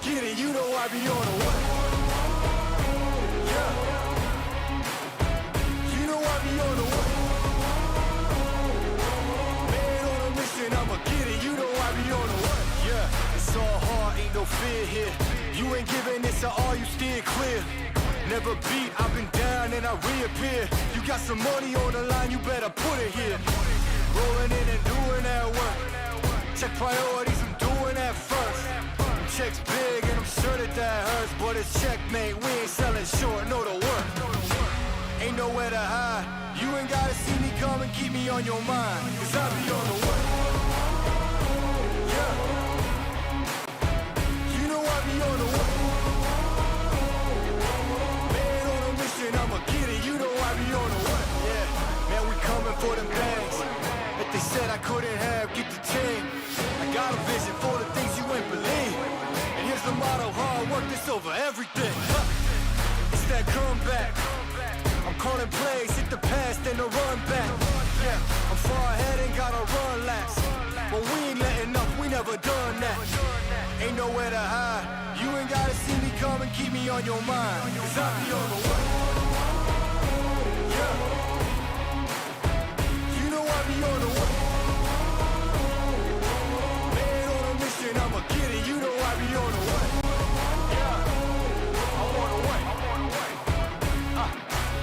get it, you know I be on the way. Yeah. You know I be on the way. Man on a mission, I'ma get it, you know I be on the way. Yeah, it's all hard, ain't no fear here. You ain't giving this at all, you steer clear. Never beat, I've been down and I reappear. You got some money on the line, you better put it here. Rolling in and doing that work. Check priorities, I'm doing that first. Checks big and I'm sure that hurts, but it's checkmate, we ain't selling short, know the work. Ain't nowhere to hide, you ain't gotta see me come and keep me on your mind, cause I be on the way. Yeah. You know I be on the way. Man on a mission, I'ma get it, you know I be on the way. Yeah, man, we coming for them bags that they said I couldn't have, get the team. I got a vision for the things you ain't believe. And here's the motto, hard work, this over everything. It's that comeback. I'm calling plays, hit the pass, then the run back. Yeah, I'm far ahead and gotta run laps. But we ain't letting up, we never done that. Ain't nowhere to hide, you ain't gotta see me come and keep me on your mind, cause I be on the way. Yeah. You know I be on the way. Man on a mission, I'ma get it, you know I be on the way. Yeah, I'm on the way.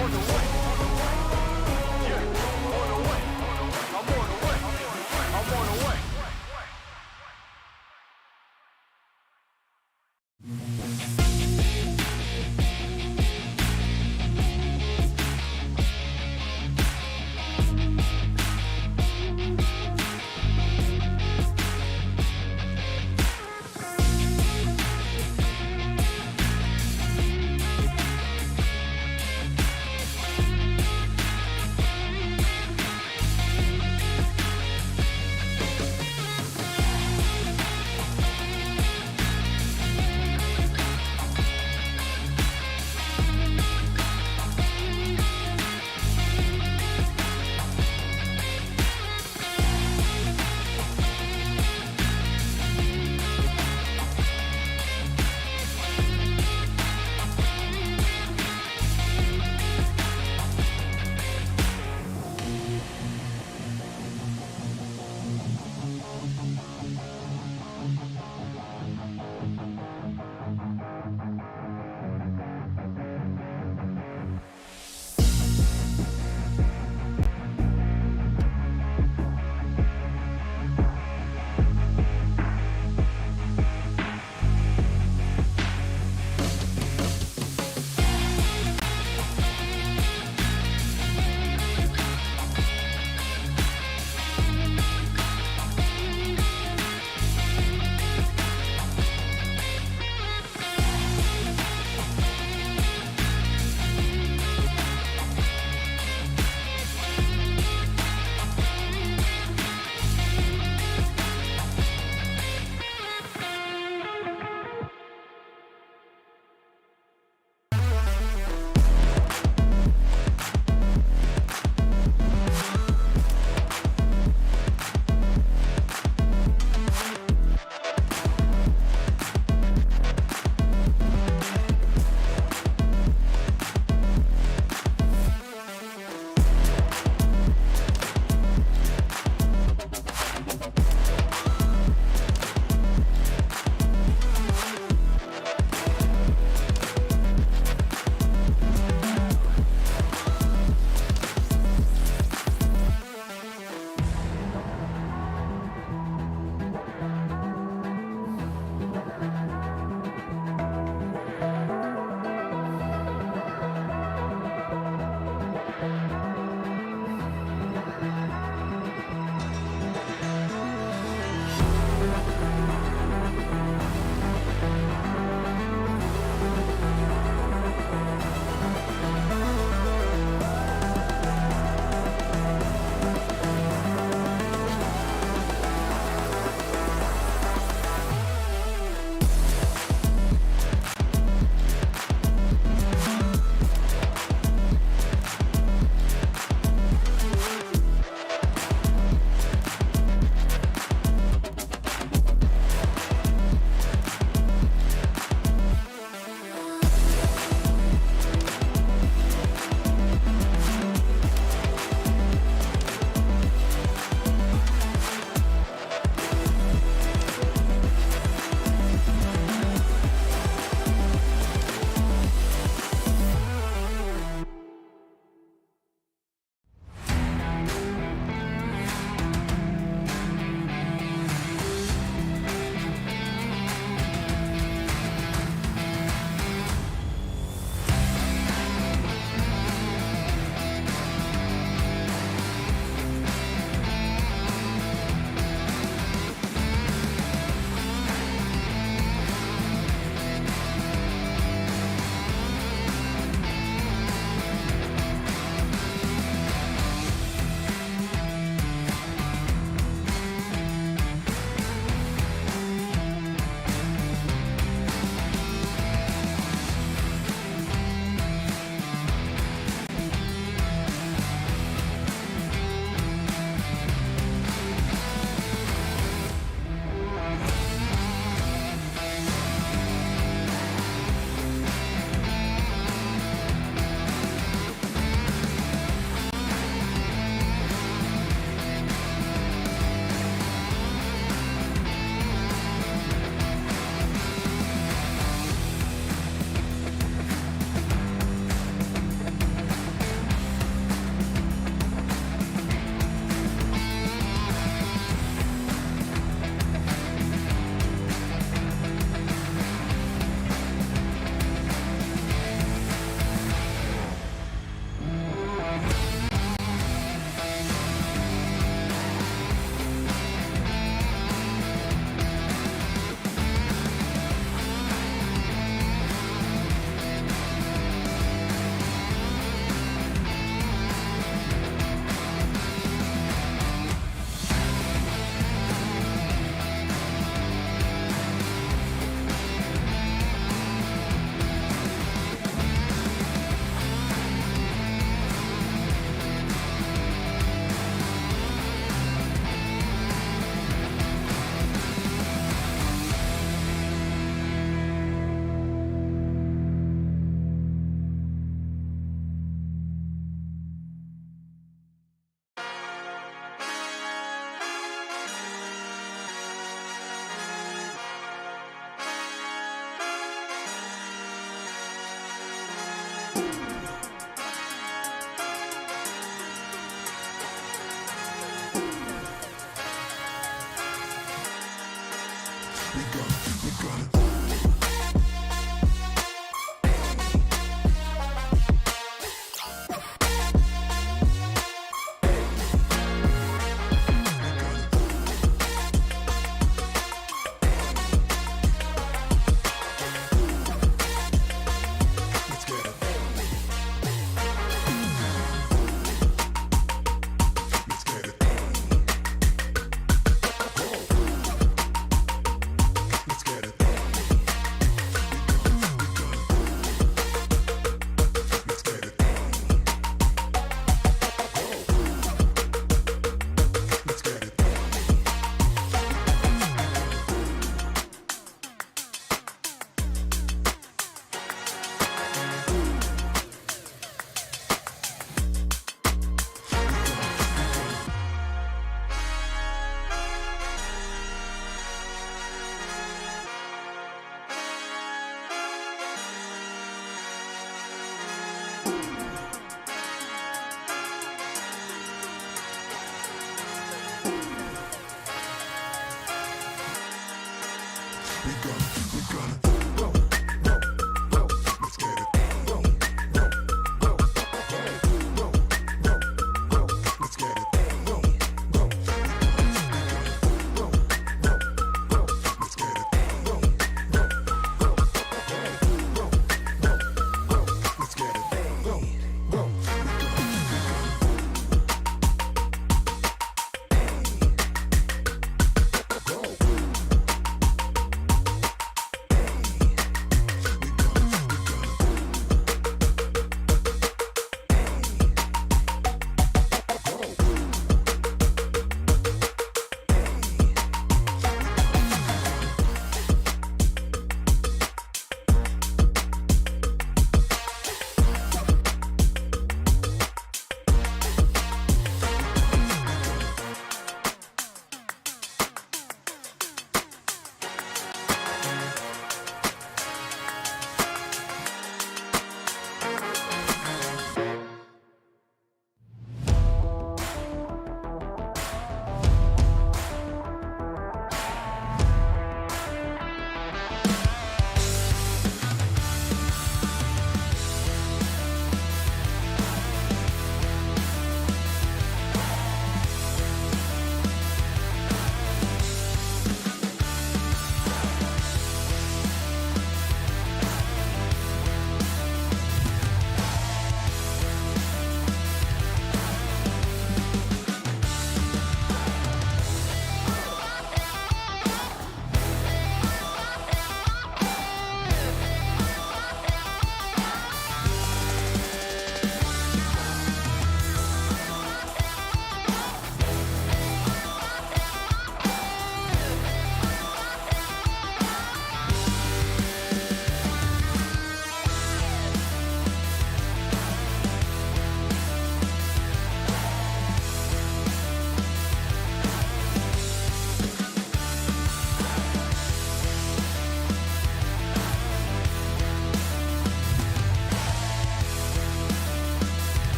On the way. Yeah, on the way. I'm on the way. I'm on the way.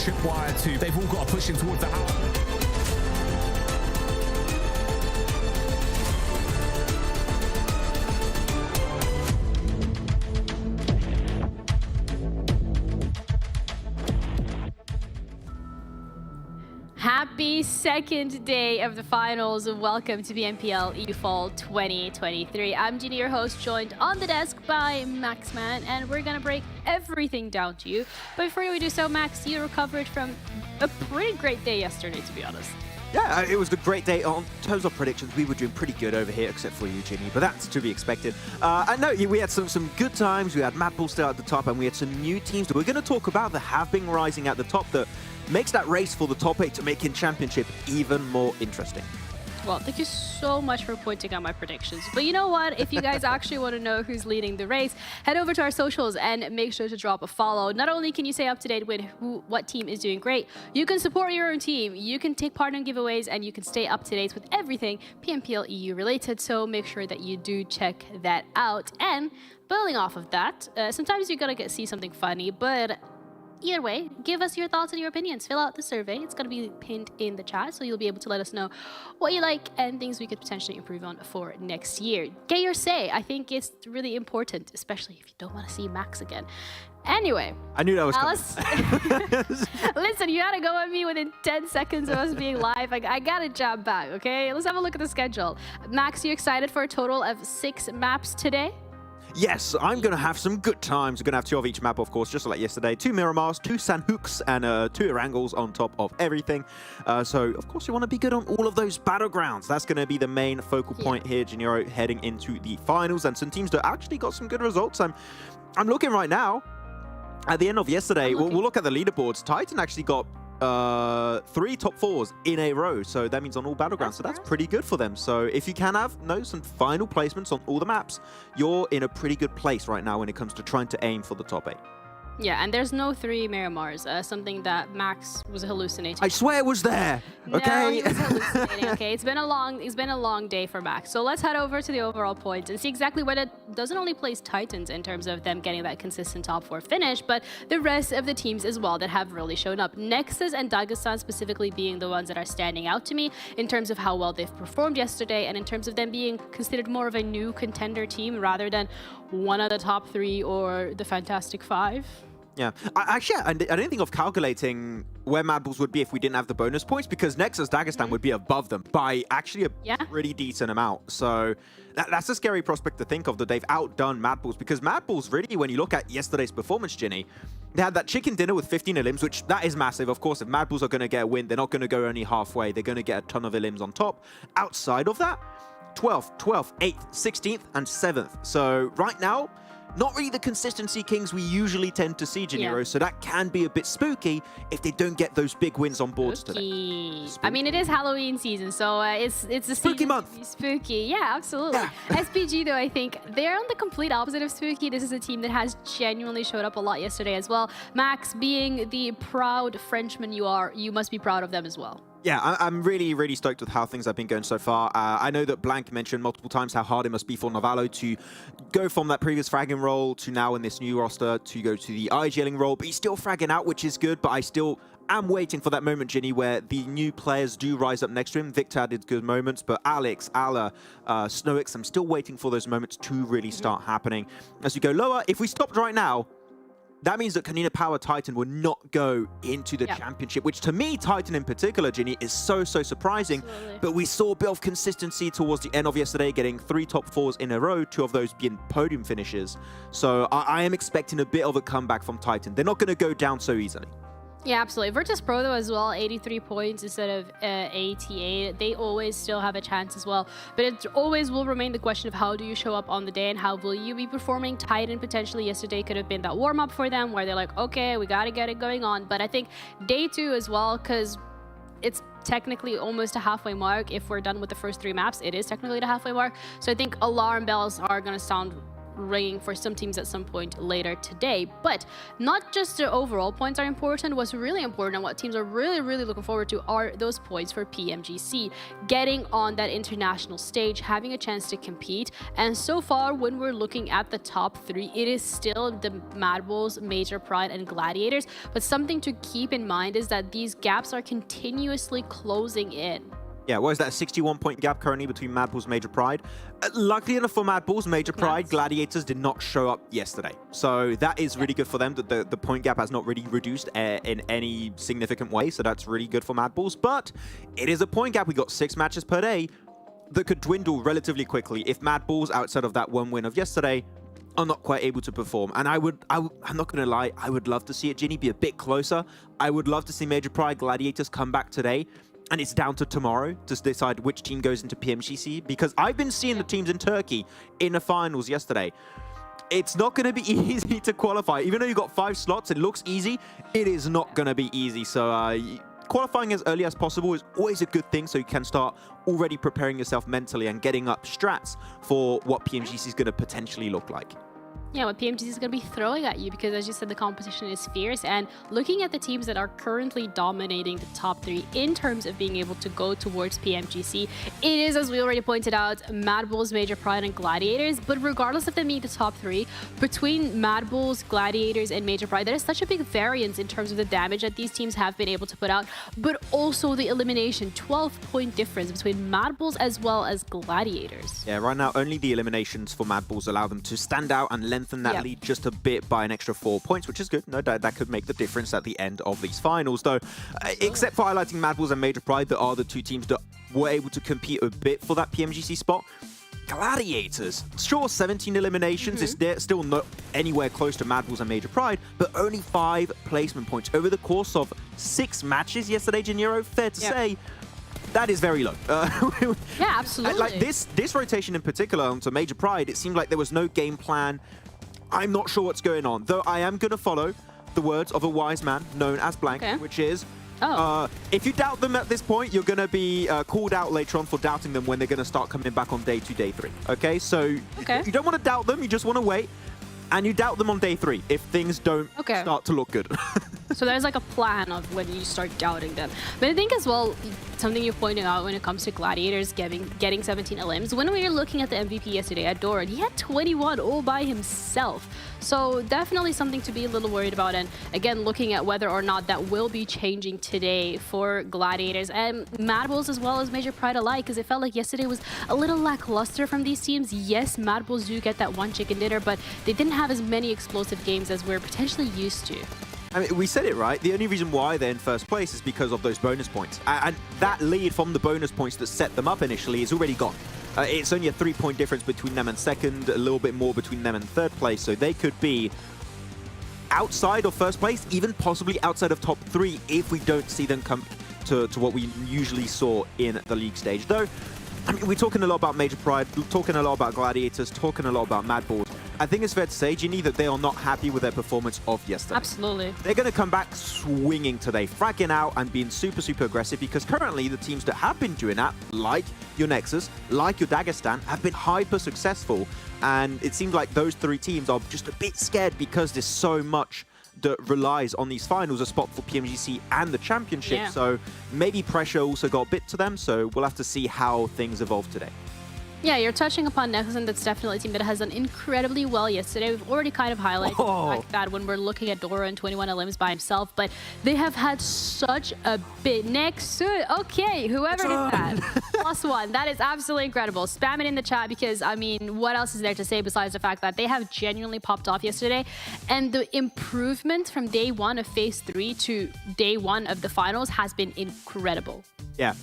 tripwire to, they've all got to push in towards the house. Happy second day of the finals. Welcome to PMPL Europe Fall 2023. I'm Ginny, your host, joined on the desk by Maxman, and we're gonna break everything down to you. But before we do so, Max, you recovered from a pretty great day yesterday, to be honest. Yeah, it was a great day. On terms of predictions, we were doing pretty good over here, except for you, Ginny, but that's to be expected. And no, we had some good times. We had MADBULLS still at the top, and we had some new teams that we're going to talk about that have been rising at the top that makes that race for the top 8 to making championship even more interesting. Well, thank you so much for pointing out my predictions. But you know what? If you guys actually want to know who's leading the race, head over to our socials and make sure to drop a follow. Not only can you stay up to date with what team is doing great, you can support your own team, you can take part in giveaways, and you can stay up to date with everything PMPL EU related. So make sure that you do check that out. And building off of that, sometimes you're going to see something funny, but either way, give us your thoughts and your opinions. Fill out the survey. It's going to be pinned in the chat, so you'll be able to let us know what you like and things we could potentially improve on for next year. Get your say. I think it's really important, especially if you don't want to see Max again. Anyway. I knew that was coming. Listen, you had to go at me within 10 seconds of us being live. I got to jump back, okay? Let's have a look at the schedule. Max, you excited for a total of 6 maps today? Yes, I'm going to have some good times. We're going to have 2 of each map, of course, just like yesterday. 2 Miramars, 2 Sanhoks, and 2 Erangels on top of everything. So, of course, you want to be good on all of those battlegrounds. That's going to be the main focal point here, Junior, heading into the finals. And some teams that actually got some good results. I'm looking right now. At the end of yesterday, we'll look at the leaderboards. Titan actually got 3 top 4s in a row, so that means on all battlegrounds, so that's pretty good for them. So if you can have some final placements on all the maps, you're in a pretty good place right now when it comes to trying to aim for the top 8. Yeah, and there's no 3 Miramars, something that Max was hallucinating. I swear it was there. Okay. No, he was hallucinating. Okay, it's been a long day for Max. So let's head over to the overall points and see exactly what it doesn't only place Titans in terms of them getting that consistent top 4 finish, but the rest of the teams as well that have really shown up. NEXUS and Dagestan specifically being the ones that are standing out to me in terms of how well they've performed yesterday and in terms of them being considered more of a new contender team rather than one of the top 3 or the Fantastic 5. Yeah, I didn't think of calculating where MADBULLS would be if we didn't have the bonus points, because NEXUS Dagestan would be above them by actually a pretty decent amount. So that's a scary prospect to think of, that they've outdone MADBULLS, because MADBULLS really, when you look at yesterday's performance, Ginny, they had that chicken dinner with 15 elims, which that is massive. Of course, if MADBULLS are going to get a win, they're not going to go only halfway. They're going to get a ton of elims on top. Outside of that, 12th, 8th, 16th, and 7th. So right now, not really the consistency kings we usually tend to see, Junior, so that can be a bit spooky if they don't get those big wins on boards today. Spooky. I mean, it is Halloween season, so it's a spooky month. Spooky, yeah, absolutely. Yeah. SPG, though, I think they're on the complete opposite of spooky. This is a team that has genuinely showed up a lot yesterday as well. Max, being the proud Frenchman you are, you must be proud of them as well. Yeah, I'm really, really stoked with how things have been going so far. I know that Blank mentioned multiple times how hard it must be for Navallo to go from that previous fragging role to now in this new roster to go to the IGLing role, but he's still fragging out, which is good, but I still am waiting for that moment, Ginny, where the new players do rise up next to him. Victor did good moments, but Alex, Ala, Snowix, I'm still waiting for those moments to really start happening. As we go lower, if we stopped right now, that means that KONINA Power Titan will not go into the championship, which to me, Titan in particular, Ginny, is so surprising. Absolutely. But we saw a bit of consistency towards the end of yesterday, getting 3 top 4s in a row, 2 of those being podium finishes. So I am expecting a bit of a comeback from Titan. They're not going to go down so easily. Yeah, absolutely. VIRTUS.PRO, though, as well, 83 points instead of 88. They always still have a chance as well. But it always will remain the question of how do you show up on the day and how will you be performing. Titan potentially yesterday could have been that warm-up for them where they're like, okay, we got to get it going on. But I think day 2 as well, because it's technically almost a halfway mark. If we're done with the first 3 maps, it is technically the halfway mark. So I think alarm bells are going to sound ringing for some teams at some point later today. But not just the overall points are important. What's really important and what teams are really looking forward to are those points for PMGC. Getting on that international stage, having a chance to compete. And so far, when we're looking at the top 3, it is still the MADBULLS, Major Pride, and Gladiators. But something to keep in mind is that these gaps are continuously closing in. Yeah, what is that, a 61-point gap currently between MADBULLS, Major Pride? Luckily enough for MADBULLS, Major Pride, Gladiators did not show up yesterday. So that is really good for them, that the point gap has not really reduced in any significant way. So that's really good for MADBULLS. But it is a point gap. We got 6 matches per day that could dwindle relatively quickly if MADBULLS, outside of that one win of yesterday, are not quite able to perform. And I'm not going to lie, I would love to see it, Ginny, be a bit closer. I would love to see Major Pride, Gladiators come back today. And it's down to tomorrow to decide which team goes into PMGC, because I've been seeing the teams in Turkey in the finals yesterday. It's not going to be easy to qualify. Even though you've got 5 slots, it looks easy. It is not going to be easy. So qualifying as early as possible is always a good thing, so you can start already preparing yourself mentally and getting up strats for what PMGC is going to potentially look like. Yeah, what PMGC is going to be throwing at you, because as you said, the competition is fierce. And looking at the teams that are currently dominating the top 3 in terms of being able to go towards PMGC, it is, as we already pointed out, MADBULLS, Major Pride, and Gladiators. But regardless if they meet the top 3, between MADBULLS, Gladiators, and Major Pride, there is such a big variance in terms of the damage that these teams have been able to put out, but also the elimination, 12-point difference between MADBULLS as well as Gladiators. Yeah, right now, only the eliminations for MADBULLS allow them to stand out and lengthen that lead just a bit by an extra 4 points, which is good. No doubt that could make the difference at the end of these finals, though. Except for highlighting MADBULLS and Major Pride, that are the 2 teams that were able to compete a bit for that PMGC spot. Gladiators, sure, 17 eliminations is still not anywhere close to MADBULLS and Major Pride, but only 5 placement points over the course of 6 matches yesterday, Gennaro. Fair to say, that is very low. Yeah, absolutely. Like this rotation in particular onto Major Pride, it seemed like there was no game plan. I'm not sure what's going on, though I am going to follow the words of a wise man known as Blank, which is, if you doubt them at this point, you're going to be called out later on for doubting them when they're going to start coming back on day 2, day 3. Okay, so you don't want to doubt them, you just want to wait. And you doubt them on day 3 if things don't start to look good. So there's like a plan of when you start doubting them. But I think as well, something you're pointing out when it comes to Gladiators getting 17 elims, when we were looking at the MVP yesterday at Doran, he had 21 all by himself. So definitely something to be a little worried about. And again, looking at whether or not that will be changing today for Gladiators and MADBULLS as well as Major Pride alike, because it felt like yesterday was a little lackluster from these teams. Yes, MADBULLS do get that 1 chicken dinner, but they didn't have as many explosive games as we're potentially used to. I mean, we said it, right? The only reason why they're in first place is because of those bonus points. And that lead from the bonus points that set them up initially is already gone. It's only a 3-point difference between them and second, a little bit more between them and third place. So they could be outside of first place, even possibly outside of top 3 if we don't see them come to what we usually saw in the league stage. Though, I mean, we're talking a lot about Major Pride, talking a lot about Gladiators, talking a lot about MADBULLS. I think it's fair to say, Ginny, that they are not happy with their performance of yesterday. Absolutely. They're going to come back swinging today, fragging out and being super aggressive, because currently the teams that have been doing that, like your NEXUS, like your Dagestan, have been hyper successful. And it seems like those 3 teams are just a bit scared because there's so much that relies on these finals, a spot for PMGC and the championship. So maybe pressure also got a bit to them. So we'll have to see how things evolve today. Yeah, you're touching upon NEXUS, and that's definitely a team that has done incredibly well yesterday. We've already kind of highlighted the fact that when we're looking at Dora and 21 elims by himself, but they have had such a big NEXUS. Okay, whoever did that. +1. That is absolutely incredible. Spam it in the chat, because, I mean, what else is there to say besides the fact that they have genuinely popped off yesterday? And the improvement from day 1 of phase 3 to day 1 of the finals has been incredible. Yeah,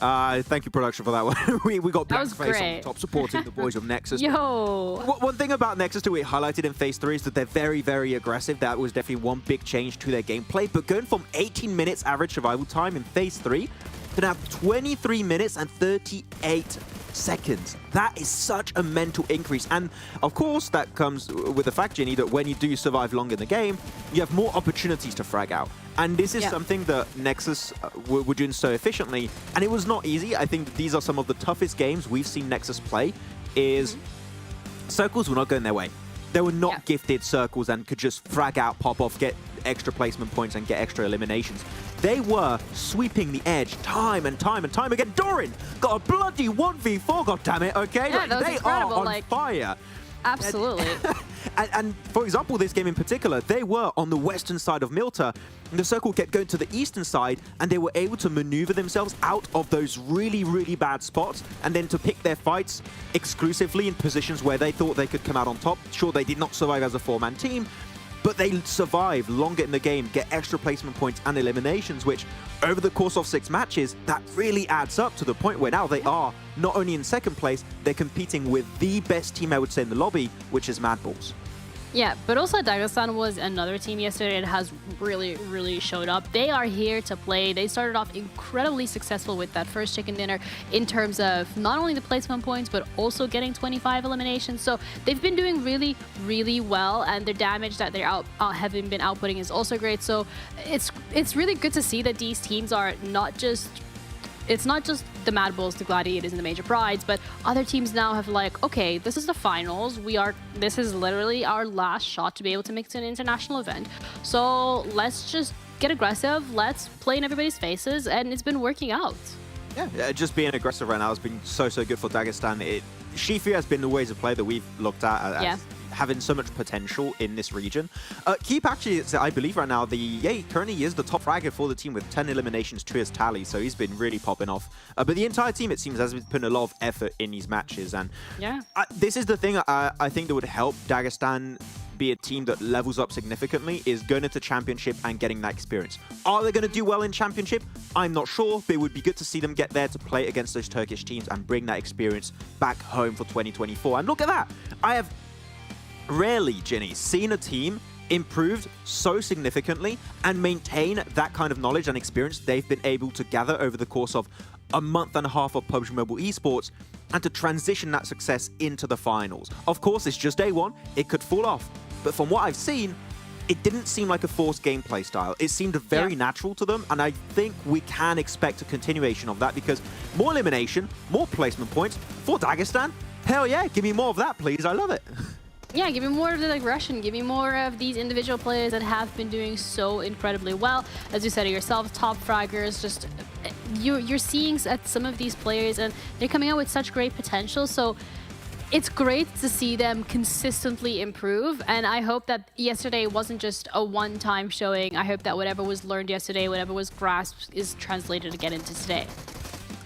thank you, production, for that one. we got Black's face on top supporting the boys of NEXUS. Yo! One thing about NEXUS that we highlighted in phase 3 is that they're very aggressive. That was definitely one big change to their gameplay. But going from 18 minutes average survival time in phase 3 to now 23 minutes and 38 seconds. That is such a mental increase. And of course, that comes with the fact, Ginny, that when you do survive long in the game, you have more opportunities to frag out. And this is something that NEXUS were doing so efficiently. And it was not easy. I think that these are some of the toughest games we've seen NEXUS play, is circles were not going their way. They were not gifted circles and could just frag out, pop off, get extra placement points and get extra eliminations. They were sweeping the edge time and time and time again. Doran got a bloody 1v4, goddammit, okay? Yeah, that was they incredible. are on fire. Absolutely. And for example, this game in particular, they were on the western side of MUERTE, and the circle kept going to the eastern side, and they were able to maneuver themselves out of those really, really bad spots, and then to pick their fights exclusively in positions where they thought they could come out on top. Sure, they did not survive as a 4-man team, but they survive longer in the game, get extra placement points and eliminations, which over the course of 6 matches, that really adds up to the point where now they are not only in second place, they're competing with the best team, I would say, in the lobby, which is MADBULLS. Yeah, but also Dagestan was another team yesterday that has really, really showed up. They are here to play. They started off incredibly successful with that first chicken dinner in terms of not only the placement points, but also getting 25 eliminations. So they've been doing really, really well, and their damage that they're having been outputting is also great. So it's really good to see that these teams are not just... It's not just the MADBULLS, the Gladiators, and the Major Prides, but other teams now have like, okay, this is the finals. This is literally our last shot to be able to make it to an international event. So let's just get aggressive. Let's play in everybody's faces, and it's been working out. Yeah, just being aggressive right now has been so good for Dagestan. Shifu has been always a player that we've looked at as having so much potential in this region. Keep actually, I believe right now, currently he is the top fragger for the team with 10 eliminations to his tally, so he's been really popping off. But the entire team, it seems, has been putting a lot of effort in these matches, and this is the thing I think that would help Dagestan be a team that levels up significantly, is going into Championship and getting that experience. Are they going to do well in Championship? I'm not sure, but it would be good to see them get there to play against those Turkish teams and bring that experience back home for 2024. And look at that! I have rarely, Ginny, seen a team improved so significantly and maintain that kind of knowledge and experience they've been able to gather over the course of a month and a half of PUBG Mobile Esports, and to transition that success into the finals. Of course, it's just day one, it could fall off, but from what I've seen, it didn't seem like a forced gameplay style. It seemed very natural to them, and I think we can expect a continuation of that, because more elimination, more placement points for Dagestan. Hell yeah, give me more of that, please. I love it. Yeah, give me more of the aggression. Give me more of these individual players that have been doing so incredibly well. As you said it yourself, top fraggers, just you're seeing at some of these players, and they're coming out with such great potential. So it's great to see them consistently improve, and I hope that yesterday wasn't just a one-time showing. I hope that whatever was learned yesterday, whatever was grasped, is translated again into today.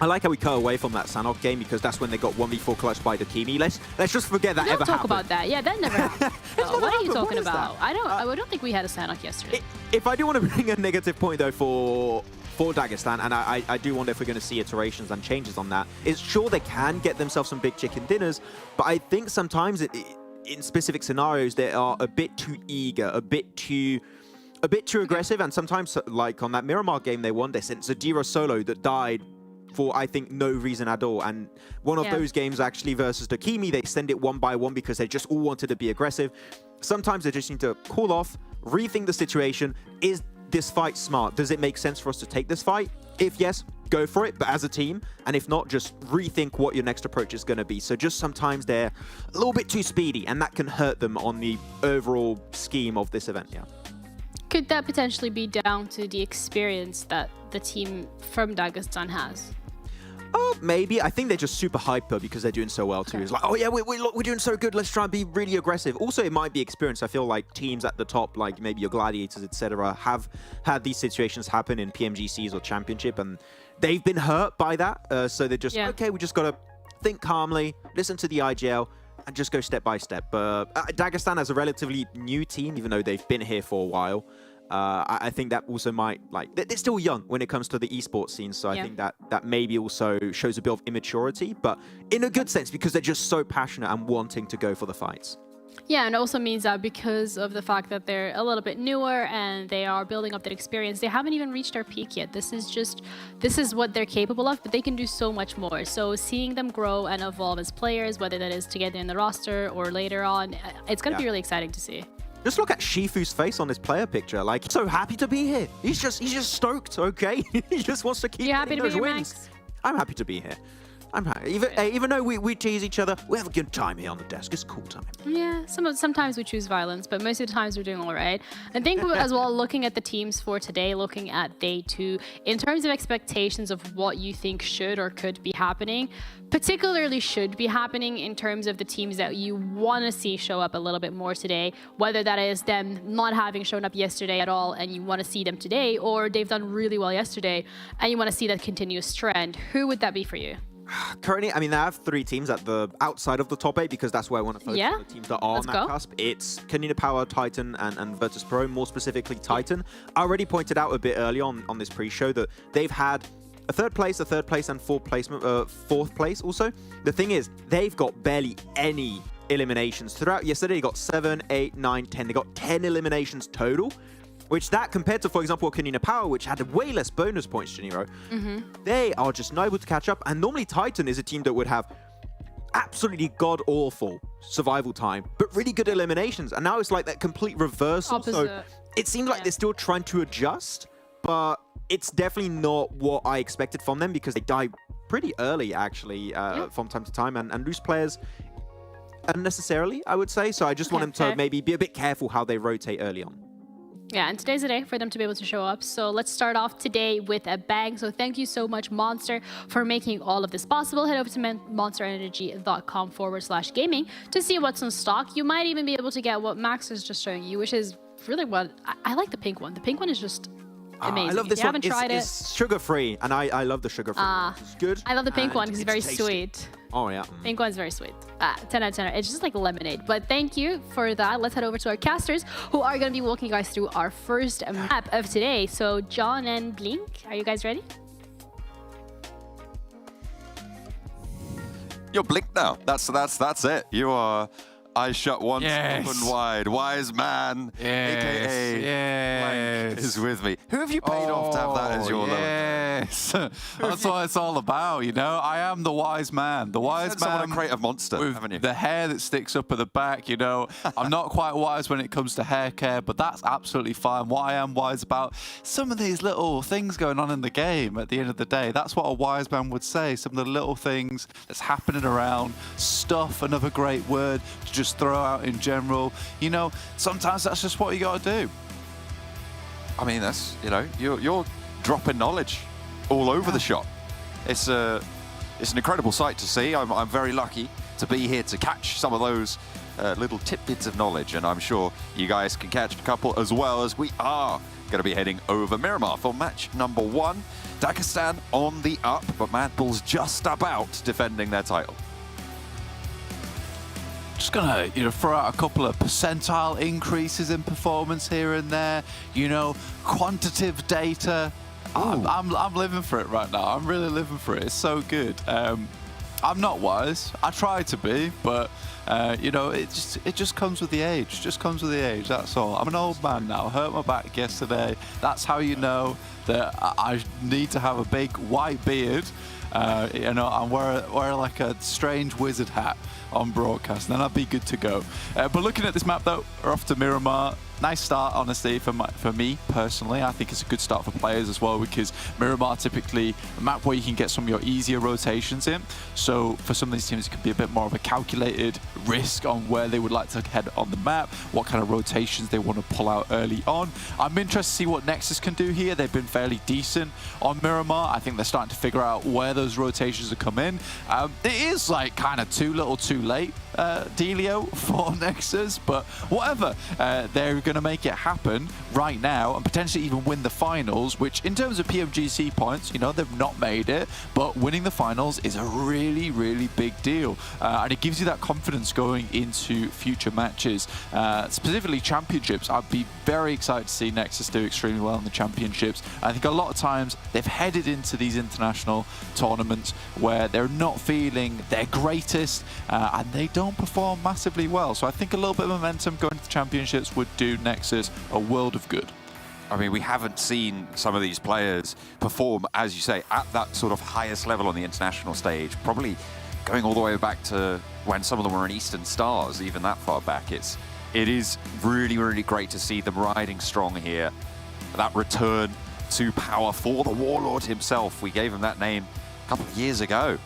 I like how we cut away from that Sanhok game, because that's when they got 1v4 clutched by Dakimi. Let's just forget that ever happened. Don't talk about that. Yeah, that never happened. What are you talking about? I don't think we had a Sanhok yesterday. If I do want to bring a negative point, though, for Dagestan, and I do wonder if we're going to see iterations and changes on that, it's sure they can get themselves some big chicken dinners, but I think sometimes in specific scenarios they are a bit too eager, a bit too aggressive, and sometimes, like on that Miramar game they won, they sent Zadira solo that died for, I think, no reason at all. And one of those games actually versus Dakimi, they send it one by one because they just all wanted to be aggressive. Sometimes they just need to cool off, rethink the situation. Is this fight smart? Does it make sense for us to take this fight? If yes, go for it, but as a team. And if not, just rethink what your next approach is going to be. So just sometimes they're a little bit too speedy, and that can hurt them on the overall scheme of this event, Could that potentially be down to the experience that the team from Dagestan has? Oh, maybe. I think they're just super hyper because they're doing so well too. It's like, oh yeah, we're doing so good. Let's try and be really aggressive. Also, it might be experience. I feel like teams at the top, like maybe your Gladiators, etc., have had these situations happen in PMGCs or Championship, and they've been hurt by that. So they're just, okay, we just got to think calmly, listen to the IGL, and just go step by step. But Dagestan as a relatively new team, even though they've been here for a while, I think that also might, like, they're still young when it comes to the esports scene, so I think that maybe also shows a bit of immaturity, but in a good sense, because they're just so passionate and wanting to go for the fights. Yeah, and it also means that because of the fact that they're a little bit newer and they are building up that experience, they haven't even reached their peak yet. This is what they're capable of, but they can do so much more. So seeing them grow and evolve as players, whether that is together in the roster or later on, it's going to be really exciting to see. Just look at Shifu's face on this player picture. Like, he's so happy to be here. He's just stoked, okay? He just wants to keep you happy to be those here, wins. Max? I'm happy to be here. I'm happy. Even though we tease each other, we have a good time here on the desk. It's a cool time. Yeah, sometimes we choose violence, but most of the times we're doing all right. I think as well, looking at the teams for today, looking at day 2, in terms of expectations of what you think should or could be happening, particularly should be happening in terms of the teams that you want to see show up a little bit more today, whether that is them not having shown up yesterday at all and you want to see them today, or they've done really well yesterday and you want to see that continuous trend. Who would that be for you? Currently, I mean, I have 3 teams at the outside of the top 8 because that's where I want to focus on the teams that are on that cusp. It's KONINA Power, Titan, and VIRTUS.PRO, more specifically Titan. I already pointed out a bit early on this pre-show that they've had a third place, and fourth place also. The thing is, they've got barely any eliminations. Throughout yesterday, they got 7, 8, 9, 10. They got 10 eliminations total. Which that compared to, for example, KONINA Power, which had way less bonus points, Janiro, they are just not able to catch up. And normally Titan is a team that would have absolutely god-awful survival time, but really good eliminations. And now it's like that complete reversal. Opposite. So it seems like they're still trying to adjust, but it's definitely not what I expected from them because they die pretty early, actually, from time to time, and lose players unnecessarily, I would say. So I just want them to maybe be a bit careful how they rotate early on. Yeah, and today's the day for them to be able to show up. So let's start off today with a bang. So thank you so much, Monster, for making all of this possible. Head over to monsterenergy.com/gaming to see what's in stock. You might even be able to get what Max is just showing you, which is really what I like. The pink one. The pink one is just amazing. I love this one. If you haven't tried it, it's sugar-free, and I love the sugar-free one. It's good. I love the pink one because it's very tasty. sweet. Oh, yeah. Pink one's very sweet. 10 out of 10. It's just like lemonade. But thank you for that. Let's head over to our casters who are going to be walking you guys through our first map of today. So John and Blink, are you guys ready? You're Blink now. That's it. You are eyes shut once, open wide. Wise man, aka Blank, is with me. Who have you paid off to have that as your logo? Yes, that's what it's all about, you know. I am the wise man. The wise man. A creative monster, haven't you? The hair that sticks up at the back, you know. I'm not quite wise when it comes to hair care, but that's absolutely fine. What I am wise about, some of these little things going on in the game at the end of the day. That's what a wise man would say. Some of the little things that's happening around. Stuff, another great word to just throw out in general. You know, sometimes that's just what you got to do. I mean, that's, you know, you're dropping knowledge all over the shop. It's an incredible sight to see. I'm very lucky to be here to catch some of those little tidbits of knowledge, and I'm sure you guys can catch a couple as well, as we are going to be heading over Miramar for match number 1. Dagestan on the up, but MADBULLS just about defending their title. Just gonna, you know, throw out a couple of percentile increases in performance here and there. You know, quantitative data. I'm living for it right now. I'm really living for it. It's so good. I'm not wise. I try to be, but you know, it just comes with the age. Just comes with the age. That's all. I'm an old man now. Hurt my back yesterday. That's how you know that I need to have a big white beard. You know, and wear like a strange wizard hat on broadcast, then I'd be good to go. But looking at this map though, we're off to Miramar. Nice start, honestly, for me personally. I think it's a good start for players as well, because Miramar typically a map where you can get some of your easier rotations in. So for some of these teams, it can be a bit more of a calculated risk on where they would like to head on the map, what kind of rotations they want to pull out early on. I'm interested to see what NEXUS can do here. They've been fairly decent on Miramar. I think they're starting to figure out where those rotations are come in. It is like kind of too little too late, dealio for NEXUS, but whatever. They're going to make it happen right now and potentially even win the finals, which in terms of PMGC points, you know, they've not made it, but winning the finals is a really, really big deal. And it gives you that confidence going into future matches, specifically championships. I'd be very excited to see NEXUS do extremely well in the championships. I think a lot of times they've headed into these international tournaments where they're not feeling their greatest and they don't perform massively well. So I think a little bit of momentum going to the championships would do NEXUS a world of good. I mean, we haven't seen some of these players perform, as you say, at that sort of highest level on the international stage, probably going all the way back to when some of them were in Eastern Stars, even that far back. It is really, really great to see them riding strong here. That return to power for the Warlord himself. We gave him that name a couple of years ago.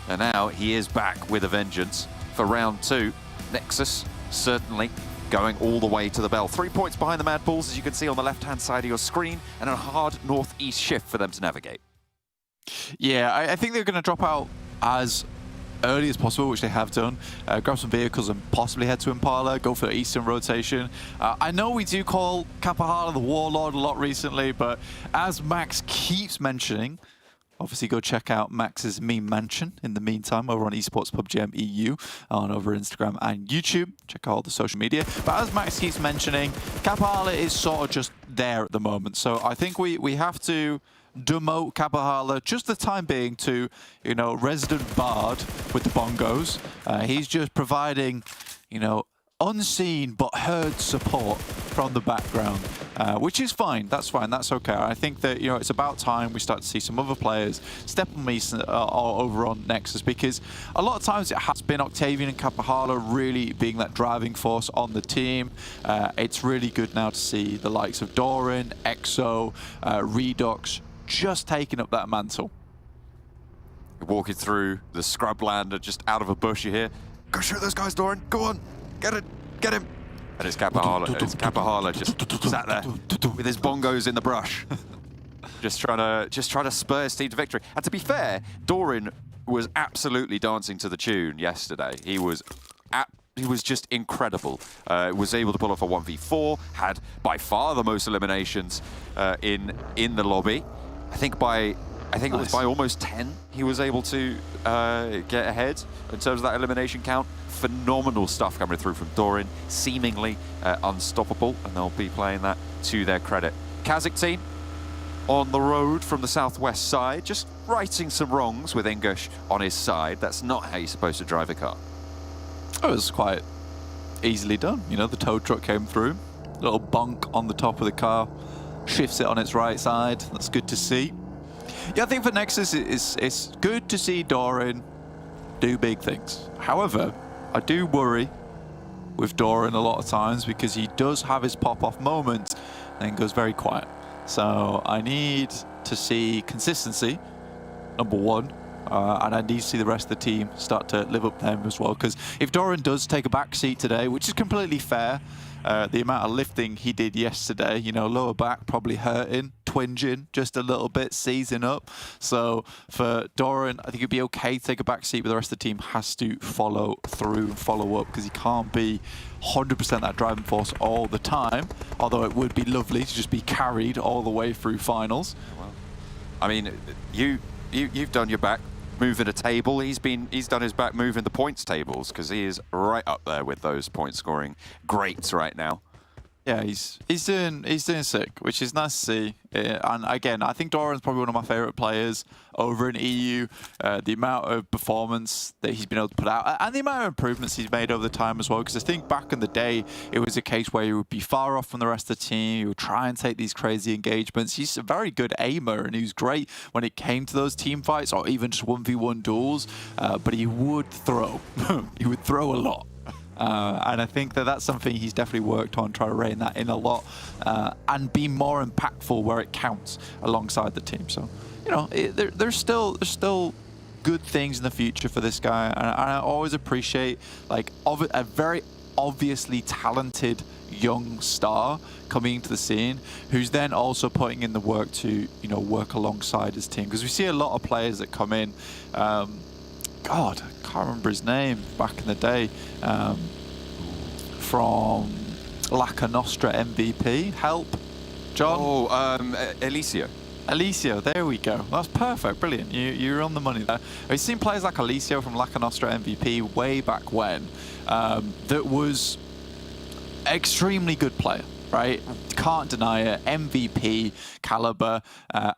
And now he is back with a vengeance for round 2. NEXUS certainly going all the way to the bell. 3 points behind the MADBULLS, as you can see on the left-hand side of your screen, and a hard northeast shift for them to navigate. Yeah, I think they're going to drop out as early as possible, which they have done. Grab some vehicles and possibly head to Impala, go for the eastern rotation. I know we do call KASIK the Warlord a lot recently, but as Max keeps mentioning, obviously go check out Max's meme mansion in the meantime over on Esports PUBG EU on over Instagram and YouTube. Check out all the social media. But as Max keeps mentioning, KASIK is sort of just there at the moment. So I think we have to demote KASIK just the time being to, you know, resident bard with the bongos. He's just providing, you know, unseen but heard support from the background, which is fine. That's fine. That's okay. I think that, you know, it's about time we start to see some other players step on me over on NEXUS, because a lot of times it has been Octavian and KASIK really being that driving force on the team. It's really good now to see the likes of Doran, EXO, Redux just taking up that mantle. Walking through the scrubland, just out of a bush, you hear, "Go shoot those guys, Doran. Go on, get it, get him." And it's KASIK. It's KASIK just sat there with his bongos in the brush, just trying to spur his team to victory. And to be fair, Doran was absolutely dancing to the tune yesterday. He was just incredible. Was able to pull off a 1v4. Had by far the most eliminations in the lobby. I think it was by almost 10 he was able to get ahead in terms of that elimination count. Phenomenal stuff coming through from Doran, seemingly unstoppable, and they'll be playing that to their credit. KASIK team on the road from the southwest side, just righting some wrongs with Engush on his side. That's not how you're supposed to drive a car. It was quite easily done. You know, the tow truck came through, little bonk on the top of the car, shifts it on its right side. That's good to see. Yeah, I think for NEXUS, it's good to see Doran do big things. However, I do worry with Doran a lot of times because he does have his pop-off moment and then goes very quiet. So I need to see consistency, number one, and I need to see the rest of the team start to live up to him as well. Because if Doran does take a back seat today, which is completely fair, the amount of lifting he did yesterday, you know, lower back probably hurting, twinging just a little bit, seizing up. So for Doran, I think it'd be okay to take a back seat, but the rest of the team has to follow through and follow up, because he can't be 100% that driving force all the time, although it would be lovely to just be carried all the way through finals. Well, I mean, you've done your back moving a table. He's done his back moving the points tables, because he is right up there with those point scoring greats right now. Yeah, he's doing sick, which is nice to see. And again, I think Doran's probably one of my favourite players over in EU. The amount of performance that he's been able to put out, and the amount of improvements he's made over the time as well. Because I think back in the day, it was a case where he would be far off from the rest of the team. He would try and take these crazy engagements. He's a very good aimer, and he was great when it came to those team fights or even just 1v1 duels. But he would throw. He would throw a lot. And I think that that's something he's definitely worked on, trying to rein that in a lot and be more impactful where it counts alongside the team. So, you know, there's still good things in the future for this guy, and I always appreciate like a very obviously talented young star coming into the scene who's then also putting in the work to, you know, work alongside his team, because we see a lot of players that come in. God, I can't remember his name back in the day. From Laka Nostra MVP. Help, John? Oh, Alicio. Alicio, there we go. That's perfect, brilliant. You're on the money there. We've seen players like Alicio from Laka Nostra MVP way back when. That was extremely good player, right? Can't deny it. MVP caliber.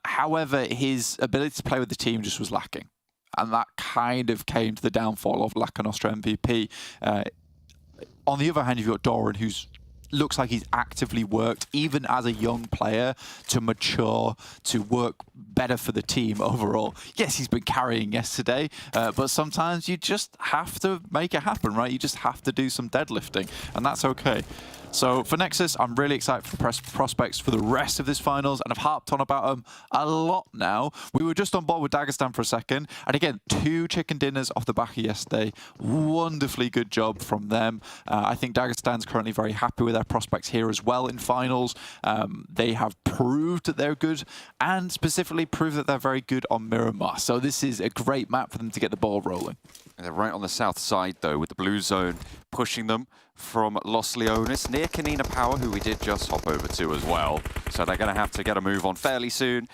However, his ability to play with the team just was lacking. And that kind of came to the downfall of Laka Nostra MVP. On the other hand, you've got Doran, who looks like he's actively worked, even as a young player, to mature, to work better for the team overall. Yes, he's been carrying yesterday, but sometimes you just have to make it happen, right? You just have to do some deadlifting, and that's okay. So for Nexus, I'm really excited for prospects for the rest of this finals, and I've harped on about them a lot now. We were just on board with Dagestan for a second, and again, 2 chicken dinners off the back of yesterday. Wonderfully good job from them. I think Dagestan's currently very happy with their prospects here as well in finals. They have proved that they're good, and specifically proved that they're very good on Miramar. So this is a great map for them to get the ball rolling. They're right on the south side, though, with the blue zone pushing them from Los Leones, near KONINA Power, who we did just hop over to as well. So they're going to have to get a move on fairly soon.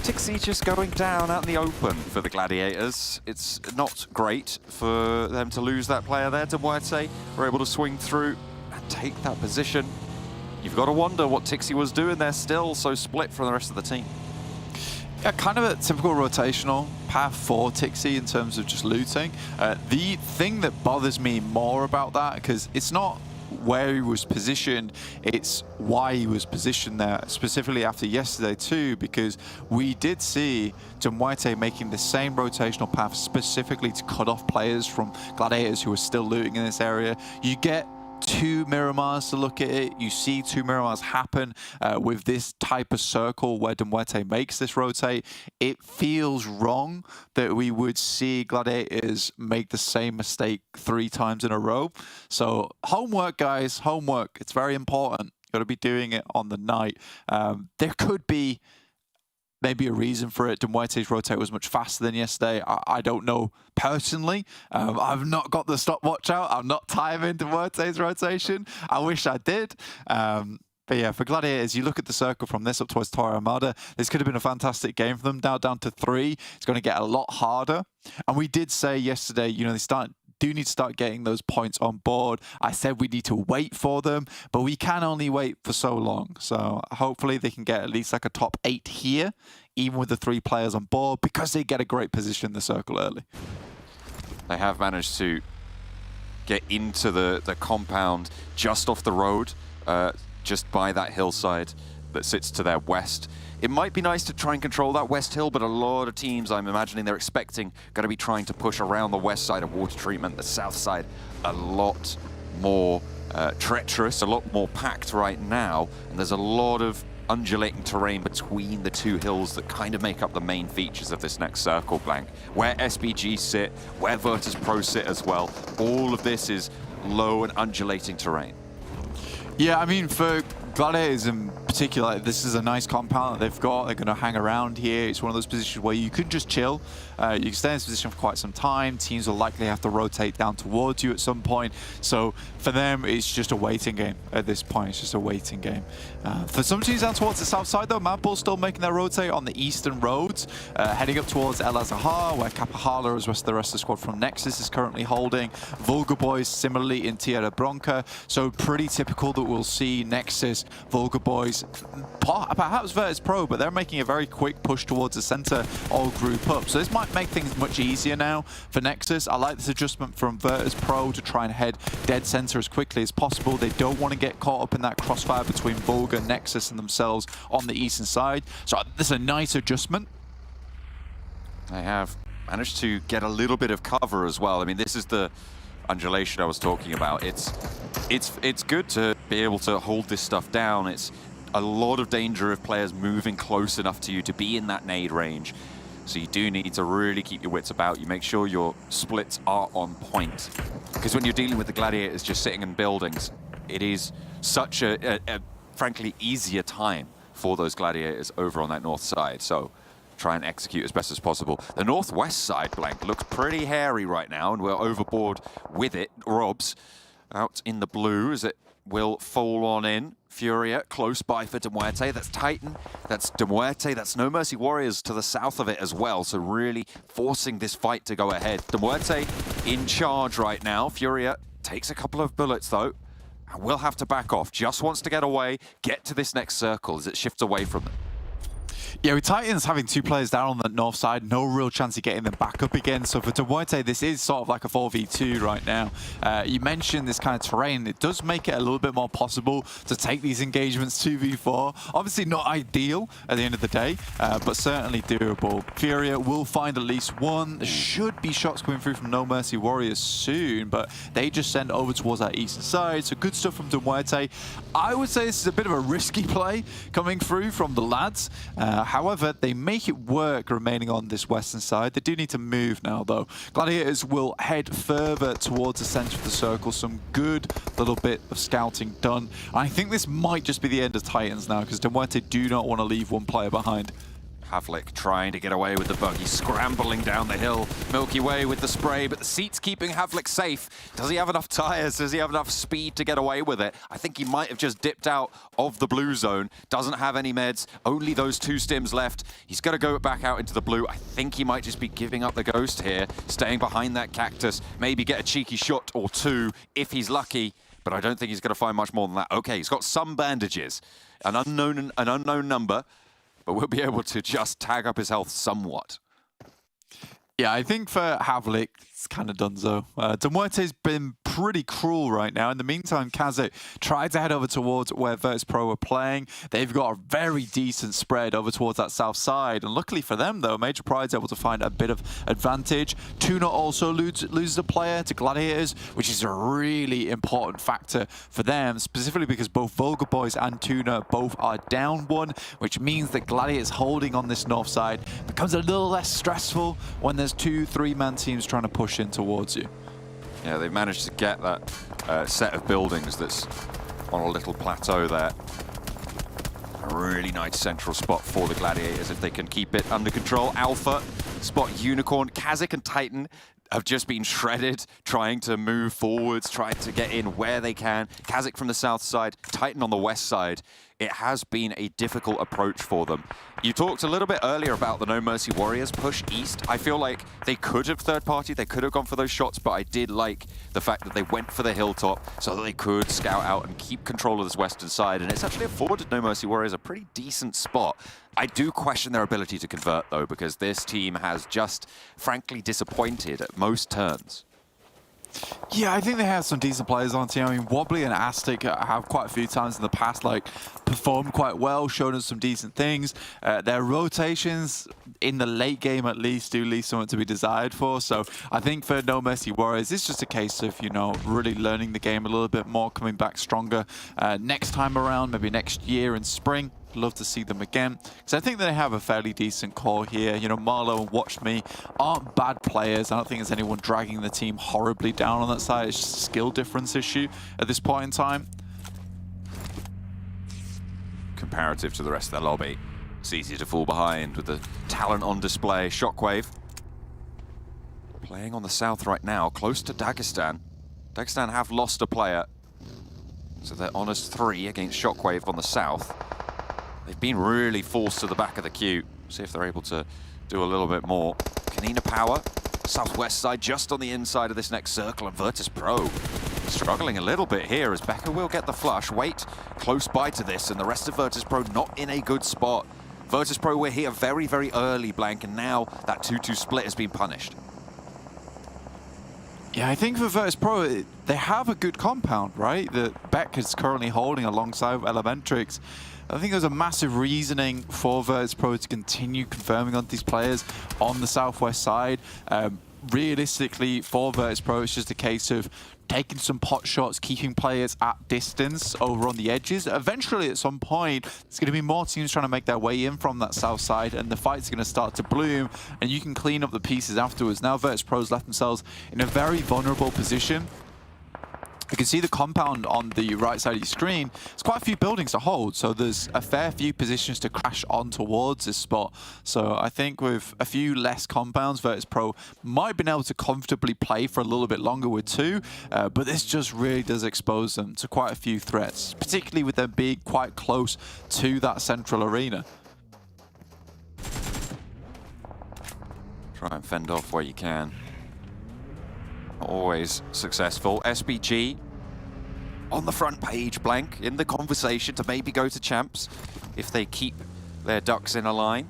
TIXI just going down out in the open for the Gladiators. It's not great for them to lose that player there. DeMuerte were able to swing through and take that position. You've got to wonder what TIXI was doing there, still so split from the rest of the team. Yeah, kind of a typical rotational path for TIXI in terms of just looting. The thing that bothers me more about that, because it's not where he was positioned, it's why he was positioned there, specifically after yesterday too, because we did see DeMuerte making the same rotational path specifically to cut off players from Gladiators who are still looting in this area. You get 2 Miramars to look at it. You see 2 Miramars happen with this type of circle where DeMuerte makes this rotate. It feels wrong that we would see Gladiators make the same mistake 3 times in a row. So homework, guys, homework. It's very important. Got to be doing it on the night. There could be maybe a reason for it. DeMuerte's rotate was much faster than yesterday. I don't know personally. I've not got the stopwatch out. I'm not timing DeMuerte's rotation. I wish I did. But yeah, for Gladiators, you look at the circle from this up towards Torre Armada. This could have been a fantastic game for them. Now down to 3. It's going to get a lot harder. And we did say yesterday, you know, they do need to start getting those points on board. I said we need to wait for them, but we can only wait for so long. So hopefully they can get at least like a top 8 here, even with the 3 players on board, because they get a great position in the circle early. They have managed to get into the compound just off the road, just by that hillside that sits to their west. It might be nice to try and control that west hill, but a lot of teams, I'm imagining they're expecting, going to be trying to push around the west side of water treatment, the south side, a lot more treacherous, a lot more packed right now, and there's a lot of undulating terrain between the 2 hills that kind of make up the main features of this next circle, Blank. Where SBG sit, where VIRTUS.PRO sit as well, all of this is low and undulating terrain. Yeah, I mean, for Gladiators in particular, this is a nice compound that they've got. They're going to hang around here. It's one of those positions where you can just chill. You can stay in this position for quite some time. Teams will likely have to rotate down towards you at some point. So for them, it's just a waiting game at this point. It's just a waiting game. For some teams down towards the south side, though, MADBULLS still making their rotate on the eastern roads, heading up towards El Azahar, where Capahala, as well as the rest of the squad from Nexus, is currently holding. VULGAR boys similarly in Tierra Bronca. So pretty typical that we'll see Nexus, VULGAR boys, perhaps VIRTUS.PRO, but they're making a very quick push towards the center, all group up. So this might make things much easier now for Nexus. I like this adjustment from VIRTUS.PRO to try and head dead center as quickly as possible. They don't want to get caught up in that crossfire between VULGAR, Nexus, and themselves on the eastern side. So this is a nice adjustment. They have managed to get a little bit of cover as well. I mean, this is the undulation I was talking about. It's good to be able to hold this stuff down. It's a lot of danger of players moving close enough to you to be in that nade range. So you do need to really keep your wits about you. Make sure your splits are on point. Because when you're dealing with the Gladiators just sitting in buildings, it is such a frankly, easier time for those Gladiators over on that north side. So try and execute as best as possible. The northwest side, Blank, looks pretty hairy right now, and we're overboard with it. Robs out in the blue as it will fall on in. Furia close by for DeMuerte. That's Titan, that's DeMuerte, that's No Mercy Warriors to the south of it as well. So really forcing this fight to go ahead. DeMuerte in charge right now. Furia takes a couple of bullets though, and will have to back off. Just wants to get away, get to this next circle as it shifts away from them. Yeah, with Titans having 2 players down on the north side, no real chance of getting them back up again. So for MUERTE, this is sort of like a 4v2 right now. You mentioned this kind of terrain. It does make it a little bit more possible to take these engagements 2v4. Obviously not ideal at the end of the day, but certainly doable. Furia will find at least one. There should be shots coming through from No Mercy Warriors soon, but they just send over towards that eastern side. So good stuff from MUERTE. I would say this is a bit of a risky play coming through from the lads. However, they make it work remaining on this western side. They do need to move now, though. Gladiators will head further towards the center of the circle. Some good little bit of scouting done. I think this might just be the end of Titans now, because MUERTE do not want to leave one player behind. Havlik trying to get away with the buggy, scrambling down the hill. Milky Way with the spray, but the seat's keeping Havlik safe. Does he have enough tires? Does he have enough speed to get away with it? I think he might have just dipped out of the blue zone. Doesn't have any meds, only those 2 stims left. He's got to go back out into the blue. I think he might just be giving up the ghost here, staying behind that cactus, maybe get a cheeky shot or 2 if he's lucky, but I don't think he's going to find much more than that. Okay, he's got some bandages, an unknown number, but we'll be able to just tag up his health somewhat. Yeah, I think for Havlik, it's kind of donezo. MUERTE's been pretty cruel right now. In the meantime, KASIK tried to head over towards where VIRTUS.PRO are playing. They've got a very decent spread over towards that south side. And luckily for them, though, Major Pride's able to find a bit of advantage. TUNA also loses a player to Gladiators, which is a really important factor for them, specifically because both VULGAR boys and TUNA both are down 1, which means that Gladiators holding on this north side becomes a little less stressful when there's 2 3-man teams trying to push in towards you. Yeah, they've managed to get that set of buildings that's on a little plateau there. A really nice central spot for the Gladiators if they can keep it under control. Alpha, spot Unicorn, KASIK and Titan have just been shredded, trying to move forwards, trying to get in where they can. KASIK from the south side, Titan on the west side. It has been a difficult approach for them. You talked a little bit earlier about the No Mercy Warriors push east. I feel like they could have third-party, they could have gone for those shots, but I did like the fact that they went for the hilltop so that they could scout out and keep control of this western side, and it's actually afforded No Mercy Warriors a pretty decent spot. I do question their ability to convert, though, because this team has just, frankly, disappointed at most turns. Yeah, I think they have some decent players on the team. I mean, Wobbly and Aztec have quite a few times in the past, like, performed quite well, shown us some decent things. Their rotations, in the late game at least, do leave something to be desired for. So I think for No Mercy Warriors, it's just a case of, you know, really learning the game a little bit more, coming back stronger next time around, maybe next year in spring. Love to see them again, because I think they have a fairly decent core here. You know, Marlow and Watch Me aren't bad players. I don't think there's anyone dragging the team horribly down on that side. It's just a skill difference issue at this point in time. Comparative to the rest of their lobby, it's easy to fall behind with the talent on display. Shockwave playing on the south right now, close to Dagestan. Dagestan have lost a player, so they're on as 3 against Shockwave on the south. They've been really forced to the back of the queue. See if they're able to do a little bit more. KONINA Power, southwest side, just on the inside of this next circle, and VIRTUS.PRO struggling a little bit here as Becca will get the flush. Wait, close by to this, and the rest of VIRTUS.PRO not in a good spot. VIRTUS.PRO were here very, very early, Blank, and now that 2-2 split has been punished. Yeah, I think for VIRTUS.PRO, they have a good compound, right? That Beck is currently holding alongside Elementrix. I think there's a massive reasoning for VIRTUS.PRO to continue confirming on these players on the southwest side. Realistically, for VIRTUS.PRO, it's just a case of taking some pot shots, keeping players at distance over on the edges. Eventually, at some point, there's going to be more teams trying to make their way in from that south side, and the fight's going to start to bloom, and you can clean up the pieces afterwards. Now, VIRTUS.PRO's left themselves in a very vulnerable position. You can see the compound on the right side of your screen. There's quite a few buildings to hold, so there's a fair few positions to crash on towards this spot. So I think with a few less compounds, VIRTUS.PRO might have been able to comfortably play for a little bit longer with 2, but this just really does expose them to quite a few threats, particularly with them being quite close to that central arena. Try and fend off where you can. Always successful. SBG on the front page, Blank, in the conversation to maybe go to champs if they keep their ducks in a line.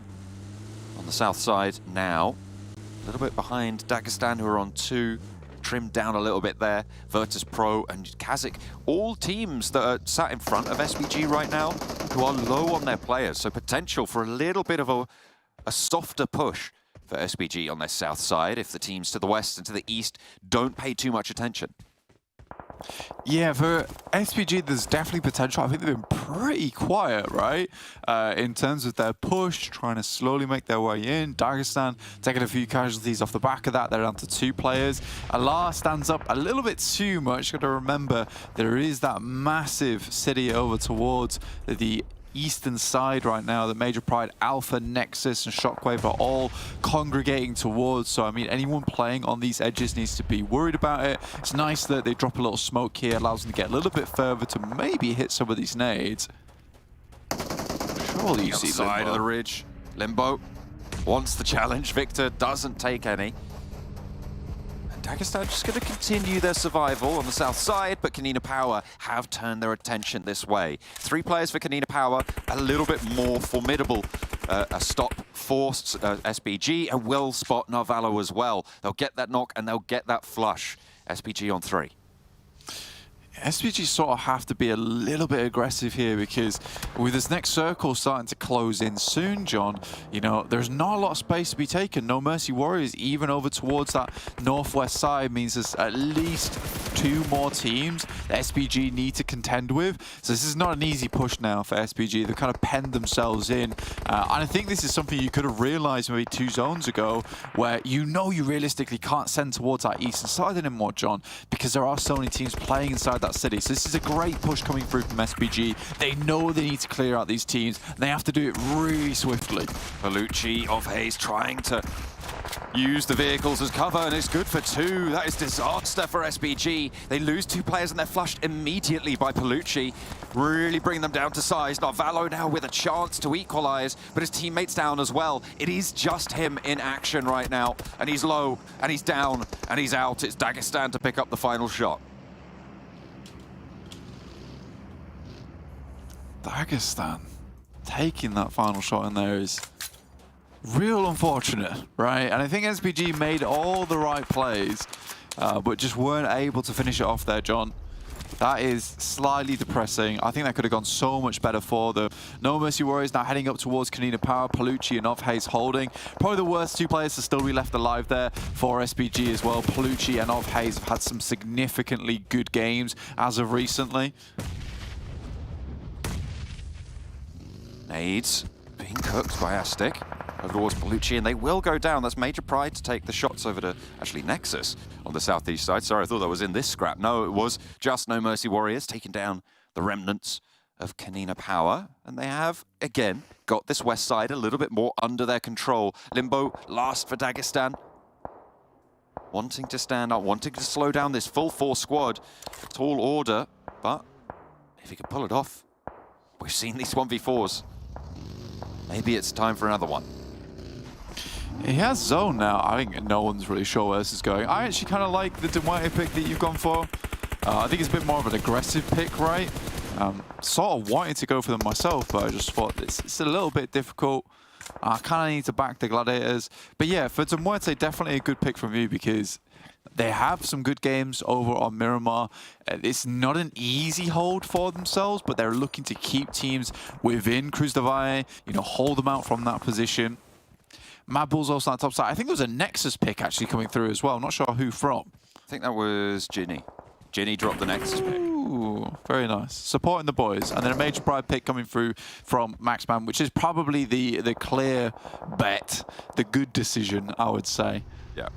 On the south side now, a little bit behind Dagestan, who are on 2. Trimmed down a little bit there. VIRTUS.PRO and KASIK, all teams that are sat in front of SPG right now, who are low on their players. So potential for a little bit of a softer push for SPG on their south side if the teams to the west and to the east don't pay too much attention. Yeah, for SPG, there's definitely potential. I think they've been pretty quiet, right? In terms of their push, trying to slowly make their way in. Dagestan taking a few casualties off the back of that. They're down to 2 players. Allah stands up a little bit too much. Got to remember, there is that massive city over towards the eastern side right now. The Major Pride, Alpha, Nexus, and Shockwave are all congregating towards. So, I mean, anyone playing on these edges needs to be worried about it. It's nice that they drop a little smoke here, allows them to get a little bit further to maybe hit some of these nades. Surely you see side of the ridge. Limbo wants the challenge. Victor doesn't take any. Dagestan just going to continue their survival on the south side, but KONINA Power have turned their attention this way. 3 players for KONINA Power, a little bit more formidable. A stop for SPG, and will spot Narvalo as well. They'll get that knock and they'll get that flush. SPG on 3. SPG sort of have to be a little bit aggressive here, because with this next circle starting to close in soon, John, you know, there's not a lot of space to be taken. No Mercy Warriors even over towards that northwest side means there's at least 2 more teams that SPG need to contend with. So this is not an easy push now for SPG. They've kind of penned themselves in. And I think this is something you could have realized maybe 2 zones ago, where you know you realistically can't send towards that eastern side anymore, John, because there are so many teams playing inside that city. So this is a great push coming through from SPG. They know they need to clear out these teams, and they have to do it really swiftly. Palucci of Hayes trying to use the vehicles as cover, and it's good for 2. That is disaster for SPG. They lose 2 players and they're flushed immediately by Palucci. Really bring them down to size. Narvalo now with a chance to equalize, but his teammates down as well. It is just him in action right now, and he's low, and he's down, and he's out. It's Dagestan to pick up the final shot. Dagestan taking that final shot in there is real unfortunate, right? And I think SPG made all the right plays, but just weren't able to finish it off there, John. That is slightly depressing. I think that could have gone so much better for them. No Mercy Warriors now heading up towards KONINA Power. Palucci and Hayes holding. Probably the worst 2 players to still be left alive there for SPG as well. Palucci and Hayes have had some significantly good games as of recently. Nades being cooked by Aztec over towards Palucci, and they will go down. That's Major Pride to take the shots over to, actually, Nexus on the southeast side. Sorry, I thought that was in this scrap. No, it was just No Mercy Warriors taking down the remnants of KONINA Power. And they have, again, got this west side a little bit more under their control. Limbo last for Dagestan. Wanting to stand up, wanting to slow down this full 4 squad. Tall order, but if he can pull it off, we've seen these 1v4s. Maybe it's time for another one. He has zone now. I think no one's really sure where this is going. I actually kind of like the Demuerte pick that you've gone for. I think it's a bit more of an aggressive pick, right? Sort of wanted to go for them myself, but I just thought it's a little bit difficult. I kind of need to back the Gladiators. But yeah, for Demuerte, definitely a good pick from you, because they have some good games over on Miramar. It's not an easy hold for themselves, but they're looking to keep teams within Cruz de Valle, you know, hold them out from that position. MADBULLS also on the top side. I think there was a Nexus pick actually coming through as well. I'm not sure who from. I think that was Ginny. Ginny dropped the Nexus pick. Ooh, very nice. Supporting the boys. And then a Major Pride pick coming through from Maxman, which is probably the clear bet, the good decision, I would say. Yeah.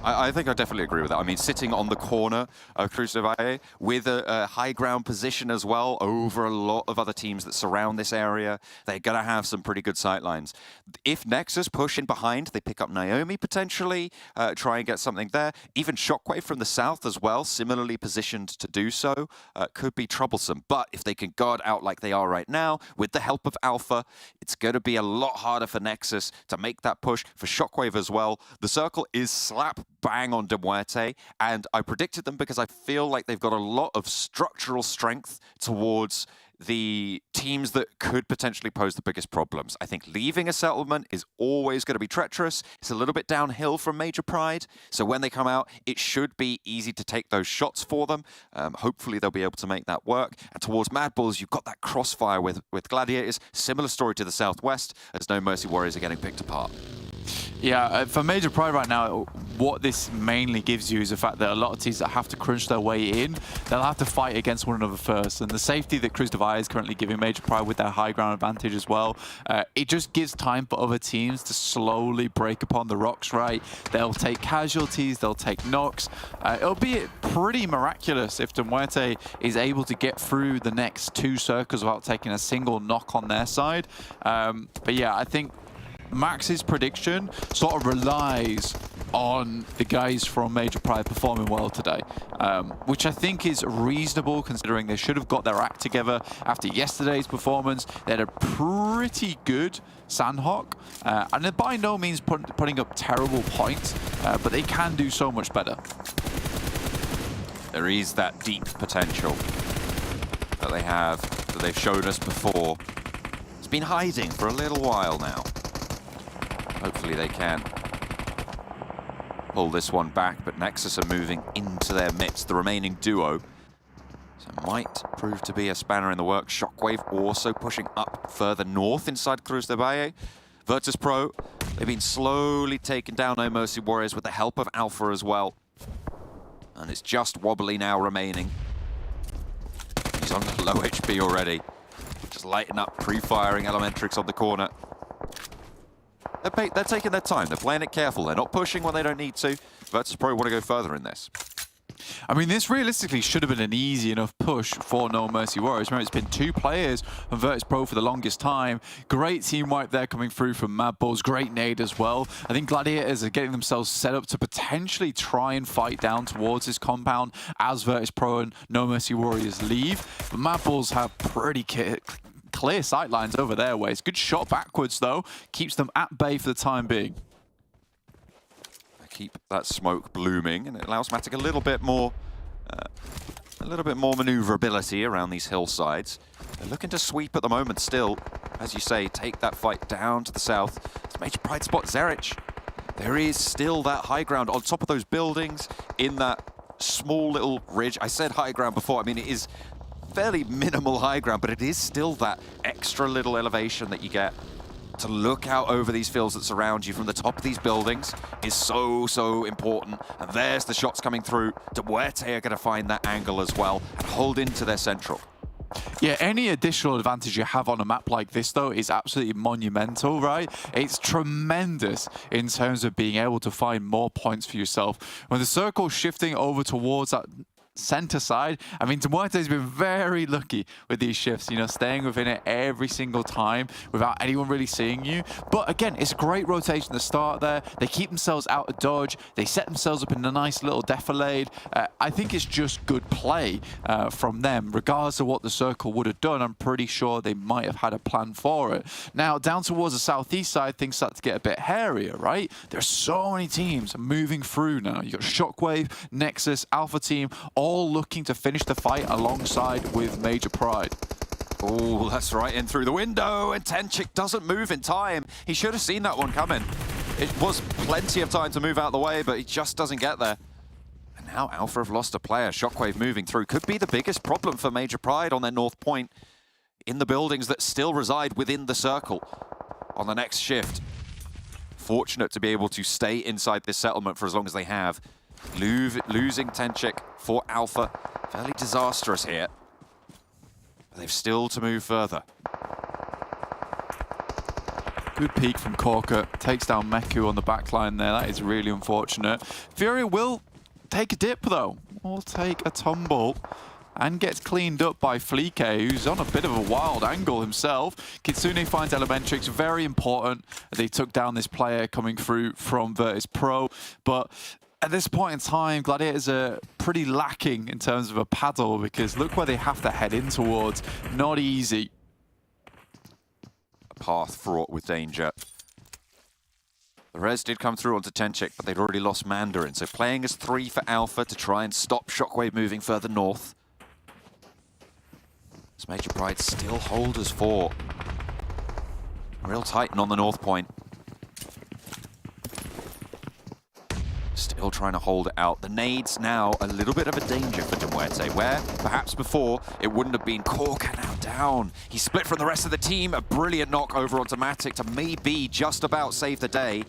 I think I definitely agree with that. I mean, sitting on the corner of Cruz de Valle with a high ground position as well over a lot of other teams that surround this area, they're going to have some pretty good sight lines. If Nexus push in behind, they pick up Naomi potentially, try and get something there. Even Shockwave from the south as well, similarly positioned to do so, could be troublesome. But if they can guard out like they are right now, with the help of Alpha, it's going to be a lot harder for Nexus to make that push. For Shockwave as well, the circle is slap bang on Demuerte, and I predicted them because I feel like they've got a lot of structural strength towards the teams that could potentially pose the biggest problems. I think leaving a settlement is always going to be treacherous. It's a little bit downhill from Major Pride, so when they come out, it should be easy to take those shots for them. Hopefully they'll be able to make that work. And towards MADBULLS, you've got that crossfire with Gladiators. Similar story to the Southwest, as No Mercy Warriors are getting picked apart. Yeah, for Major Pride right now, what this mainly gives you is the fact that a lot of teams that have to crunch their way in, they'll have to fight against one another first. And the safety that Cruz Divide is currently giving Major Pride with their high ground advantage as well, it just gives time for other teams to slowly break upon the rocks, right? They'll take casualties, they'll take knocks. It'll be pretty miraculous if MUERTE is able to get through the next 2 circles without taking a single knock on their side. But yeah, I think Max's prediction sort of relies on the guys from Major Pride performing well today, which I think is reasonable considering they should have got their act together after yesterday's performance. They had a pretty good Sanhok, and they're by no means putting up terrible points, but they can do so much better. There is that deep potential that they have, that they've shown us before. It's been hiding for a little while now. Hopefully they can pull this one back, but Nexus are moving into their midst, the remaining duo. So might prove to be a spanner in the works. SHOCKWAVE also pushing up further north inside Cruz de Valle. VIRTUS.PRO, they've been slowly taking down No Mercy Warriors with the help of Alpha as well. And it's just Wobbly now remaining. He's on low HP already. Just lighting up, pre-firing Elementrix on the corner. They're taking their time. They're playing it careful. They're not pushing when they don't need to. VIRTUS.PRO want to go further in this. I mean, this realistically should have been an easy enough push for No Mercy Warriors. Remember, it's been 2 players from VIRTUS.PRO for the longest time. Great team wipe there coming through from MADBULLS. Great nade as well. I think Gladiators are getting themselves set up to potentially try and fight down towards this compound as VIRTUS.PRO and No Mercy Warriors leave. But MADBULLS have pretty clear sightlines over their ways. Good shot backwards, though. Keeps them at bay for the time being. Keep that smoke blooming, and it allows Matic a little bit more maneuverability around these hillsides. They're looking to sweep at the moment still. As you say, take that fight down to the south. It's Major Pride spot Zerich. There is still that high ground on top of those buildings in that small little ridge. I said high ground before. I mean, it is fairly minimal high ground, but it is still that extra little elevation that you get to look out over these fields that surround you from the top of these buildings is so important. And there's the shots coming through. MUERTE are going to find that angle as well and hold into their central. Yeah, any additional advantage you have on a map like this, though, is absolutely monumental, right? It's tremendous in terms of being able to find more points for yourself. When the circle's shifting over towards that center side, I mean, MUERTE has been very lucky with these shifts, you know, staying within it every single time without anyone really seeing you. But again, it's a great rotation to start there. They keep themselves out of dodge. They set themselves up in a nice little defilade. I think it's just good play from them, regardless of what the circle would have done. I'm pretty sure they might have had a plan for it. Now, down towards the southeast side, things start to get a bit hairier, right? There's so many teams moving through now. You've got SHOCKWAVE, NEXUS, Alpha Team, all looking to finish the fight alongside with Major Pride. Oh, that's right in through the window, and TenChick doesn't move in time. He should have seen that one coming. It was plenty of time to move out the way, but he just doesn't get there. And now Alpha have lost a player. SHOCKWAVE moving through could be the biggest problem for Major Pride on their north point in the buildings that still reside within the circle on the next shift. Fortunate to be able to stay inside this settlement for as long as they have. Losing TenChick for Alpha, fairly disastrous here. But they've still to move further. Good peek from Corker, takes down Meku on the back line there. That is really unfortunate. Fury will take a dip though, will take a tumble and gets cleaned up by Flique, who's on a bit of a wild angle himself. Kitsune finds Elementrix, very important. They took down this player coming through from VIRTUS.PRO, but at this point in time, Gladiators are pretty lacking in terms of a paddle because look where they have to head in towards. Not easy. A path fraught with danger. The res did come through onto TenChick, but they'd already lost Mandarin, so playing as 3 for Alpha to try and stop SHOCKWAVE moving further north. As Major Pride still hold as 4. Real Titan on the north point. Still trying to hold it out. The nades now a little bit of a danger for MUERTE, where perhaps before it wouldn't have been. Korka now down. He split from the rest of the team. A brilliant knock over onto Matic to maybe just about save the day.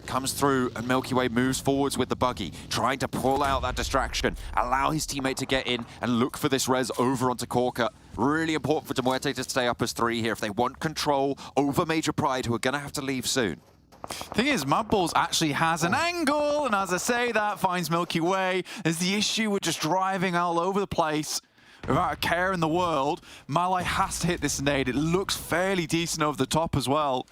Comes through and Milky Way moves forwards with the buggy, trying to pull out that distraction, allow his teammate to get in and look for this res over onto Korka. Really important for MUERTE to stay up as 3 here if they want control over Major Pride, who are going to have to leave soon. Thing is, MADBULLS actually has an angle, and as I say that, finds Milky Way. There's the issue with just driving all over the place without a care in the world. Malai has to hit this nade. It looks fairly decent over the top as well.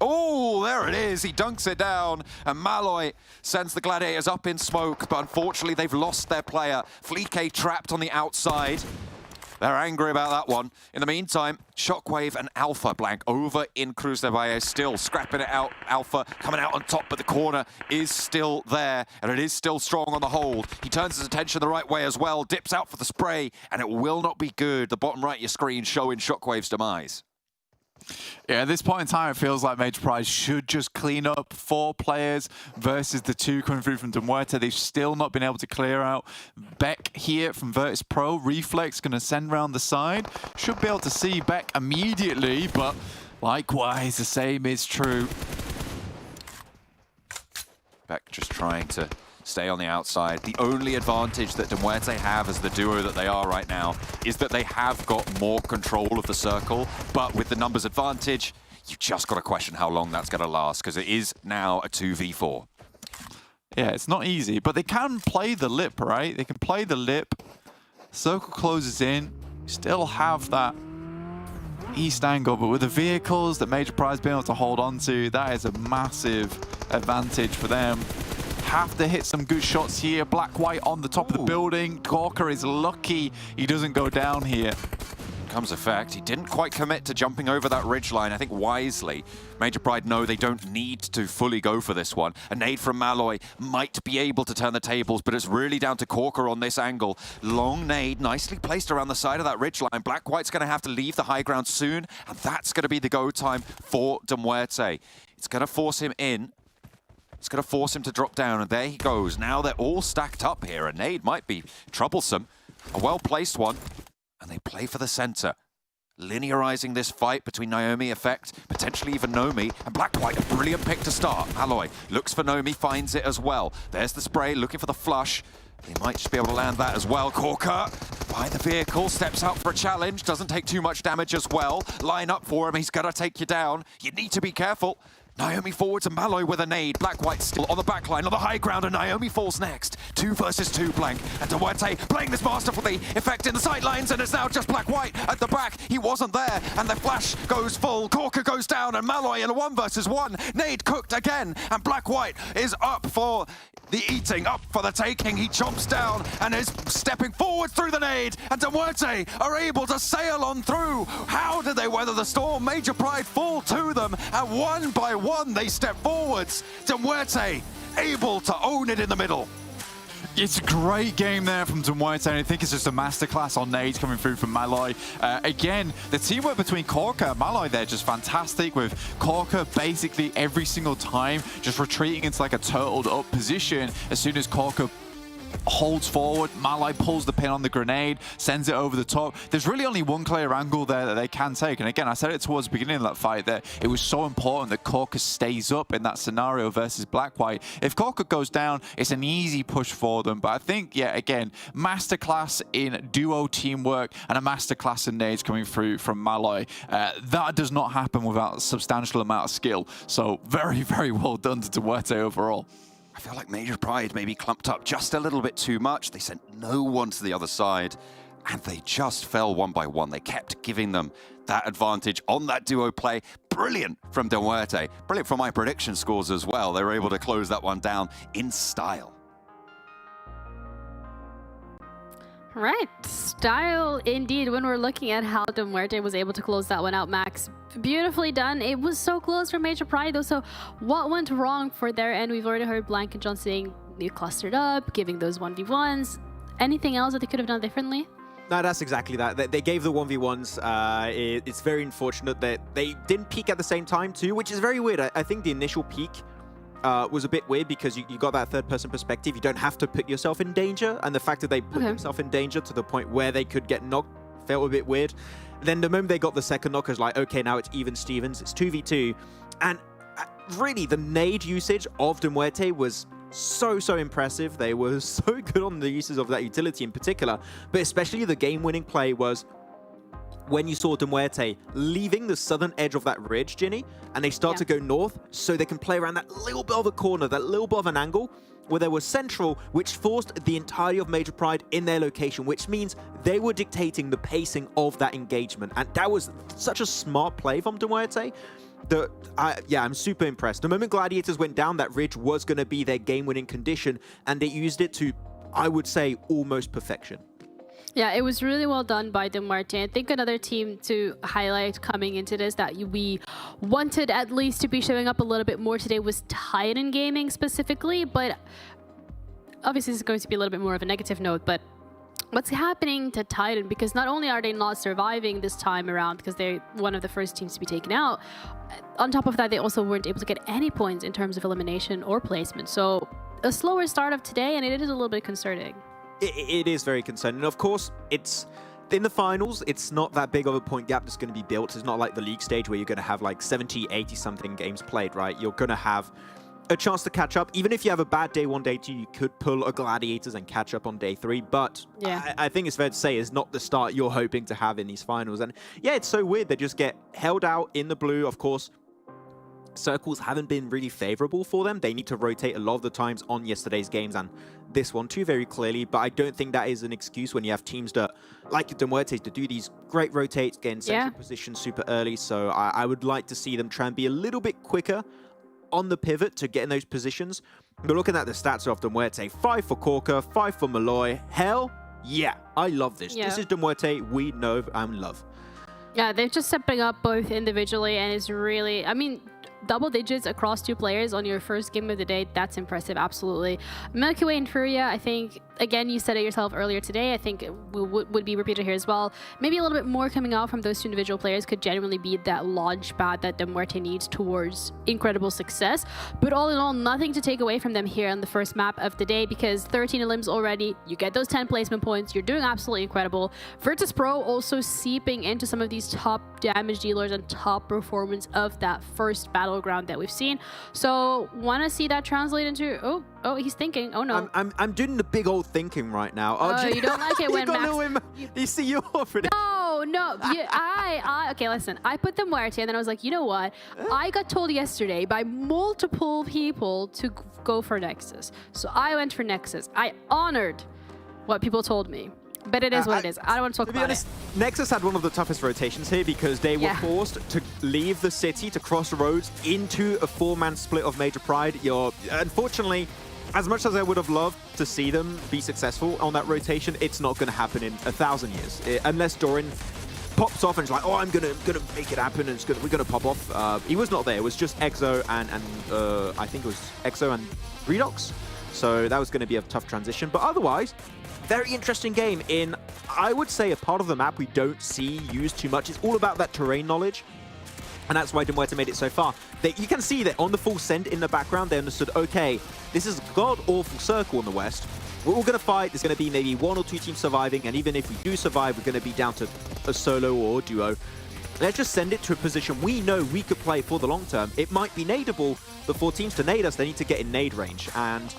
Oh, there it is. He dunks it down, and Malloy sends the Gladiators up in smoke, but unfortunately they've lost their player. Fleek trapped on the outside. They're angry about that one. In the meantime, Shockwave and Alpha blank over in Cruz de Valle, still scrapping it out. Alpha coming out on top, but the corner is still there, and it is still strong on the hold. He turns his attention the right way as well, dips out for the spray, and it will not be good. The bottom right of your screen showing Shockwave's demise. Yeah, at this point in time, it feels like Major Pride should just clean up 4 players versus the 2 coming through from MUERTE. They've still not been able to clear out. Beck here from VIRTUS.PRO. Reflex going to send round the side. Should be able to see Beck immediately, but likewise, the same is true. Beck just trying to stay on the outside. The only advantage that MUERTE have as the duo that they are right now is that they have got more control of the circle, but with the numbers advantage, you just got to question how long that's going to last, because it is now a 2v4. Yeah, it's not easy, but they can play the lip, right? They can play the lip. Circle closes in. Still have that east angle, but with the vehicles that Major Pride's been able to hold on to, that is a massive advantage for them. Have to hit some good shots here. Black-White on the top of the building. Korka is lucky he doesn't go down here. Comes a fact, he didn't quite commit to jumping over that ridgeline, I think wisely. Major Pride know they don't need to fully go for this one. A nade from Malloy might be able to turn the tables, but it's really down to Korka on this angle. Long nade, nicely placed around the side of that ridgeline. Black-White's going to have to leave the high ground soon, and that's going to be the go time for MUERTE. It's going to force him in. It's going to force him to drop down, and there he goes. Now they're all stacked up here. A nade might be troublesome. A well-placed one, and they play for the center. Linearizing this fight between Naomi Effect, potentially even Nomi, and Black-White, a brilliant pick to start. Alloy looks for Nomi, finds it as well. There's the spray, looking for the flush. They might just be able to land that as well. Korka by the vehicle, steps out for a challenge, doesn't take too much damage as well. Line up for him, he's going to take you down. You need to be careful. Naomi forwards and Malloy with a nade. Black-White still on the back line, on the high ground, and Naomi falls next. 2 versus 2 blank. And MUERTE playing this masterfully. Effect in the sidelines, and it's now just Black-White at the back. He wasn't there, and the flash goes full. Korka goes down, and Malloy in a 1 versus 1. Nade cooked again, and Black-White is up for the eating, up for the taking. He chomps down and is stepping forward through the nade, and MUERTE are able to sail on through. How did they weather the storm? Major Pride fall to them, and 1 by 1 they step forwards. MUERTE able to own it in the middle. It's a great game there from MUERTE, and I think it's just a masterclass on nades coming through from Malloy. Again, the teamwork between Korka and Malloy there just fantastic, with Korka basically every single time just retreating into like a turtled up position. As soon as Korka holds forward, Malloy pulls the pin on the grenade, sends it over the top. There's really only one clear angle there that they can take, and again, I said it towards the beginning of that fight that it was so important that Korka stays up in that scenario versus Black-White. If Korka goes down, it's an easy push for them, but I think, yeah, again, masterclass in duo teamwork and a masterclass in nades coming through from Malloy. That does not happen without a substantial amount of skill, so very, very well done to MUERTE overall. I feel like Major Pride maybe clumped up just a little bit too much. They sent no one to the other side, and they just fell 1 by 1. They kept giving them that advantage on that duo play. Brilliant from MUERTE. Brilliant for my prediction scores as well. They were able to close that one down in style. Right, style indeed. When we're looking at how MUERTE was able to close that one out, Max, beautifully done. It was so close for Major Pride though, so what went wrong for their end? We've already heard Blank and John saying they clustered up, giving those 1v1s. Anything else that they could have done differently? No, that's exactly that. They gave the 1v1s. It's very unfortunate that they didn't peak at the same time too, which is very weird. I think the initial peak was a bit weird because you got that third-person perspective. You don't have to put yourself in danger, and the fact that they put themselves in danger to the point where they could get knocked felt a bit weird. Then the moment they got the second knock, it was like, okay, now it's even Stevens. It's 2v2. And really, the nade usage of MUERTE was so impressive. They were so good on the uses of that utility in particular, but especially the game-winning play was when you saw MUERTE leaving the southern edge of that ridge, Ginny, and they start to go north so they can play around that little bit of a corner, that little bit of an angle where they were central, which forced the entirety of Major Pride in their location, which means they were dictating the pacing of that engagement. And that was such a smart play from MUERTE. I'm super impressed. The moment Gladiators went down, that ridge was going to be their game-winning condition, and they used it to, I would say, almost perfection. Yeah, it was really well done by MUERTE. I think another team to highlight coming into this that we wanted at least to be showing up a little bit more today was Titan Gaming specifically, but obviously this is going to be a little bit more of a negative note, but what's happening to Titan? Because not only are they not surviving this time around because they're one of the first teams to be taken out, on top of that, they also weren't able to get any points in terms of elimination or placement. So a slower start of today, and it is a little bit concerning. It is very concerning. And of course, it's in the finals, it's not that big of a point gap that's going to be built. It's not like the league stage where you're going to have like 70, 80 something games played, right? You're going to have a chance to catch up. Even if you have a bad day 1, day 2, you could pull a Gladiators and catch up on day 3. But yeah, I think it's fair to say it's not the start you're hoping to have in these finals. And yeah, it's so weird. They just get held out in the blue. Of course, circles haven't been really favorable for them. They need to rotate a lot of the times on yesterday's games and this one too very clearly, but I don't think that is an excuse when you have teams that, like MUERTE, to do these great rotates, get in central position super early. So I would like to see them try and be a little bit quicker on the pivot to get in those positions. But looking at the stats of MUERTE, 5 for Corker, 5 for Malloy. Hell yeah, I love this. This is MUERTE we know and love. Yeah, they're just stepping up both individually, and it's really, I mean, double digits across 2 players on your first game of the day, that's impressive, absolutely. Milky Way and Furia, I think, again, you said it yourself earlier today, I think it would be repeated here as well. Maybe a little bit more coming out from those 2 individual players could genuinely be that launch pad that MUERTE needs towards incredible success. But all in all, nothing to take away from them here on the first map of the day, because 13 elims already, you get those 10 placement points, you're doing absolutely incredible. VIRTUS.PRO also seeping into some of these top damage dealers and top performance of that first battleground that we've seen. So want to see that translate into, oh, he's thinking, oh no. I'm doing the big old thinking right now. Oh, you don't like it when Max... You see, you're already... No. Okay, listen. I put MUERTE and then I was like, you know what? I got told yesterday by multiple people to go for Nexus. So I went for Nexus. I honored what people told me. But it is what it is. I don't want to talk about it. Nexus had one of the toughest rotations here because they were forced to leave the city to cross the roads into a 4-man split of Major Pride. Unfortunately, as much as I would have loved to see them be successful on that rotation, it's not going to happen in 1,000 years. Unless Doran pops off and is like, oh, I'm gonna make it happen and we're gonna pop off. He was not there. It was just Exo and I think it was Exo and Redox. So that was going to be a tough transition. But otherwise, very interesting game in, I would say, a part of the map we don't see used too much. It's all about that terrain knowledge. And that's why MUERTE made it so far. You can see that on the full send in the background, they understood, okay, this is a god-awful circle in the west. We're all going to fight. There's going to be maybe 1 or 2 teams surviving. And even if we do survive, we're going to be down to a solo or a duo. Let's just send it to a position we know we could play for the long term. It might be nadeable, but for teams to nade us, they need to get in nade range. And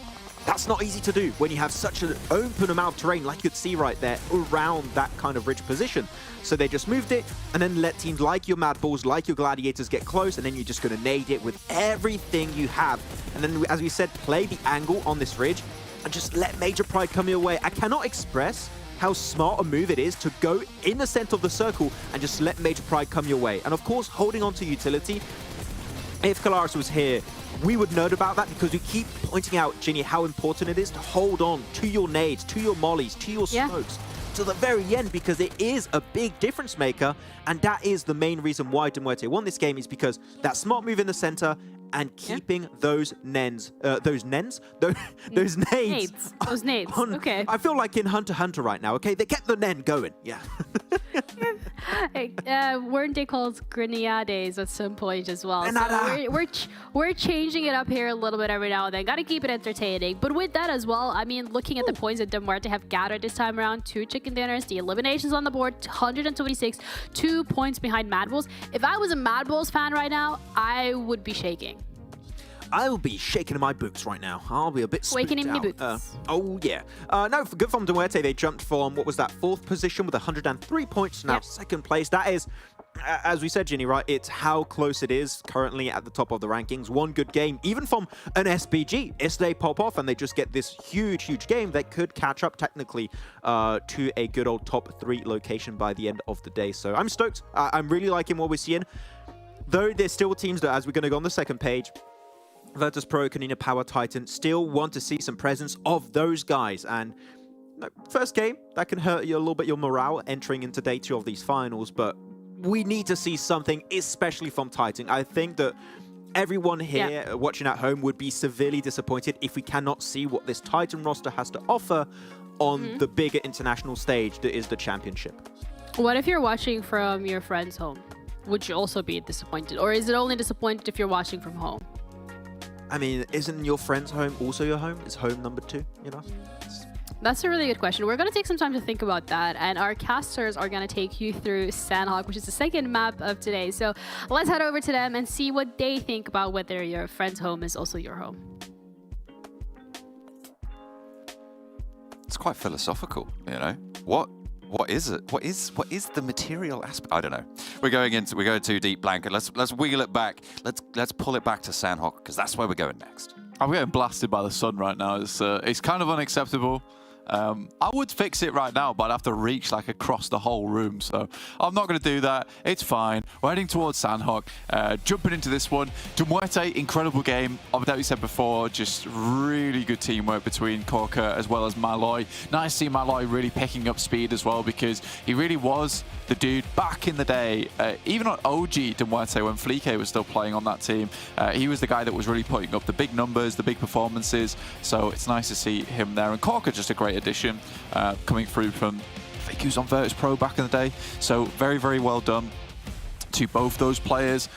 that's not easy to do when you have such an open amount of terrain, like you could see right there, around that kind of ridge position. So they just moved it and then let teams like your MADBULLS, like your Gladiators get close, and then you're just going to nade it with everything you have. And then, as we said, play the angle on this ridge and just let Major Pride come your way. I cannot express how smart a move it is to go in the center of the circle and just let Major Pride come your way. And of course, holding on to utility. If Kalaris was here, we would know about that because we keep pointing out, Ginny, how important it is to hold on to your nades, to your mollies, to your smokes, to the very end, because it is a big difference maker. And that is the main reason why MUERTE won this game, is because that smart move in the center and keeping those nades. Those nades. Those nades. Okay. I feel like in Hunter x Hunter right now. Okay, they kept the nen going. Yeah. Weren't they called grenades at some point as well? So we're changing it up here a little bit every now and then. Got to keep it entertaining. But with that as well, I mean, looking at the points that MUERTE have gathered this time around, 2 chicken dinners, the eliminations on the board, 126, 2 points behind MADBULLS. If I was a MADBULLS fan right now, I would be shaking. I'll be shaking in my boots right now. I'll be a bit spooked Waking in my out. boots. Oh, yeah. No, good from MUERTE. They jumped from, what was that, 4th position with 103 points, now 2nd place. That is, as we said, Ginny, right, it's how close it is currently at the top of the rankings. One good game, even from an SPG, if they pop off and they just get this huge, huge game, that could catch up technically to a good old top 3 location by the end of the day. So I'm stoked. I'm really liking what we're seeing. Though there's still teams that, as we're going to go on the second page, VIRTUS.PRO, KONINA, Power, Titan, still want to see some presence of those guys. And first game, that can hurt you a little bit, your morale entering into day 2 of these finals. But we need to see something, especially from Titan. I think that everyone here watching at home would be severely disappointed if we cannot see what this Titan roster has to offer on the bigger international stage that is the championship. What if you're watching from your friend's home? Would you also be disappointed? Or is it only disappointed if you're watching from home? I mean, isn't your friend's home also your home? Is home number 2, you know? That's a really good question. We're going to take some time to think about that, and our casters are going to take you through Sanhok, which is the second map of today. So let's head over to them and see what they think about whether your friend's home is also your home. It's quite philosophical, you know. What is it? What is the material aspect? I don't know. We're going too deep, Blanket. Let's wheel it back. Let's pull it back to Sanhok, because that's where we're going next. I'm getting blasted by the sun right now. It's kind of unacceptable. I would fix it right now, but I'd have to reach like across the whole room. So I'm not going to do that. It's fine. We're heading towards Sanhok. Jumping into this one. MUERTE, incredible game. Like we said before, just really good teamwork between Korka as well as Malloy. Nice to see Malloy really picking up speed as well, because he really was the dude back in the day, even on OG MUERTE when Fleeke was still playing on that team. He was the guy that was really putting up the big numbers, the big performances. So it's nice to see him there. And Korka, just a great addition, coming through from, I think he was on VIRTUS.PRO back in the day. So very, very well done to both those players,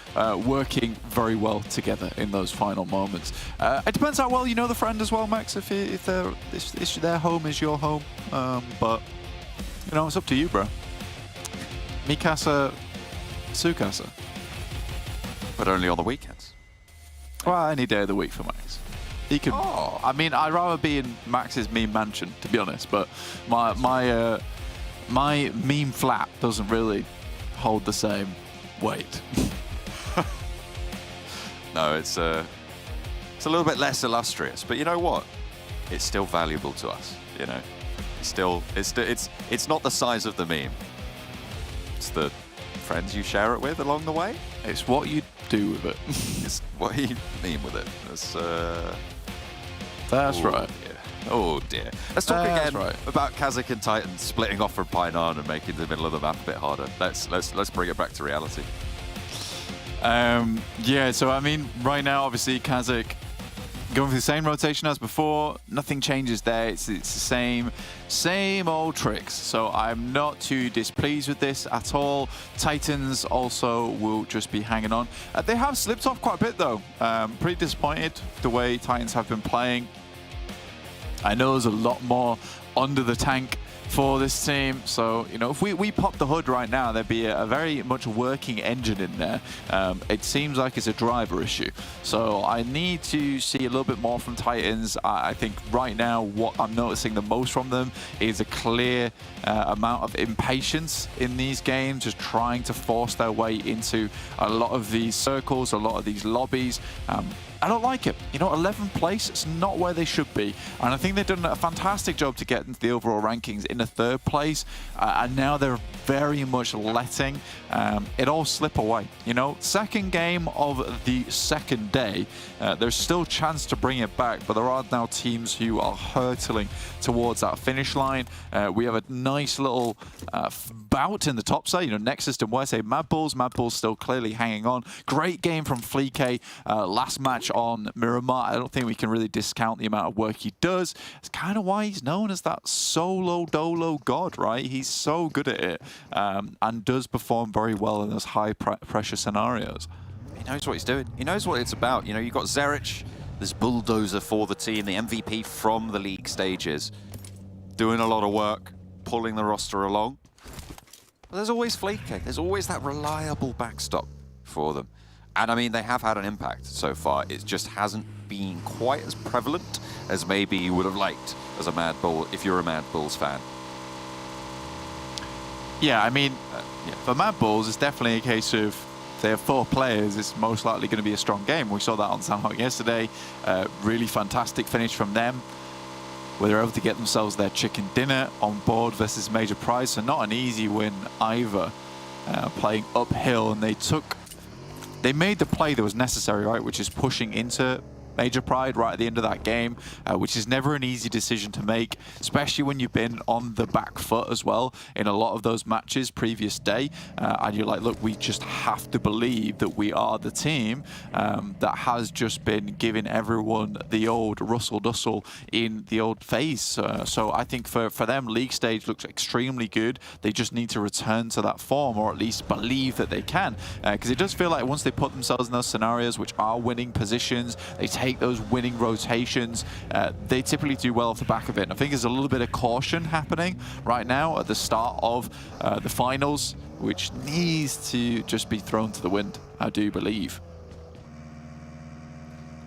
working very well together in those final moments. It depends how well you know the friend as well, Max, if their home is your home. But, you know, it's up to you, bro. Mikasa, Tsukasa. But only on the weekends. Well, any day of the week for Max. He can. Oh. I mean, I'd rather be in Max's meme mansion, to be honest. But my meme flat doesn't really hold the same weight. No, it's a little bit less illustrious, but you know what? It's still valuable to us. You know, it's not the size of the meme. It's the friends you share it with along the way. It's what you do with it. It's what you mean with it. That's ooh, right. Yeah. Oh dear. Let's talk again about KASIK and Titan splitting off from Painan and making the middle of the map a bit harder. Let's bring it back to reality. Yeah, so I mean, right now, obviously, KASIK going for the same rotation as before. Nothing changes there. It's the same old tricks. So I'm not too displeased with this at all. Titans also will just be hanging on. They have slipped off quite a bit, though. Pretty disappointed the way Titans have been playing. I know there's a lot more under the tank for this team. So, you know, if we pop the hood right now, there'd be a very much working engine in there. It seems like it's a driver issue. So I need to see a little bit more from Titans. I think right now what I'm noticing the most from them is a clear amount of impatience in these games, just trying to force their way into a lot of these circles, a lot of these lobbies. I don't like it. You know, 11th place, it's not where they should be. And I think they've done a fantastic job to get into the overall rankings in the 3rd place. And now they're very much letting it all slip away. You know, 2nd game of the 2nd day, there's still chance to bring it back, but there are now teams who are hurtling towards that finish line. We have a nice little bout in the top side. You know, Nexus and MUERTE, MADBULLS. MADBULLS still clearly hanging on. Great game from Fleek. Last match on Miramar. I don't think we can really discount the amount of work he does. It's kind of why he's known as that solo dolo god, right? He's so good at it and does perform very well in those high pressure scenarios. He knows what he's doing. He knows what it's about. You know, you've got Zerich, this bulldozer for the team, the MVP from the league stages, doing a lot of work, pulling the roster along. But there's always Fleek. There's always that reliable backstop for them. And I mean, they have had an impact so far. It just hasn't been quite as prevalent as maybe you would have liked as a MADBULL, if you're a MADBULLS fan. Yeah, I mean, for MADBULLS, it's definitely a case of they have 4 players, it's most likely going to be a strong game. We saw that on Sanhok yesterday. Really fantastic finish from them, where they're able to get themselves their chicken dinner on board versus Major Prize. So not an easy win either, playing uphill, and they made the play that was necessary, right, which is pushing into Major Pride right at the end of that game, which is never an easy decision to make, especially when you've been on the back foot as well in a lot of those matches previous day. And you're like, look, we just have to believe that we are the team that has just been giving everyone the old Russell-Dussel in the old face. So I think for them, league stage looks extremely good. They just need to return to that form, or at least believe that they can. Because it does feel like once they put themselves in those scenarios, which are winning positions, they take those winning rotations, they typically do well off the back of it. And I think there's a little bit of caution happening right now at the start of the finals, which needs to just be thrown to the wind, I do believe.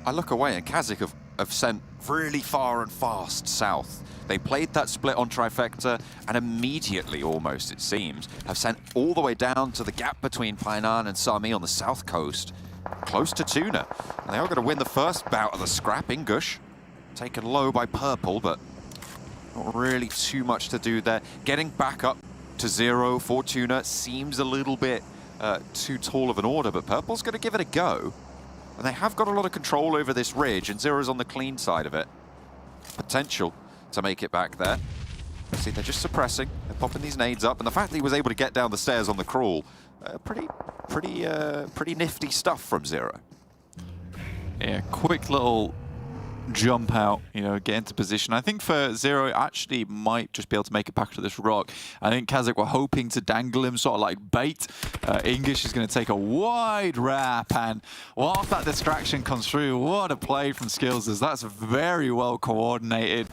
I look away and KASIK have sent really far and fast south. They played that split on Trifecta and immediately, almost it seems, have sent all the way down to the gap between Painan and Sami on the south coast, close to TUNA. And they are going to win the first bout of the scrap. Ingush taken low by Purple, but not really too much to do there. Getting back up to 0 for TUNA seems a little bit too tall of an order, but Purple's going to give it a go. And they have got a lot of control over this ridge, and Zero's on the clean side of it. Potential to make it back there. See, they're just suppressing. They're popping these nades up, and the fact that he was able to get down the stairs on the crawl, pretty nifty stuff from Zero. Yeah, quick little jump out, you know, get into position. I think for Zero, it actually might just be able to make it back to this rock. I think KASIK were hoping to dangle him sort of like bait. English is going to take a wide wrap, and whilst that distraction comes through, what a play from Skills. That's very well coordinated.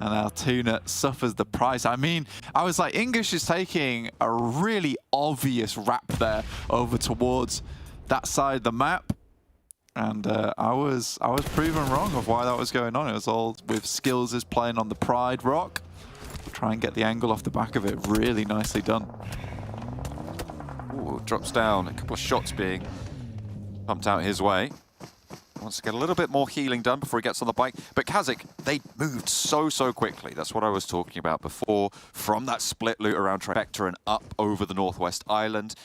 And now TUNA suffers the price. I mean, I was like, English is taking a really obvious wrap there over towards that side of the map. And I was proven wrong of why that was going on. It was all with Skills is playing on the Pride rock. Try and get the angle off the back of it. Really nicely done. Ooh, drops down. A couple of shots being pumped out his way. Wants to get a little bit more healing done before he gets on the bike. But KASIK, they moved so quickly. That's what I was talking about before. From that split loop around Trifecta and up over the Northwest Island.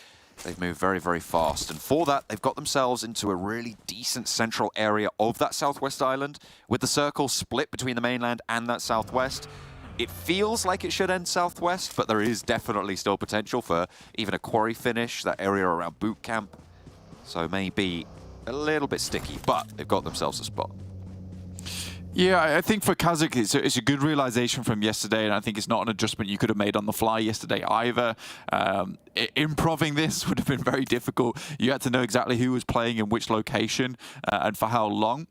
They've moved very fast, and for that, they've got themselves into a really decent central area of that Southwest Island, with the circle split between the mainland and that Southwest. It feels like it should end Southwest, but there is definitely still potential for even a quarry finish, that area around boot camp. So maybe a little bit sticky, but they've got themselves a spot. Yeah, I think for KASIK, it's a good realization from yesterday, and I think it's not an adjustment you could have made on the fly yesterday either. Improving this would have been very difficult. You had to know exactly who was playing in which location and for how long.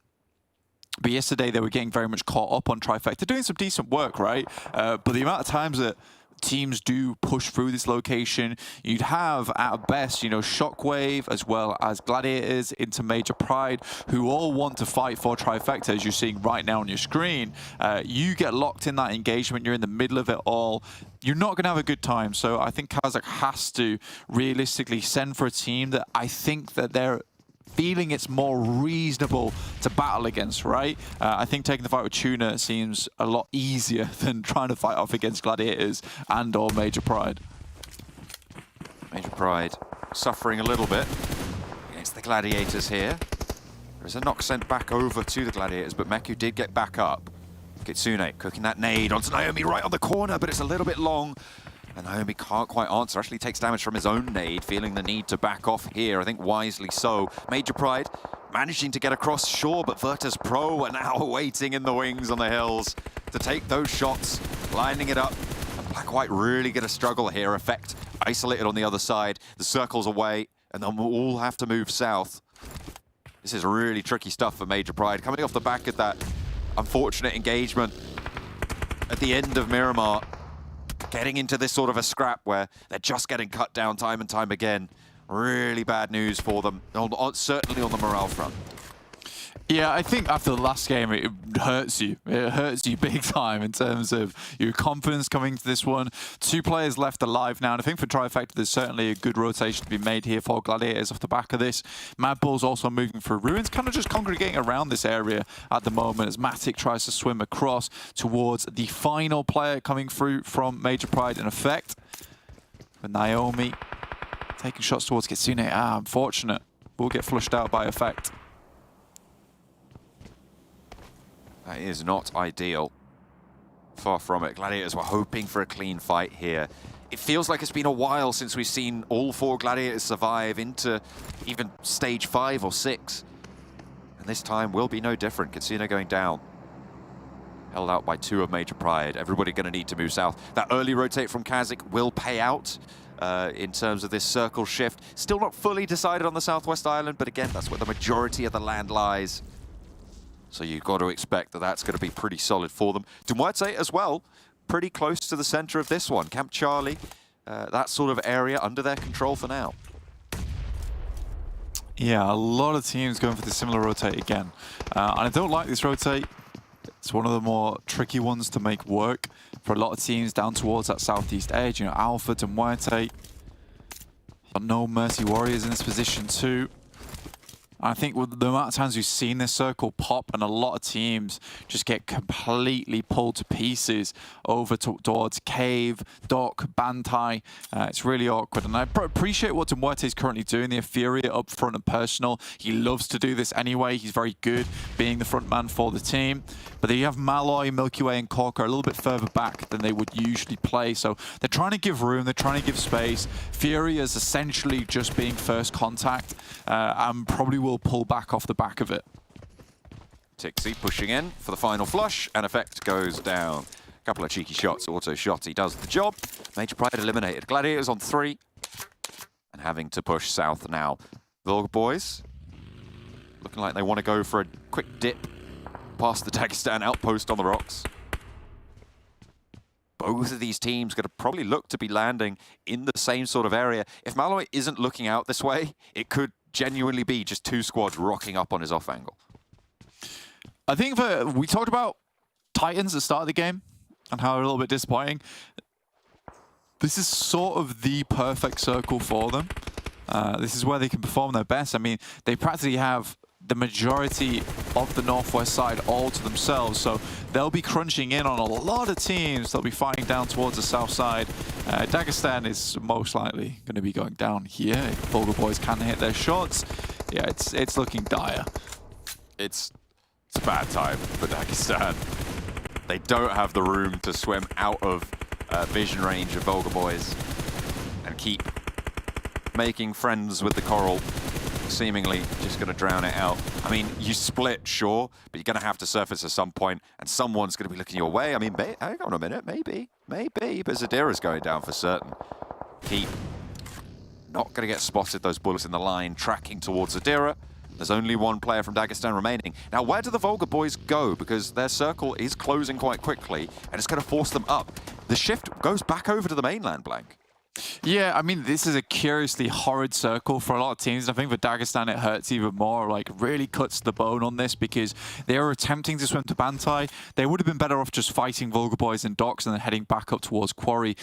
But yesterday, they were getting very much caught up on Trifecta, doing some decent work, right? But the amount of times that teams do push through this location, you'd have at best, you know, Shockwave as well as Gladiators into Major Pride, who all want to fight for Trifecta, as you're seeing right now on your screen. You get locked in that engagement, you're in the middle of it all, you're not going to have a good time. So I think KASIK has to realistically send for a team that I think that they're feeling it's more reasonable to battle against, right? I think taking the fight with TUNA seems a lot easier than trying to fight off against Gladiators and or Major Pride. Major Pride suffering a little bit against the Gladiators here. There's a knock sent back over to the Gladiators, but Meku did get back up. Kitsune cooking that nade onto Naomi right on the corner, but it's a little bit long. And Naomi can't quite answer, actually takes damage from his own nade, feeling the need to back off here, I think wisely so. Major Pride managing to get across, sure, but VIRTUS.PRO are now waiting in the wings on the hills to take those shots, lining it up. And Black-White really going to struggle here. Effect isolated on the other side, the circle's away, and then we'll all have to move south. This is really tricky stuff for Major Pride, coming off the back of that unfortunate engagement at the end of Miramar. Getting into this sort of a scrap where they're just getting cut down time and time again. Really bad news for them, certainly on the morale front. Yeah, I think after the last game, it hurts you. It hurts you big time in terms of your confidence coming to this one. 2 players left alive now, and I think for Trifecta, there's certainly a good rotation to be made here for Gladiators off the back of this. MADBULLS also moving through ruins, kind of just congregating around this area at the moment as Matic tries to swim across towards the final player coming through from Major Pride in effect. But Naomi taking shots towards Kitsune. Unfortunate. Will get flushed out by effect. That is not ideal. Far from it. Gladiators were hoping for a clean fight here. It feels like it's been a while since we've seen all 4 Gladiators survive into even stage 5 or 6. And this time will be no different. Kitsune going down. Held out by 2 of Major Pride. Everybody going to need to move south. That early rotate from KASIK will pay out in terms of this circle shift. Still not fully decided on the Southwest Island, but again, that's where the majority of the land lies. So you've got to expect that that's going to be pretty solid for them. MUERTE as well, pretty close to the center of this one. Camp Charlie, that sort of area under their control for now. Yeah, a lot of teams going for the similar rotate again. And I don't like this rotate. It's one of the more tricky ones to make work for a lot of teams down towards that southeast edge. You know, Alpha to MUERTE. But no Mercy Warriors in this position too. I think with the amount of times we've seen this circle pop and a lot of teams just get completely pulled to pieces over towards Cave, Doc, Bantai. It's really awkward. And I appreciate what MUERTE is currently doing. The Furia up front and personal. He loves to do this anyway. He's very good being the front man for the team. But then you have Malloy, Milky Way, and Corker a little bit further back than they would usually play. So they're trying to give room. They're trying to give space. Fury is essentially just being first contact and probably will pull back off the back of it. Tixie pushing in for the final flush, and Effect goes down. A couple of cheeky shots, auto shots, he does the job. Major Pride eliminated. Gladiators on 3, and having to push south now. VULGAR boys, looking like they want to go for a quick dip past the Dagestan outpost on the rocks. Both of these teams going to probably look to be landing in the same sort of area. If Malloy isn't looking out this way, it could genuinely be just 2 squads rocking up on his off angle. I think we talked about Titans at the start of the game and how they're a little bit disappointing. This is sort of the perfect circle for them. This is where they can perform their best. I mean, they practically have the majority of the northwest side all to themselves, so they'll be crunching in on a lot of teams. They'll be fighting down towards the south side. Dagestan is most likely going to be going down here if VULGAR boys can hit their shots. Yeah, it's looking dire. It's a bad time for Dagestan. They don't have the room to swim out of vision range of VULGAR boys and keep making friends with the coral. Seemingly just going to drown it out. I mean, you split, sure, but you're going to have to surface at some point, and someone's going to be looking your way. I mean, hang on a minute, maybe, but Zadira's going down for certain. Keep not going to get spotted, those bullets in the line, tracking towards Zadira. There's only 1 player from Dagestan remaining. Now, where do the VULGAR boys go? Because their circle is closing quite quickly, and it's going to force them up. The shift goes back over to the mainland, Blank. Yeah, I mean, this is a curiously horrid circle for a lot of teams. I think for Dagestan, it hurts even more, like really cuts the bone on this because they are attempting to swim to Bantai. They would have been better off just fighting Vulgar Boys in docks and then heading back up towards Quarry.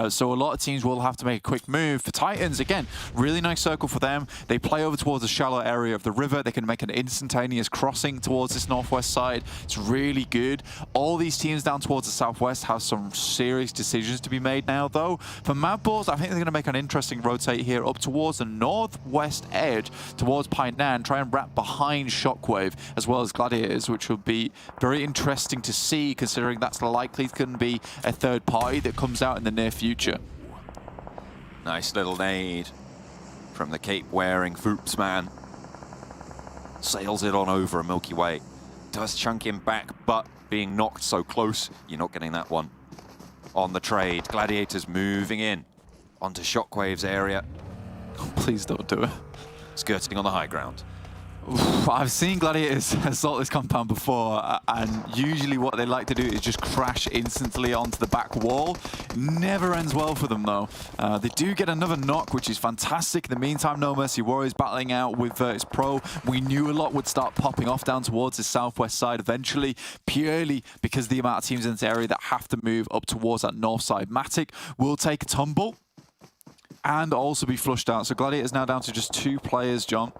So a lot of teams will have to make a quick move. For Titans, again, really nice circle for them. They play over towards the shallow area of the river. They can make an instantaneous crossing towards this northwest side. It's really good. All these teams down towards the southwest have some serious decisions to be made now, though. For MADBULLS, I think they're going to make an interesting rotate here up towards the northwest edge, towards Painan, try and wrap behind Shockwave as well as Gladiators, which will be very interesting to see, considering that's likely going to be a third party that comes out in the near future. Nice little nade from the cape-wearing Foops man. Sails it on over a Milky Way. Does chunk him back, but being knocked so close, you're not getting that one on the trade. Gladiators moving in onto Shockwave's area. Oh, please don't do it. Skirting on the high ground. Oof, I've seen Gladiators assault this compound before, and usually what they like to do is just crash instantly onto the back wall. Never ends well for them, though. They do get another knock, which is fantastic. In the meantime, No Mercy Warriors battling out with VIRTUS.PRO. We knew a lot would start popping off down towards the southwest side eventually, purely because of the amount of teams in this area that have to move up towards that north side. Matic will take a tumble and also be flushed out. So Gladiators now down to just 2 players, John.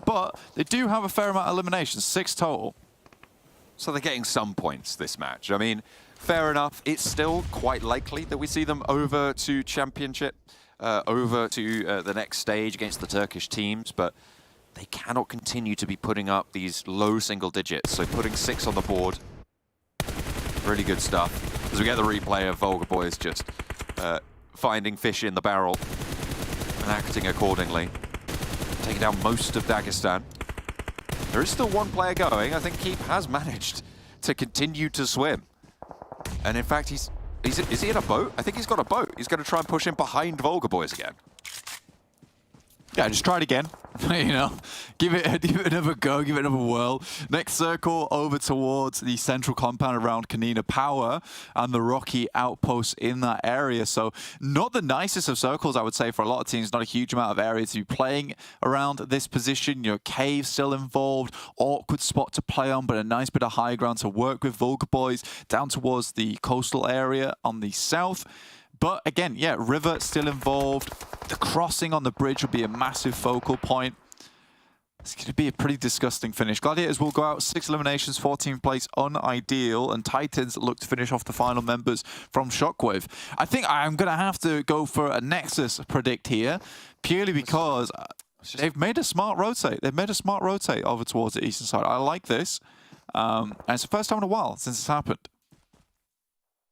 But they do have a fair amount of eliminations, 6 total. So they're getting some points this match. I mean, fair enough. It's still quite likely that we see them over to Championship, over to the next stage against the Turkish teams, but they cannot continue to be putting up these low single digits. So putting 6 on the board, really good stuff. As we get the replay of Vulgar Boys just finding fish in the barrel and acting accordingly. Taking down most of Dagestan. There is still 1 player going. I think Keep has managed to continue to swim. And in fact, is he in a boat? I think he's got a boat. He's going to try and push him behind Vulgar Boys again. Yeah, just try it again. You know, give it another go, give it another whirl. Next circle over towards the central compound around KONINA Power and the rocky outposts in that area. So not the nicest of circles, I would say, for a lot of teams. Not a huge amount of area to be playing around this position. You know, Cave still involved. Awkward spot to play on, but a nice bit of high ground to work with Vulgar Boys down towards the coastal area on the south. But again, yeah, river still involved. The crossing on the bridge will be a massive focal point. It's going to be a pretty disgusting finish. Gladiators will go out 6 eliminations, 14th place, unideal, and Titans look to finish off the final members from Shockwave. I think I'm going to have to go for a Nexus predict here, purely because they've made a smart rotate. They've made a smart rotate over towards the eastern side. I like this. And it's the first time in a while since it's happened.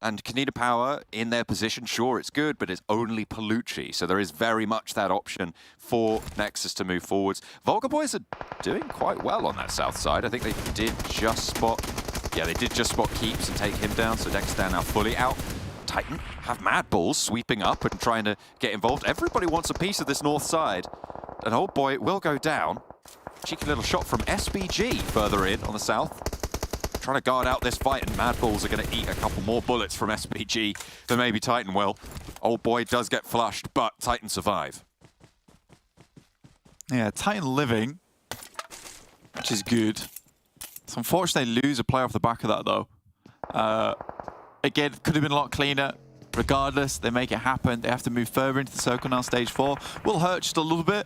And KONINA Power in their position, sure, it's good, but it's only Palucci. So there is very much that option for Nexus to move forwards. Vulgar Boys are doing quite well on that south side. I think they did just spot, yeah, they did just spot Keeps and take him down. So Dagestan now fully out. Titan have MADBULLS sweeping up and trying to get involved. Everybody wants a piece of this north side. And oh boy, it will go down. Cheeky little shot from SBG further in on the south. Trying to guard out this fight, and MADBULLS are going to eat a couple more bullets from SPG than maybe Titan will. Old boy does get flushed, but Titan survive. Yeah, Titan living, which is good. It's unfortunate they lose a player off the back of that, though. Again, could have been a lot cleaner. Regardless, they make it happen. They have to move further into the circle now, stage 4. Will hurt just a little bit.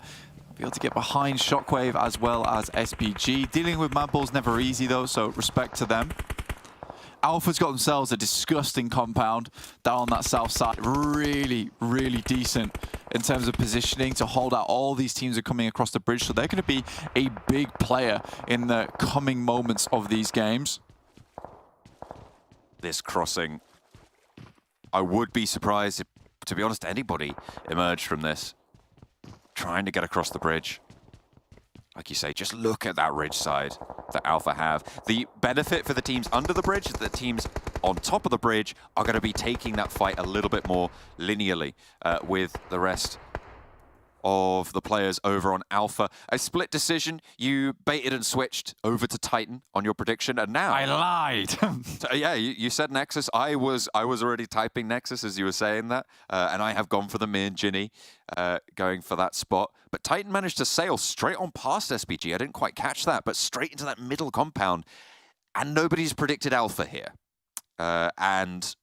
Be able to get behind Shockwave as well as SPG. Dealing with MADBULLS never easy though, so respect to them. Alpha's got themselves a disgusting compound down on that south side. Really, really decent in terms of positioning to hold out. All these teams are coming across the bridge, so they're going to be a big player in the coming moments of these games. This crossing, I would be surprised if, to be honest, anybody emerged from this. Trying to get across the bridge. Like you say, just look at that ridge side that Alpha have. The benefit for the teams under the bridge is that the teams on top of the bridge are going to be taking that fight a little bit more linearly with the rest of the players over on Alpha. A split decision. You baited and switched over to Titan on your prediction, and now I lied. yeah, you said Nexus. I was already typing Nexus as you were saying that, and I have gone for the me and Ginny going for that spot. But Titan managed to sail straight on past SBG. I didn't quite catch that, but straight into that middle compound, and nobody's predicted Alpha here, and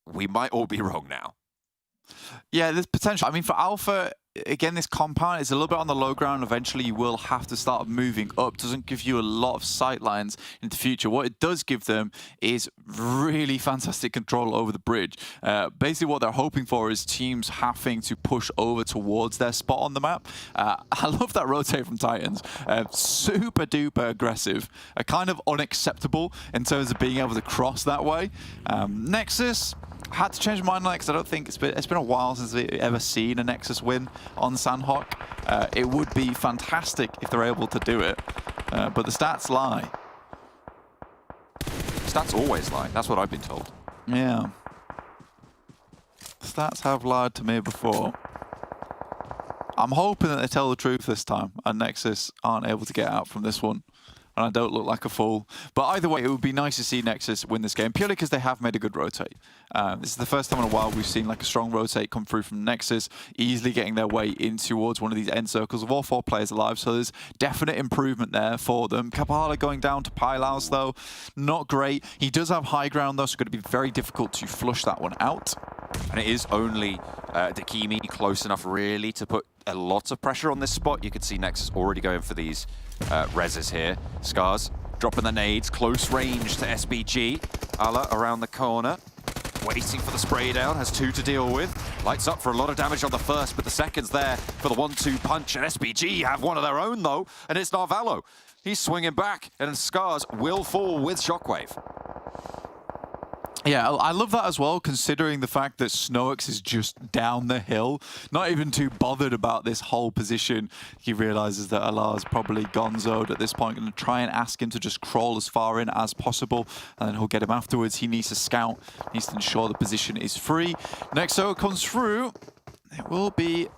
we might all be wrong now. Yeah, there's potential. I mean, for Alpha, again, this compound is a little bit on the low ground. Eventually, you will have to start moving up. Doesn't give you a lot of sight lines in the future. What it does give them is really fantastic control over the bridge. Basically, what they're hoping for is teams having to push over towards their spot on the map. I love that rotate from Titans. Super duper aggressive. Kind of unacceptable in terms of being able to cross that way. Nexus had to change my mind on that because I don't think it's been a while since we've ever seen a Nexus win on Sanhok. It would be fantastic if they're able to do it, but the stats lie. Stats always lie. That's what I've been told. Yeah. Stats have lied to me before. I'm hoping that they tell the truth this time and Nexus aren't able to get out from this one. And I don't look like a fool. But either way, it would be nice to see Nexus win this game, purely because they have made a good rotate. This is the first time in a while we've seen like a strong rotate come through from Nexus, easily getting their way in towards one of these end circles with all 4 players alive. So there's definite improvement there for them. KAPAHALA going down to Pylaus, though, not great. He does have high ground, though, so it's going to be very difficult to flush that one out. And it is only Dakimi close enough, really, to put a lot of pressure on this spot. You can see Nexus already going for these reses here. Scars dropping the nades, close range to SBG. Ala around the corner, waiting for the spray down, has 2 to deal with. Lights up for a lot of damage on the first, but the second's there for the 1-2 punch. And SBG have one of their own, though, and it's Narvalo. He's swinging back, and Scars will fall with Shockwave. Yeah, I love that as well, considering the fact that Snox is just down the hill, not even too bothered about this whole position. He realizes that Alar's probably gonzoed at this point, going to try and ask him to just crawl as far in as possible, and then he'll get him afterwards. He needs to scout, needs to ensure the position is free. Nexo comes through. It will be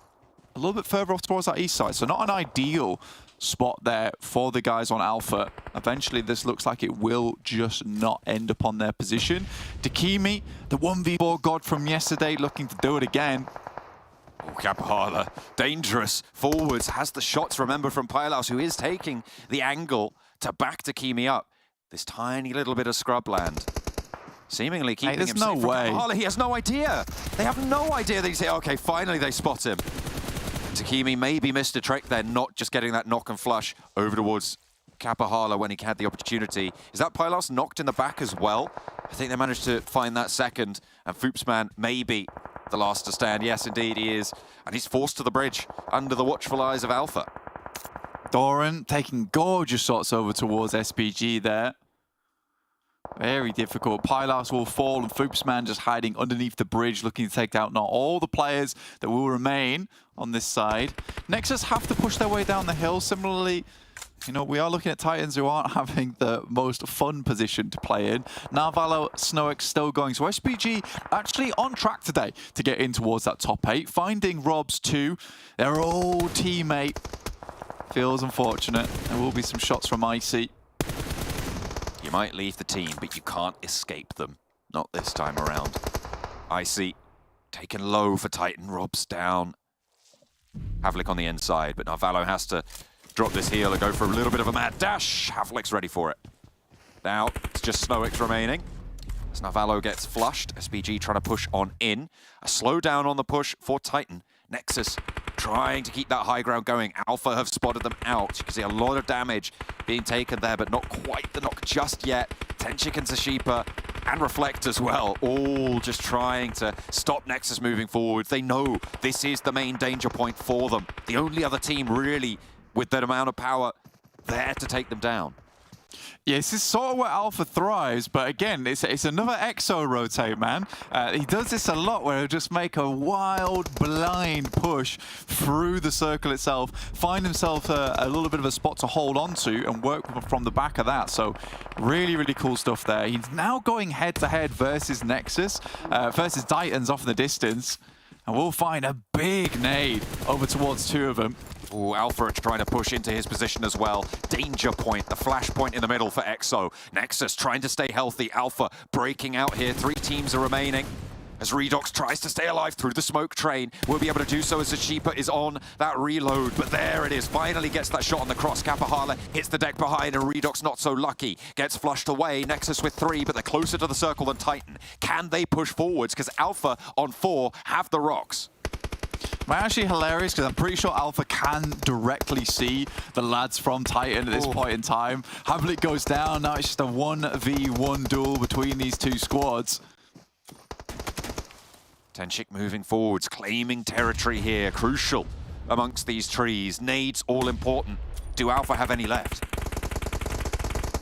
a little bit further off towards that east side, so not an ideal spot there for the guys on Alpha. Eventually, this looks like it will just not end up on their position. Dakimi, the 1v4 god from yesterday, looking to do it again. Oh, KAPAHALA, dangerous forwards, has the shots, remember, from Pylaus, who is taking the angle to back Dakimi up. This tiny little bit of scrubland, seemingly keeping him safe from KAPAHALA. He has no idea. They have no idea that he's here. Okay, finally they spot him. Dakimi maybe missed a trick there, not just getting that knock and flush over towards KAPAHALA when he had the opportunity. Is that Pylaus knocked in the back as well? I think they managed to find that second, and Foopsman maybe the last to stand. Yes, indeed he is. And he's forced to the bridge under the watchful eyes of Alpha. Doran taking gorgeous shots over towards SPG there. Very difficult. Pylaus will fall, and Foopsman just hiding underneath the bridge, looking to take out not all the players that will remain on this side. Nexus have to push their way down the hill. Similarly, you know, we are looking at Titans who aren't having the most fun position to play in. Narvalo, Snox still going. So SPG actually on track today to get in towards that top 8. Finding Robs too, their old teammate. Feels unfortunate. There will be some shots from Icy. You might leave the team, but you can't escape them. Not this time around. Icy taken low for Titan. Rob's down. Havlik on the inside, but Narvalo has to drop this heel and go for a little bit of a mad dash. Havlik's ready for it. Now, it's just Snox remaining. As Narvalo gets flushed, SPG trying to push on in. A slowdown on the push for Titan. Nexus trying to keep that high ground going. Alpha have spotted them out. You can see a lot of damage being taken there, but not quite the knock just yet. Tenchik and Zashipa and Reflect as well, all just trying to stop Nexus moving forward. They know this is the main danger point for them. The only other team really with that amount of power there to take them down. Yeah, this is sort of where Alpha thrives, but again, it's another exo rotate, man. He does this a lot where he'll just make a wild, blind push through the circle itself, find himself a little bit of a spot to hold on to and work from the back of that. So really, really cool stuff there. He's now going head-to-head versus Nexus, versus Titans off in the distance. And we'll find a big nade over towards two of them. Ooh, Alpha trying to push into his position as well. Danger point, the flash point in the middle for EXO. Nexus trying to stay healthy. Alpha breaking out here. 3 teams are remaining. As Redox tries to stay alive through the smoke train, will be able to do so as the Sheepa is on that reload. But there it is, finally gets that shot on the cross. Kapahala hits the deck behind, and Redox not so lucky. Gets flushed away, Nexus with 3, but they're closer to the circle than Titan. Can they push forwards? Because Alpha on 4 have the rocks. Actually hilarious, because I'm pretty sure Alpha can directly see the lads from Titan at this point in time. Havlik goes down, now it's just a 1v1 duel between these two squads. Tenchik moving forwards, claiming territory here, crucial amongst these trees. Nades all important. Do Alpha have any left?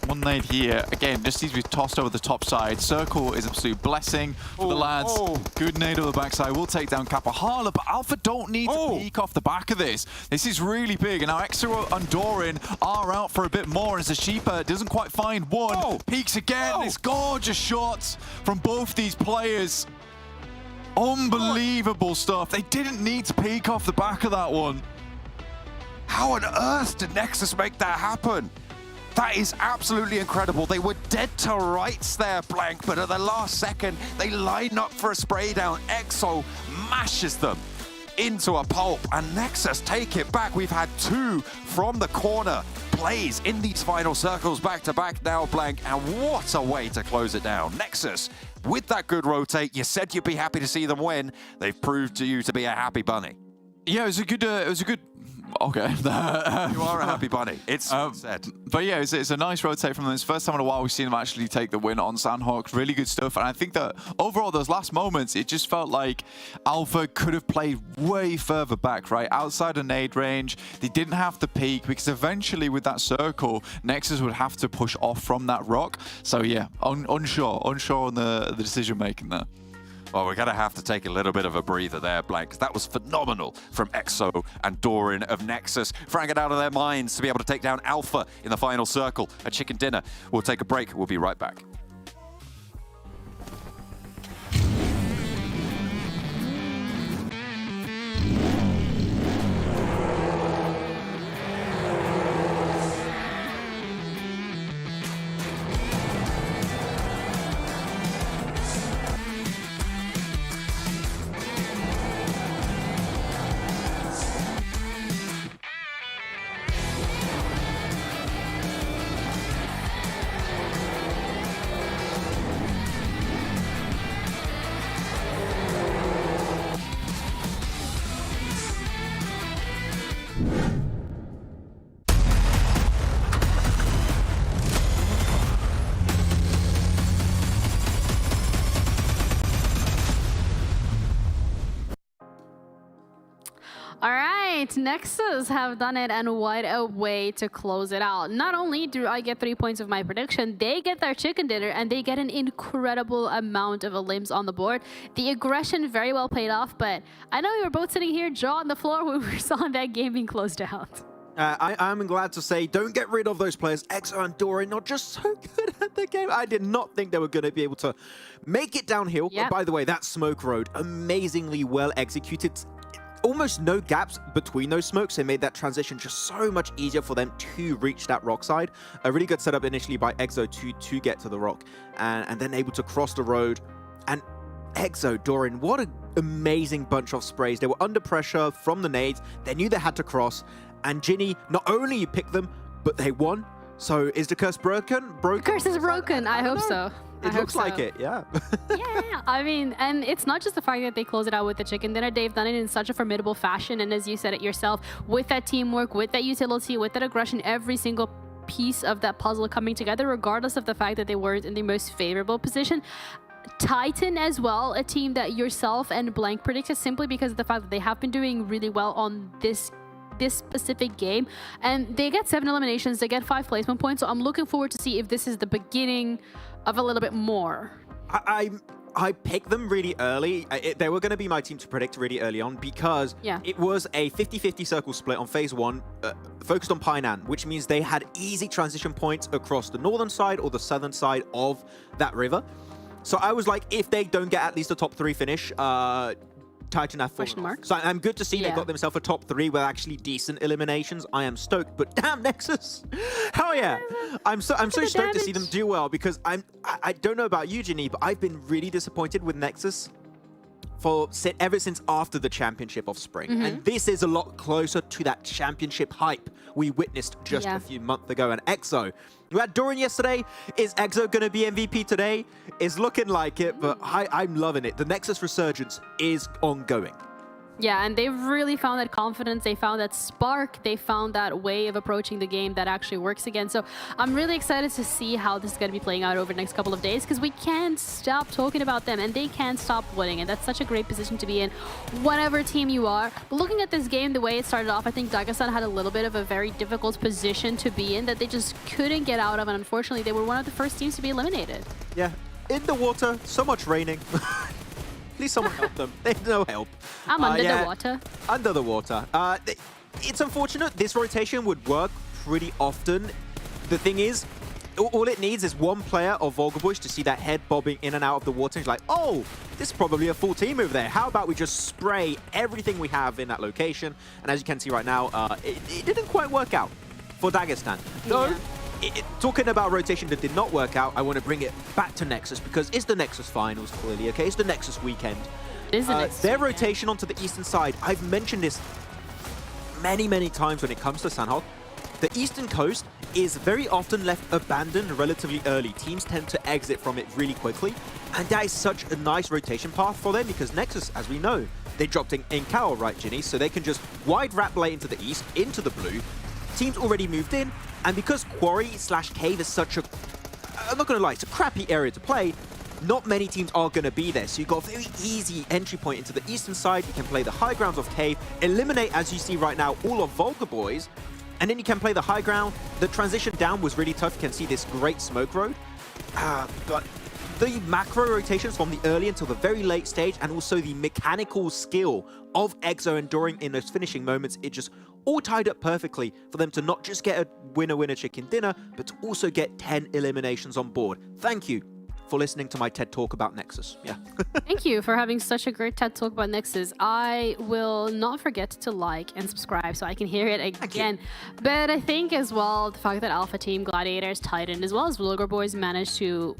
One nade here. Again, just needs to be tossed over the top side. Circle is absolute blessing for the lads. Good nade over the backside. We'll take down Kapahala, but Alpha don't need to peek off the back of this. This is really big. And now Exo and Doran are out for a bit more as the Sheepa doesn't quite find one. Peeks again. It's gorgeous shots from both these players. Unbelievable stuff. They didn't need to peek off the back of that one. How on earth did Nexus make that happen? That is absolutely incredible. They were dead to rights there, Blank, but at the last second, they line up for a spray down. EXO mashes them into a pulp, and Nexus take it back. We've had 2 from the corner plays in these final circles back-to-back now, Blank, and what a way to close it down. Nexus, with that good rotate, you said you'd be happy to see them win. They've proved to you to be a happy bunny. Yeah, it was a good. Okay. You are a happy bunny. It's said. But yeah, it's a nice rotate from them. It's the first time in a while we've seen them actually take the win on Sanhok. Really good stuff. And I think that overall, those last moments, it just felt like Alpha could have played way further back, right? Outside of nade range. They didn't have to peek because eventually with that circle, Nexus would have to push off from that rock. So yeah, unsure on the decision making there. Well, we're going to have to take a little bit of a breather there, Blank, because that was phenomenal from EXO and Doran of Nexus. Frang it out of their minds to be able to take down Alpha in the final circle. A chicken dinner. We'll take a break. We'll be right back. All right, Nexus have done it, and what a way to close it out. Not only do I get 3 points of my prediction, they get their chicken dinner, and they get an incredible amount of limbs on the board. The aggression very well paid off, but I know we were both sitting here, jaw on the floor, when we saw that game being closed out. I'm glad to say, don't get rid of those players. EXO and Doran are just so good at the game. I did not think they were going to be able to make it downhill. Yep. By the way, that smoke road, amazingly well executed. Almost no gaps between those smokes. They made that transition just so much easier for them to reach that rock side. A really good setup initially by EXO to get to the rock, and then able to cross the road. And EXO, Doran, what an amazing bunch of sprays. They were under pressure from the nades. They knew they had to cross. And Ginny not only picked them, but they won. So is the curse broken? The curse is broken. I hope so. It looks like it, yeah. Yeah, I mean, and it's not just the fact that they close it out with the chicken dinner. They've done it in such a formidable fashion, and as you said it yourself, with that teamwork, with that utility, with that aggression, every single piece of that puzzle coming together, regardless of the fact that they weren't in the most favorable position. Titan as well, a team that yourself and Blank predicted simply because of the fact that they have been doing really well on this specific game, and they get 7 eliminations, they get 5 placement points, so I'm looking forward to see if this is the beginning of a little bit more. I picked them really early. They were going to be my team to predict really early on because it was a 50-50 circle split on phase 1, focused on Painan, which means they had easy transition points across the northern side or the southern side of that river. So I was like, if they don't get at least a top 3 finish, Titan have fallen Question off. mark? So I'm good to see they Yeah. got themselves a top 3 with actually decent eliminations. I am stoked, but damn Nexus, hell yeah! I'm so stoked to see them do well because I don't know about you, Ginny, but I've been really disappointed with Nexus ever since after the championship of spring, and this is a lot closer to that championship hype we witnessed just a few months ago. And EXO, we had Dorian yesterday. Is EXO going to be MVP today? It's looking like it, but I'm loving it. The Nexus resurgence is ongoing. Yeah, and they've really found that confidence. They found that spark. They found that way of approaching the game that actually works again. So I'm really excited to see how this is going to be playing out over the next couple of days because we can't stop talking about them and they can't stop winning. And that's such a great position to be in, whatever team you are. But looking at this game, the way it started off, I think Dagestan had a little bit of a very difficult position to be in that they just couldn't get out of. And unfortunately, they were one of the first teams to be eliminated. Yeah, in the water, so much raining. Please someone help them. They need no help. I'm under the water. Under the water. It's unfortunate. This rotation would work pretty often. The thing is, all it needs is one player of VULGAR to see that head bobbing in and out of the water. And he's like, oh, this is probably a full team over there. How about we just spray everything we have in that location? And as you can see right now, it didn't quite work out for Dagestan. Though, talking about rotation that did not work out, I want to bring it back to Nexus because it's the Nexus finals, clearly, okay? It's the Nexus weekend. Their rotation onto the eastern side, I've mentioned this many, many times when it comes to Sanhok. The eastern coast is very often left abandoned relatively early. Teams tend to exit from it really quickly, and that is such a nice rotation path for them because Nexus, as we know, they dropped in Cowl, right, Ginny? So they can just wide wrap blade into the east, into the blue. Teams already moved in, and because Quarry/Cave is such a, I'm not going to lie, it's a crappy area to play, not many teams are going to be there. So you've got a very easy entry point into the eastern side. You can play the high grounds of Cave, eliminate, as you see right now, all of VULGAR, and then you can play the high ground. The transition down was really tough. You can see this great smoke road. But the macro rotations from the early until the very late stage, and also the mechanical skill of EXO enduring in those finishing moments, it just all tied up perfectly for them to not just get a winner-winner chicken dinner, but to also get 10 eliminations on board. Thank you for listening to my TED Talk about Nexus. Yeah. Thank you for having such a great TED Talk about Nexus. I will not forget to like and subscribe so I can hear it again. But I think as well, the fact that Alpha Team, Gladiators, Titan, as well as VULGAR managed to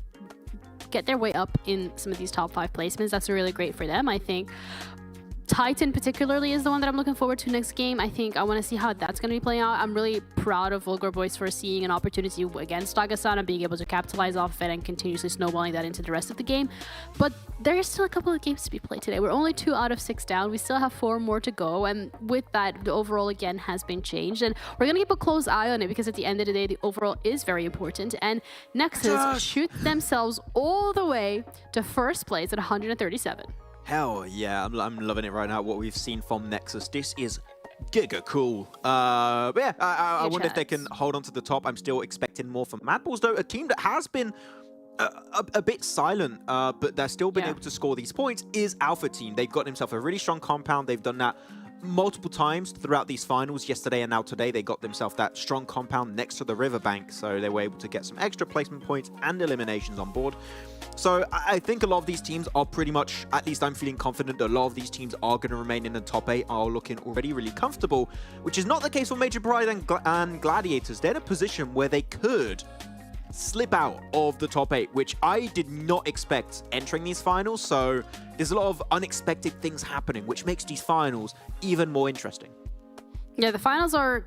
get their way up in some of these top 5 placements, that's really great for them. I think Titan particularly is the one that I'm looking forward to next game. I think I want to see how that's going to be playing out. I'm really proud of VULGAR for seeing an opportunity against Dagestan and being able to capitalize off of it and continuously snowballing that into the rest of the game. But there's still a couple of games to be played today. We're only 2 out of 6 down. We still have 4 more to go. And with that, the overall again has been changed. And we're going to keep a close eye on it because at the end of the day, the overall is very important. And Nexus shoot themselves all the way to first place at 137. Hell yeah, I'm loving it right now, what we've seen from Nexus. This is giga cool. But yeah, I wonder if they can hold on to the top. I'm still expecting more from MADBULLS, though, a team that has been a bit silent, but they're still been able to score these points, is Alpha Team. They've got themselves a really strong compound. They've done that multiple times throughout these finals. Yesterday and now today, they got themselves that strong compound next to the riverbank, so they were able to get some extra placement points and eliminations on board. So I think a lot of these teams are pretty much, at least I'm feeling confident that a lot of these teams are going to remain in the top 8, are looking already really comfortable, which is not the case for Major Pride and Gladiators. They're in a position where they could slip out of the top 8, which I did not expect entering these finals. So there's a lot of unexpected things happening, which makes these finals even more interesting. Yeah, the finals are,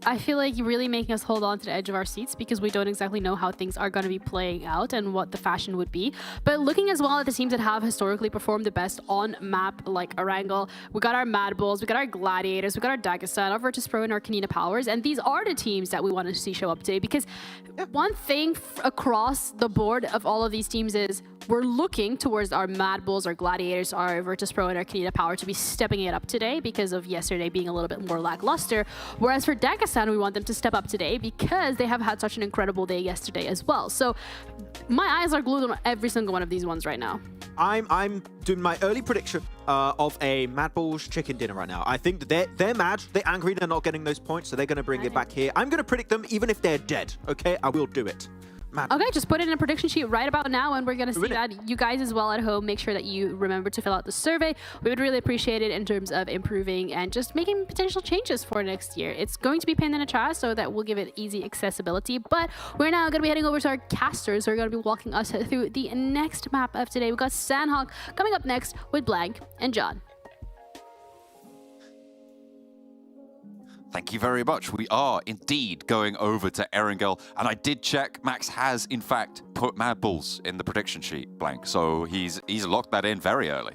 I feel like, really making us hold on to the edge of our seats because we don't exactly know how things are going to be playing out and what the fashion would be. But looking as well at the teams that have historically performed the best on map, like Erangel, we got our MADBULLS, we got our Gladiators, we got our Dagestan, our VIRTUS.PRO, and our KONINA Powers. And these are the teams that we want to see show up today because one thing across the board of all of these teams is we're looking towards our MADBULLS, our Gladiators, our VIRTUS.PRO, and our KONINA Power to be stepping it up today because of yesterday being a little bit more lackluster. Whereas for Dagestan, we want them to step up today because they have had such an incredible day yesterday as well. So my eyes are glued on every single one of these ones right now. I'm doing my early prediction of a MADBULLS chicken dinner right now. I think that they're mad, they're angry, they're not getting those points, so they're going to bring it back here. I'm going to predict them even if they're dead, okay? I will do it. Okay, just put it in a prediction sheet right about now, and we're going to see that. You guys as well at home, make sure that you remember to fill out the survey. We would really appreciate it in terms of improving and just making potential changes for next year. It's going to be pinned in a chat, so that will give it easy accessibility. But we're now going to be heading over to our casters who are going to be walking us through the next map of today. We've got Sanhok coming up next with Blank and John. Thank you very much. We are indeed going over to Erangel, and I did check. Max has, in fact, put MADBULLS in the prediction sheet, Blank. So he's locked that in very early.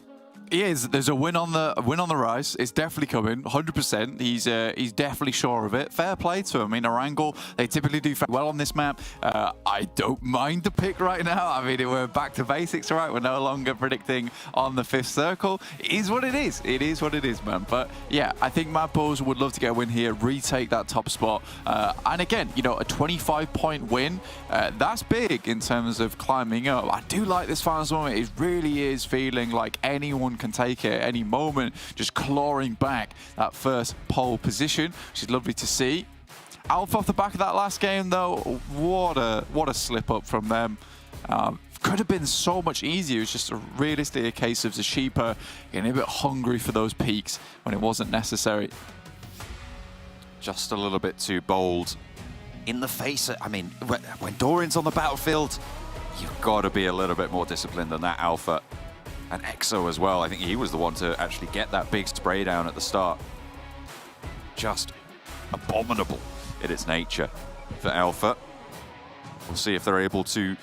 He is. There's a win on the rise. It's definitely coming, 100%. He's definitely sure of it. Fair play to him. I mean, Erangel, they typically do well on this map. I don't mind the pick right now. I mean, we're back to basics, right? We're no longer predicting on the 5th circle. It is what it is. It is what it is, man. But yeah, I think MADBULLS would love to get a win here, retake that top spot. And again, you know, a 25-point win, that's big in terms of climbing up. I do like this finals moment. It really is feeling like anyone can take it at any moment, just clawing back that first pole position, which is lovely to see. Alpha off the back of that last game, though, what a slip up from them. Could have been so much easier. It's just realistically a case of Zashipa getting a bit hungry for those peaks when it wasn't necessary. Just a little bit too bold in the face. I mean, when Dorian's on the battlefield, you've got to be a little bit more disciplined than that, Alpha. And EXO as well. I think he was the one to actually get that big spray down at the start. Just abominable in its nature for Alpha. We'll see if they're able to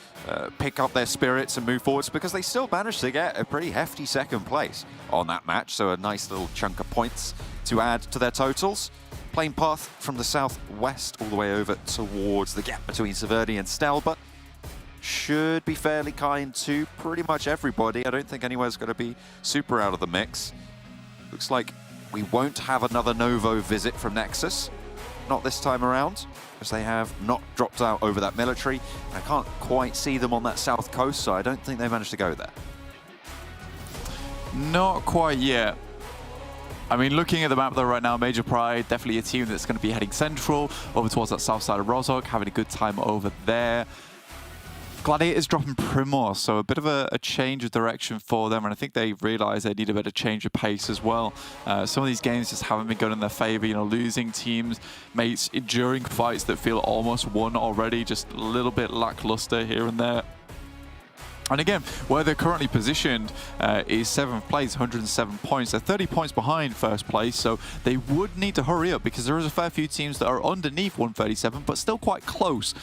pick up their spirits and move forwards, because they still managed to get a pretty hefty 2nd place on that match. So a nice little chunk of points to add to their totals. Plane path from the southwest all the way over towards the gap between Severny and Stelba. Should be fairly kind to pretty much everybody. I don't think anywhere's going to be super out of the mix. Looks like we won't have another Novo visit from NEXUS. Not this time around, as they have not dropped out over that military. I can't quite see them on that south coast, so I don't think they managed to go there. Not quite yet. I mean, looking at the map though right now, Major Pride, definitely a team that's going to be heading central, over towards that south side of Rozhok, having a good time over there. Gladiators dropping Primor, so a bit of a change of direction for them, and I think they realise they need a bit of change of pace as well. Some of these games just haven't been going in their favour, you know, losing teams, mates, enduring fights that feel almost won already, just a little bit lackluster here and there. And again, where they're currently positioned is 7th place, 107 points. They're 30 points behind 1st place, so they would need to hurry up, because there is a fair few teams that are underneath 137, but still quite close.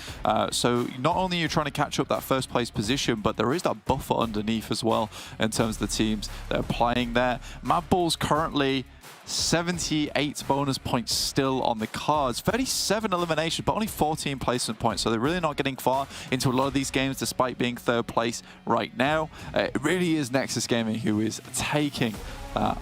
So not only are you trying to catch up that 1st place position, but there is that buffer underneath as well in terms of the teams that are playing there. MADBULLS currently 78 bonus points still on the cards, 37 elimination, but only 14 placement points, so they're really not getting far into a lot of these games despite being 3rd place right now. It really is Nexus Gaming who is taking that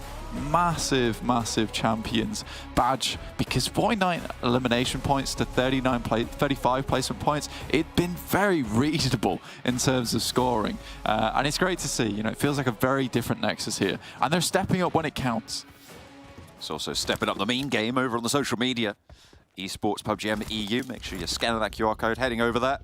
massive champions badge, because 49 elimination points to 35 placement points, it's been very reasonable in terms of scoring, and it's great to see. You know, it feels like a very different Nexus here, and they're stepping up when it counts. It's also stepping up the meme game over on the social media. Esports, PUBG EU. Make sure you're scanning that QR code, heading over that.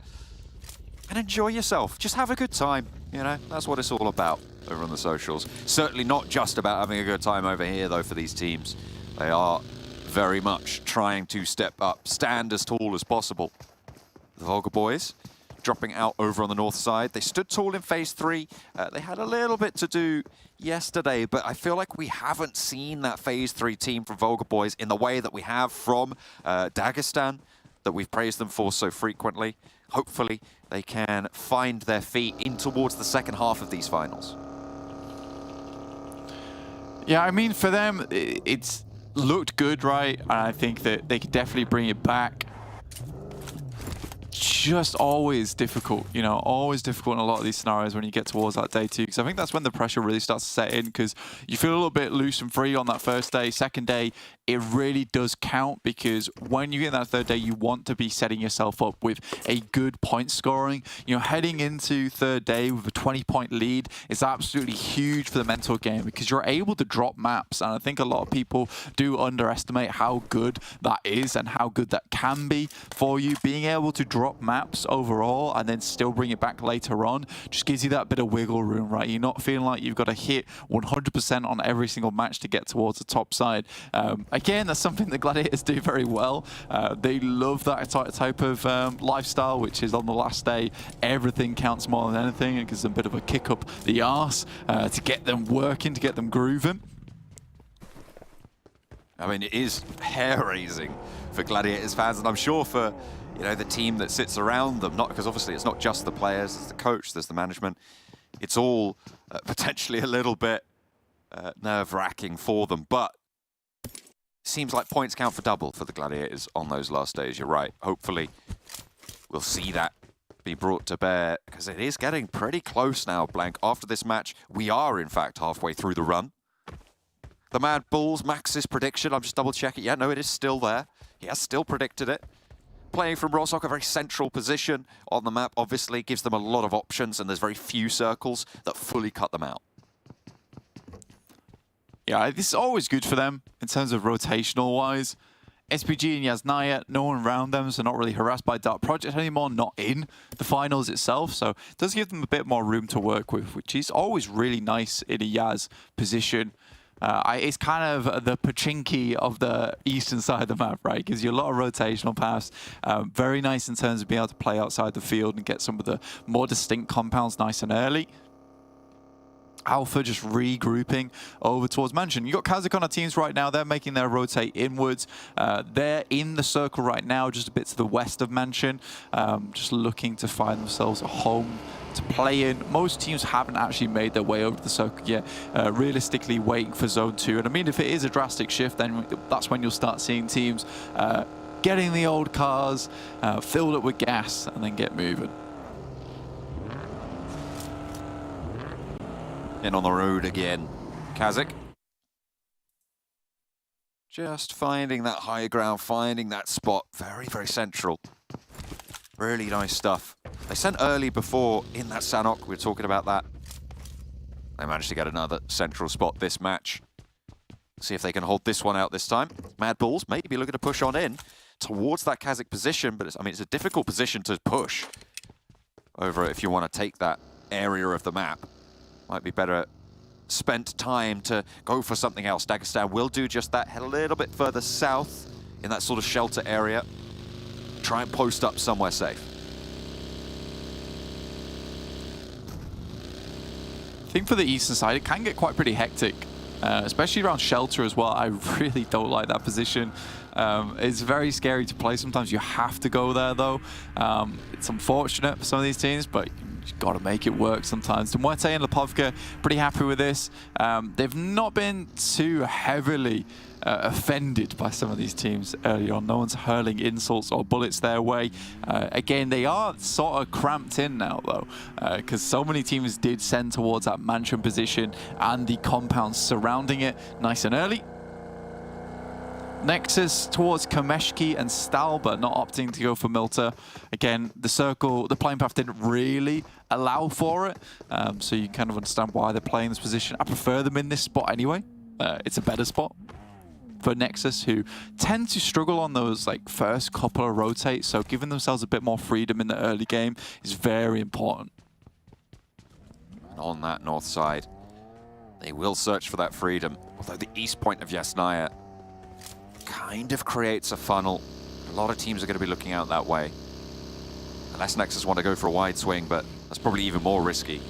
And enjoy yourself. Just have a good time. You know, that's what it's all about over on the socials. Certainly not just about having a good time over here, though, for these teams. They are very much trying to step up, stand as tall as possible. The VULGAR boys dropping out over on the north side. They stood tall in phase 3. They had a little bit to do yesterday, but I feel like we haven't seen that phase 3 team from VULGAR boys in the way that we have from Dagestan, that we've praised them for so frequently. Hopefully they can find their feet in towards the 2nd half of these finals. Yeah, I mean, for them, it's looked good, right? And I think that they could definitely bring it back. Just always difficult, you know, always difficult in a lot of these scenarios when you get towards that day 2, because I think that's when the pressure really starts to set in, because you feel a little bit loose and free on that 1st day. 2nd day, it really does count, because when you get that third day, you want to be setting yourself up with a good point scoring. You know, heading into third day with a 20-point lead is absolutely huge for the mental game, because you're able to drop maps. And I think a lot of people do underestimate how good that is and how good that can be for you. Being able to drop maps overall and then still bring it back later on just gives you that bit of wiggle room, right? You're not feeling like you've got to hit 100% on every single match to get towards the top side. Again, that's something the Gladiators do very well. They love that type of lifestyle, which is on the last day, everything counts more than anything. It gives them a bit of a kick up the arse to get them working, to get them grooving. I mean, it is hair-raising for Gladiators fans, and I'm sure for, you know, the team that sits around them, not because obviously it's not just the players, there's the coach, there's the management. It's all potentially a little bit nerve-wracking for them, but it seems like points count for double for the Gladiators on those last days. You're right. Hopefully we'll see that be brought to bear, because it is getting pretty close now, Blank. After this match, we are in fact halfway through the run. The MADBULLS, Max's prediction, I'm just double-checking. Yeah, no, it is still there. He has still predicted it. Playing from Rostock, a very central position on the map, obviously gives them a lot of options, and there's very few circles that fully cut them out. Yeah, this is always good for them in terms of rotational-wise. SPG and Yasnaya, no one around them, so not really harassed by Dark Project anymore, not in the finals itself. So it does give them a bit more room to work with, which is always really nice in a Yaz position. It's kind of the Pachinki of the eastern side of the map, right? Gives you a lot of rotational paths. Very nice in terms of being able to play outside the field and get some of the more distinct compounds nice and early. Alpha just regrouping over towards Mansion. You've got KASIK on our teams right now. They're making their rotate inwards. They're in the circle right now, just a bit to the west of Mansion, just looking to find themselves a home to play in. Most teams haven't actually made their way over to the circle yet, realistically waiting for Zone 2. And I mean, if it is a drastic shift, then that's when you'll start seeing teams getting the old cars, filled up with gas, and then get moving. In on the road again, KASIK. Just finding that high ground, finding that spot. Very, very central. Really nice stuff. They sent early before in that Sanhok. We were talking about that. They managed to get another central spot this match. See if they can hold this one out this time. MADBULLS maybe looking to push on in towards that KASIK position, but I mean, it's a difficult position to push over if you want to take that area of the map. Might be better spent time to go for something else. Dagestan will do just that. Head a little bit further south in that sort of shelter area. Try and post up somewhere safe. I think for the eastern side, it can get quite pretty hectic, especially around shelter as well. I really don't like that position. It's very scary to play. Sometimes you have to go there, though. It's unfortunate for some of these teams, but you've got to make it work sometimes. MUERTE and Lipovka, pretty happy with this. They've not been too heavily offended by some of these teams early on. No one's hurling insults or bullets their way. Again, they are sort of cramped in now, though, because so many teams did send towards that mansion position and the compounds surrounding it nice and early. NEXUS towards Kameshki and Stalber, not opting to go for MUERTE. Again, the circle, the playing path didn't really allow for it, so you kind of understand why they're playing this position. I prefer them in this spot anyway. It's a better spot for NEXUS, who tend to struggle on those like first couple of rotates, so giving themselves a bit more freedom in the early game is very important. On that north side, they will search for that freedom, although the east point of Yasnaya kind of creates a funnel. A lot of teams are going to be looking out that way. Unless NEXUS want to go for a wide swing, but that's probably even more risky.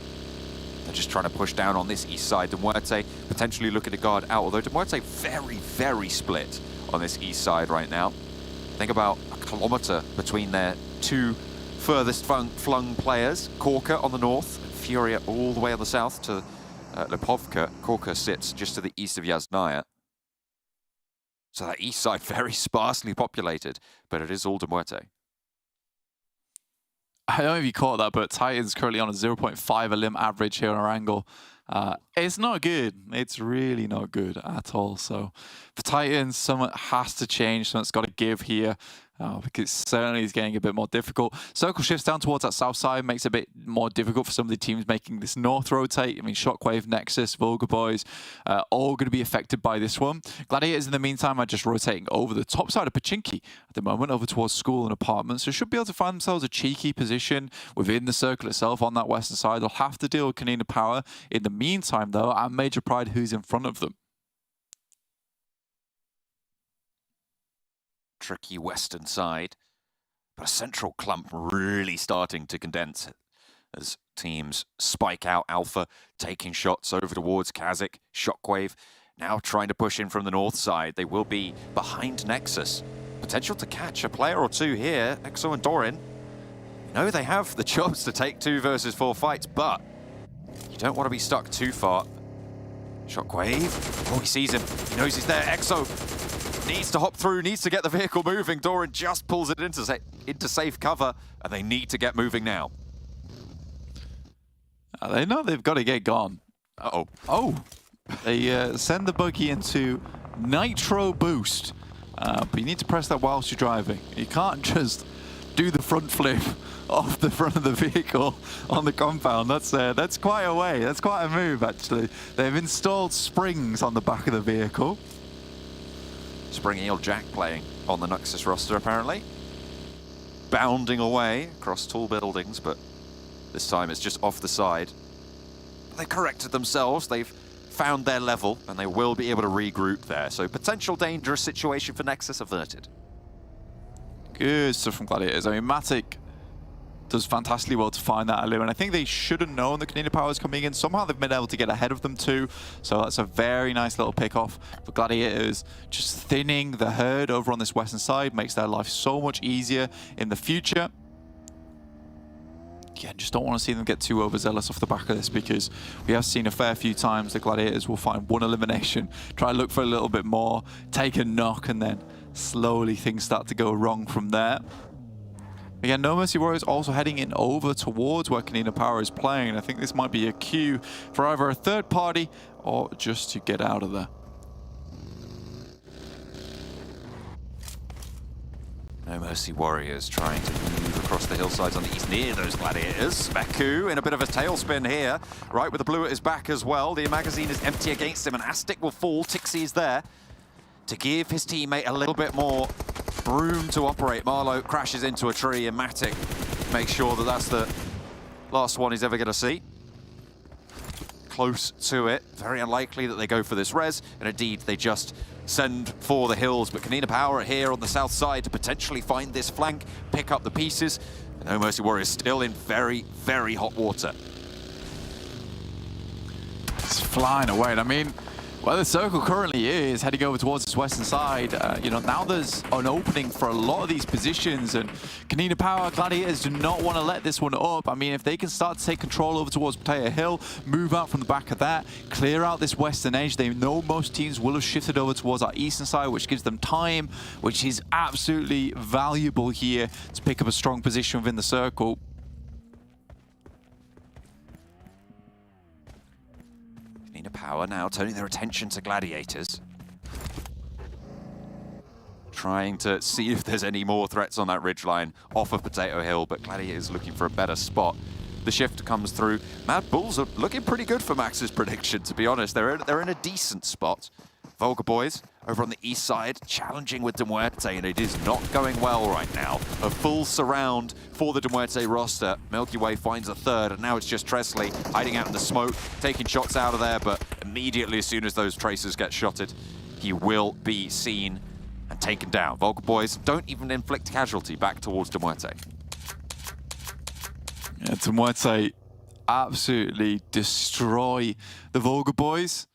They're just trying to push down on this east side. MUERTE potentially looking to guard out, although MUERTE very, very split on this east side right now. Think about a kilometer between their two furthest flung players. Korka on the north, and Furia all the way on the south to Lipovka. Korka sits just to the east of Yasnaya. So that east side very sparsely populated, but it is all MUERTE. I don't know if you caught that, but Titan's currently on a 0.5 a limb average here on Erangel. It's not good. It's really not good at all. So for Titans, something has to change. Something's got to give here. Because certainly is getting a bit more difficult. Circle shifts down towards that south side, makes it a bit more difficult for some of the teams making this north rotate. I mean, Shockwave, Nexus, VULGAR boys, all going to be affected by this one. Gladiators, in the meantime, are just rotating over the top side of Pachinki at the moment, over towards school and apartments. So should be able to find themselves a cheeky position within the circle itself on that western side. They'll have to deal with KONINA Power in the meantime, though, and Major Pride, who's in front of them. Tricky western side, but a central clump really starting to condense as teams spike out Alpha, taking shots over towards KASIK. Shockwave now trying to push in from the north side. They will be behind Nexus. Potential to catch a player or two here. Exo and Dorin. You know they have the jobs to take 2 versus 4 fights, but you don't want to be stuck too far. Shockwave. Oh, he sees him. He knows he's there. Exo needs to hop through, needs to get the vehicle moving. Doran just pulls it into safe cover, and they need to get moving now. They know they've got to get gone. Uh-oh. Oh, they send the buggy into nitro boost. But you need to press that whilst you're driving. You can't just do the front flip off the front of the vehicle on the compound. That's quite a way. That's quite a move, actually. They've installed springs on the back of the vehicle. Spring-Eel Jack playing on the NEXUS roster, apparently. Bounding away across tall buildings, but this time it's just off the side. They corrected themselves. They've found their level, and they will be able to regroup there. So potential dangerous situation for NEXUS averted. Good stuff from Gladiators. I mean, Matic does fantastically well to find that earlier, and I think they should have known the KONINA Power is coming in. Somehow they've been able to get ahead of them too, so that's a very nice little pick-off for Gladiators. Just thinning the herd over on this western side makes their life so much easier in the future. Yeah, just don't want to see them get too overzealous off the back of this, because we have seen a fair few times the Gladiators will find one elimination, try to look for a little bit more, take a knock, and then slowly things start to go wrong from there. Again, No Mercy Warriors also heading in over towards where KONINA Power is playing. I think this might be a cue for either a third party or just to get out of there. No Mercy Warriors trying to move across the hillsides on the east near those Gladiators. Meku in a bit of a tailspin here, right with the blue at his back as well. The magazine is empty against him and Aztec will fall. Tixie is there to give his teammate a little bit more room to operate. Marlowe crashes into a tree and Matic makes sure that that's the last one he's ever going to see. Close to it. Very unlikely that they go for this res, and indeed they just send for the hills. But KONINA Power are here on the south side to potentially find this flank, pick up the pieces. And No Mercy Warriors still in very, very hot water. It's flying away. I mean, where the circle currently is, heading over towards this western side, you know, now there's an opening for a lot of these positions, and KONINA Power Gladiators do not want to let this one up. I mean, if they can start to take control over towards Potato Hill, move out from the back of that, clear out this western edge, they know most teams will have shifted over towards our eastern side, which gives them time, which is absolutely valuable here to pick up a strong position within the circle. KONINA Power now turning their attention to Gladiators. Trying to see if there's any more threats on that ridgeline off of Potato Hill, but Gladiators looking for a better spot. The shift comes through. MADBULLS are looking pretty good for Max's prediction, to be honest. They're in a decent spot. VULGAR boys over on the east side, challenging with MUERTE, and it is not going well right now. A full surround for the MUERTE roster. Milky Way finds a third, and now it's just Tresley hiding out in the smoke, taking shots out of there, but immediately as soon as those tracers get shotted, he will be seen and taken down. VULGAR boys don't even inflict casualty back towards MUERTE. Yeah, MUERTE absolutely destroy the VULGAR boys.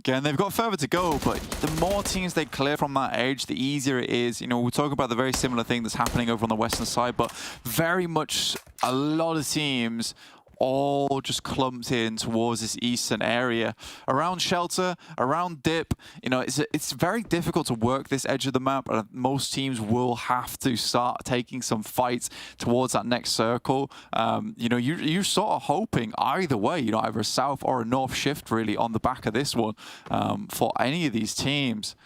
Again, they've got further to go, but the more teams they clear from that edge, the easier it is. You know, we'll talk about the very similar thing that's happening over on the western side, but very much a lot of teams all just clumped in towards this eastern area. Around shelter, around dip, you know, it's very difficult to work this edge of the map, and most teams will have to start taking some fights towards that next circle. You know, you're sort of hoping either way, you know, either a south or a north shift really on the back of this one for any of these teams.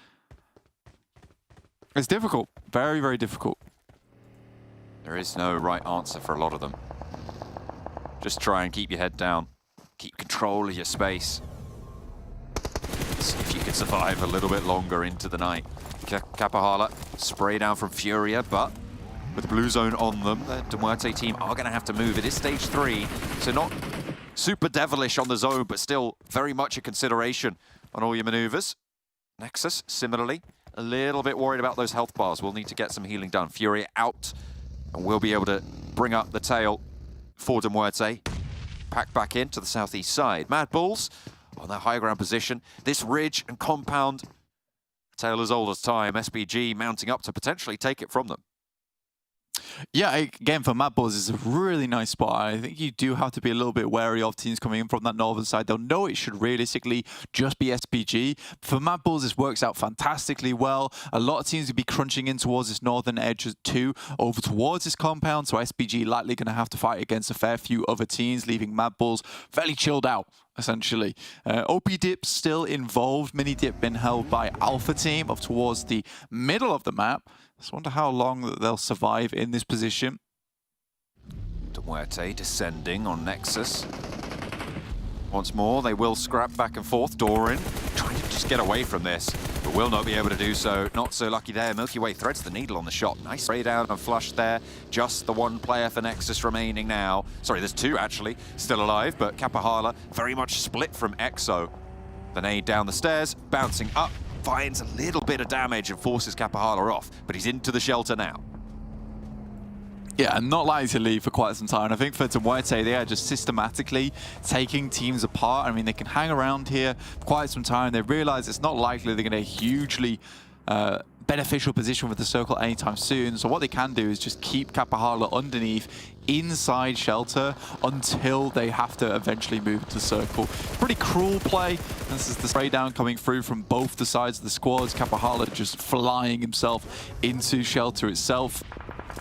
It's difficult, very, very difficult. There is no right answer for a lot of them. Just try and keep your head down. Keep control of your space. See if you can survive a little bit longer into the night. Kapahala, spray down from Furia, but with the blue zone on them, the MUERTE team are going to have to move. It is stage 3, so not super devilish on the zone, but still very much a consideration on all your maneuvers. NEXUS, similarly, a little bit worried about those health bars. We'll need to get some healing done. Furia out, and we'll be able to bring up the tail for MUERTE. Pack back in to the southeast side. MADBULLS on their high ground position. This ridge and compound, tale as old as time. SPG mounting up to potentially take it from them. Yeah, again, for MADBULLS, it's a really nice spot. I think you do have to be a little bit wary of teams coming in from that northern side. They'll know it should realistically just be SPG. For MADBULLS, this works out fantastically well. A lot of teams will be crunching in towards this northern edge too, over towards this compound, so SPG likely going to have to fight against a fair few other teams, leaving MADBULLS fairly chilled out, essentially. OP Dip still involved. Mini Dip been held by Alpha Team up towards the middle of the map. Just wonder how long they'll survive in this position. MUERTE descending on NEXUS. Once more, they will scrap back and forth. Doran trying to just get away from this, but will not be able to do so. Not so lucky there. Milky Way threads the needle on the shot. Nice spray down and flush there. Just the one player for NEXUS remaining now. Sorry, there's two actually still alive, but Kapahala very much split from EXO. The nade down the stairs, bouncing up. Finds a little bit of damage and forces Kapahala off, but he's into the shelter now. Yeah, and not likely to leave for quite some time. I think for MUERTE, they are just systematically taking teams apart. I mean, they can hang around here for quite some time. They realize it's not likely they're going to hugely beneficial position with the circle anytime soon. So what they can do is just keep Kapahala underneath inside shelter until they have to eventually move to the circle. Pretty cruel play. This is the spray down coming through from both the sides of the squads. Kapahala just flying himself into shelter itself.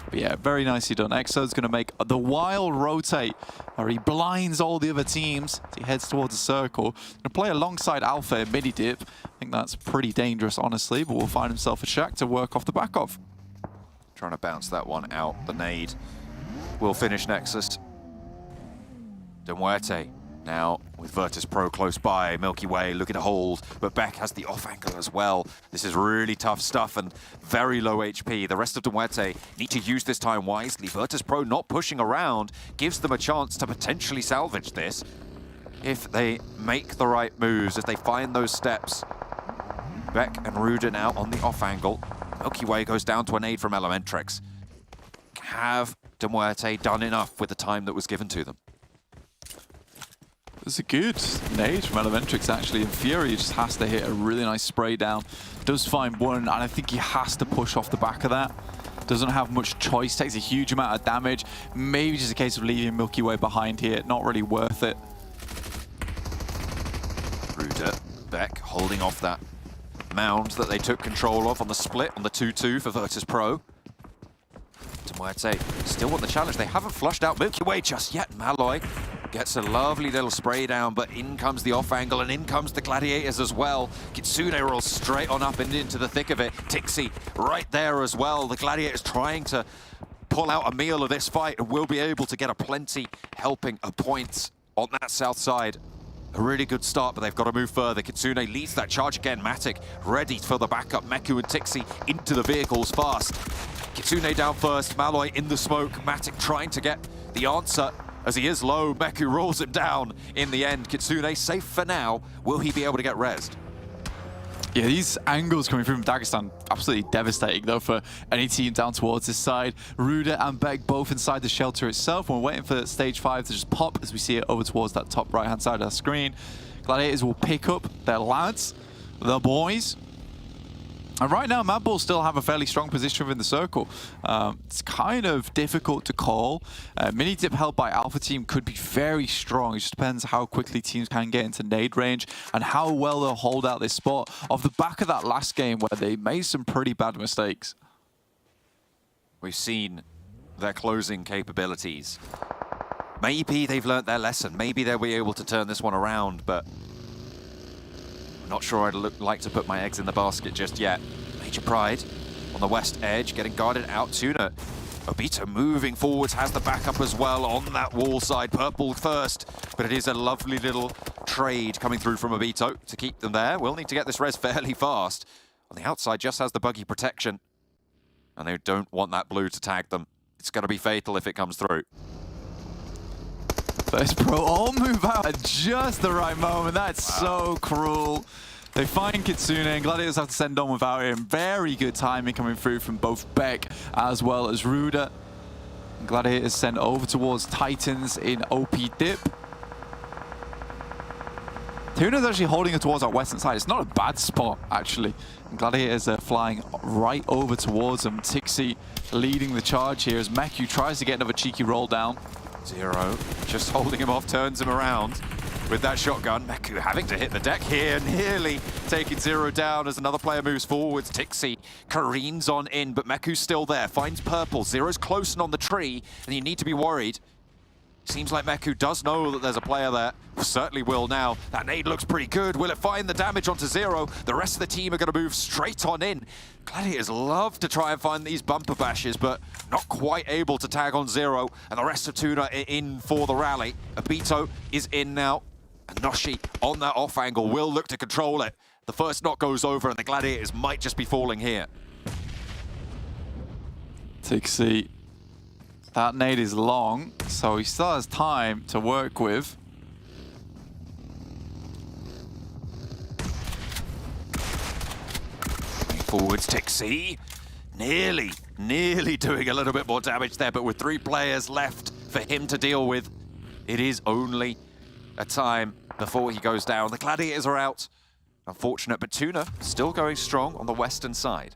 But yeah, very nicely done. EXO's going to make the wild rotate where he blinds all the other teams as he heads towards the circle. Going to play alongside Alpha in midi dip. I think that's pretty dangerous, honestly, but will find himself a shack to work off the back of. Trying to bounce that one out. The nade will finish NEXUS. MUERTE now with VIRTUS.PRO close by. Milky Way looking to hold, but Beck has the off angle as well. This is really tough stuff and very low HP. The rest of MUERTE need to use this time wisely. VIRTUS.PRO not pushing around gives them a chance to potentially salvage this if they make the right moves, if they find those steps. Beck and Ruda now on the off angle. Milky Way goes down to a nade from Elementrix. Have MUERTE done enough with the time that was given to them? It's a good nade from Elementrix, actually, and Fury just has to hit a really nice spray down. Does find one, and I think he has to push off the back of that. Doesn't have much choice, takes a huge amount of damage. Maybe just a case of leaving Milky Way behind here, not really worth it. Ruda, Beck holding off that mound that they took control of on the split, on the 2-2 for VIRTUS.PRO. MUERTE still want the challenge. They haven't flushed out Milky Way just yet. Malloy gets a lovely little spray down, but in comes the off angle and in comes the Gladiators as well. Kitsune rolls straight on up and into the thick of it. Tixi right there as well. The Gladiators trying to pull out a meal of this fight and will be able to get a plenty helping of points on that south side. A really good start, but they've got to move further. Kitsune leads that charge again. Matic ready for the backup. Meku and Tixi into the vehicles fast. Kitsune down first, Malloy in the smoke. Matic trying to get the answer as he is low. Meku rolls him down in the end. Kitsune safe for now. Will he be able to get rezzed? Yeah, these angles coming through from Dagestan, absolutely devastating though for any team down towards this side. Ruda and Beck both inside the shelter itself, and we're waiting for stage 5 to just pop as we see it over towards that top right hand side of the screen. Gladiators will pick up their lads, the boys. And right now, MADBULLS still have a fairly strong position within the circle. It's kind of difficult to call. Mini dip held by Alpha Team could be very strong. It just depends how quickly teams can get into nade range and how well they'll hold out this spot off the back of that last game where they made some pretty bad mistakes. We've seen their closing capabilities. Maybe they've learnt their lesson. Maybe they'll be able to turn this one around, but not sure I'd like to put my eggs in the basket just yet. Major Pride on the west edge, getting guarded out. TUNA. Obito moving forwards, has the backup as well on that wall side. Purple first, but it is a lovely little trade coming through from Obito to keep them there. We'll need to get this res fairly fast. On the outside, just has the buggy protection. And they don't want that blue to tag them. It's going to be fatal if it comes through. VIRTUS.PRO all move out at just the right moment. That's so cruel. They find Kitsune and Gladiators have to send on without him. Very good timing coming through from both Beck as well as Ruda. And Gladiators sent over towards Titans in OP dip. TUNA's actually holding it towards our western side. It's not a bad spot, actually. And Gladiators are flying right over towards them. Tixi leading the charge here as Meku tries to get another cheeky roll down. Zero, just holding him off, turns him around with that shotgun. Meku having to hit the deck here, nearly taking Zero down as another player moves forwards. Tixi careens on in, but Meku's still there, finds Purple. Zero's close and on the tree, and you need to be worried. Seems like Meku does know that there's a player there. Certainly will now. That nade looks pretty good. Will it find the damage onto Zero? The rest of the team are going to move straight on in. Gladiators love to try and find these bumper bashes, but not quite able to tag on Zero. And the rest of TUNA are in for the rally. Obito is in now. And Noshi on that off angle will look to control it. The first knock goes over and the Gladiators might just be falling here. Tixi. That nade is long, so he still has time to work with. Forwards, Tixi. Nearly doing a little bit more damage there, but with 3 players left for him to deal with, it is only a time before he goes down. The Gladiators are out. Unfortunate, but TUNA still going strong on the western side.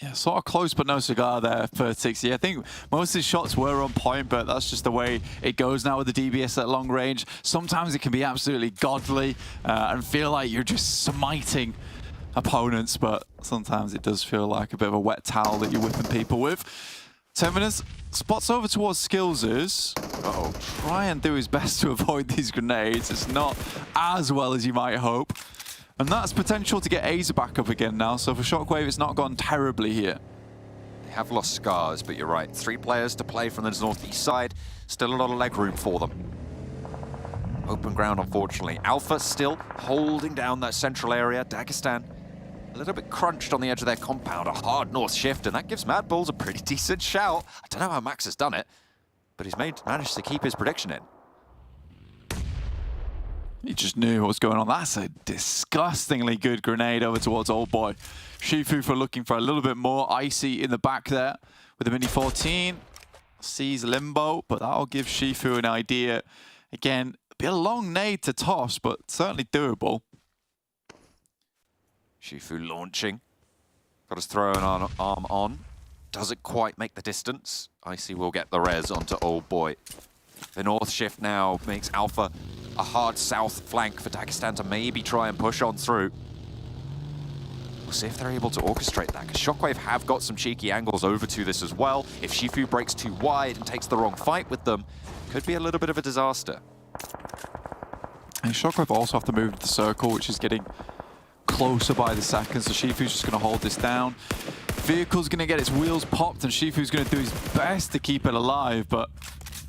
Yeah, sort of close but no cigar there for Tixi. I think most of his shots were on point, but that's just the way it goes now with the DBS at long range. Sometimes it can be absolutely godly and feel like you're just smiting opponents, but sometimes it does feel like a bit of a wet towel that you're whipping people with. 10 minutes, spots over towards Skills's. Try and do his best to avoid these grenades. It's not as well as you might hope. And that's potential to get Aza back up again now, so for Shockwave it's not gone terribly here. They have lost Scars, but you're right. 3 players to play from the northeast side. Still a lot of leg room for them. Open ground, unfortunately. Alpha still holding down that central area. Dagestan a little bit crunched on the edge of their compound. A hard north shift, and that gives MADBULLS a pretty decent shout. I don't know how Max has done it, but he's managed to keep his prediction in. He just knew what was going on. That's a disgustingly good grenade over towards Old Boy. Shifu for looking for a little bit more. Icy in the back there with the Mini 14. Sees Limbo, but that'll give Shifu an idea. Again, a bit of a long nade to toss, but certainly doable. Shifu launching. Got his throw arm on. Doesn't quite make the distance. Icy will get the res onto Old Boy. The north shift now makes Alpha a hard south flank for Dagestan to maybe try and push on through. We'll see if they're able to orchestrate that, because Shockwave have got some cheeky angles over to this as well. If Shifu breaks too wide and takes the wrong fight with them, could be a little bit of a disaster. And Shockwave also have to move to the circle, which is getting closer by the second, so Shifu's just going to hold this down. Vehicle's going to get its wheels popped, and Shifu's going to do his best to keep it alive, but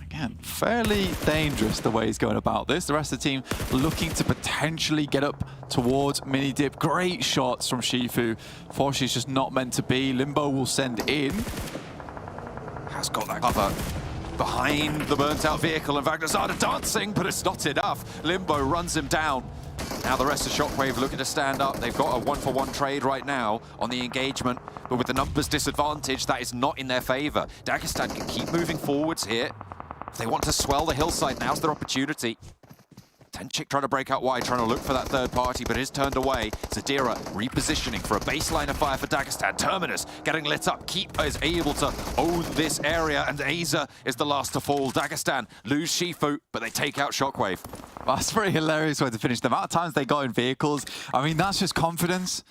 again, fairly dangerous the way he's going about this. The rest of the team looking to potentially get up towards Mini Dip. Great shots from Shifu. Unfortunately, it's just not meant to be. Limbo will send in. Has got that cover behind the burnt-out vehicle, and Vagnazada dancing, but it's not enough. Limbo runs him down. Now the rest of Shockwave looking to stand up. They've got a 1-for-1 trade right now on the engagement, but with the numbers disadvantage, that is not in their favor. Dagestan can keep moving forwards here. If they want to swell the hillside, now's their opportunity. TenChick trying to break out wide, trying to look for that third party, but is turned away. Zadira repositioning for a baseline of fire for Dagestan. Terminus getting lit up. Keep is able to own this area, and Aza is the last to fall. Dagestan lose Shifu, but they take out Shockwave. Well, that's a pretty hilarious way to finish. The amount of times they got in vehicles, I mean, that's just confidence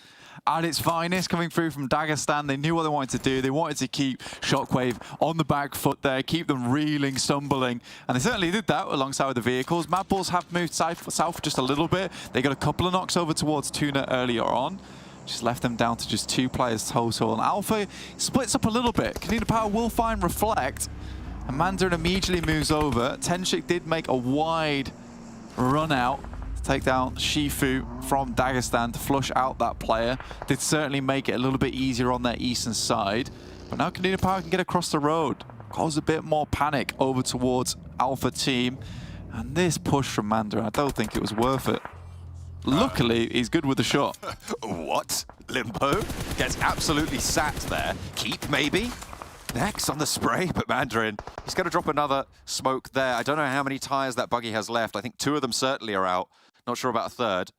at its finest coming through from Dagestan. They knew what they wanted to do. They wanted to keep Shockwave on the back foot there, keep them reeling, stumbling, and they certainly did that alongside with the vehicles. MADBULLS have moved south just a little bit. They got a couple of knocks over towards TUNA earlier on. Just left them down to just 2 players total. And Alpha splits up a little bit. KONINA Power will find Reflect, and Mandarin immediately moves over. TenChick did make a wide run out to take down Shifu from Dagestan to flush out that player. Did certainly make it a little bit easier on their eastern side. But now KONINA Power can get across the road. Cause a bit more panic over towards Alpha team. And this push from Mandarin, I don't think it was worth it. Luckily, he's good with the shot. What? Limbo gets absolutely sat there. Keep, maybe? Next on the spray, but Mandarin, he's going to drop another smoke there. I don't know how many tires that buggy has left. I think 2 of them certainly are out. Not sure about a third.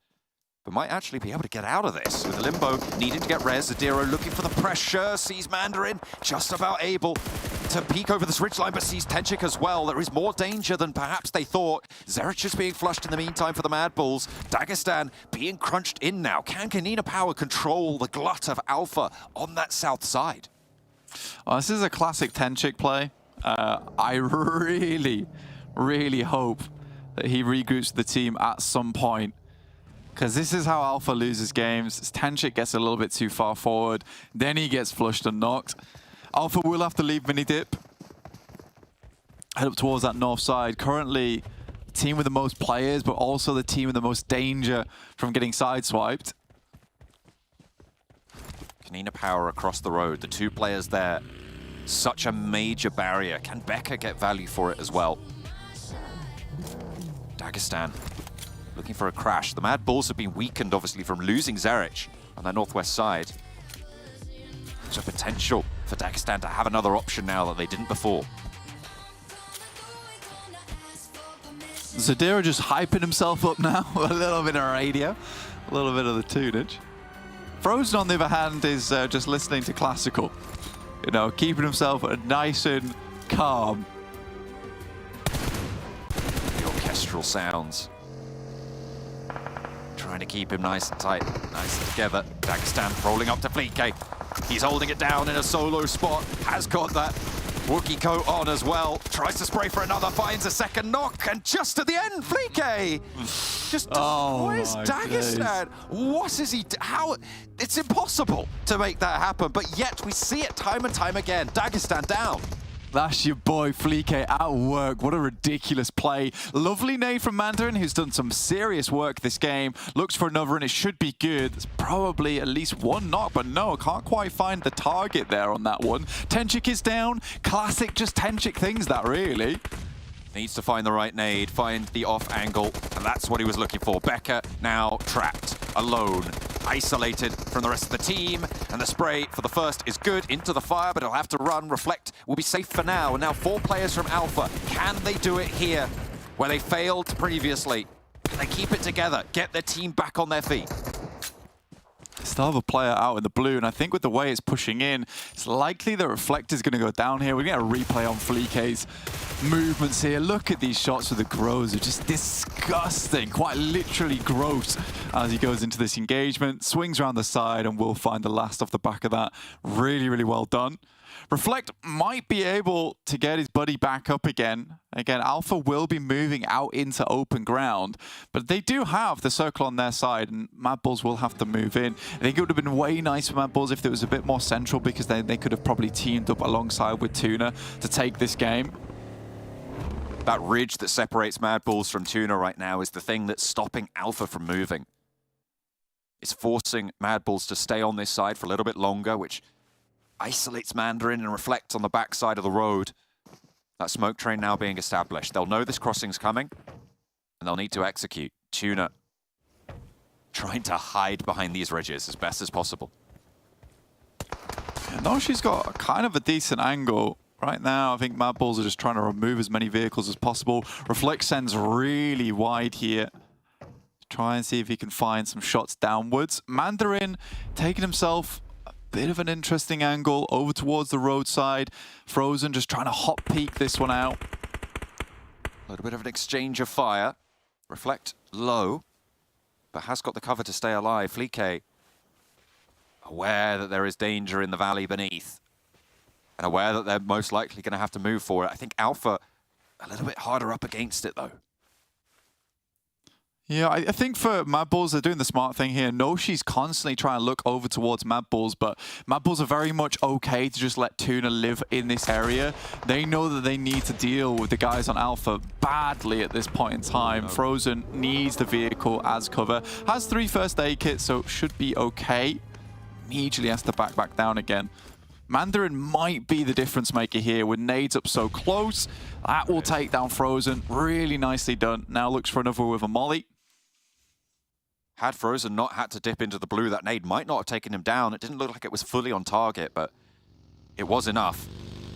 But might actually be able to get out of this. With Limbo needing to get res. Zadiro looking for the pressure. Sees Mandarin just about able to peek over this ridgeline, but sees TenChick as well. There is more danger than perhaps they thought. Zerich is being flushed in the meantime for the MADBULLS. Dagestan being crunched in now. Can KONINA Power control the glut of Alpha on that south side? Oh, this is a classic TenChick play. I really, really hope that he regroups the team at some point, because this is how Alpha loses games. TenChick gets a little bit too far forward, then he gets flushed and knocked. Alpha will have to leave mini dip, head up towards that north side. Currently, the team with the most players, but also the team with the most danger from getting sideswiped. KONINA Power across the road, the 2 players there. Such a major barrier. Can Becca get value for it as well? Dagestan looking for a crash. The MADBULLS have been weakened, obviously, from losing Zerich on their northwest side. There's a potential for Dagestan to have another option now that they didn't before. Zadira just hyping himself up now. A little bit of radio, a little bit of the tunage. Frozen, on the other hand, is just listening to classical. You know, keeping himself nice and calm. The orchestral sounds. Trying to keep him nice and tight, nice and together. Dagestan rolling up to Fleeke. He's holding it down in a solo spot. Has got that Wookiee coat on as well. Tries to spray for another, finds a second knock, and just at the end, Fleeke just what is Dagestan? What is he? How? It's impossible to make that happen, but yet we see it time and time again. Dagestan down. That's your boy Fleeke at work. What a ridiculous play. Lovely nade from Mandarin, who's done some serious work this game. Looks for another, and it should be good. There's probably at least 1 knock, but no, can't quite find the target there on that one. TenChick is down. Classic, just TenChick things, that really. Needs to find the right nade, find the off angle, and that's what he was looking for. Becca now trapped, alone, isolated from the rest of the team, and the spray for the first is good into the fire, but he'll have to run. Reflect will be safe for now. And now 4 players from Alpha. Can they do it here, where they failed previously? Can they keep it together, get their team back on their feet? Still have a player out in the blue, and I think with the way it's pushing in, it's likely the Reflect is going to go down here. We're going to get a replay on Fleeke's movements here. Look at these shots with the grows. They're just disgusting, quite literally gross as he goes into this engagement. Swings around the side and will find the last off the back of that. Really, really well done. Reflect might be able to get his buddy back up again. Again, Alpha will be moving out into open ground, but they do have the circle on their side, and MADBULLS will have to move in. I think it would have been way nice for MADBULLS if it was a bit more central, because they could have probably teamed up alongside with TUNA to take this game. That ridge that separates MADBULLS from TUNA right now is the thing that's stopping Alpha from moving. It's forcing MADBULLS to stay on this side for a little bit longer, which isolates Mandarin and Reflect on the back side of the road. That smoke train now being established. They'll know this crossing's coming, and they'll need to execute. TUNA trying to hide behind these ridges as best as possible. Yeah, no, she's got kind of a decent angle. Right now, I think MADBULLS are just trying to remove as many vehicles as possible. Reflect sends really wide here. Try and see if he can find some shots downwards. Mandarin taking himself a bit of an interesting angle over towards the roadside. Frozen just trying to hot peek this one out. A little bit of an exchange of fire. Reflect low, but has got the cover to stay alive. Flique aware that there is danger in the valley beneath, and aware that they're most likely going to have to move for it. I think Alpha a little bit harder up against it, though. Yeah, I think for MADBULLS, they're doing the smart thing here. Noshi's constantly trying to look over towards MADBULLS, but MADBULLS are very much okay to just let TUNA live in this area. They know that they need to deal with the guys on Alpha badly at this point in time. Frozen needs the vehicle as cover. Has 3 first aid kits, so should be okay. Immediately has to back down again. Mandarin might be the difference maker here with nades up so close. That will take down Frozen. Really nicely done. Now looks for another with a molly. Had Frozen not had to dip into the blue, that nade might not have taken him down. It didn't look like it was fully on target, but it was enough.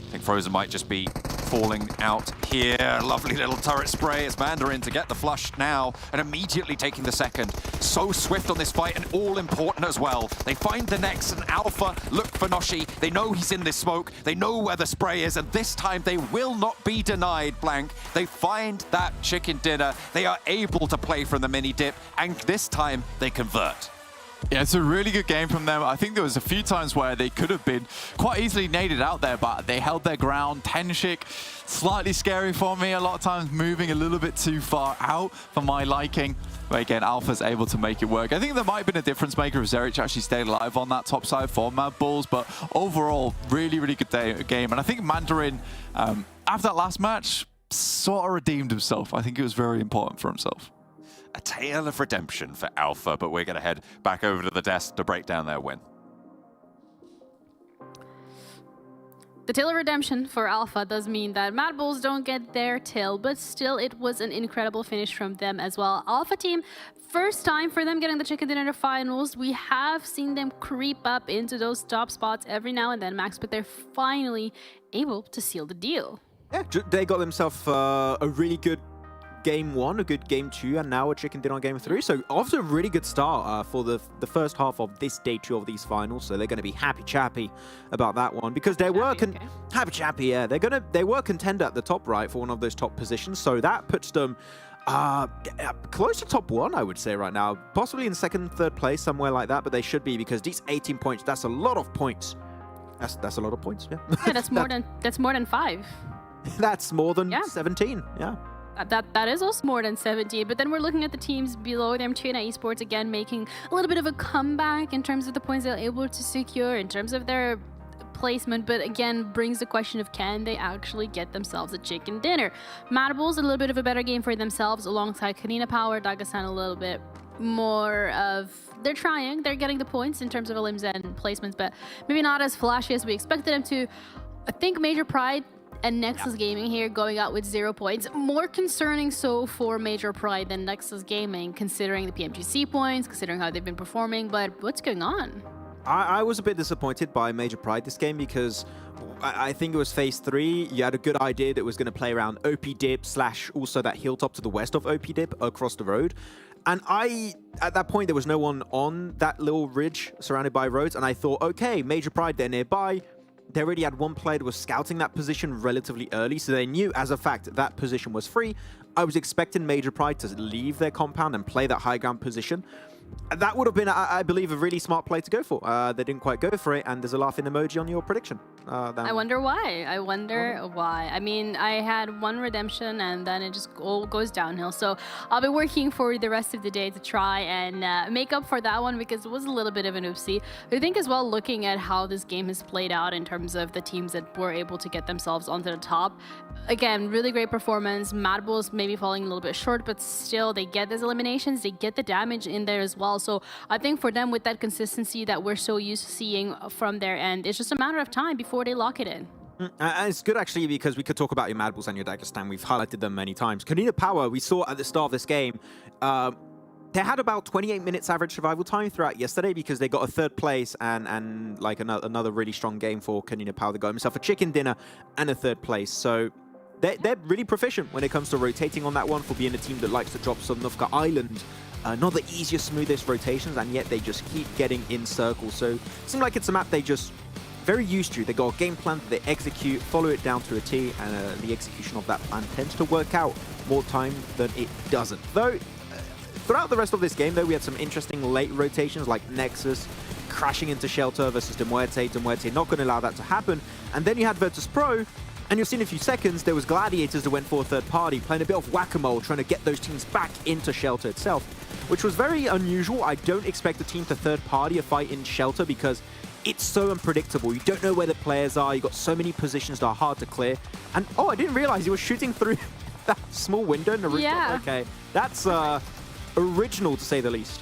I think Frozen might just be falling out here. Lovely little turret spray. It's Mandarin to get the flush now and immediately taking the second. So swift on this fight and all important as well. They find the next and Alpha look for Noshi. They know he's in this smoke. They know where the spray is, and this time they will not be denied, Blank. They find that chicken dinner. They are able to play from the mini dip, and this time they convert. Yeah, it's a really good game from them. I think there was a few times where they could have been quite easily naded out there, but they held their ground. Tenshik, slightly scary for me. A lot of times moving a little bit too far out for my liking. But again, Alpha's able to make it work. I think there might have been a difference maker if Zerich actually stayed alive on that top side for MADBULLS, but overall, really, really good game. And I think Mandarin, after that last match, sort of redeemed himself. I think it was very important for himself. A tale of redemption for Alpha, but we're going to head back over to the desk to break down their win. The tale of redemption for Alpha does mean that MADBULLS don't get their tail, but still it was an incredible finish from them as well. Alpha team, first time for them getting the chicken dinner finals. We have seen them creep up into those top spots every now and then, Max, but they're finally able to seal the deal. Yeah, they got themselves a really good Game 1, a good Game 2, and now a chicken dinner on Game 3. So off to a really good start for the first half of this Day 2 of these finals. So they're going to be happy-chappy about that one because they were happy-chappy. Yeah, they were contender at the top right for one of those top positions. So that puts them close to top 1, I would say right now, possibly in 2nd, 3rd place, somewhere like that. But they should be because these 18 points. That's a lot of points. That's a lot of points. Yeah, yeah, that's more than 5. That's more than 17. Yeah. That is also more than 70, but then we're looking at the teams below them. TUNA Esports again making a little bit of a comeback in terms of the points they're able to secure, in terms of their placement, but again brings the question of can they actually get themselves a chicken dinner. MADBULLS a little bit of a better game for themselves alongside KONINA Power. Dagestan a little bit more of, they're trying, they're getting the points in terms of elims and placements, but maybe not as flashy as we expected them to. I think Major Pride and NEXUS Gaming here going out with 0 points. More concerning so for Major Pride than NEXUS Gaming, considering the PMGC points, considering how they've been performing, but what's going on? I was a bit disappointed by Major Pride this game because I think it was phase 3. You had a good idea that was going to play around OP dip / also that hilltop to the west of OP dip across the road. And at that point, there was no one on that little ridge surrounded by roads. And I thought, okay, Major Pride, they're nearby. They already had one player that was scouting that position relatively early, so they knew as a fact that position was free. I was expecting Major Pride to leave their compound and play that high ground position. That would have been, I believe, a really smart play to go for. They didn't quite go for it, and there's a laughing emoji on your prediction. I wonder why. I wonder why. I mean, I had one redemption, and then it just all goes downhill. So I'll be working for the rest of the day to try and make up for that one because it was a little bit of an oopsie. I think as well, looking at how this game has played out in terms of the teams that were able to get themselves onto the top. Again, really great performance. MADBULLS maybe falling a little bit short, but still they get those eliminations. They get the damage in there as well. So I think for them, with that consistency that we're so used to seeing from their end, it's just a matter of time before they lock it in. And it's good actually because we could talk about your MADBULLS and your Dagestan. We've highlighted them many times. KONINA Power, we saw at the start of this game, they had about 28 minutes average survival time throughout yesterday because they got a 3rd place and like another really strong game for KONINA Power. They got himself a chicken dinner and a 3rd place. So they're really proficient when it comes to rotating on that one for being a team that likes to drop Sanhok Island not the easiest, smoothest rotations, and yet they just keep getting in circles. So it seems like it's a map they just very used to. They got a game plan that they execute, follow it down to a T, and the execution of that plan tends to work out more time than it doesn't. Though, throughout the rest of this game, though, we had some interesting late rotations like NEXUS crashing into Shelter versus MUERTE. MUERTE not going to allow that to happen. And then you had VIRTUS.PRO, and you'll see in a few seconds, there was Gladiators that went for a third party, playing a bit of whack-a-mole, trying to get those teams back into Shelter itself, which was very unusual. I don't expect a team to third party a fight in Shelter because it's so unpredictable. You don't know where the players are. You've got so many positions that are hard to clear. And, oh, I didn't realize he was shooting through that small window in the rooftop. Yeah. Okay, that's original, to say the least.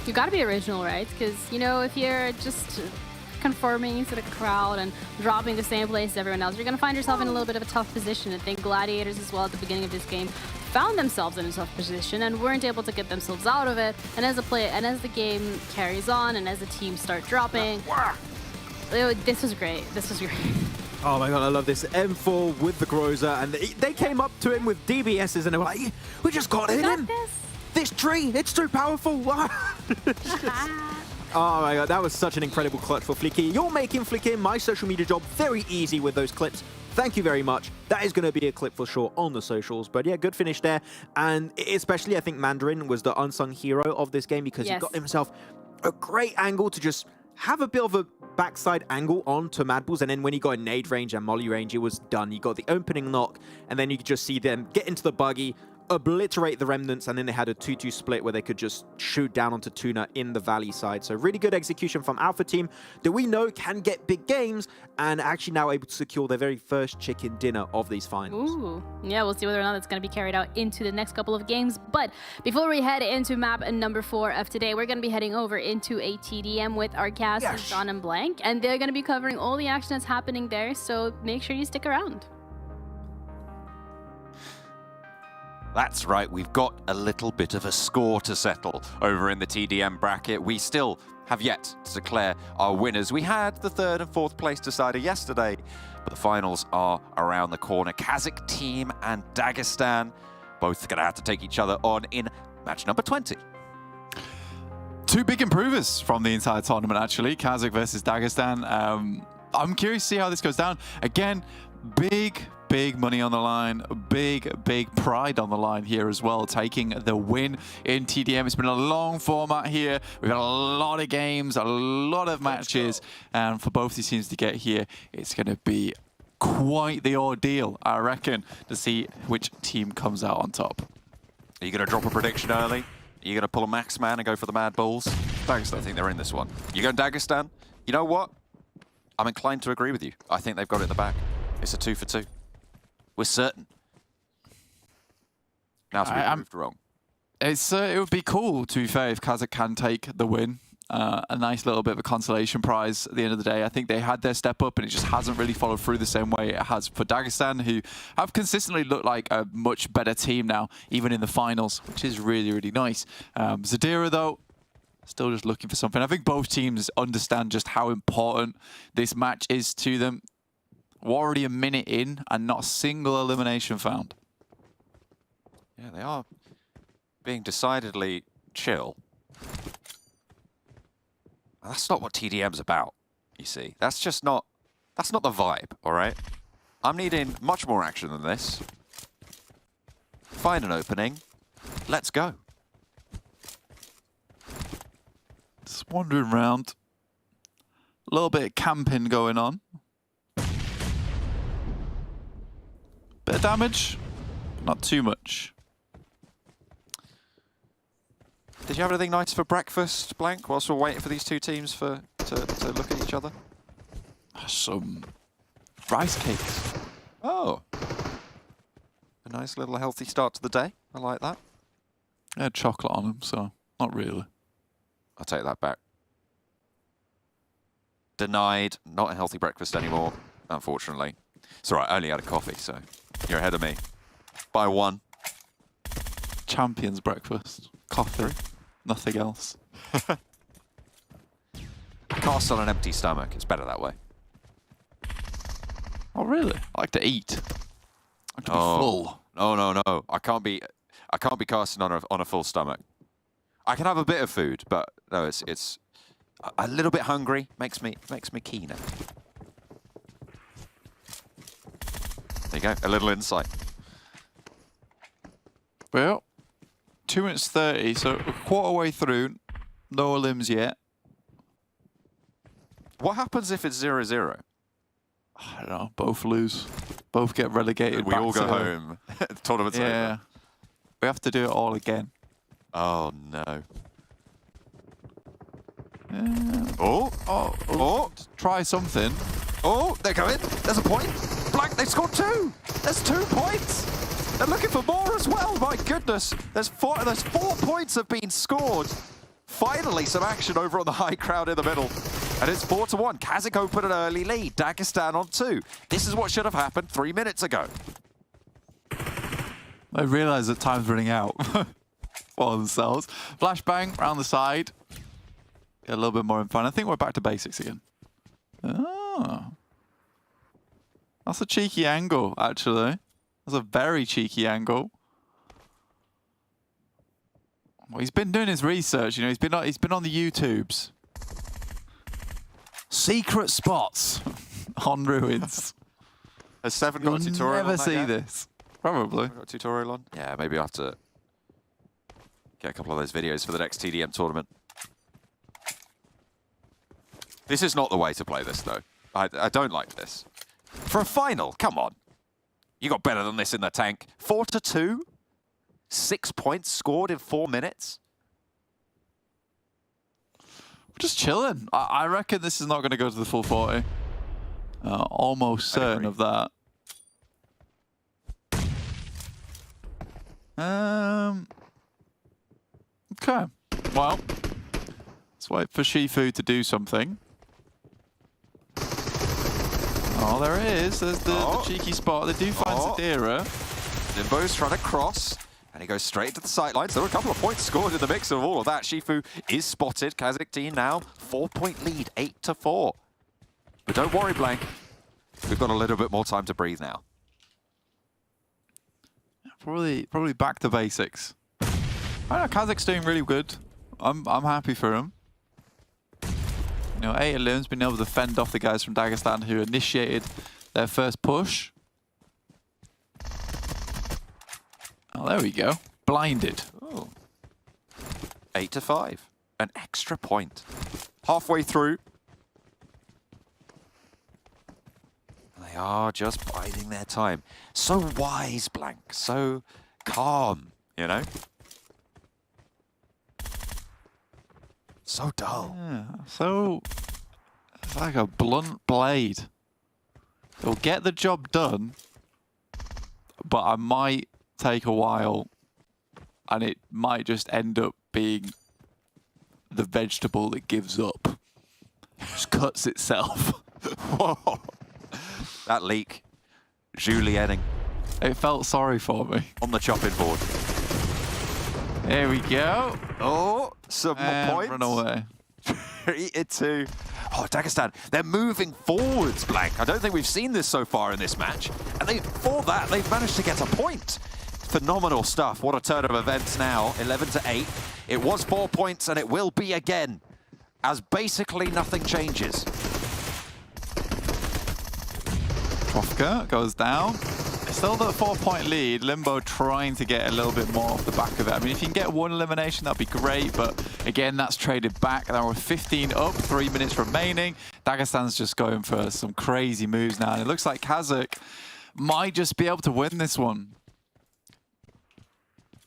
You gotta be original, right? Because, you know, if you're just conforming to the crowd and dropping the same place as everyone else, you're gonna find yourself in a little bit of a tough position. I think Gladiators as well at the beginning of this game found themselves in a tough position and weren't able to get themselves out of it. And as the game carries on and as the teams start dropping, this was great. This was great. Oh my god, I love this. M4 with the Groza, and they came up to him with DBSs and they were like, we just got hit him. This tree, it's too powerful. Oh my god, that was such an incredible clutch for Flicky. You're making Flicky my social media job very easy with those clips. Thank you very much. That is going to be a clip for sure on the socials. But yeah, good finish there. And especially, I think Mandarin was the unsung hero of this game because he got himself a great angle to just have a bit of a backside angle onto MADBULLS, and then when he got a nade range and molly range, it was done. He got the opening knock, and then you could just see them get into the buggy, obliterate the remnants, and then they had a 2-2 split where they could just shoot down onto TUNA in the Valley side. So really good execution from Alpha Team that we know can get big games and actually now able to secure their very first chicken dinner of these finals. Ooh, yeah, we'll see whether or not it's going to be carried out into the next couple of games. But before we head into map number 4 of today, we're going to be heading over into a TDM with our cast, John and Blank, and they're going to be covering all the action that's happening there, so make sure you stick around. That's right, we've got a little bit of a score to settle over in the TDM bracket. We still have yet to declare our winners. We had the 3rd and 4th place decider yesterday, but the finals are around the corner. KASIK team and Dagestan both going to have to take each other on in match number 20. Two big improvers from the entire tournament, actually. KASIK versus Dagestan. I'm curious to see how this goes down. Again, big money on the line, big pride on the line here as well, taking the win in TDM. It's been a long format here. We've had a lot of games, a lot of matches, and for both these teams to get here, it's going to be quite the ordeal, I reckon, to see which team comes out on top. Are you going to drop a prediction early? Are you going to pull a max man and go for the MADBULLS? Dagestan, I think they're in this one. You going Dagestan? You know what? I'm inclined to agree with you. I think they've got it in the bag. It's a 2 for 2. We're certain. Now to be proved wrong. It would be cool, to be fair, if KASIK can take the win. A nice little bit of a consolation prize at the end of the day. I think they had their step up and it just hasn't really followed through the same way it has for Dagestan, who have consistently looked like a much better team now, even in the finals, which is really nice. Zadira, though, still just looking for something. I think both teams understand just how important this match is to them. We're already a minute in and not a single elimination found. Yeah, they are being decidedly chill. That's not what TDM's about, you see. That's not the vibe, all right? I'm needing much more action than this. Find an opening. Let's go. Just wandering around. A little bit of camping going on. Bit of damage, not too much. Did you have anything nice for breakfast, Blank, whilst we're waiting for these two teams to look at each other? Some rice cakes. Oh. A nice little healthy start to the day. I like that. They had chocolate on them, so not really. I'll take that back. Denied. Not a healthy breakfast anymore, unfortunately. It's all right, I only had a coffee, so you're ahead of me. By 1. Champions breakfast. Coffee. Nothing else. Cast on an empty stomach. It's better that way. Oh, really? I like to eat. I like to be full. No. I can't be casting on a full stomach. I can have a bit of food, but no, it's a little bit hungry. Makes me keener. There you go, a little insight. Well, 2 minutes 30, so a quarter way through, no limbs yet. What happens if it's 0-0? I don't know, both lose. Both get relegated. We all go home. The tournament's over. We have to do it all again. Oh, no. Oh. Try something. Oh, they're going. There's a point. Blank, they scored 2. There's 2 points. They're looking for more as well. My goodness. There's 4 points have been scored. Finally, some action over on the high crowd in the middle. And it's 4-1. KASIK open an early lead. Dagestan on 2. This is what should have happened 3 minutes ago. They realise that time's running out for themselves. Flashbang round the side. Get a little bit more in fun. I think we're back to basics again. Oh. That's a cheeky angle, actually. That's a very cheeky angle. Well, he's been doing his research, you know. He's been on the YouTubes. Secret spots on ruins. Has Seven got a tutorial Never on that see yet? this. Probably. Got a tutorial on? Yeah, maybe I'll have to get a couple of those videos for the next TDM tournament. This is not the way to play this, though. I don't like this. For a final, come on. You got better than this in the tank. 4-2. 6 points scored in 4 minutes. We're just chilling. I reckon this is not going to go to the full 40. Almost certain of that. Okay. Well, let's wait for Shifu to do something. Oh, there it is. There's the cheeky spot. They do find Zadira. Limbo's trying to cross, and he goes straight to the sidelines. There were a couple of points scored in the mix of all of that. Shifu is spotted. KASIK team now 4-point lead, 8-4. But don't worry, Blank. We've got a little bit more time to breathe now. Probably back to basics. I know KASIK's doing really good. I'm happy for him. You know, 8 limbs been able to fend off the guys from Dagestan who initiated their first push. Oh, there we go. Blinded. Oh. 8-5. An extra point. Halfway through. They are just biding their time. So wise, Blank. So calm, you know? So dull. Yeah, so it's like a blunt blade. It'll get the job done, but I might take a while, and it might just end up being the vegetable that gives up. It just cuts itself. Whoa. That leak. Julienning. It felt sorry for me. On the chopping board. There we go. Oh, some more points. Run away. 3-2. Oh, Dagestan, they're moving forwards, Blank. I don't think we've seen this so far in this match. And for that, they've managed to get a point. Phenomenal stuff. What a turn of events now. 11-8. It was 4 points, and it will be again, as basically nothing changes. Trofka goes down. Still the 4-point lead. Limbo trying to get a little bit more off the back of it. I mean, if you can get one elimination, that'd be great. But again, that's traded back. Now we're 15 up, 3 minutes remaining. Dagestan's just going for some crazy moves now. And it looks like KASIK might just be able to win this one.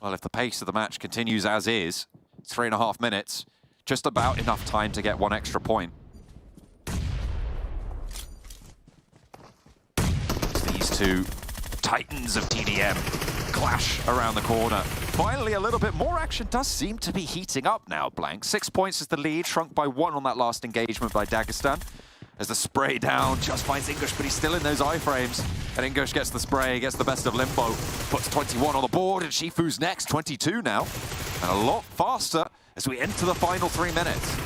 Well, if the pace of the match continues as is, 3.5 minutes, just about enough time to get one extra point. These two titans of TDM clash around the corner. Finally, a little bit more action does seem to be heating up now, Blank. 6 points is the lead, shrunk by 1 on that last engagement by Dagestan. As the spray down, just finds English, but he's still in those iframes. And English gets the spray, gets the best of Limbo. Puts 21 on the board, and Shifu's next, 22 now. And a lot faster as we enter the final 3 minutes.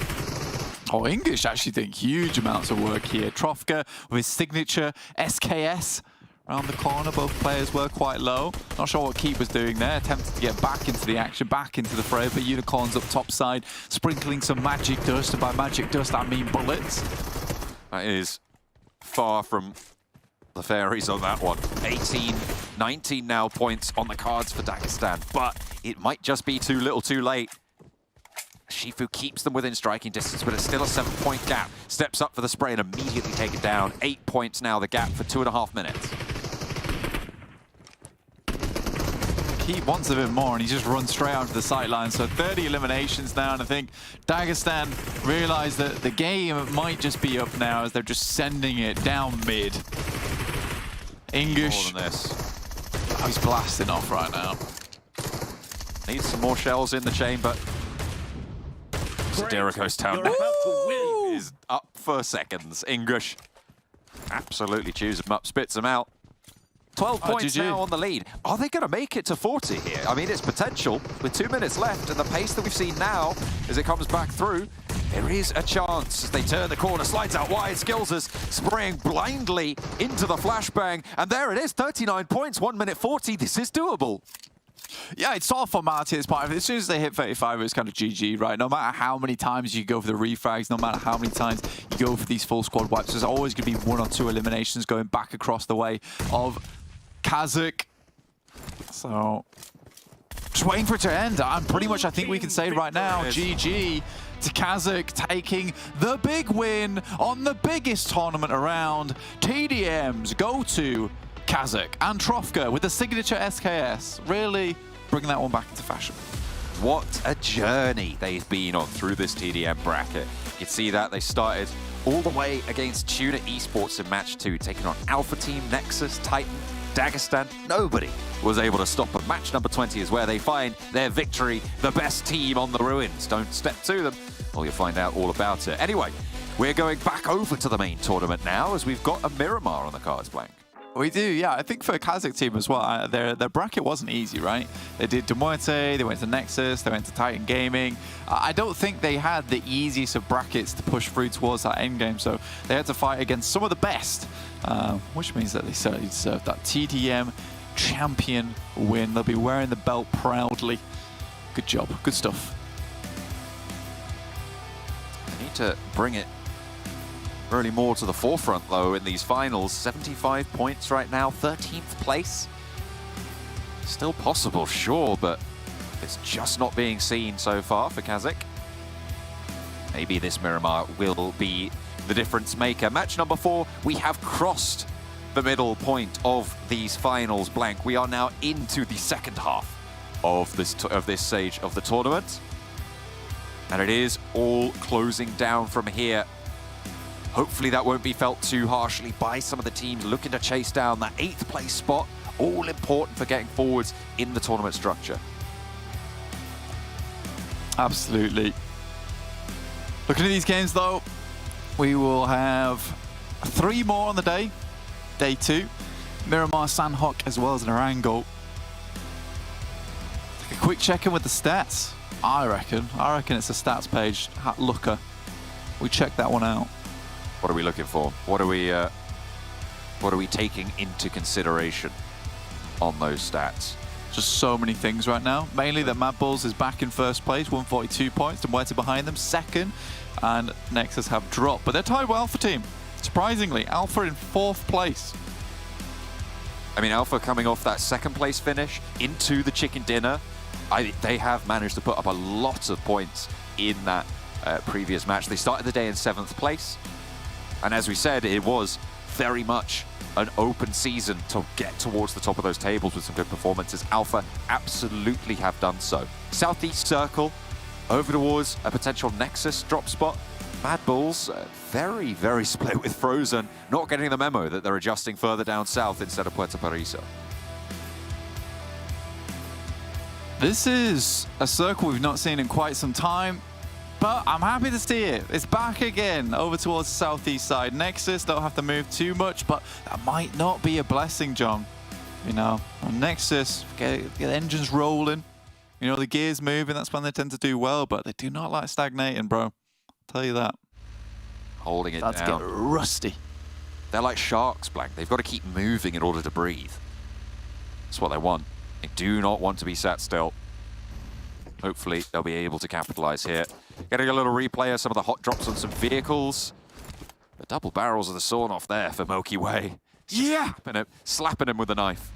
Oh, English actually doing huge amounts of work here. Trofka with his signature SKS around the corner. Both players were quite low. Not sure what Keep was doing there. Attempted to get back into the action, back into the fray. But Unicorns up top side, sprinkling some magic dust. And by magic dust, I mean bullets. That is far from the fairies on that one. 18, 19 now points on the cards for Dagestan. But it might just be too little too late. Shifu keeps them within striking distance, but it's still a 7-point gap. Steps up for the spray and immediately take it down. 8 points now, the gap for 2.5 minutes. Keep wants a bit more, and he just runs straight out to the sideline. So 30 eliminations now, and I think Dagestan realized that the game might just be up now as they're just sending it down mid. English. More than this. Oh, he's blasting off right now. Needs some more shells in the chamber. Jericho's town is up for seconds. English absolutely chews him up, spits him out. 12 points now on the lead. Are they going to make it to 40 here? I mean, it's potential with 2 minutes left, and the pace that we've seen now as it comes back through, there is a chance as they turn the corner, slides out wide, Skills's spraying blindly into the flashbang, and there it is, 39 points, 1 minute 40. This is doable. Yeah, it's all formality as part of it. As soon as they hit 35, it's kind of GG, right? No matter how many times you go for the refrags, no matter how many times you go for these full squad wipes, there's always going to be 1 or 2 eliminations going back across the way of KASIK. So, just waiting for it to end. I'm pretty much, I think we can say right now, GG to KASIK, taking the big win on the biggest tournament around. TDMs go to KASIK and Trofka with the signature SKS, really bringing that one back into fashion. What a journey they've been on through this TDM bracket. You can see that they started all the way against TUNA Esports in match 2, taking on Alpha Team, Nexus, Titan, Dagestan. Nobody was able to stop them. Match number 20 is where they find their victory, the best team on the ruins. Don't step to them, or you'll find out all about it. Anyway, we're going back over to the main tournament now as we've got a Miramar on the cards blank. We do, yeah. I think for a KASIK team as well, their bracket wasn't easy, right? They did MUERTE, they went to Nexus, they went to Titan Gaming. I don't think they had the easiest of brackets to push through towards that endgame, so they had to fight against some of the best, which means that they certainly deserve that TDM champion win. They'll be wearing the belt proudly. Good job, good stuff. They need to bring it really more to the forefront, though, in these finals. 75 points right now, 13th place. Still possible, sure, but it's just not being seen so far for KASIK. Maybe this Miramar will be the difference maker. Match number 4, we have crossed the middle point of these finals blank. We are now into the second half of this stage of the tournament. And it is all closing down from here. Hopefully that won't be felt too harshly by some of the teams looking to chase down that 8th place spot. All important for getting forwards in the tournament structure. Absolutely. Looking at these games though, we will have 3 more on the day. Day 2. Miramar, Sanhok, as well as an Erangel. A quick check-in with the stats. I reckon it's a stats page. Looker. We check that one out. What are we looking for? What are we taking into consideration on those stats? Just so many things right now. Mainly that MADBULLS is back in first place, 142 points, and MUERTE behind them, second, and Nexus have dropped. But they're tied with Alpha Team. Surprisingly, Alpha in 4th place. I mean, Alpha coming off that 2nd place finish into the chicken dinner. They have managed to put up a lot of points in that previous match. They started the day in 7th place. And as we said, it was very much an open season to get towards the top of those tables with some good performances. Alpha absolutely have done so. Southeast Circle, over towards a potential Nexus drop spot. MADBULLS, very, very split with Frozen, not getting the memo that they're adjusting further down south instead of Puerto Paraiso. This is a circle we've not seen in quite some time. But I'm happy to see it. It's back again over towards the southeast side. Nexus don't have to move too much, but that might not be a blessing, John. You know, on Nexus, get the engines rolling. You know, the gears moving. That's when they tend to do well, but they do not like stagnating, bro. I'll tell you that. Holding it down. That's getting rusty. They're like sharks, Blank. They've got to keep moving in order to breathe. That's what they want. They do not want to be sat still. Hopefully, they'll be able to capitalize here. Getting a little replay of some of the hot drops on some vehicles. The double barrels of the sawn off there for Milky Way. Yeah! Slapping him with a knife.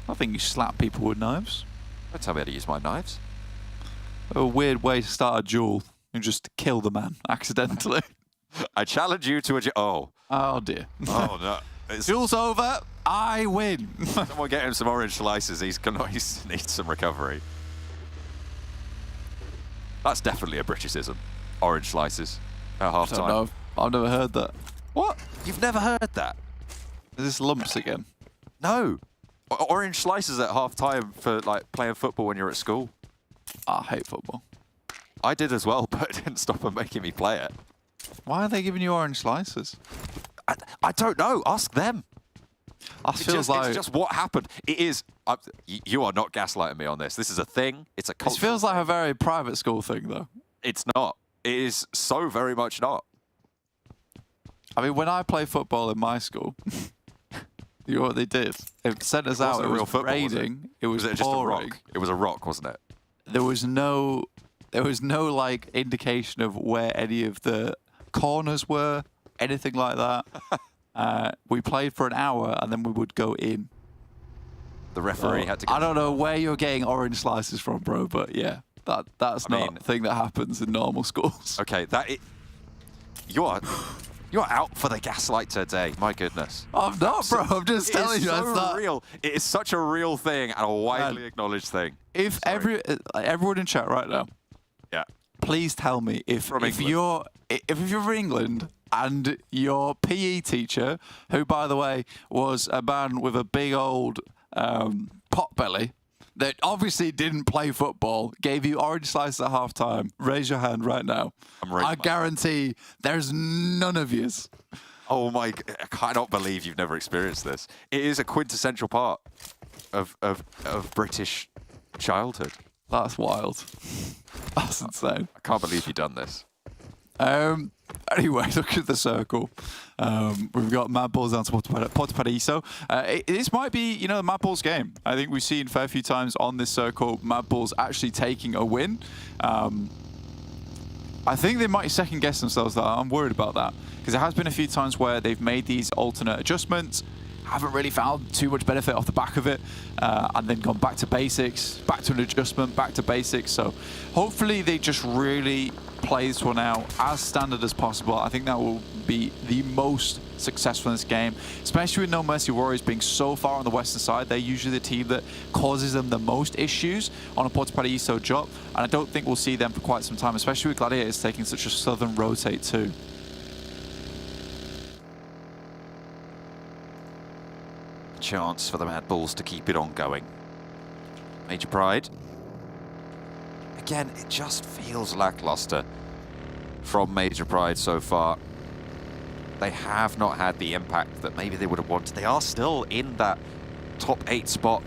I think you slap people with knives. Don't tell me how to use my knives. A weird way to start a duel and just kill the man accidentally. I challenge you to a... Oh dear. Oh no. Duel's over. I win. Someone get him some orange slices. He needs some recovery. That's definitely a Britishism. Orange slices at half time. No, I've never heard that. What? You've never heard that? Is this lumps again? No. Orange slices at half time for like playing football when you're at school. I hate football. I did as well, but it didn't stop them making me play it. Why are they giving you orange slices? I don't know. Ask them. It's just what happened. It is. You are not gaslighting me on this. This is a thing. It's a cultural. It feels like a very private school thing, though. It's not. It is so very much not. I mean, when I played football in my school, you know what they did? They sent us out. It was raining. It was just a rock. It was a rock, wasn't it? There was no like indication of where any of the corners were, anything like that. We played for an hour and then we would go in. The referee had to go. I don't know where you're getting orange slices from, bro, but yeah, that's not a thing that happens in normal schools. Okay, you're out for the gaslight today. My goodness. I'm not, bro. I'm just telling you. It's so real. It is such a real thing and a widely acknowledged thing. If everyone in chat right now, yeah, please tell me if you're England and your PE teacher, who by the way was a man with a big old pot belly that obviously didn't play football, gave you orange slices at half time, raise your hand right now. I guarantee there's none of yous. Oh my, I cannot believe you've never experienced this. It is a quintessential part of British childhood. That's wild. That's insane. I can't believe you've done this. Anyway, look at the circle. We've got MADBULLS down to Porto Paraiso. This might be, the MADBULLS game. I think we've seen a fair few times on this circle, MADBULLS actually taking a win. I think they might second guess themselves, though. I'm worried about that. Because there has been a few times where they've made these alternate adjustments, haven't really found too much benefit off the back of it, and then gone back to basics, back to an adjustment, back to basics. So hopefully they just really play this one out as standard as possible. I think that will be the most successful in this game, especially with No Mercy Warriors being so far on the western side. They're usually the team that causes them the most issues on a Porto Paraiso job, and I don't think we'll see them for quite some time, especially with Gladiators taking such a southern rotate too. Chance for the MADBULLS to keep it on going. Major Pride. Again, it just feels lackluster from Major Pride so far. They have not had the impact that maybe they would have wanted. They are still in that top 8 spot.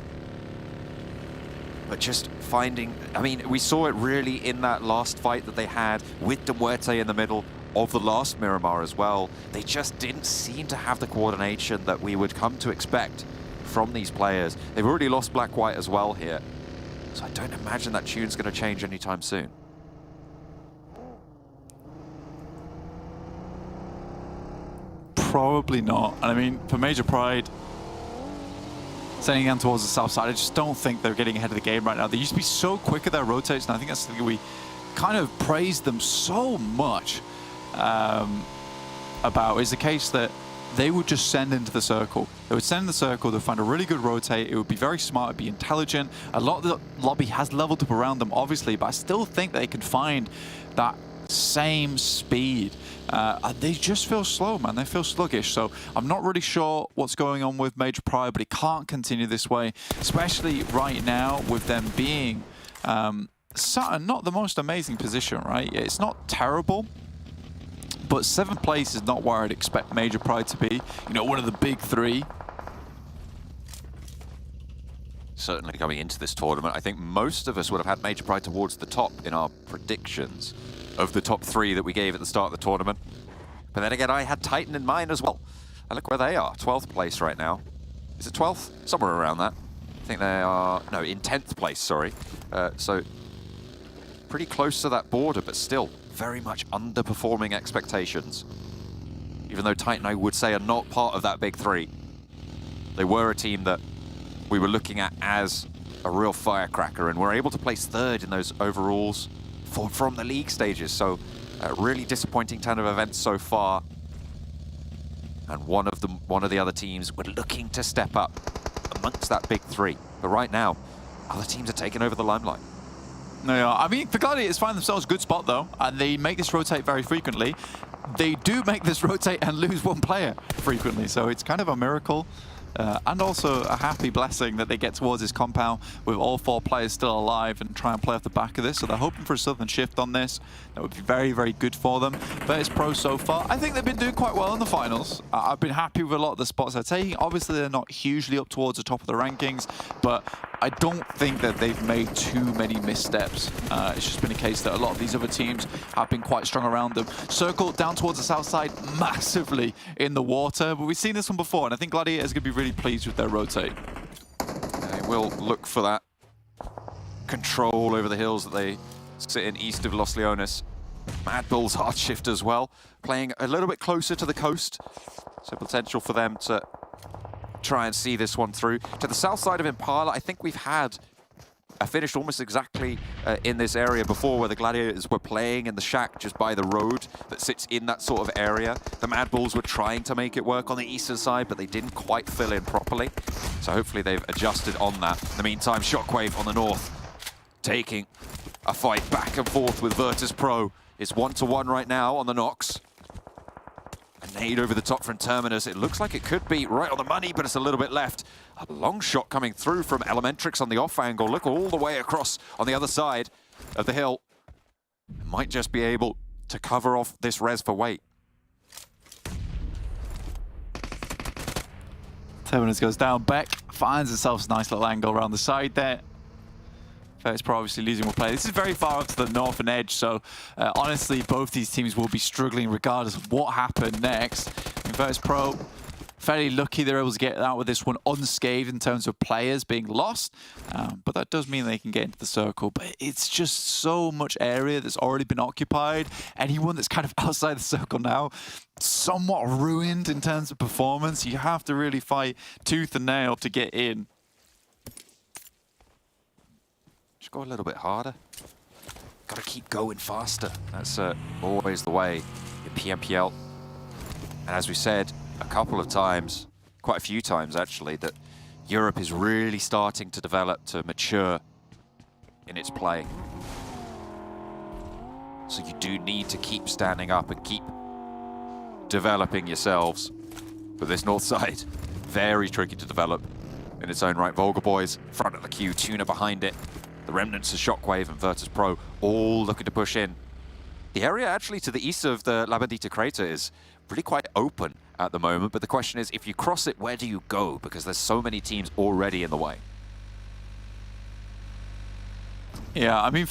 But just finding, I mean, we saw it really in that last fight that they had with MUERTE in the middle of the last Miramar as well. They just didn't seem to have the coordination that we would come to expect from these players. They've already lost Black-White as well here. So I don't imagine that tune's going to change anytime soon. Probably not. And I mean, for Major Pride, sending them towards the south side, I just don't think they're getting ahead of the game right now. They used to be so quick at their rotates, and I think that's something we kind of praised them so much about, is the case that they would just send into the circle. They would send in the circle, they'd find a really good rotate, it would be very smart, it'd be intelligent. A lot of the lobby has leveled up around them, obviously, but I still think they can find that same speed. They just feel slow, man. They feel sluggish. So I'm not really sure what's going on with Major Pride, but it can't continue this way, especially right now with them being not the most amazing position, right? It's not terrible, but 7th place is not where I'd expect Major Pride to be. One of the big 3. Certainly coming into this tournament, I think most of us would have had Major Pride towards the top in our predictions of the top 3 that we gave at the start of the tournament. But then again, I had Titan in mind as well. And look where they are, 12th place right now. Is it 12th? Somewhere around that. I think they are, no, in 10th place, sorry. So pretty close to that border, but still very much underperforming expectations. Even though Titan, I would say, are not part of that big three. They were a team that we were looking at as a real firecracker, and were able to place 3rd in those overalls from the league stages. So really disappointing turn of events so far. And one of the other teams were looking to step up amongst that big three. But right now, other teams are taking over the limelight. No, I mean, the Gladiators find themselves a good spot, though, and they make this rotate very frequently. They do make this rotate and lose one player frequently, so it's kind of a miracle. And also a happy blessing that they get towards this compound with all 4 players still alive and try and play off the back of this. So they're hoping for a southern shift on this. That would be very, very good for them. VIRTUS.PRO so far, I think they've been doing quite well in the finals. I've been happy with a lot of the spots they're taking. Obviously, they're not hugely up towards the top of the rankings, but I don't think that they've made too many missteps. It's just been a case that a lot of these other teams have been quite strong around them. Circle down towards the south side, massively in the water. But we've seen this one before, and I think Gladiators are going to be really pleased with their rotate. They will look for that control over the hills that they sit in east of Los Leones. MADBULLS hard shift as well, playing a little bit closer to the coast. So potential for them to try and see this one through. To the south side of Impala, I think we've had a finish almost exactly in this area before, where the Gladiators were playing in the shack just by the road that sits in that sort of area. The MADBULLS were trying to make it work on the eastern side, but they didn't quite fill in properly. So hopefully they've adjusted on that. In the meantime, SHOCKWAVE on the north, taking a fight back and forth with VIRTUS.PRO. It's 1-1 right now on the Nox. A nade over the top from Terminus. It looks like it could be right on the money, but it's a little bit left. A long shot coming through from Elementrix on the off angle. Look all the way across on the other side of the hill. Might just be able to cover off this res for weight. Terminus goes down. Beck finds himself a nice little angle around the side there. VIRTUS.PRO obviously losing one player. This is very far up to the northern edge, so honestly, both these teams will be struggling regardless of what happened next. VIRTUS.PRO, fairly lucky they're able to get out with this one unscathed in terms of players being lost, but that does mean they can get into the circle. But it's just so much area that's already been occupied. Anyone that's kind of outside the circle now, somewhat ruined in terms of performance. You have to really fight tooth and nail to get in. Just go a little bit harder. Got to keep going faster. That's always the way in PMPL. And as we said a couple of times, quite a few times actually, that Europe is really starting to develop, to mature in its play. So you do need to keep standing up and keep developing yourselves. But this north side, very tricky to develop in its own right. VULGAR boys, front of the queue, TUNA behind it. The remnants of SHOCKWAVE and VIRTUS.PRO all looking to push in. The area actually to the east of the La Bandita crater is really quite open at the moment, but the question is, if you cross it, where do you go? Because there's so many teams already in the way. Yeah, I mean,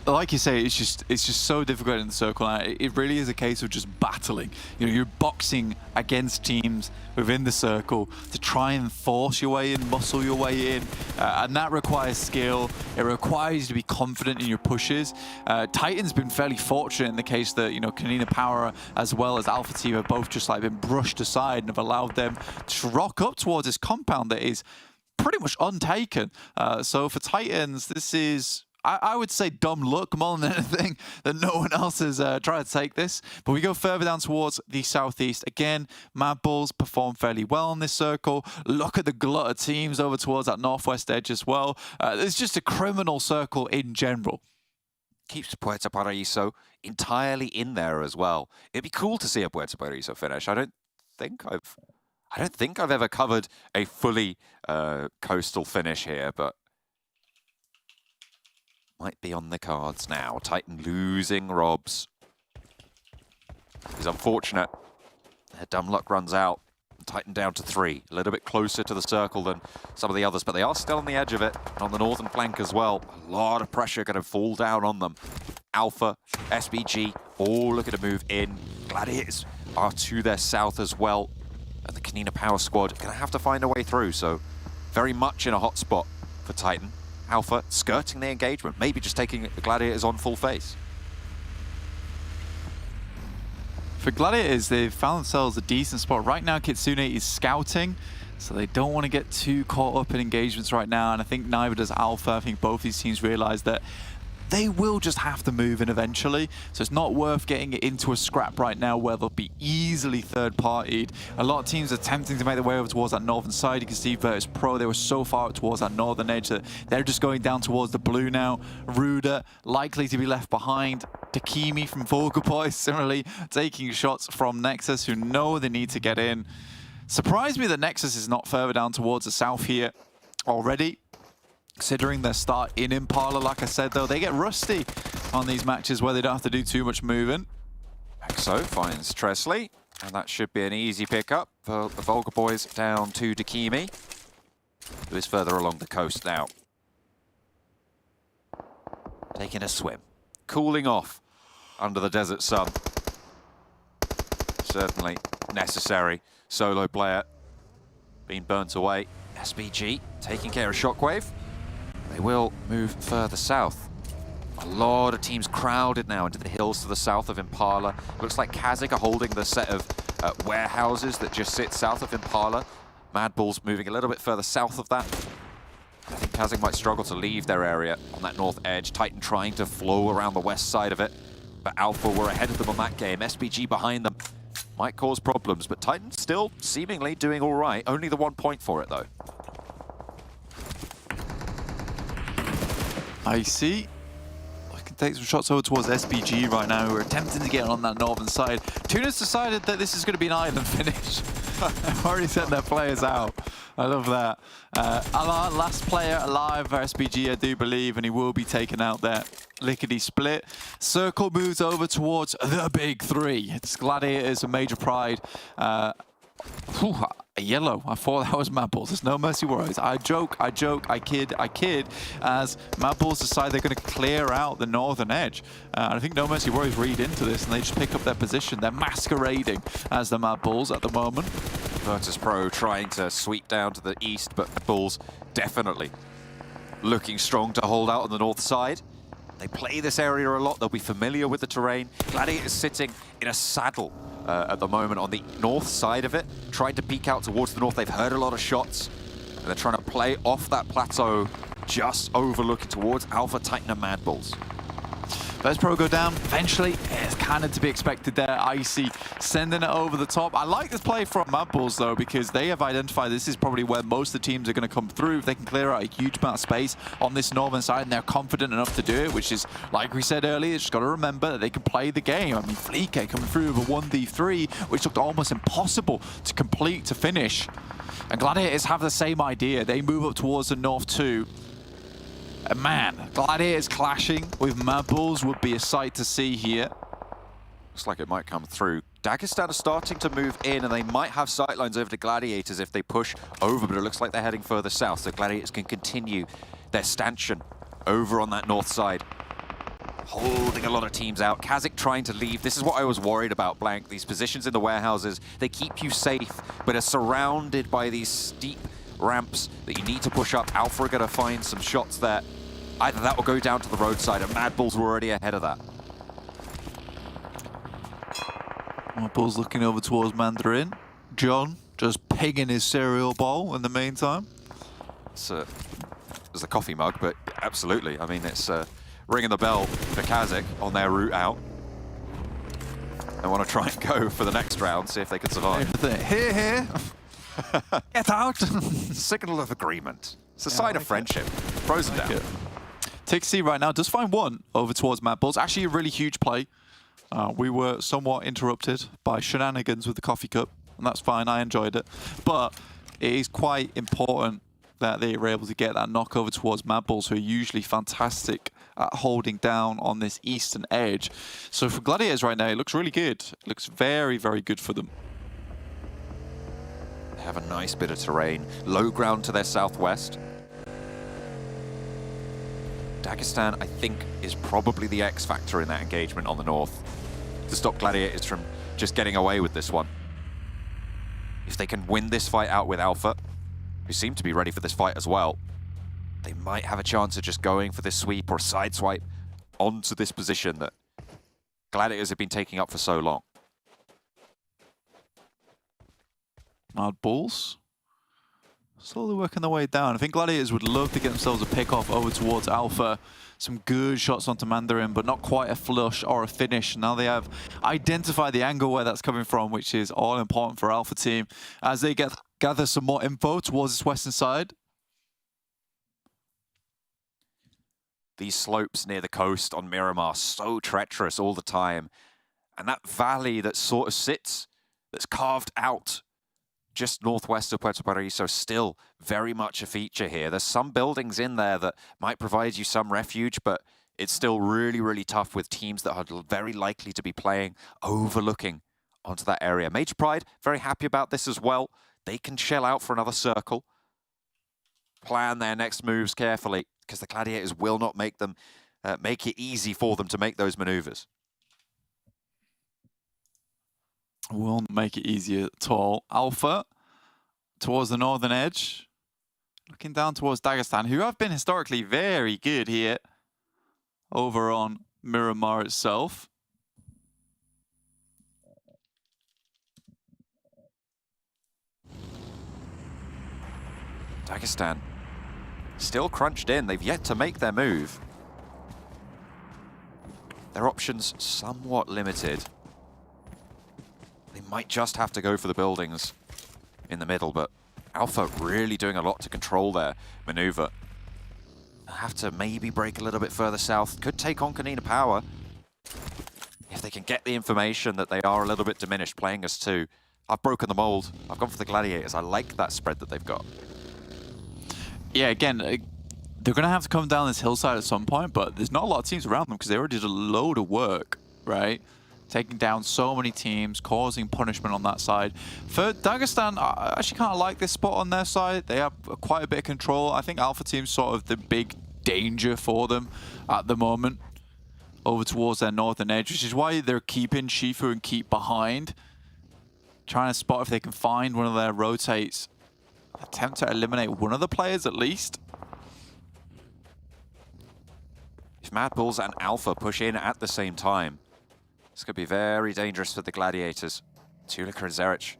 like you say, it's just so difficult in the circle. It really is a case of just battling. You know, you're boxing against teams within the circle to try and force your way in, muscle your way in, and that requires skill. It requires you to be confident in your pushes. Titan's been fairly fortunate in the case that, you know, KONINA Power as well as Alpha Team have both just like been brushed aside and have allowed them to rock up towards this compound that is pretty much untaken. So for Titans, this is, I would say, dumb luck more than anything that no one else has tried to take this. But we go further down towards the southeast. Again, MADBULLS perform fairly well in this circle. Look at the glut of teams over towards that northwest edge as well. It's just a criminal circle in general. Keeps Puerto Paraíso entirely in there as well. It'd be cool to see a Puerto Paraíso finish. I don't think I've ever covered a fully coastal finish here, but might be on the cards now. Titan losing Robs. It's unfortunate. Their dumb luck runs out. Titan down to 3. A little bit closer to the circle than some of the others, but they are still on the edge of it. And on the northern flank as well. A lot of pressure going to fall down on them. Alpha, SBG, all looking to move in. Gladiators are to their south as well. And the KONINA Power Squad gonna have to find a way through, so very much in a hot spot for Titan. Alpha skirting the engagement, maybe just taking the Gladiators on full face. For Gladiators, they've found themselves a decent spot. Right now, Kitsune is scouting, so they don't want to get too caught up in engagements right now, and I think neither does Alpha. I think both these teams realize that they will just have to move in eventually, so it's not worth getting it into a scrap right now where they'll be easily third-partied. A lot of teams are attempting to make their way over towards that northern side. You can see VIRTUS.PRO, they were so far towards that northern edge that they're just going down towards the blue now. Ruda likely to be left behind. Takimi from VULGAR Boys similarly taking shots from NEXUS, who know they need to get in. Surprised me that NEXUS is not further down towards the south here already. Considering their start in Impala, like I said, though, they get rusty on these matches where they don't have to do too much moving. Exo finds Tresley, and that should be an easy pickup for the VULGAR Boys down to Takimi, who is further along the coast now. Taking a swim, cooling off under the desert sun. Certainly necessary. Solo player being burnt away. SBG taking care of Shockwave. They will move further south. A lot of teams crowded now into the hills to the south of Impala. Looks like KASIK are holding the set of warehouses that just sit south of Impala. MADBULLS moving a little bit further south of that. I think KASIK might struggle to leave their area on that north edge. Titan trying to flow around the west side of it. But Alpha were ahead of them on that game. SBG behind them might cause problems, but Titan still seemingly doing all right. Only the 1 point for it, though. I see. I can take some shots over towards SBG right now, who are attempting to get on that northern side. TUNA's decided that this is going to be an island finish. They've already sent their players out. I love that. Last player alive for SBG, I do believe, and he will be taken out there. Lickety split. Circle moves over towards the big three. It's Gladiators, a major pride. A yellow. I thought that was MADBULLS. There's no mercy worries. I joke, I kid, as MADBULLS decide they're going to clear out the northern edge. And I think no mercy worries read into this, and they just pick up their position. They're masquerading as the MADBULLS at the moment. VIRTUS.PRO trying to sweep down to the east, but MADBULLS definitely looking strong to hold out on the north side. They play this area a lot. They'll be familiar with the terrain. Gladiators sitting in a saddle at the moment on the north side of it, trying to peek out towards the north. They've heard a lot of shots, and they're trying to play off that plateau, just overlooking towards Alpha, Titan, and MADBULLS. VIRTUS.PRO go down eventually. It's kind of to be expected there. Icy sending it over the top. I like this play from MADBULLS though, because they have identified this is probably where most of the teams are going to come through. If they can clear out a huge amount of space on this northern side, and they're confident enough to do it, which is, like we said earlier, just got to remember that they can play the game. I mean, Fleeke coming through with a 1v3, which looked almost impossible to complete, to finish. And Gladiators have the same idea. They move up towards the north too. And man, Gladiators clashing with MADBULLS would be a sight to see here. Looks like it might come through. Dagestan are starting to move in, and they might have sightlines over to Gladiators if they push over, but it looks like they're heading further south, so Gladiators can continue their stanchion over on that north side. Holding a lot of teams out. KASIK trying to leave. This is what I was worried about, Blank. These positions in the warehouses, they keep you safe, but are surrounded by these steep ramps that you need to push up. Alpha are going to find some shots there. Either that will go down to the roadside, and MADBULLS were already ahead of that. MADBULLS looking over towards Mandarin. John just pigging his cereal bowl in the meantime. It's a coffee mug, but absolutely. I mean, it's ringing the bell for KASIK on their route out. They want to try and go for the next round, see if they can survive. Here. Get out. Signal of agreement. It's a sign of friendship. Frozen down. Tixie right now does find one over towards MADBULLS. Actually a really huge play. We were somewhat interrupted by shenanigans with the coffee cup, and that's fine, I enjoyed it. But it is quite important that they were able to get that knock over towards MADBULLS, who are usually fantastic at holding down on this eastern edge. So for Gladiators right now, it looks really good. It looks very, very good for them. They have a nice bit of terrain. Low ground to their southwest. Dagestan, I think, is probably the X factor in that engagement on the north to stop Gladiators from just getting away with this one. If they can win this fight out with Alpha, who seem to be ready for this fight as well, they might have a chance of just going for this sweep or a side swipe onto this position that Gladiators have been taking up for so long. MADBULLS slowly working their way down. I think Gladiators would love to get themselves a pick off over towards Alpha. Some good shots onto Mandarin, but not quite a flush or a finish. Now they have identified the angle where that's coming from, which is all important for Alpha team as they gather some more info towards this western side. These slopes near the coast on Miramar, so treacherous all the time. And that valley that sort of sits, that's carved out just northwest of Puerto Paraíso, still very much a feature here. There's some buildings in there that might provide you some refuge, but it's still really, really tough with teams that are very likely to be playing overlooking onto that area. Major Pride, very happy about this as well. They can shell out for another circle, plan their next moves carefully, because the Gladiators will not make them make it easy for them to make those maneuvers. Won't make it easier at all. Alpha towards the northern edge, looking down towards Dagestan, who have been historically very good here over on Miramar itself. Dagestan still crunched in. They've yet to make their move. Their options somewhat limited. They might just have to go for the buildings in the middle, but Alpha really doing a lot to control their maneuver. They'll have to maybe break a little bit further south. Could take on KONINA Power if they can get the information that they are a little bit diminished playing us too. I've broken the mold. I've gone for the Gladiators. I like that spread that they've got. Yeah, again, they're going to have to come down this hillside at some point, but there's not a lot of teams around them because they already did a load of work, right? Taking down so many teams, causing punishment on that side. For Dagestan, I actually kind of like this spot on their side. They have quite a bit of control. I think Alpha team's sort of the big danger for them at the moment over towards their northern edge, which is why they're keeping Shifu and Keep behind. Trying to spot if they can find one of their rotates. Attempt to eliminate one of the players at least. If MADBULLS and Alpha push in at the same time, this could be very dangerous for the Gladiators. Tulika and Zerich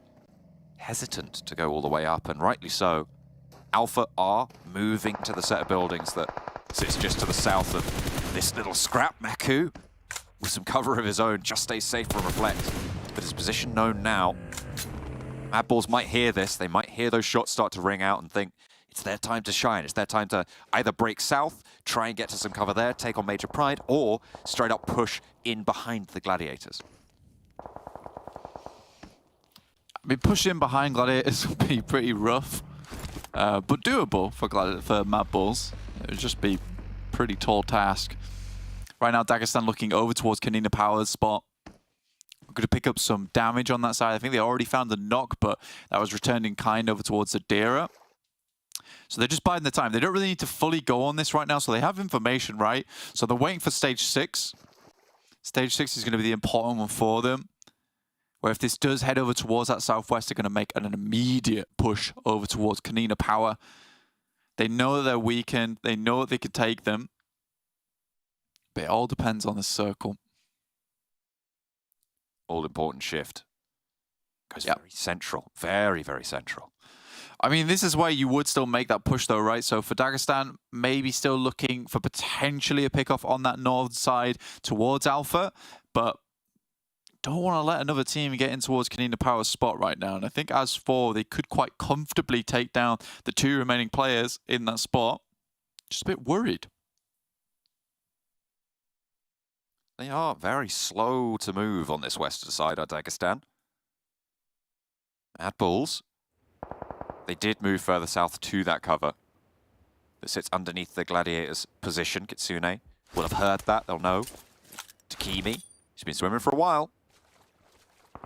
hesitant to go all the way up, and rightly so. Alpha are moving to the set of buildings that sits just to the south of this little scrap. Maku, with some cover of his own, just stays safe from Reflect. But his position known now. MADBULLS might hear this. They might hear those shots start to ring out and think it's their time to shine. It's their time to either break south, try and get to some cover there, take on Major Pride, or straight up push in behind the Gladiators. I mean, pushing behind Gladiators would be pretty rough, but doable for MADBULLS. It would just be a pretty tall task. Right now, Dagestan looking over towards KONINA Power's spot. We're going to pick up some damage on that side. I think they already found the knock, but that was returned in kind over towards Adira. So they're just biding the time. They don't really need to fully go on this right now, so they have information, right? So they're waiting for stage 6. Stage 6 is going to be the important one for them. Where if this does head over towards that southwest, they're going to make an immediate push over towards KONINA Power. They know that they're weakened. They know that they can take them. But it all depends on the circle. All-important shift. Goes very central. Very, very central. I mean, this is where you would still make that push though, right? So for Dagestan, maybe still looking for potentially a pickoff on that north side towards Alpha, but don't want to let another team get in towards KONINA Power's spot right now. And I think as for, they could quite comfortably take down the 2 remaining players in that spot. Just a bit worried. They are very slow to move on this western side of Dagestan. MADBULLS. They did move further south to that cover that sits underneath the Gladiators' position. Kitsune will have heard that, they'll know. Takimi, he's been swimming for a while.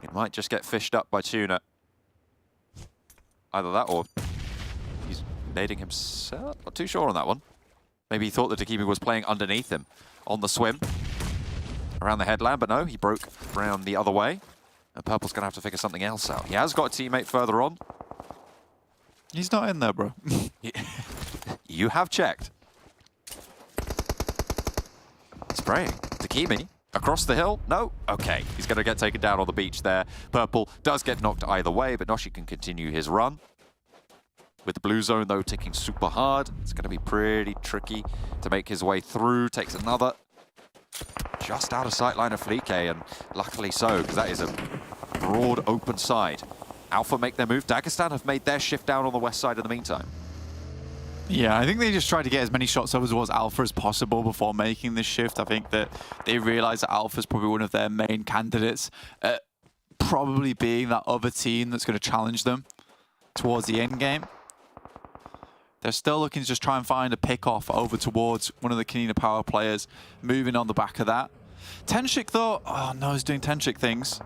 He might just get fished up by Tuna. Either that or he's nading himself. Not too sure on that one. Maybe he thought that Takimi was playing underneath him on the swim around the headland, but no, he broke around the other way. And Purple's going to have to figure something else out. He has got a teammate further on. He's not in there, bro. You have checked. Spraying. Takimi. Across the hill? No? Okay. He's going to get taken down on the beach there. Purple does get knocked either way, but Noshi can continue his run. With the blue zone, though, ticking super hard. It's going to be pretty tricky to make his way through. Takes another. Just out of sight line of Flique, and luckily so, because that is a broad open side. Alpha make their move. Dagestan have made their shift down on the west side in the meantime. Yeah, I think they just tried to get as many shots over towards Alpha as possible before making this shift. I think that they realized that Alpha's probably one of their main candidates, probably being that other team that's going to challenge them towards the end game. They're still looking to just try and find a pick-off over towards one of the KONINA power players, moving on the back of that. Tenshik, though, oh no, he's doing Tenshik things.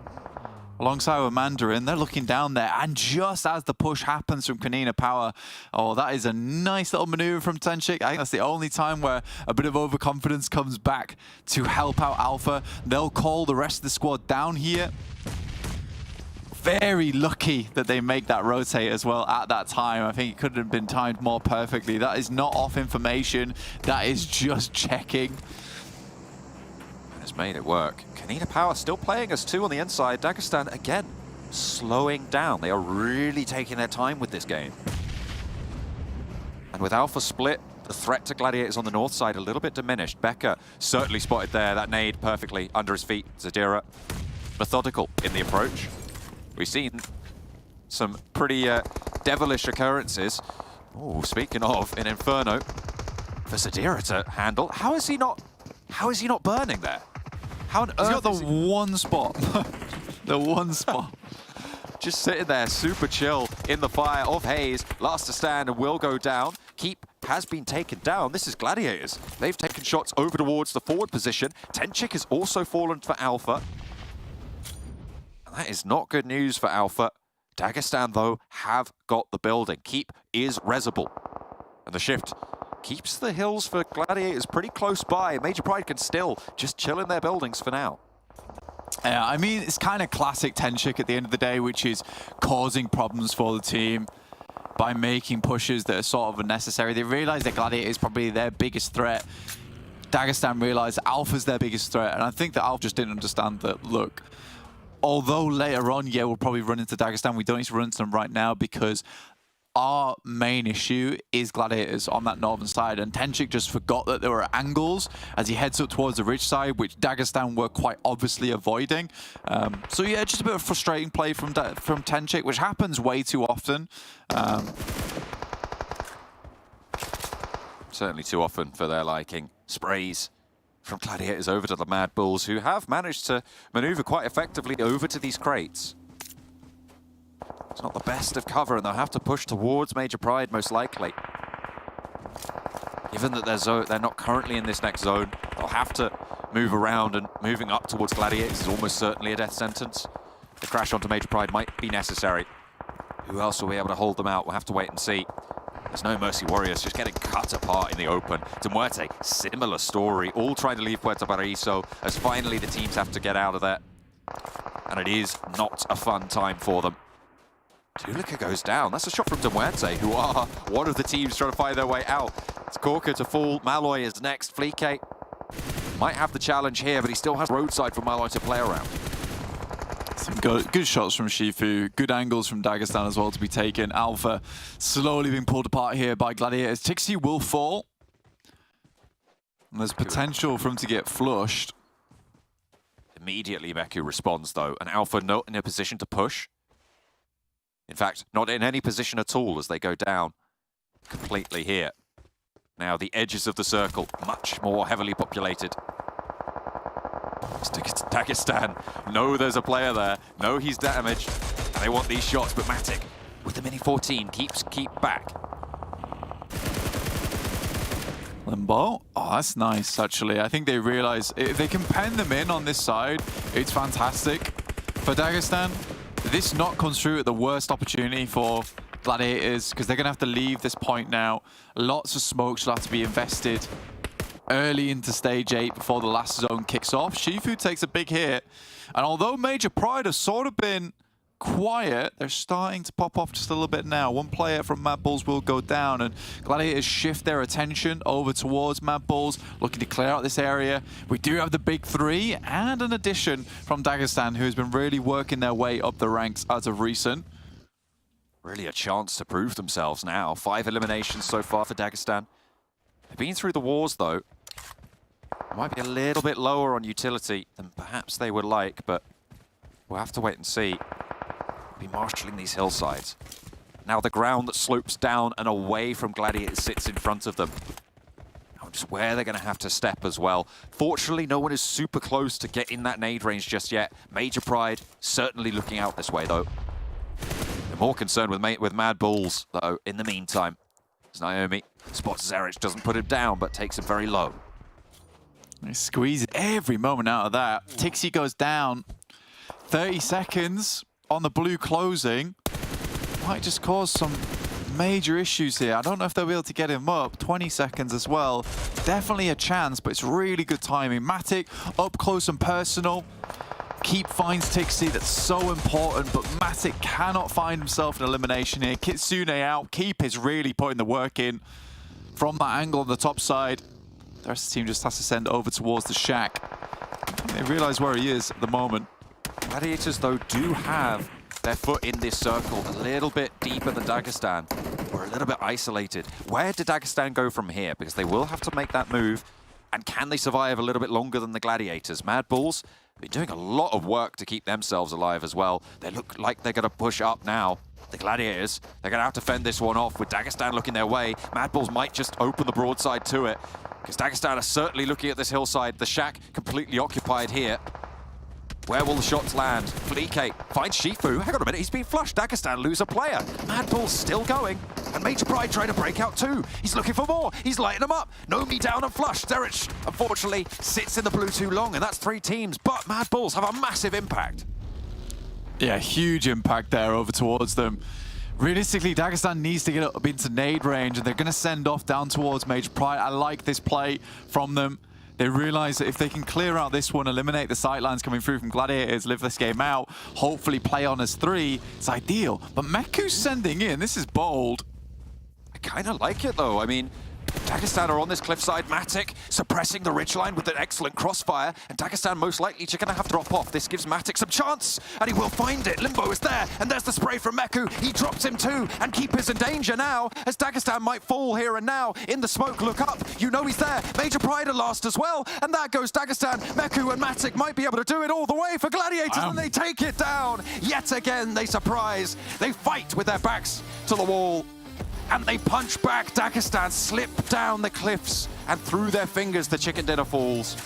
Alongside with Mandarin, they're looking down there, and just as the push happens from KONINA Power, oh, that is a nice little maneuver from Tenshik. I think that's the only time where a bit of overconfidence comes back to help out Alpha. They'll call the rest of the squad down here. Very lucky that they make that rotate as well at that time. I think it couldn't have been timed more perfectly. That is not off information. That is just checking. Has made it work. KONINA Power still playing as two on the inside. Dagestan, again, slowing down. They are really taking their time with this game. And with Alpha split, the threat to Gladiators on the north side a little bit diminished. Becker certainly spotted there. That nade perfectly under his feet. Zadira methodical in the approach. We've seen some pretty devilish occurrences. Oh, speaking of, an Inferno for Zadira to handle. How is he not burning there? How on earth? He's got the one spot. The one spot. Just sitting there, super chill in the fire of Hayes. Last to stand and will go down. Keep has been taken down. This is Gladiators. They've taken shots over towards the forward position. Tenchik has also fallen for Alpha. And that is not good news for Alpha. Dagestan, though, have got the building. Keep is resable. And the shift keeps the hills for Gladiators pretty close by. Major Pride can still just chill in their buildings for now. Yeah, I mean, it's kind of classic Tenshik at the end of the day, which is causing problems for the team by making pushes that are sort of unnecessary. They realize that Gladiator is probably their biggest threat. Dagestan realized Alpha's their biggest threat, and I think that Alpha just didn't understand that, look, although later on, yeah, we'll probably run into Dagestan, we don't need to run into them right now because our main issue is Gladiators on that northern side, and Tenshik just forgot that there were angles as he heads up towards the ridge side, which Dagestan were quite obviously avoiding. So yeah, just a bit of frustrating play from Tenshik, which happens way too often. Certainly too often for their liking. Sprays from Gladiators over to the MADBULLS, who have managed to maneuver quite effectively over to these crates. It's not the best of cover, and they'll have to push towards Major Pride, most likely. Given that they're not currently in this next zone, they'll have to move around, and moving up towards Gladiators is almost certainly a death sentence. The crash onto Major Pride might be necessary. Who else will be able to hold them out? We'll have to wait and see. There's no Mercy Warriors, just getting cut apart in the open. To MUERTE, similar story, all trying to leave Puerto Paraíso as finally the teams have to get out of there. And it is not a fun time for them. Tulika goes down. That's a shot from MUERTE, who are one of the teams trying to find their way out. It's Corker to fall. Malloy is next. Flique might have the challenge here, but he still has roadside for Malloy to play around. Some good shots from Shifu, good angles from Dagestan as well to be taken. Alpha slowly being pulled apart here by Gladiators. Tixi will fall. And there's potential for him to get flushed. Immediately, Meku responds, though, and Alpha not in a position to push. In fact, not in any position at all as they go down completely here. Now, the edges of the circle, much more heavily populated. Dagestan, know there's a player there, know he's damaged, and they want these shots, but Matic, with the Mini 14, keep back. Limbo, oh, that's nice, actually. I think they realize if they can pen them in on this side, it's fantastic. For Dagestan, this knock comes through at the worst opportunity for Gladiators, because they're going to have to leave this point now. Lots of smoke should have to be invested early into stage 8 before the last zone kicks off. Shifu takes a big hit. And although Major Pride has sort of been quiet, they're starting to pop off just a little bit now. One player from MADBULLS will go down, and Gladiators shift their attention over towards MADBULLS, looking to clear out this area. We do have the big three and an addition from Dagestan, who has been really working their way up the ranks as of recent. Really a chance to prove themselves now. 5 eliminations so far for Dagestan. They've been through the wars, though. Might be a little bit lower on utility than perhaps they would like, but we'll have to wait and see. Be marshalling these hillsides. Now the ground that slopes down and away from Gladiators sits in front of them. Now just where they're going to have to step as well. Fortunately, no one is super close to get in that nade range just yet. Major Pride certainly looking out this way, though. They're more concerned with MADBULLS, though, in the meantime. As Naomi spots Zerich, doesn't put him down, but takes him very low. They squeeze every moment out of that. Tixi goes down. 30 seconds on the blue closing. Might just cause some major issues here. I don't know if they'll be able to get him up. 20 seconds as well. Definitely a chance, but it's really good timing. Matic up close and personal. Keep finds Tixi, that's so important, but Matic cannot find himself an elimination here. Kitsune out. Keep is really putting the work in from that angle on the top side. The rest of the team just has to send over towards the shack. I think they realize where he is at the moment. Gladiators, though, do have their foot in this circle a little bit deeper than Dagestan. We're a little bit isolated. Where did Dagestan go from here? Because they will have to make that move. And can they survive a little bit longer than the Gladiators? MADBULLS have been doing a lot of work to keep themselves alive as well. They look like they're going to push up now. The Gladiators, they're going to have to fend this one off with Dagestan looking their way. MADBULLS might just open the broadside to it. Because Dagestan are certainly looking at this hillside. The shack completely occupied here. Where will the shots land? Fleeke finds Shifu. Hang on a minute, he's been flushed. Dagestan lose a player. MADBULLS still going. And Major Pride trying to break out too. He's looking for more. He's lighting them up. Nomi down and flushed. Zerich, unfortunately, sits in the blue too long, and that's 3 teams. But MADBULLS have a massive impact. Yeah, huge impact there over towards them. Realistically, Dagestan needs to get up into nade range, and they're going to send off down towards Major Pride. I like this play from them. They realize that if they can clear out this one, eliminate the sightlines coming through from Gladiators, live this game out, hopefully play on as 3, it's ideal. But Meku's sending in. This is bold. I kind of like it, though. I mean, Dagestan are on this cliffside. Matic suppressing the ridgeline with an excellent crossfire, and Dagestan most likely just going to have to drop off. This gives Matic some chance, and he will find it. Limbo is there, and there's the spray from Meku. He drops him too, and Keep is in danger now, as Dagestan might fall here and now. In the smoke, look up. You know he's there. Major Pride are lost as well, and there goes Dagestan. Meku and Matic might be able to do it all the way for Gladiators, and they take it down. Yet again, they surprise. They fight with their backs to the wall. And they punch back. Dagestan slip down the cliffs, and through their fingers, the chicken dinner falls.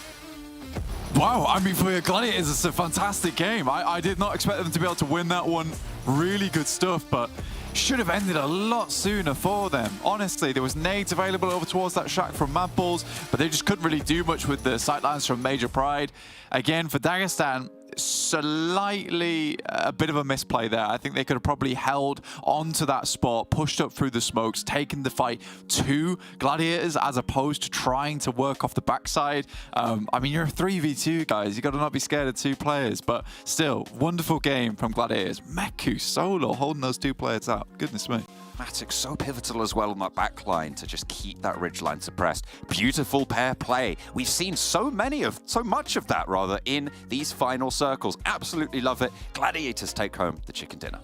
Wow, I mean, for Gladiators, it's a fantastic game. I did not expect them to be able to win that one. Really good stuff, but should have ended a lot sooner for them. Honestly, there was nades available over towards that shack from MADBULLS, but they just couldn't really do much with the sightlines from Major Pride. Again, for Dagestan, slightly a bit of a misplay there. I think they could have probably held onto that spot, pushed up through the smokes, taken the fight to Gladiators as opposed to trying to work off the backside. I mean, you're a 3v2, guys. You got to not be scared of 2 players, but still, wonderful game from Gladiators. Meku solo holding those 2 players out. Goodness me. Matic so pivotal as well on that back line to just keep that ridgeline suppressed. Beautiful pair play. We've seen so much of that rather in these final circles. Absolutely love it. Gladiators take home the chicken dinner.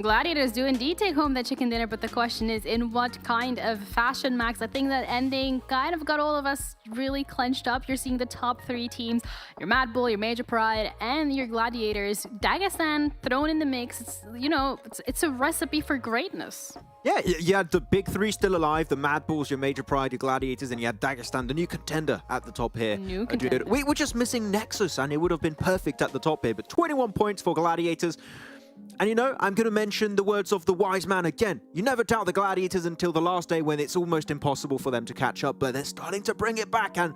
Gladiators do indeed take home the chicken dinner, but the question is in what kind of fashion, Max? I think that ending kind of got all of us really clenched up. You're seeing the top 3 teams, your MADBULL, your Major Pride, and your Gladiators. Dagestan thrown in the mix. It's, you know, it's a recipe for greatness. Yeah, you had the big 3 still alive, the MADBULLS, your Major Pride, your Gladiators, and you had Dagestan, the new contender at the top here. New contender. We were just missing Nexus, and it would have been perfect at the top here, but 21 points for Gladiators. And you know, I'm going to mention the words of the wise man again. You never doubt the Gladiators until the last day when it's almost impossible for them to catch up, but they're starting to bring it back, and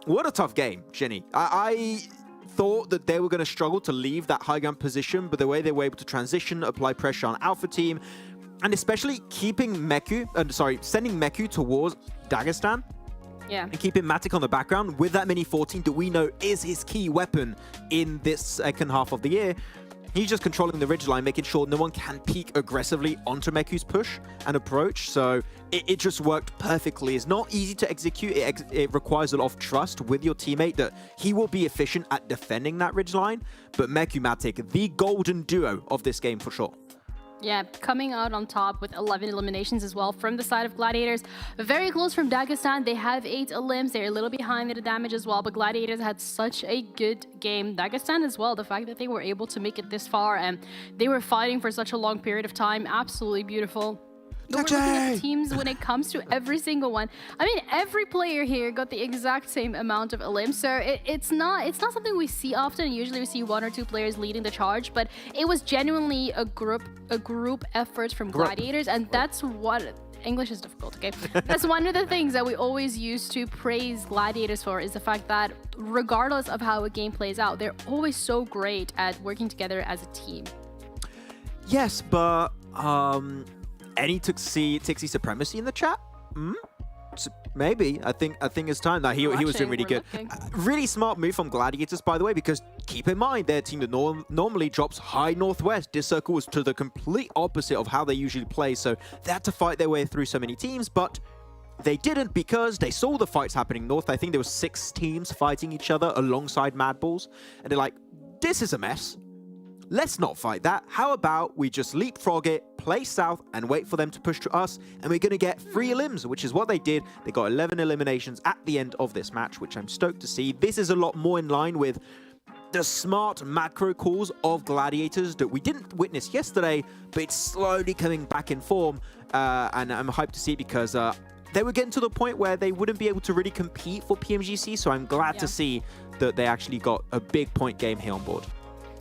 what a tough game, Ginny. I thought that they were going to struggle to leave that high ground position, but the way they were able to transition, apply pressure on Alpha Team, and especially keeping Meku, sending Meku towards Dagestan, Yeah. And keeping Matic on the background with that Mini 14 that we know is his key weapon in this second half of the year. He's just controlling the ridgeline, making sure no one can peek aggressively onto Meku's push and approach. So it just worked perfectly. It's not easy to execute. It requires a lot of trust with your teammate that he will be efficient at defending that ridgeline. But Meku Matic, the golden duo of this game for sure. Yeah, coming out on top with 11 eliminations as well from the side of Gladiators. Very close from Dagestan. They have 8 elims. They're a little behind in the damage as well, but Gladiators had such a good game. Dagestan as well, the fact that they were able to make it this far and they were fighting for such a long period of time, absolutely beautiful. We're looking at teams when it comes to every single one. I mean, every player here got the exact same amount of elims, so it's not something we see often. Usually we see 1 or 2 players leading the charge, but it was genuinely a group effort from Gladiators, and that's what English is difficult, okay? That's one of the things that we always use to praise Gladiators for, is the fact that regardless of how a game plays out, they're always so great at working together as a team. Yes, but any Tixie supremacy in the chat? Maybe. I think it's time. That he was doing really good. Really smart move from Gladiators, by the way, because keep in mind, their team that normally drops high northwest. This circle was to the complete opposite of how they usually play, so they had to fight their way through so many teams, but they didn't because they saw the fights happening north. I think there were 6 teams fighting each other alongside MADBULLS, and they're like, this is a mess. Let's not fight that. How about we just leapfrog it, play south, and wait for them to push to us, and we're going to get 3 elims, which is what they did. They got 11 eliminations at the end of this match, which I'm stoked to see. This is a lot more in line with the smart macro calls of Gladiators that we didn't witness yesterday, but it's slowly coming back in form, and I'm hyped to see it because they were getting to the point where they wouldn't be able to really compete for PMGC, so I'm glad to see that they actually got a big point game here on board.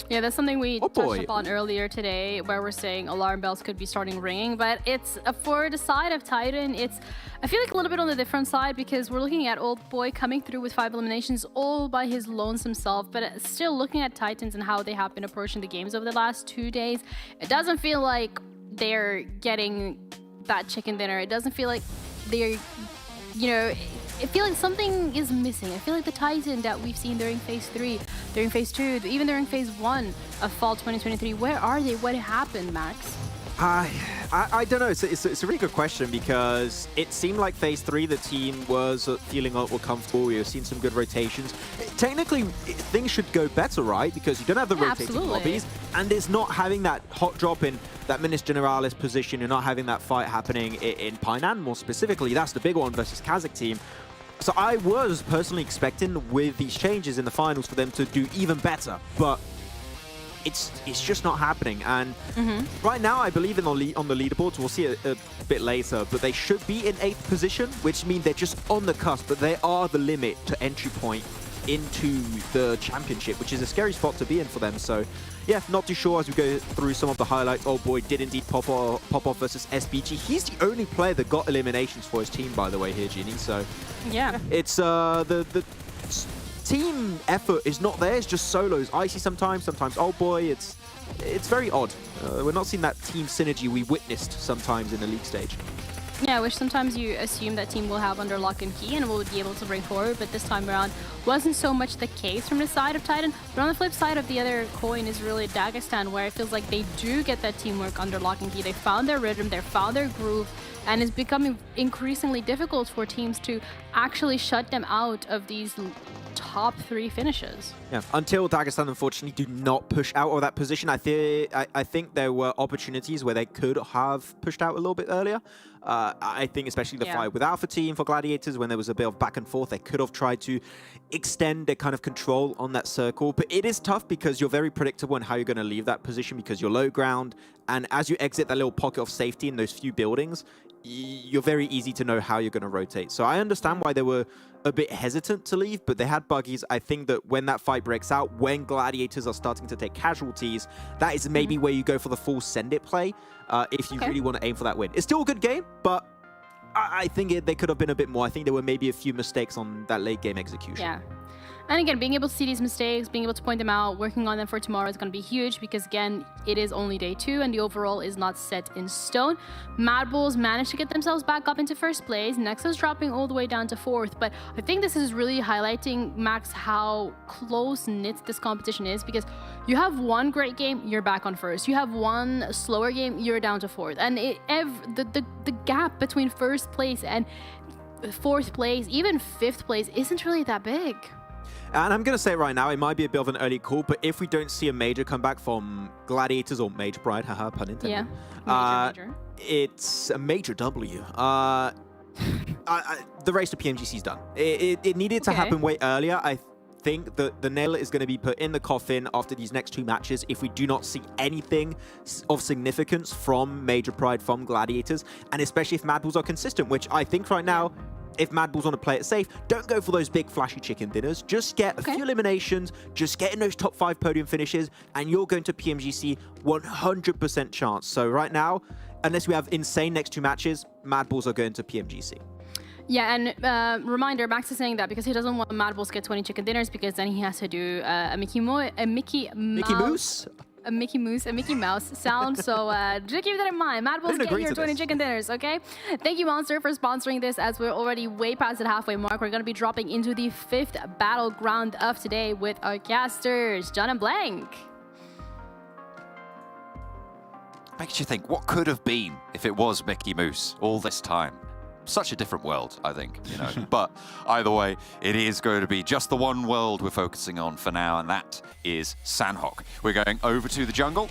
Yeah, that's something we touched upon earlier today, where we're saying alarm bells could be starting ringing, but it's for the side of Titan, it's I feel like a little bit on the different side, because we're looking at Old Boy coming through with 5 eliminations all by his lonesome self, but still looking at Titans and how they have been approaching the games over the last 2 days, it doesn't feel like they're getting that chicken dinner. It doesn't feel like they're, you know, I feel like something is missing. I feel like the Titan that we've seen during Phase 3, during Phase 2, even during Phase 1 of Fall 2023, where are they? What happened, Max? I don't know. It's a really good question, because it seemed like Phase 3, the team was feeling a little comfortable. We were seeing some good rotations. Technically, things should go better, right? Because you don't have the rotating lobbies, and it's not having that hot drop in that Minis Generalis position. You're not having that fight happening in Painan, more specifically. That's the big one versus KASIK team. So I was personally expecting with these changes in the finals for them to do even better, but it's just not happening. And right now, I believe on the leaderboards, we'll see it a bit later, but they should be in 8th position, which means they're just on the cusp, but they are the limit to entry point into the championship, which is a scary spot to be in for them. So yeah, not too sure as we go through some of the highlights. Old Boy did indeed pop off versus SBG. He's the only player that got eliminations for his team, by the way, here, Genie. So yeah, it's the team effort is not there. It's just solos. Icy sometimes Old Boy. It's very odd. We're not seeing that team synergy we witnessed sometimes in the league stage. Yeah, which sometimes you assume that team will have under lock and key and will be able to bring forward, but this time around wasn't so much the case from the side of Titan. But on the flip side of the other coin is really Dagestan, where it feels like they do get that teamwork under lock and key. They found their rhythm, they found their groove, and it's becoming increasingly difficult for teams to actually shut them out of these top 3 finishes. Yeah, until Dagestan unfortunately do not push out of that position. I think there were opportunities where they could have pushed out a little bit earlier. I think especially the fight with Alpha Team for Gladiators, when there was a bit of back and forth, they could have tried to extend their kind of control on that circle. But it is tough because you're very predictable in how you're going to leave that position, because you're low ground, and as you exit that little pocket of safety in those few buildings, you're very easy to know how you're going to rotate. So I understand why they were a bit hesitant to leave, but they had buggies. I think that when that fight breaks out, when Gladiators are starting to take casualties, that is maybe where you go for the full send it play if you really want to aim for that win. It's still a good game, but I think they could have been a bit more. I think there were maybe a few mistakes on that late game execution. Yeah. And again, being able to see these mistakes, being able to point them out, working on them for tomorrow is going to be huge because, again, it is only day 2 and the overall is not set in stone. MADBULLS managed to get themselves back up into first place. NEXUS dropping all the way down to 4th. But I think this is really highlighting, Max, how close-knit this competition is because you have one great game, you're back on first. You have one slower game, you're down to 4th. And the gap between first place and 4th place, even 5th place, isn't really that big. And I'm going to say right now, it might be a bit of an early call, but if we don't see a major comeback from Gladiators or Major Pride, haha, pun intended. Yeah, major. It's a major W. The race to PMGC is done. It needed to happen way earlier. I think that the nail is going to be put in the coffin after these next 2 matches if we do not see anything of significance from Major Pride, from Gladiators, and especially if MADBULLS are consistent, which I think right now, if MADBULLS want to play it safe, don't go for those big flashy chicken dinners. Just get a few eliminations, just get in those top 5 podium finishes, and you're going to PMGC 100% chance. So right now, unless we have insane next 2 matches, MADBULLS are going to PMGC. Yeah, and reminder, Max is saying that because he doesn't want MADBULLS to get 20 chicken dinners because then he has to do a Mickey Mouse sound. So just keep that in mind. MADBULLS get your 20 chicken dinners, okay? Thank you, Monster, for sponsoring this as we're already way past the halfway mark. We're going to be dropping into the 5th battleground of today with our casters, John and Blank. Makes you think, what could have been if it was Mickey Mouse all this time? Such a different world, I think, you know. But either way, it is going to be just the one world we're focusing on for now, and that is Sanhok. We're going over to the jungle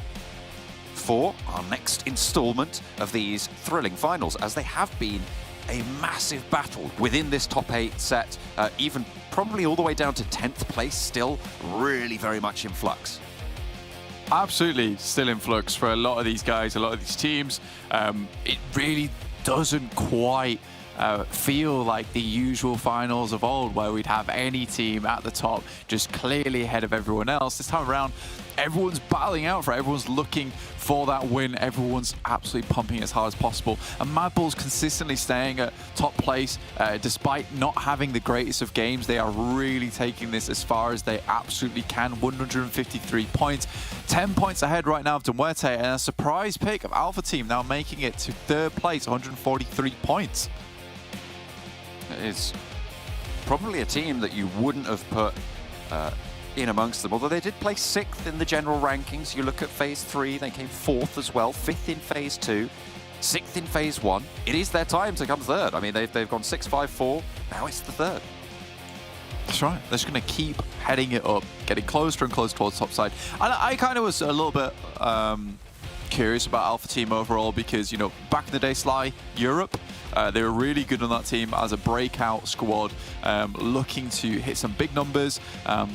for our next installment of these thrilling finals, as they have been a massive battle within this top 8 set, even probably all the way down to 10th place, still really very much in flux. Absolutely still in flux for a lot of these guys, a lot of these teams. It really doesn't quite feel like the usual finals of old where we'd have any team at the top just clearly ahead of everyone else. This time around, everyone's battling out for it. Everyone's looking for that win. Everyone's absolutely pumping as hard as possible. And MADBULLS consistently staying at top place despite not having the greatest of games. They are really taking this as far as they absolutely can. 153 points. 10 points ahead right now of MUERTE, and a surprise pick of Alpha Team now making it to 3rd place, 143 points. It's probably a team that you wouldn't have put in amongst them, although they did place 6th in the general rankings. You look at Phase 3, they came 4th as well, 5th in Phase 2, 6th in Phase 1. It is their time to come 3rd. I mean, they've gone 6-5-4, now it's the 3rd. That's right. They're just going to keep heading it up, getting closer and closer towards top side. And I kind of was a little bit curious about Alpha Team overall because, you know, back in the day, Sly, Europe, they were really good on that team as a breakout squad, looking to hit some big numbers,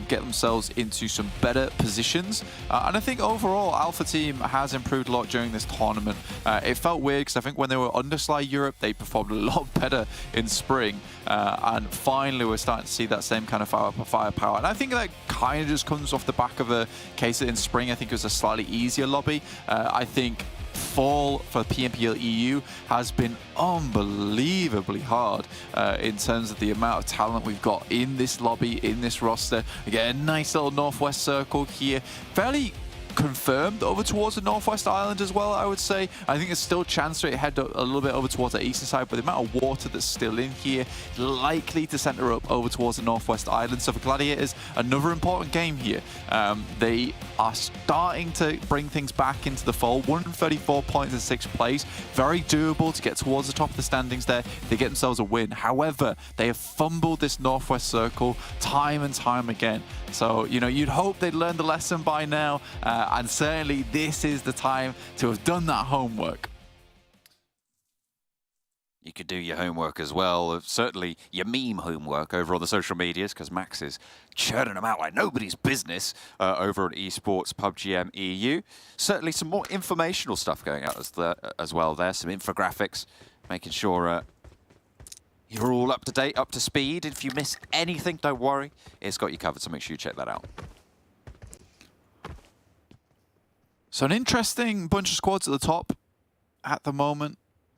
get themselves into some better positions. And I think overall, Alpha Team has improved a lot during this tournament. It felt weird because I think when they were under Sly Europe, they performed a lot better in spring. And finally, we're starting to see that same kind of firepower. And I think that kind of just comes off the back of a case that in spring, I think it was a slightly easier lobby. I think fall for PMPL EU has been unbelievably hard in terms of the amount of talent we've got in this lobby, in this roster. We get a nice little Northwest circle here, fairly confirmed over towards the Northwest Island as well, I would say. I think there's still a chance to head a little bit over towards the eastern side, but the amount of water that's still in here, likely to center up over towards the Northwest Island. So for Gladiators, another important game here. They are starting to bring things back into the fold. 134 points in 6th place. Very doable to get towards the top of the standings there. They get themselves a win. However, they have fumbled this Northwest circle time and time again. So, you know, you'd hope they'd learned the lesson by now. And certainly this is the time to have done that homework. You could do your homework as well, certainly your meme homework over on the social medias, because Max is churning them out like nobody's business over at Esports PUBG EU. Certainly some more informational stuff going out as well there, some infographics, making sure you're all up to date, up to speed. If you miss anything, don't worry, it's got you covered, so make sure you check that out. So an interesting bunch of squads at the top at the moment.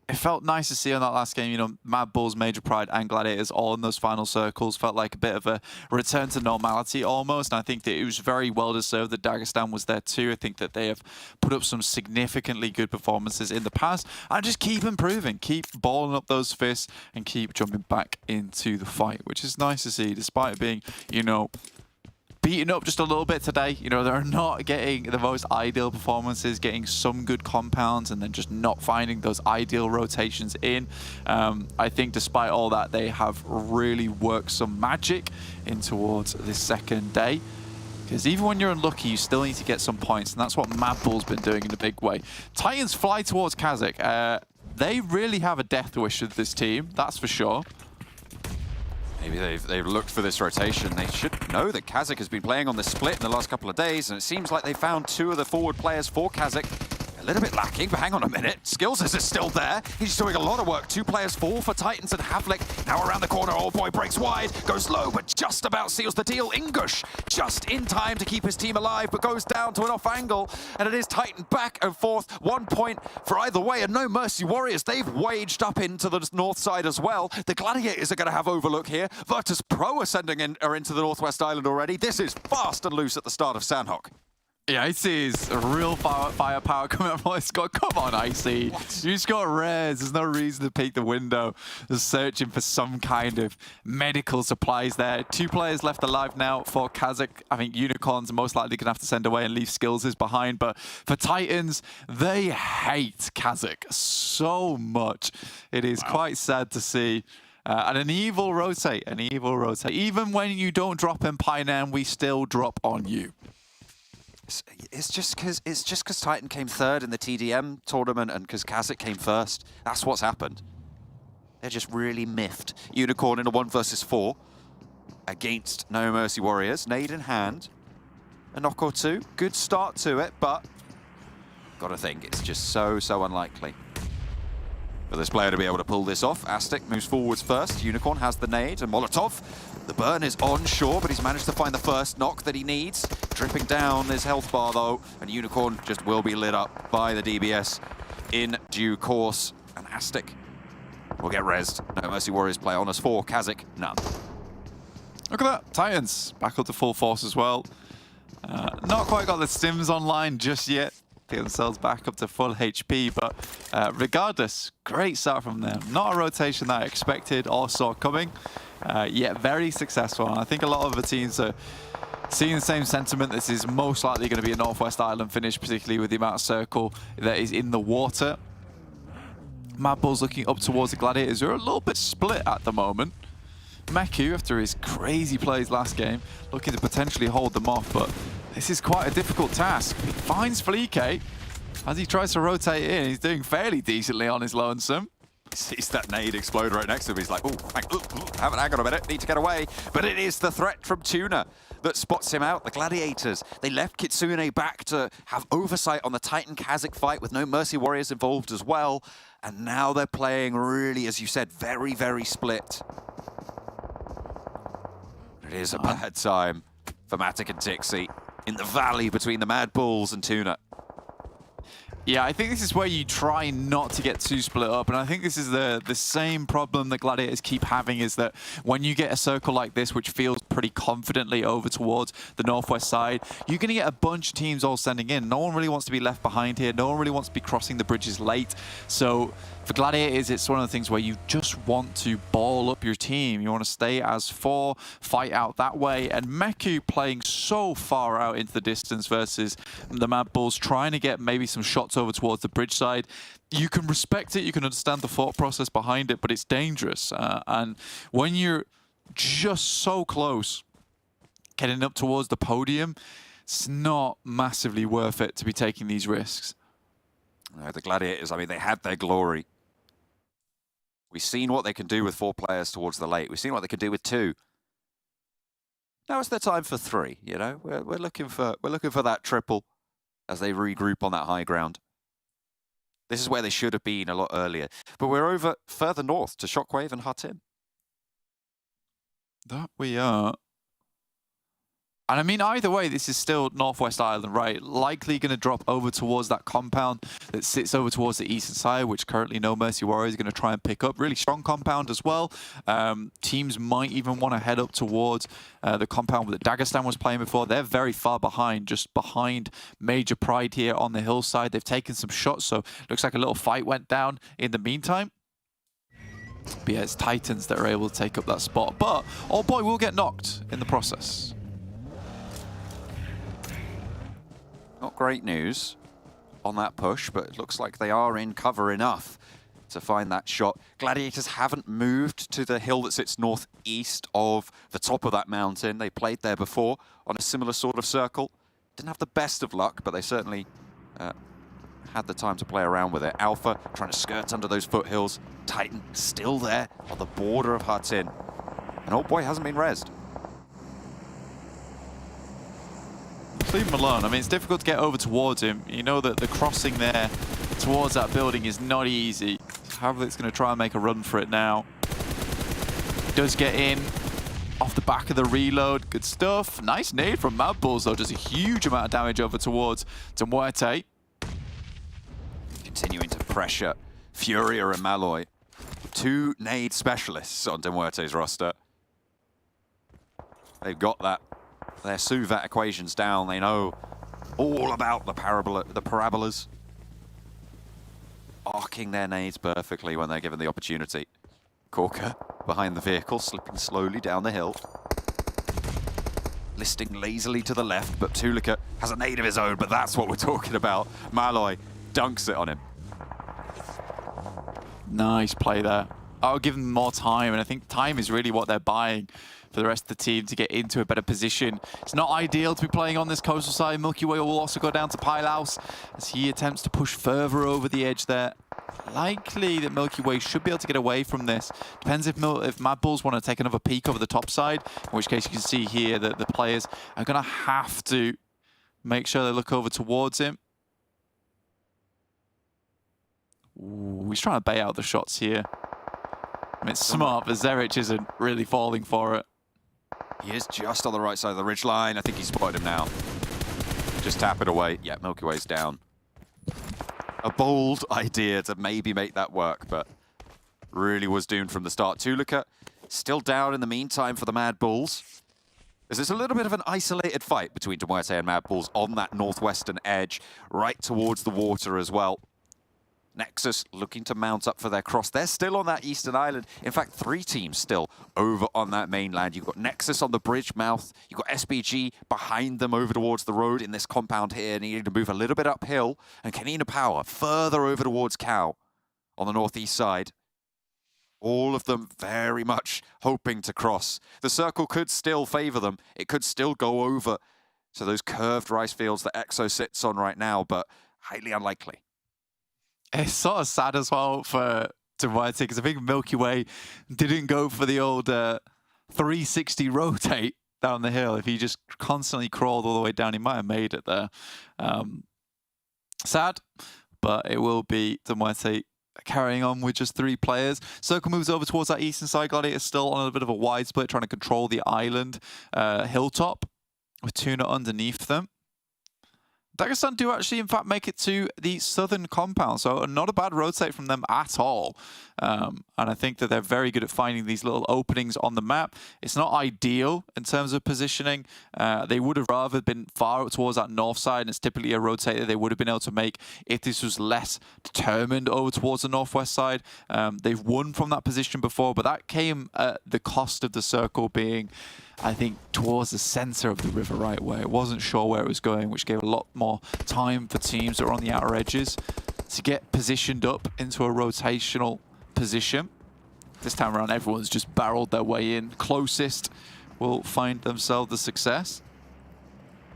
It felt nice to see on that last game, you know, MADBULLS, Major Pride, and Gladiators all in those final circles. Felt like a bit of a return to normality almost. And I think that it was very well deserved that Dagestan was there too. I think that they have put up some significantly good performances in the past. And just keep improving, keep balling up those fists, and keep jumping back into the fight, which is nice to see, despite it being, you know, beaten up just a little bit today. You know, they're not getting the most ideal performances, getting some good compounds and then just not finding those ideal rotations in. I think despite all that, they have really worked some magic in towards this second day. Because even when you're unlucky, you still need to get some points, and that's what MADBULLS been doing in a big way. Titans fly towards KASIK. They really have a death wish with this team, that's for sure. Maybe they've looked for this rotation. They should know that KASIK has been playing on this split in the last couple of days, and it seems like they found two of the forward players for KASIK. A little bit lacking, but hang on a minute. Skills is still there. He's doing a lot of work. Two players fall for Titans, and Havlik now around the corner. Oh boy, breaks wide, goes low, but just about seals the deal. Ingush just in time to keep his team alive, but goes down to an off angle, and it is Titan back and forth. 1 point for either way, and No Mercy Warriors. They've waged up into the north side as well. The Gladiators are going to have overlook here. VIRTUS.PRO are into the Northwest Island already. This is fast and loose at the start of Sanhok. Yeah, Icy is a real firepower coming up from this squad. Come on, Icy. You just got res. There's no reason to peek the window. They're searching for some kind of medical supplies there. Two players left alive now for KASIK. I think Unicorns are most likely going to have to send away and leave Skills behind. But for Titans, they hate KASIK so much. It is quite sad to see. And an evil rotate, Even when you don't drop in Pioneer, we still drop on you. It's just because Titan came third in the TDM tournament and because KASIK came first. That's what's happened. They're just really miffed. Unicorn in a 1 versus 4 against No Mercy Warriors. Nade in hand. A knock or two. Good start to it, but gotta think it's just so unlikely for this player to be able to pull this off. Aztec moves forwards first. Unicorn has the nade and Molotov. The burn is on shore, but he's managed to find the first knock that he needs. Dripping down his health bar, though, and Unicorn just will be lit up by the DBS in due course. And Aztec will get rezzed. No Mercy Warriors play on us 4, KASIK, none. Look at that. Titans back up to full force as well. Not quite got the stims online just yet. Get themselves back up to full HP, but regardless, great start from them. Not a rotation that I expected or saw coming, yet very successful. And I think a lot of the teams are seeing the same sentiment. This is most likely going to be a Northwest Island finish, particularly with the amount of circle that is in the water. MADBULLS looking up towards the Gladiators, who are a little bit split at the moment. Meku, after his crazy plays last game, looking to potentially hold them off, but this is quite a difficult task. He finds Fleeke as he tries to rotate in. He's doing fairly decently on his lonesome. Sees that nade explode right next to him. He's like, oh, hang on a minute, need to get away. But it is the threat from TUNA that spots him out. The Gladiators, they left Kitsune back to have oversight on the Titan KASIK fight with No Mercy Warriors involved as well. And now they're playing really, as you said, very split. It is a bad time for Matic and Tixi in the valley between the MADBULLS and TUNA. Yeah, I think this is where you try not to get too split up, and I think this is the same problem that Gladiators keep having, is that when you get a circle like this, which feels pretty confidently over towards the northwest side, you're going to get a bunch of teams all sending in. No one really wants to be left behind here. No one really wants to be crossing the bridges late. So for Gladiators, it's one of the things where you just want to ball up your team. You want to stay as 4, fight out that way. And Meku playing so far out into the distance versus the MADBULLS, trying to get maybe some shots over towards the bridge side. You can respect it, you can understand the thought process behind it, but it's dangerous. And when you're just so close, getting up towards the podium, it's not massively worth it to be taking these risks. No, the Gladiators, I mean, they had their glory. We've seen what they can do with 4 players towards the late. We've seen what they can do with 2. Now it's their time for 3. You know, we're looking for that triple as they regroup on that high ground. This is where they should have been a lot earlier. But we're over further north to Shockwave and Hatim. That we are. And I mean, either way, this is still Northwest Ireland, right? Likely going to drop over towards that compound that sits over towards the eastern side, which currently No Mercy Warriors are going to try and pick up. Really strong compound as well. Teams might even want to head up towards the compound that Dagestan was playing before. They're very far behind, just behind Major Pride here on the hillside. They've taken some shots, so looks like a little fight went down in the meantime. But yeah, it's Titans that are able to take up that spot. But Old Boy will get knocked in the process. Not great news on that push, but it looks like they are in cover enough to find that shot. Gladiators haven't moved to the hill that sits northeast of the top of that mountain. They played there before on a similar sort of circle. Didn't have the best of luck, but they certainly had the time to play around with it. Alpha trying to skirt under those foothills. Titan still there on the border of Hutton. And Old Boy hasn't been rezzed. Leave him alone. I mean, it's difficult to get over towards him. You know that the crossing there towards that building is not easy. Havlic's going to try and make a run for it now. Does get in off the back of the reload. Good stuff. Nice nade from MADBULLS, though. Does a huge amount of damage over towards MUERTE. Continuing to pressure Furia and Malloy. 2 nade specialists on MUERTE's roster. They've got that. Their Suvat equations down. They know all about the parabolas. Arcing their nades perfectly when they're given the opportunity. Corker behind the vehicle, slipping slowly down the hill. Listing lazily to the left, but Tulika has a nade of his own, but that's what we're talking about. Malloy dunks it on him. Nice play there. I'll give them more time, and I think time is really what they're buying for the rest of the team to get into a better position. It's not ideal to be playing on this coastal side. Milky Way will also go down to Pilehouse as he attempts to push further over the edge there. Likely that Milky Way should be able to get away from this. Depends if MADBULLS want to take another peek over the top side, in which case you can see here that the players are going to have to make sure they look over towards him. Ooh, he's trying to bait out the shots here. I mean, it's smart, but Zerich isn't really falling for it. He is just on the right side of the ridgeline. I think he's spotted him now. Just tap it away. Yeah, Milky Way's down. A bold idea to maybe make that work, but really was doomed from the start. Tulika still down in the meantime for the MADBULLS. There's a little bit of an isolated fight between MUERTE and MADBULLS on that northwestern edge, right towards the water as well. NEXUS looking to mount up for their cross. They're still on that eastern island. In fact, 3 teams still over on that mainland. You've got NEXUS on the bridge mouth. You've got SBG behind them over towards the road in this compound here, needing to move a little bit uphill. And KONINA Power further over towards Cow on the northeast side. All of them very much hoping to cross. The circle could still favor them. It could still go over to those curved rice fields that EXO sits on right now, but highly unlikely. It's sort of sad as well for MUERTE because I think Milky Way didn't go for the old 360 rotate down the hill. If he just constantly crawled all the way down, he might have made it there. Sad, but it will be MUERTE carrying on with just 3 players. Circle moves over towards that eastern side. Gladiator still on a bit of a wide split, trying to control the island hilltop with TUNA underneath them. Dagestan do actually, in fact, make it to the southern compound, so not a bad rotate from them at all. And I think that they're very good at finding these little openings on the map. It's not ideal in terms of positioning. They would have rather been far towards that north side, and it's typically a rotate that they would have been able to make if this was less determined over towards the northwest side. They've won from that position before, but that came at the cost of the circle being, I think, towards the center of the river, right, where it wasn't sure where it was going, which gave a lot more time for teams that are on the outer edges to get positioned up into a rotational position. This time around, everyone's just barreled their way in. Closest will find themselves the success.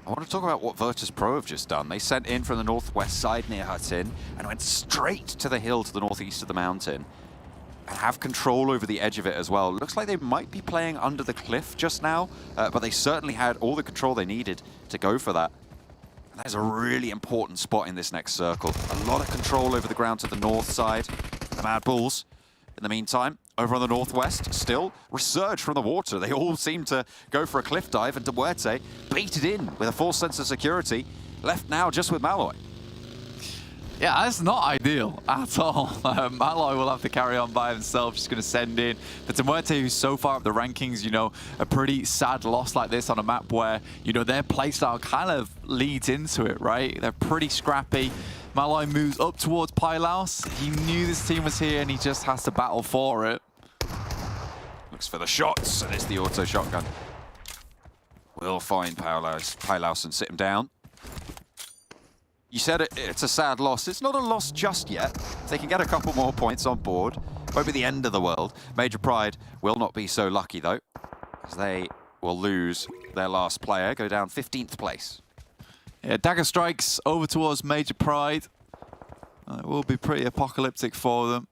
I want to talk about what VIRTUS.PRO have just done. They sent in from the northwest side near Hutton and went straight to the hill to the northeast of the mountain. And have control over the edge of it as well. Looks like they might be playing under the cliff just now, but they certainly had all the control they needed to go for that. And that is a really important spot in this next circle. A lot of control over the ground to the north side. The MADBULLS In the meantime, over on the northwest, still resurge from the water. They all seem to go for a cliff dive, and MUERTE baited in with a false sense of security, left now just with Malloy. Yeah, that's not ideal at all. Malloy will have to carry on by himself, just going to send in. But MUERTE, who's so far up the rankings, you know, a pretty sad loss like this on a map where, you know, their playstyle kind of leads into it, right? They're pretty scrappy. Malloy moves up towards Pylaus. He knew this team was here and he just has to battle for it. Looks for the shots, and it's the auto shotgun. We'll find Pylaus and sit him down. You said it's a sad loss. It's not a loss just yet. They can get a couple more points on board. Won't be the end of the world. Major Pride will not be so lucky, though, as they will lose their last player, go down 15th place. Yeah, dagger strikes over towards Major Pride. It will be pretty apocalyptic for them.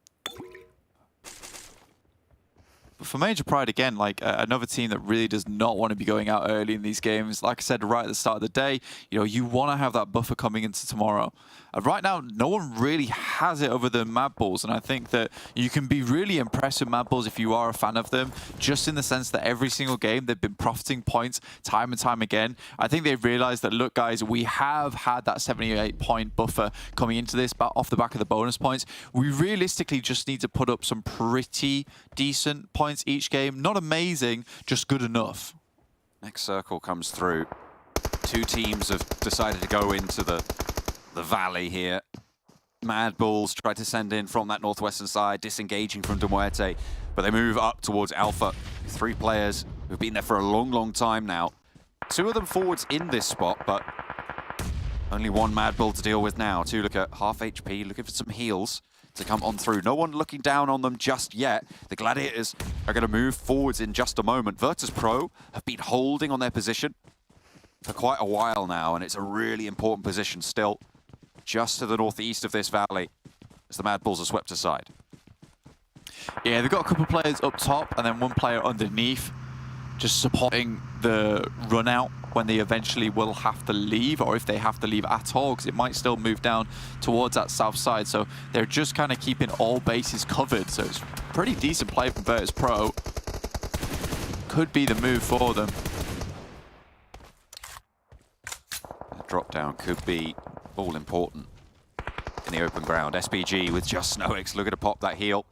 But for Major Pride, again, like another team that really does not want to be going out early in these games. Like I said right at the start of the day, you know, you want to have that buffer coming into tomorrow. And right now, no one really has it other than MADBULLS. And I think that you can be really impressed with MADBULLS if you are a fan of them, just in the sense that every single game, they've been profiting points time and time again. I think they've realized that, look, guys, we have had that 78-point buffer coming into this off the back of the bonus points. We realistically just need to put up some pretty decent points each game. Not amazing, just good enough. Next circle comes through. Two teams have decided to go into the valley here. MADBULLS tried to send in from that northwestern side, disengaging from MUERTE, but they move up towards Alpha. 3 players who've been there for a long, long time now. 2 of them forwards in this spot, but only one MADBULL to deal with now. 2 look at half HP, looking for some heals to come on through. No one looking down on them just yet. The Gladiators are going to move forwards in just a moment. VIRTUS.PRO have been holding on their position for quite a while now, and it's a really important position still, just to the northeast of this valley, as the MADBULLS are swept aside. Yeah, they've got a couple of players up top, and then one player underneath, just supporting the run out when they eventually will have to leave, or if they have to leave at all, because it might still move down towards that south side. So they're just kind of keeping all bases covered. So it's pretty decent play from VIRTUS.PRO. Could be the move for them. The drop down could be all important in the open ground. SPG with just SNOWX looking to pop that heal.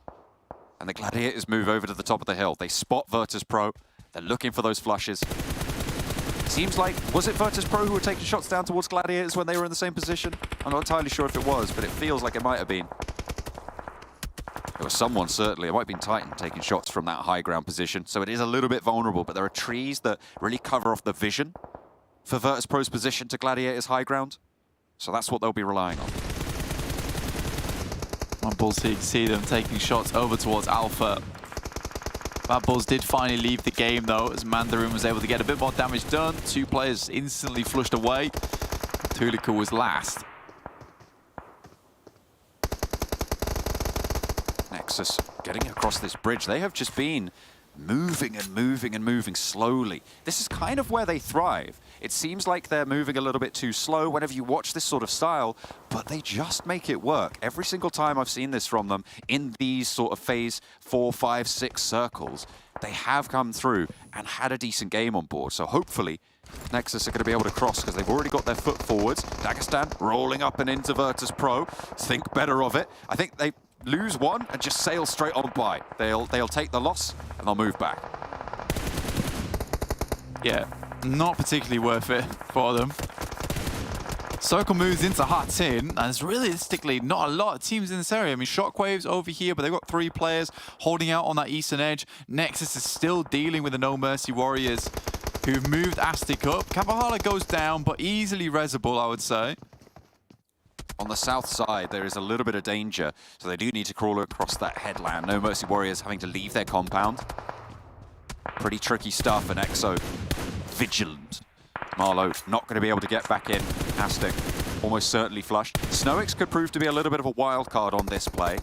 And the Gladiators move over to the top of the hill. They spot VIRTUS.PRO. They're looking for those flushes. Seems like, was it VIRTUS.PRO who were taking shots down towards Gladiators when they were in the same position? I'm not entirely sure if it was, but it feels like it might have been. It was someone, certainly. It might have been Titan taking shots from that high ground position. So it is a little bit vulnerable, but there are trees that really cover off the vision for VIRTUS.PRO's position to Gladiators' high ground. So that's what they'll be relying on. MADBULLS, so you can see them taking shots over towards Alpha. MADBULLS did finally leave the game, though, as Mandarin was able to get a bit more damage done. 2 players instantly flushed away. Tulika was last. NEXUS getting across this bridge. They have just been moving and moving and moving slowly. This is kind of where they thrive. It seems like they're moving a little bit too slow whenever you watch this sort of style, but they just make it work. Every single time I've seen this from them in these sort of phase 4, 5, 6 circles, they have come through and had a decent game on board. So hopefully NEXUS are going to be able to cross, because they've already got their foot forwards. Dagestan rolling up and into VIRTUS.PRO. Think better of it. I think they lose one and just sail straight on by. They'll take the loss and they'll move back. Yeah, not particularly worth it for them. Circle moves into Hatin, and there's realistically not a lot of teams in this area. I mean, Shockwave's over here, but they've got 3 players holding out on that eastern edge. NEXUS is still dealing with the No Mercy Warriors, who've moved Aztec up. Kapahala goes down, but easily resable, I would say. On the south side, there is a little bit of danger, so they do need to crawl across that headland. No Mercy Warriors having to leave their compound. Pretty tricky stuff, and EXO vigilant. Marlowe not going to be able to get back in. Aztec almost certainly flushed. SNOWX could prove to be a little bit of a wild card on this play.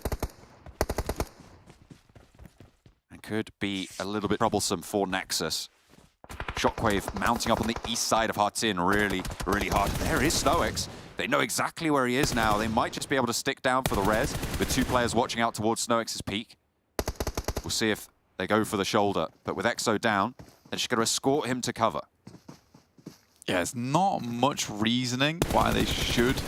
And could be a little bit troublesome for NEXUS. Shockwave mounting up on the east side of Hatin really, really hard. There is SNOWX. They know exactly where he is now. They might just be able to stick down for the res, with 2 players watching out towards SNOWX's peak. We'll see if they go for the shoulder. But with EXO down, they're just going to escort him to cover. Yeah, there's not much reasoning why they should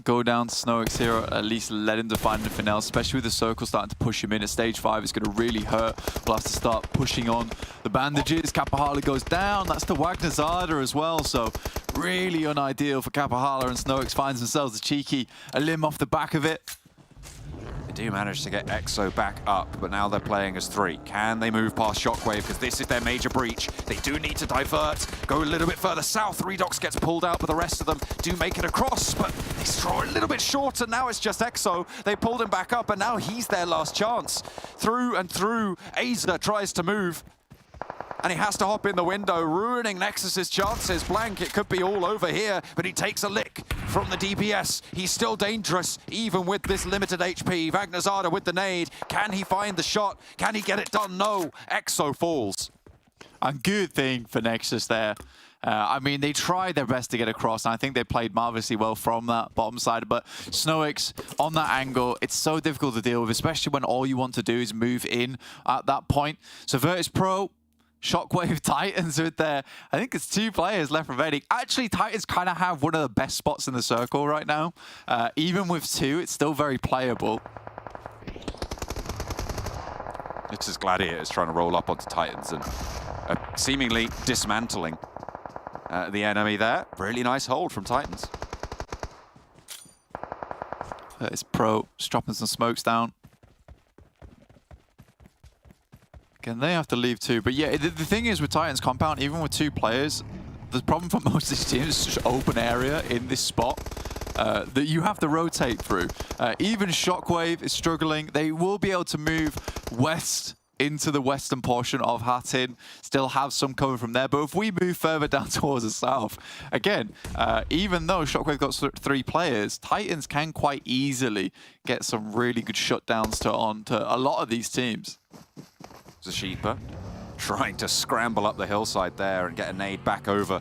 go down to SnowX here, or at least let him define anything else, especially with the circle starting to push him in at stage 5. It's going to really hurt. We'll have to start pushing on the bandages. Kapahala goes down. That's the Wagner Zada as well, so really unideal for Kapahala, and SnowX finds themselves a limb off the back of it. They do manage to get EXO back up, but now they're playing as 3. Can they move past Shockwave? Because this is their major breach. They do need to divert, go a little bit further south. Redox gets pulled out, but the rest of them do make it across, but they draw a little bit shorter. Now it's just EXO. They pulled him back up, and now he's their last chance. Through and through, Aza tries to move, and he has to hop in the window, ruining Nexus's chances. Blank, it could be all over here, but he takes a lick from the DPS. He's still dangerous, even with this limited HP. Wagner Zada with the nade. Can he find the shot? Can he get it done? No. EXO falls. A good thing for Nexus there. I mean, they tried their best to get across, and I think they played marvelously well from that bottom side, but SnowX on that angle, it's so difficult to deal with, especially when all you want to do is move in at that point. So VIRTUS.PRO, Shockwave, Titans with their, I think it's 2 players left remaining. Actually, Titans kind of have one of the best spots in the circle right now. Even with 2, it's still very playable. It's just Gladiators trying to roll up onto Titans and seemingly dismantling the enemy there. Really nice hold from Titans. VIRTUS.PRO just dropping some smokes down. Again, they have to leave too. But yeah, the thing is with Titans compound, even with 2 players, the problem for most of these teams is just open area in this spot that you have to rotate through. Even Shockwave is struggling. They will be able to move west into the western portion of Hattin, still have some cover from there. But if we move further down towards the south, again, even though Shockwave got 3 players, Titans can quite easily get some really good shutdowns onto a lot of these teams. Zashipa trying to scramble up the hillside there and get a nade back over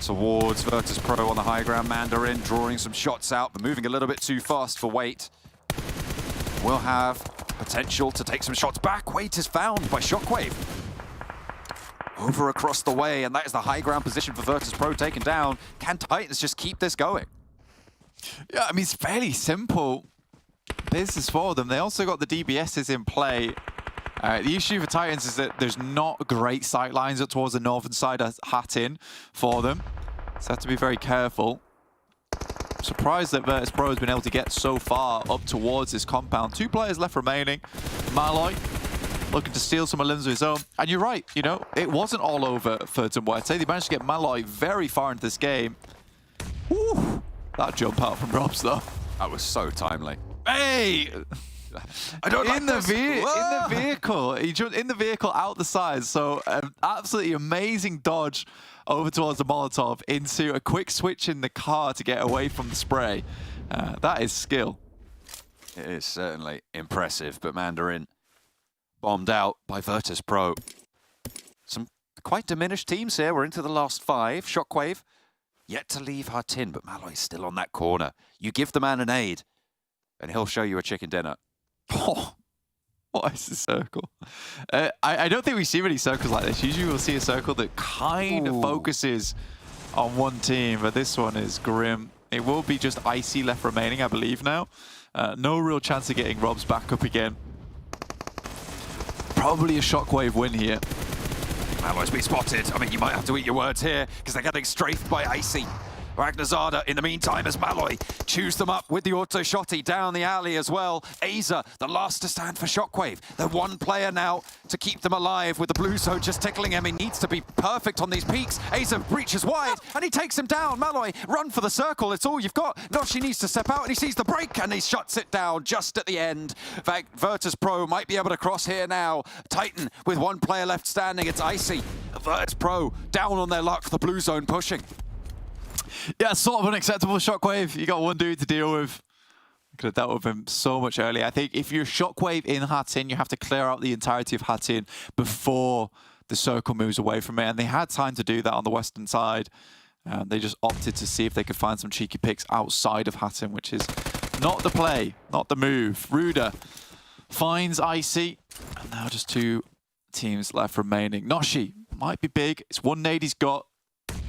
towards VIRTUS.PRO on the high ground. Mandarin drawing some shots out, but moving a little bit too fast for Wait. Will have potential to take some shots back. Wait is found by Shockwave. Over across the way, and that is the high ground position for VIRTUS.PRO taken down. Can Titans just keep this going? Yeah, I mean, it's fairly simple business for them. They also got the DBSs in play. The issue for Titans is that there's not great sight lines up towards the northern side of Hattin for them. So they have to be very careful. I'm surprised that VIRTUS.PRO has been able to get so far up towards this compound. 2 players left remaining. Malloy looking to steal some limbs of his own. And you're right, you know, it wasn't all over for MUERTE. They managed to get Malloy very far into this game. Woo! That jump out from Robs, though. That was so timely. Hey! I don't like in the vehicle. He jumped in the vehicle out the side. So absolutely amazing dodge over towards the Molotov into a quick switch in the car to get away from the spray. That is skill. It is certainly impressive, but Mandarin bombed out by VIRTUS.PRO. Some quite diminished teams here. We're into the last 5. Shockwave yet to leave Hattin, but Malloy's still on that corner. You give the man an aid, and he'll show you a chicken dinner. Oh, what is the circle? I don't think we see many circles like this. Usually we'll see a circle that kind of focuses on one team, but this one is grim. It will be just Icy left remaining, I believe now. No real chance of getting Robs back up again. Probably a Shockwave win here. Malloy's been spotted. I mean, you might have to eat your words here, because they're getting strafed by Icy. Wagner Zada, in the meantime, as Malloy chews them up with the auto shotty down the alley as well. Aza, the last to stand for Shockwave. They're 1 player now to keep them alive with the blue zone just tickling him. He needs to be perfect on these peaks. Aza breaches wide, and he takes him down. Malloy, run for the circle. It's all you've got. Noshi needs to step out, and he sees the break, and he shuts it down just at the end. VIRTUS.PRO might be able to cross here now. Titan with 1 player left standing. It's Icy. VIRTUS.PRO down on their luck. The blue zone pushing. Yeah, sort of unacceptable Shockwave. You got 1 dude to deal with. Could have dealt with him so much earlier. I think if you're Shockwave in Hattin, you have to clear out the entirety of Hattin before the circle moves away from it. And they had time to do that on the western side. They just opted to see if they could find some cheeky picks outside of Hattin, which is not the play, not the move. Ruda finds Icy. And now just 2 teams left remaining. Noshi might be big. It's 1 nade he's got.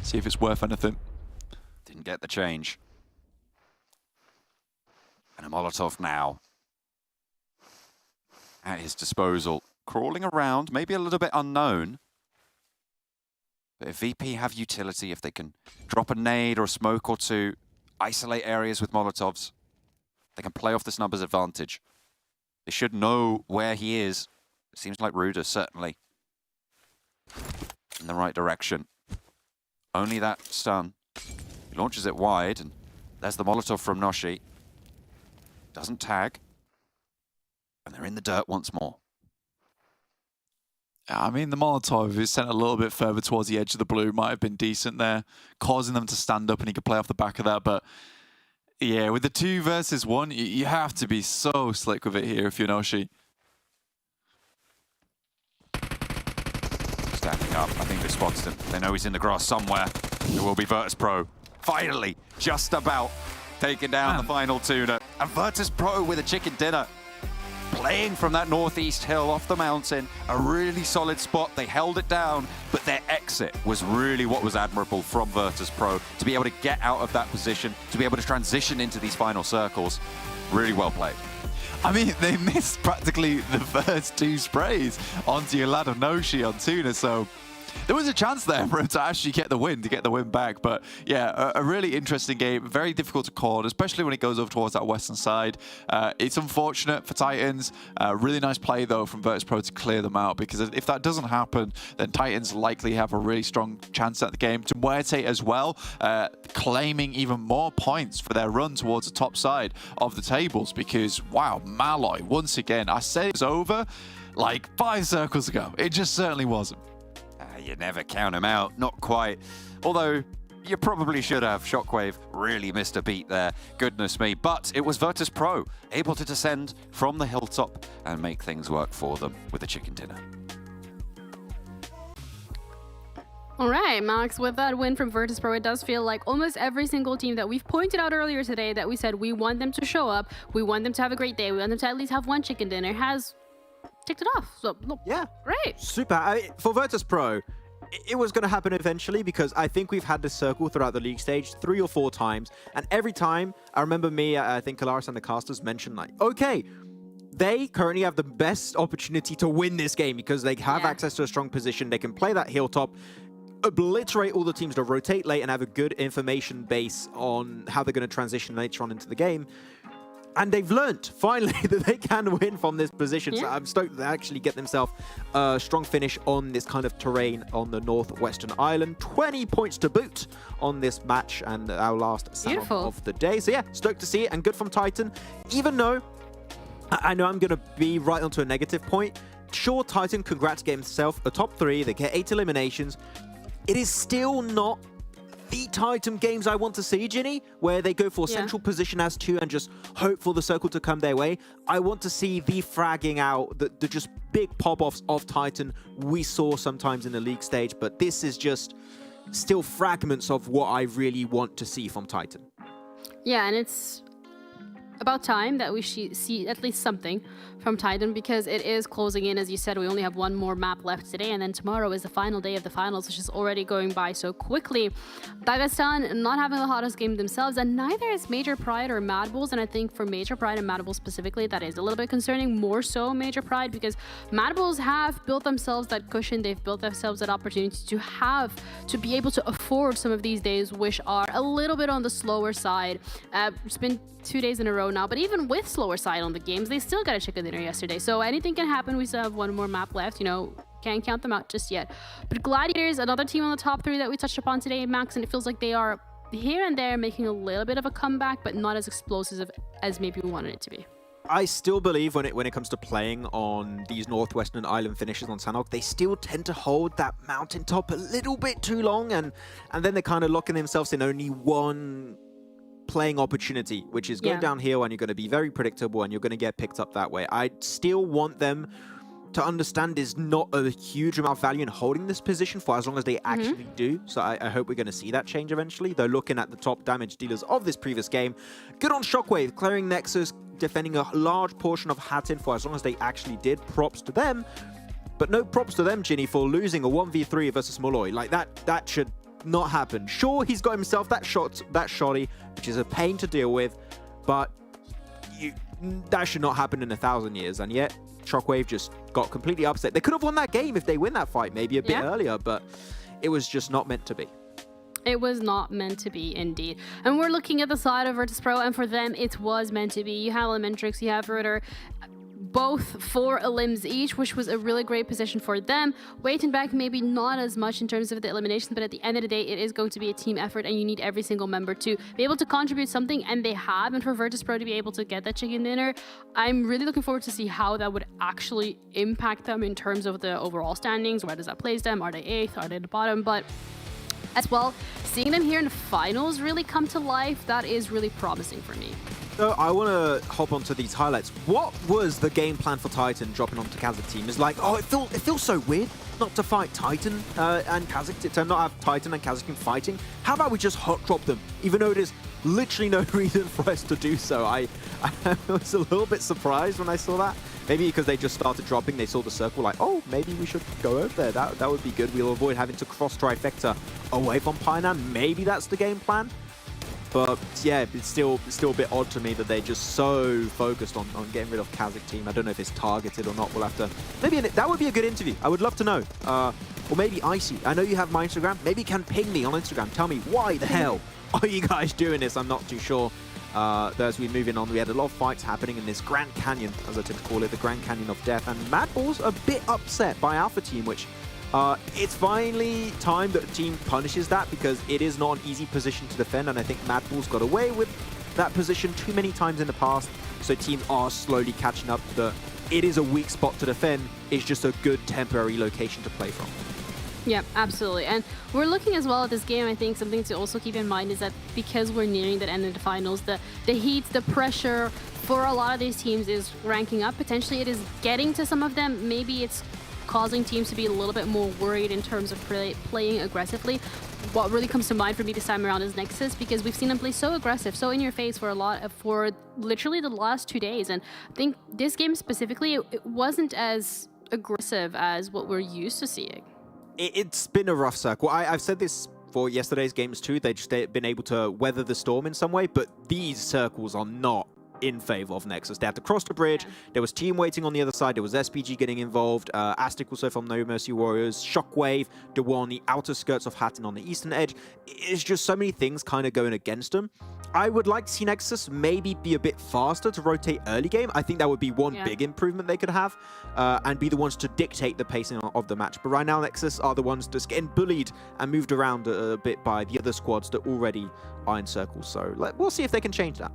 See if it's worth anything. Didn't get the change. And a Molotov now at his disposal. Crawling around, maybe a little bit unknown. But if VP have utility, if they can drop a nade or a smoke or 2, isolate areas with Molotovs, they can play off this numbers advantage. They should know where he is. It seems like Ruda, certainly. In the right direction. Only that stun. He launches it wide, and there's the Molotov from Noshi. Doesn't tag. And they're in the dirt once more. I mean, the Molotov is sent a little bit further towards the edge of the blue. Might have been decent there, causing them to stand up, and he could play off the back of that. But yeah, with the 2 versus 1, you have to be so slick with it here if you're Noshi. Standing up, I think they spotted him. They know he's in the grass somewhere. It will be VIRTUS.PRO. Finally, just about taking down the final TUNA. And VIRTUS.PRO with a chicken dinner. Playing from that northeast hill off the mountain, a really solid spot. They held it down, but their exit was really what was admirable from VIRTUS.PRO. To be able to get out of that position, to be able to transition into these final circles, really well played. I mean, they missed practically the first 2 sprays onto your lad of Noshi on TUNA, so there was a chance there for him to actually get the win, back. But yeah, a really interesting game, very difficult to call, especially when it goes over towards that western side. It's unfortunate for Titans. Really nice play, though, from VIRTUS.PRO to clear them out, because if that doesn't happen, then Titans likely have a really strong chance at the game. To MUERTE as well, claiming even more points for their run towards the top side of the tables, because, wow, Malloy, once again, I said it was over like 5 circles ago. It just certainly wasn't. You never count him out, not quite. Although, you probably should have. SHOCKWAVE really missed a beat there, goodness me. But it was VIRTUS.PRO able to descend from the hilltop and make things work for them with a chicken dinner. All right, Max, with that win from VIRTUS.PRO, it does feel like almost every single team that we've pointed out earlier today that we said we want them to show up, we want them to have a great day, we want them to at least have 1 chicken dinner, has ticked it off. So, look, yeah, great. Super. For VIRTUS.PRO, it was going to happen eventually, because I think we've had this circle throughout the league stage 3 or 4 times, and every time, I remember me, I think Kalaris and the casters mentioned, like, okay, they currently have the best opportunity to win this game because they have access to a strong position, they can play that hilltop, obliterate all the teams to rotate late and have a good information base on how they're going to transition later on into the game. And they've learnt, finally, that they can win from this position. So I'm stoked that they actually get themselves a strong finish on this kind of terrain on the northwestern island. 20 points to boot on this match and our last Sanhok of the day. So yeah, stoked to see it and good from Titan. Even though I know I'm going to be right onto a negative point. Sure, Titan, congrats, get himself a top 3. They get 8 eliminations. It is still not the Titan games I want to see, Ginny, where they go for central position as 2 and just hope for the circle to come their way. I want to see the fragging out, the just big pop-offs of Titan we saw sometimes in the league stage, but this is just still fragments of what I really want to see from Titan. Yeah, and it's about time that we see at least something from Titan, because it is closing in. As you said, we only have 1 more map left today, and then tomorrow is the final day of the finals, which is already going by so quickly. Dagestan not having the hottest game themselves, and neither is Major Pride or MADBULLS, and I think for Major Pride and MADBULLS specifically, that is a little bit concerning, more so Major Pride, because MADBULLS have built themselves that cushion, they've built themselves that opportunity to be able to afford some of these days, which are a little bit on the slower side. It's been 2 days in a row now, but even with slower side on the games, they still got a chicken dinner yesterday, so anything can happen. We still have 1 more map left, you know, can't count them out just yet. But Gladiators, another team on the top 3 that we touched upon today, Max, and it feels like they are here and there making a little bit of a comeback, but not as explosive as maybe we wanted it to be. I still believe when it comes to playing on these northwestern island finishes on Sanhok, they still tend to hold that mountaintop a little bit too long, and then they're kind of locking themselves in only one playing opportunity, which is going downhill, and you're going to be very predictable and you're going to get picked up that way. I still want them to understand, is not a huge amount of value in holding this position for as long as they actually do. So I hope we're going to see that change eventually. Though looking at the top damage dealers of this previous game, good on Shockwave, clearing Nexus, defending a large portion of Hatton for as long as they actually did. Props to them. But no props to them, Ginny, for losing a 1v3 versus Molloy. Like, that should not happen. Sure, he's got himself that shotty, which is a pain to deal with, but that should not happen in 1,000 years. And yet, Shockwave just got completely upset. They could have won that game if they win that fight maybe a bit earlier, but it was just not meant to be. It was not meant to be, indeed. And we're looking at the side of VIRTUS.PRO, and for them, it was meant to be. You have Elementrix, you have Ruder, both 4 elims each, which was a really great position for them. Waiting back, maybe not as much in terms of the eliminations, but at the end of the day, it is going to be a team effort, and you need every single member to be able to contribute something, and they have. And for VIRTUS.PRO to be able to get that chicken dinner, I'm really looking forward to see how that would actually impact them in terms of the overall standings. Where does that place them? Are they 8th? Are they at the bottom? But as well, seeing them here in the finals really come to life, that is really promising for me. So I want to hop onto these highlights. What was the game plan for Titan dropping onto KASIK team? It's like, oh, it feels so weird not to fight Titan and KASIK, to not have Titan and KASIK fighting. How about we just hot drop them, even though there's literally no reason for us to do so? I was a little bit surprised when I saw that. Maybe because they just started dropping, they saw the circle, like, oh, maybe we should go over there. That would be good. We'll avoid having to cross trifecta away from Painan. Maybe that's the game plan. But yeah, it's still a bit odd to me that they're just so focused on getting rid of KASIK team. I don't know if it's targeted or not. We'll have to... Maybe that would be a good interview. I would love to know. Or maybe Icy. I know you have my Instagram. Maybe you can ping me on Instagram. Tell me, why the hell are you guys doing this? I'm not too sure. As we move on, we had a lot of fights happening in this Grand Canyon, as I tend to call it, the Grand Canyon of Death. And MADBULLS a bit upset by Alpha Team, which... it's finally time that the team punishes that, because it is not an easy position to defend, and I think MADBULLS got away with that position too many times in the past, so teams are slowly catching up that it is a weak spot to defend. It's just a good temporary location to play from. Yeah, absolutely. And we're looking as well at this game. I think something to also keep in mind is that because we're nearing the end of the finals, the heat, the pressure for a lot of these teams is ranking up. Potentially it is getting to some of them. Maybe it's causing teams to be a little bit more worried in terms of playing aggressively. What really comes to mind for me this time around is NEXUS, because we've seen them play so aggressive, so in your face for literally the last 2 days. And I think this game specifically, it wasn't as aggressive as what we're used to seeing. It's been a rough circle. I've said this for yesterday's games too. They've just been able to weather the storm in some way, but these circles are not in favor of NEXUS. They had to cross the bridge. Yeah. There was team waiting on the other side. There was SPG getting involved. Aztec also from No Mercy Warriors. Shockwave, the one on the outer skirts of Hatton on the eastern edge. It's just so many things kind of going against them. I would like to see NEXUS maybe be a bit faster to rotate early game. I think that would be one big improvement they could have, and be the ones to dictate the pacing of the match. But right now, NEXUS are the ones just getting bullied and moved around a bit by the other squads that already are in circles. So we'll see if they can change that.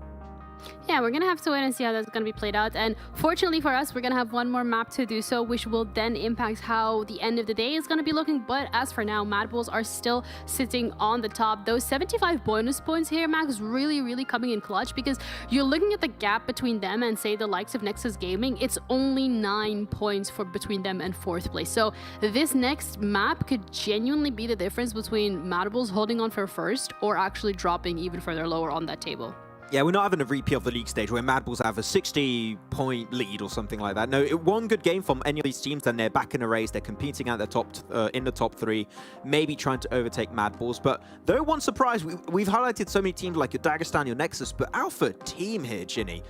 Yeah, we're going to have to wait and see how that's going to be played out. And fortunately for us, we're going to have one more map to do so, which will then impact how the end of the day is going to be looking. But as for now, MADBULLS are still sitting on the top. Those 75 bonus points here, Max, really, really coming in clutch, because you're looking at the gap between them and, say, the likes of NEXUS Gaming. It's only 9 points between them and 4th place. So this next map could genuinely be the difference between MADBULLS holding on for first or actually dropping even further lower on that table. Yeah, we're not having a repeat of the league stage where MADBULLS have a 60-point lead or something like that. No, one good game from any of these teams, then they're back in a race. They're competing at the top, in the top 3, maybe trying to overtake MADBULLS. But though one surprise, we've highlighted so many teams like your Dagestan, your Nexus, but Alpha Team here, Ginny.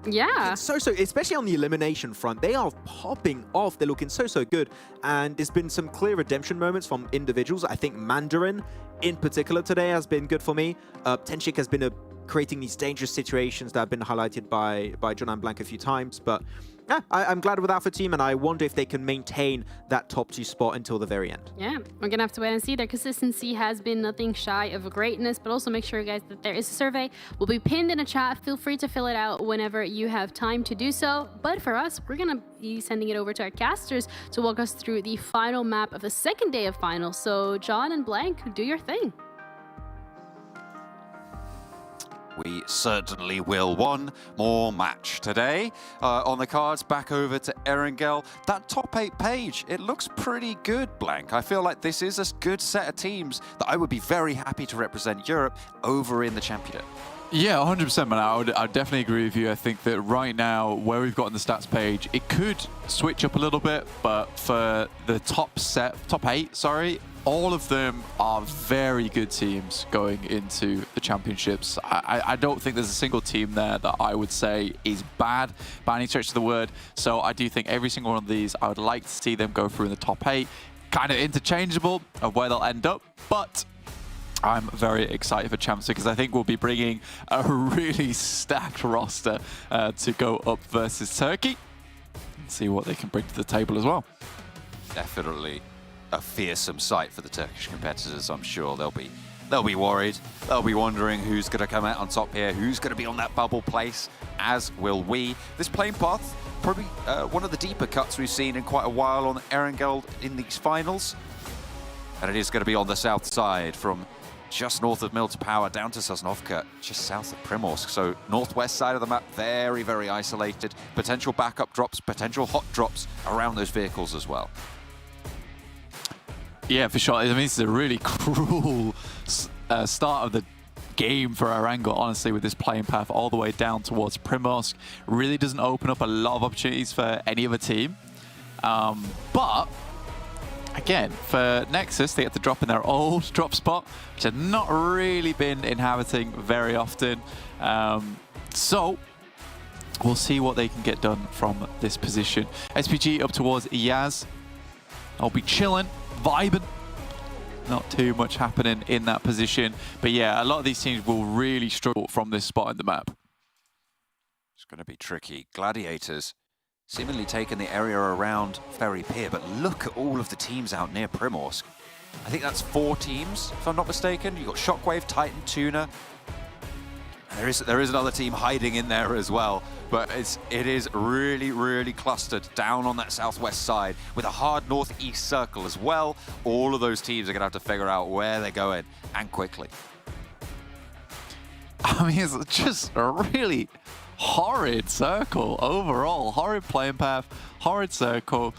Yeah. So, especially on the elimination front, they are popping off. They're looking so good. And there's been some clear redemption moments from individuals. I think Mandarin, in particular, today has been good for me. Tenshik has been creating these dangerous situations that have been highlighted by John and Blank a few times. But yeah, I'm glad with Alpha Team, and I wonder if they can maintain that top 2 spot until the very end. Yeah, we're going to have to wait and see. Their consistency has been nothing shy of greatness, but also make sure, guys, that there is a survey. Will be pinned in a chat. Feel free to fill it out whenever you have time to do so. But for us, we're going to be sending it over to our casters to walk us through the final map of the second day of finals. So John and Blank, do your thing. We certainly will. One more match today on the cards. Back over to Erangel. That top 8 page, it looks pretty good, Blank. I feel like this is a good set of teams that I would be very happy to represent Europe over in the championship. Yeah, 100%, man. I would definitely agree with you. I think that right now, where we've got on the stats page, it could switch up a little bit, but for the top 8, sorry, all of them are very good teams going into the championships. I don't think there's a single team there that I would say is bad by any stretch of the word. So I do think every single one of these, I would like to see them go through in the top 8. Kind of interchangeable of where they'll end up, but I'm very excited for Champs because I think we'll be bringing a really stacked roster to go up versus Turkey and see what they can bring to the table as well. Definitely a fearsome sight for the Turkish competitors. I'm sure they'll be worried. They'll be wondering who's going to come out on top here, who's going to be on that bubble place, as will we. This playing path, probably one of the deeper cuts we've seen in quite a while on Erangel in these finals. And it is going to be on the south side from just north of MUERTE Power down to Sanhok, just south of Primorsk. So northwest side of the map, very, very isolated. Potential backup drops, potential hot drops around those vehicles as well. Yeah, for sure. I mean, this is a really cruel start of the game for Erangel, honestly, with this playing path all the way down towards Primorsk. Really doesn't open up a lot of opportunities for any other team. But again, for NEXUS, they get to drop in their old drop spot, which have not really been inhabiting very often. So we'll see what they can get done from this position. SPG up towards Iyaz. I'll be chilling, vibing. Not too much happening in that position. But yeah, a lot of these teams will really struggle from this spot in the map. It's going to be tricky. Gladiators seemingly taking the area around Ferry Pier, but look at all of the teams out near Primorsk. I think that's 4 teams, if I'm not mistaken. You've got Shockwave, Titan, Tuna. There is another team hiding in there as well, but it is really, really clustered down on that southwest side with a hard northeast circle as well. All of those teams are going to have to figure out where they're going, and quickly. I mean, it's just a really horrid circle overall. Horrid playing path, horrid circle.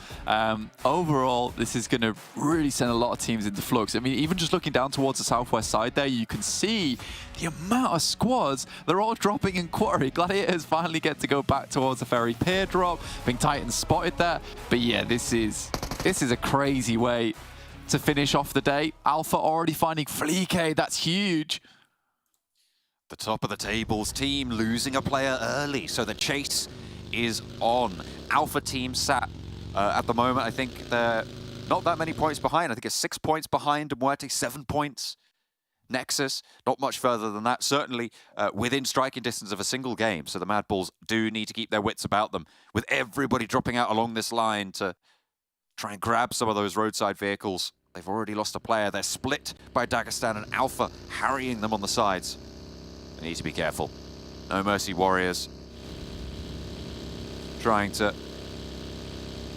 Overall, this is going to really send a lot of teams into flux. I mean, even just looking down towards the southwest side there, you can see the amount of squads. They're all dropping in Quarry. Gladiators finally get to go back towards the Ferry Pier drop. I think Titan spotted that. But yeah, this is a crazy way to finish off the day. Alpha already finding Fleeke. That's huge. The top of the tables team losing a player early, so the chase is on. Alpha team sat at the moment, I think they're not that many points behind. I think it's 6 points behind MUERTE, 7 points. NEXUS, not much further than that. Certainly within striking distance of a single game, so the MADBULLS do need to keep their wits about them, with everybody dropping out along this line to try and grab some of those roadside vehicles. They've already lost a player. They're split by Dagestan and Alpha harrying them on the sides. They need to be careful. No Mercy Warriors trying to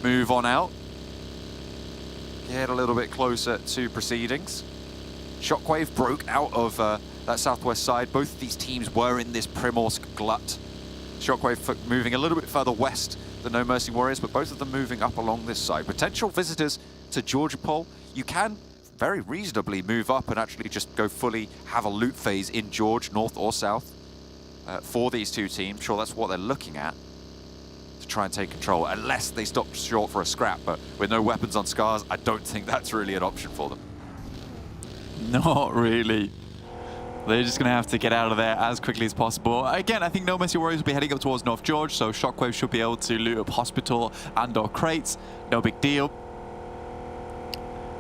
move on out. Get a little bit closer to proceedings. Shockwave broke out of that southwest side. Both of these teams were in this Primorsk glut. Shockwave moving a little bit further west than No Mercy Warriors, but both of them moving up along this side. Potential visitors to Georgopol. You can very reasonably move up and actually just go fully have a loot phase in George, north or south, for these two teams. Sure, that's what they're looking at, to try and take control, unless they stop short for a scrap. But with no weapons on Scars, I don't think that's really an option for them. Not really. They're just going to have to get out of there as quickly as possible. Again, I think No Mercy Warriors will be heading up towards North George, so Shockwave should be able to loot up Hospital and/or crates. No big deal.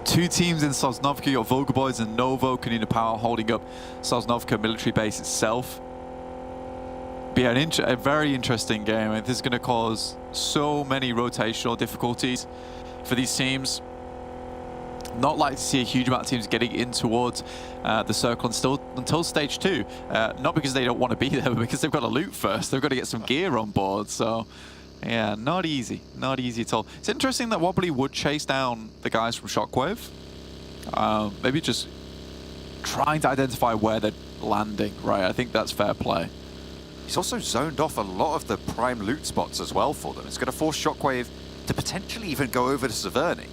2 teams in Sosnovka, your Vulgar Boys and Novo, KONINA Power holding up Sosnovka military base itself. But yeah, a very interesting game. I mean, this is going to cause so many rotational difficulties for these teams. Not like to see a huge amount of teams getting in towards the circle until stage 2. Not because they don't want to be there, but because they've got to loot first. They've got to get some gear on board. So yeah, not easy at all. It's interesting that Wobbly would chase down the guys from Shockwave. Maybe just trying to identify where landing, right? I think that's fair play. He's also zoned off a lot of the prime loot spots as well for them. It's going to force Shockwave to potentially even go over to Severny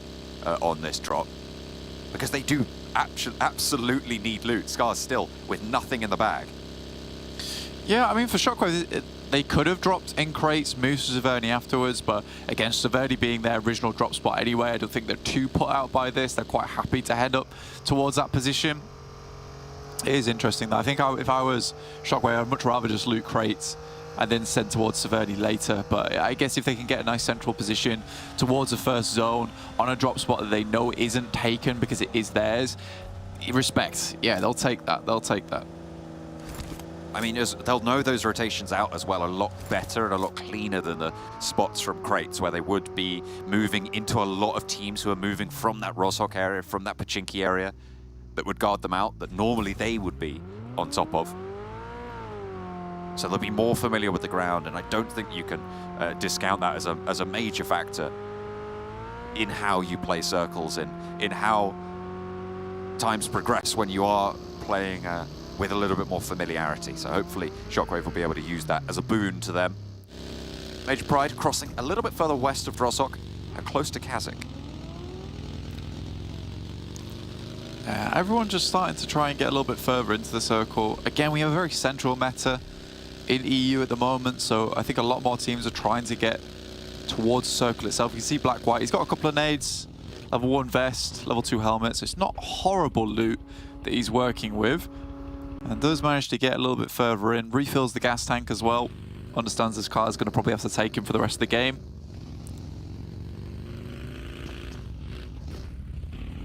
on this drop, because they do absolutely need loot. Scar's still with nothing in the bag. Yeah, I mean, for Shockwave, they could have dropped in crates, moves to Severny afterwards, but again, Severny being their original drop spot anyway, I don't think they're too put out by this. They're quite happy to head up towards that position. It is interesting, though. I think if I was Shockwave, I'd much rather just loot crates and then send towards Severny later. But I guess if they can get a nice central position towards the first zone on a drop spot that they know isn't taken because it is theirs, respect. Yeah, they'll take that. They'll take that. I mean, they'll know those rotations out as well a lot better and a lot cleaner than the spots from crates, where they would be moving into a lot of teams who are moving from that Rozhok area, from that Pachinki area, that would guard them out, that normally they would be on top of. So they'll be more familiar with the ground, and I don't think you can discount that as a major factor in how you play circles and in how times progress when you are playing with a little bit more familiarity. So hopefully Shockwave will be able to use that as a boon to them. Major Pride crossing a little bit further west of Rozhok and close to KASIK. Everyone just starting to try and get a little bit further into the circle. Again, we have a very central meta in EU at the moment, so I think a lot more teams are trying to get towards the circle itself. You can see Black White, he's got a couple of nades, level 1 vest, level 2 helmet, so it's not horrible loot that he's working with. And does manage to get a little bit further in, refills the gas tank as well. Understands this car is going to probably have to take him for the rest of the game.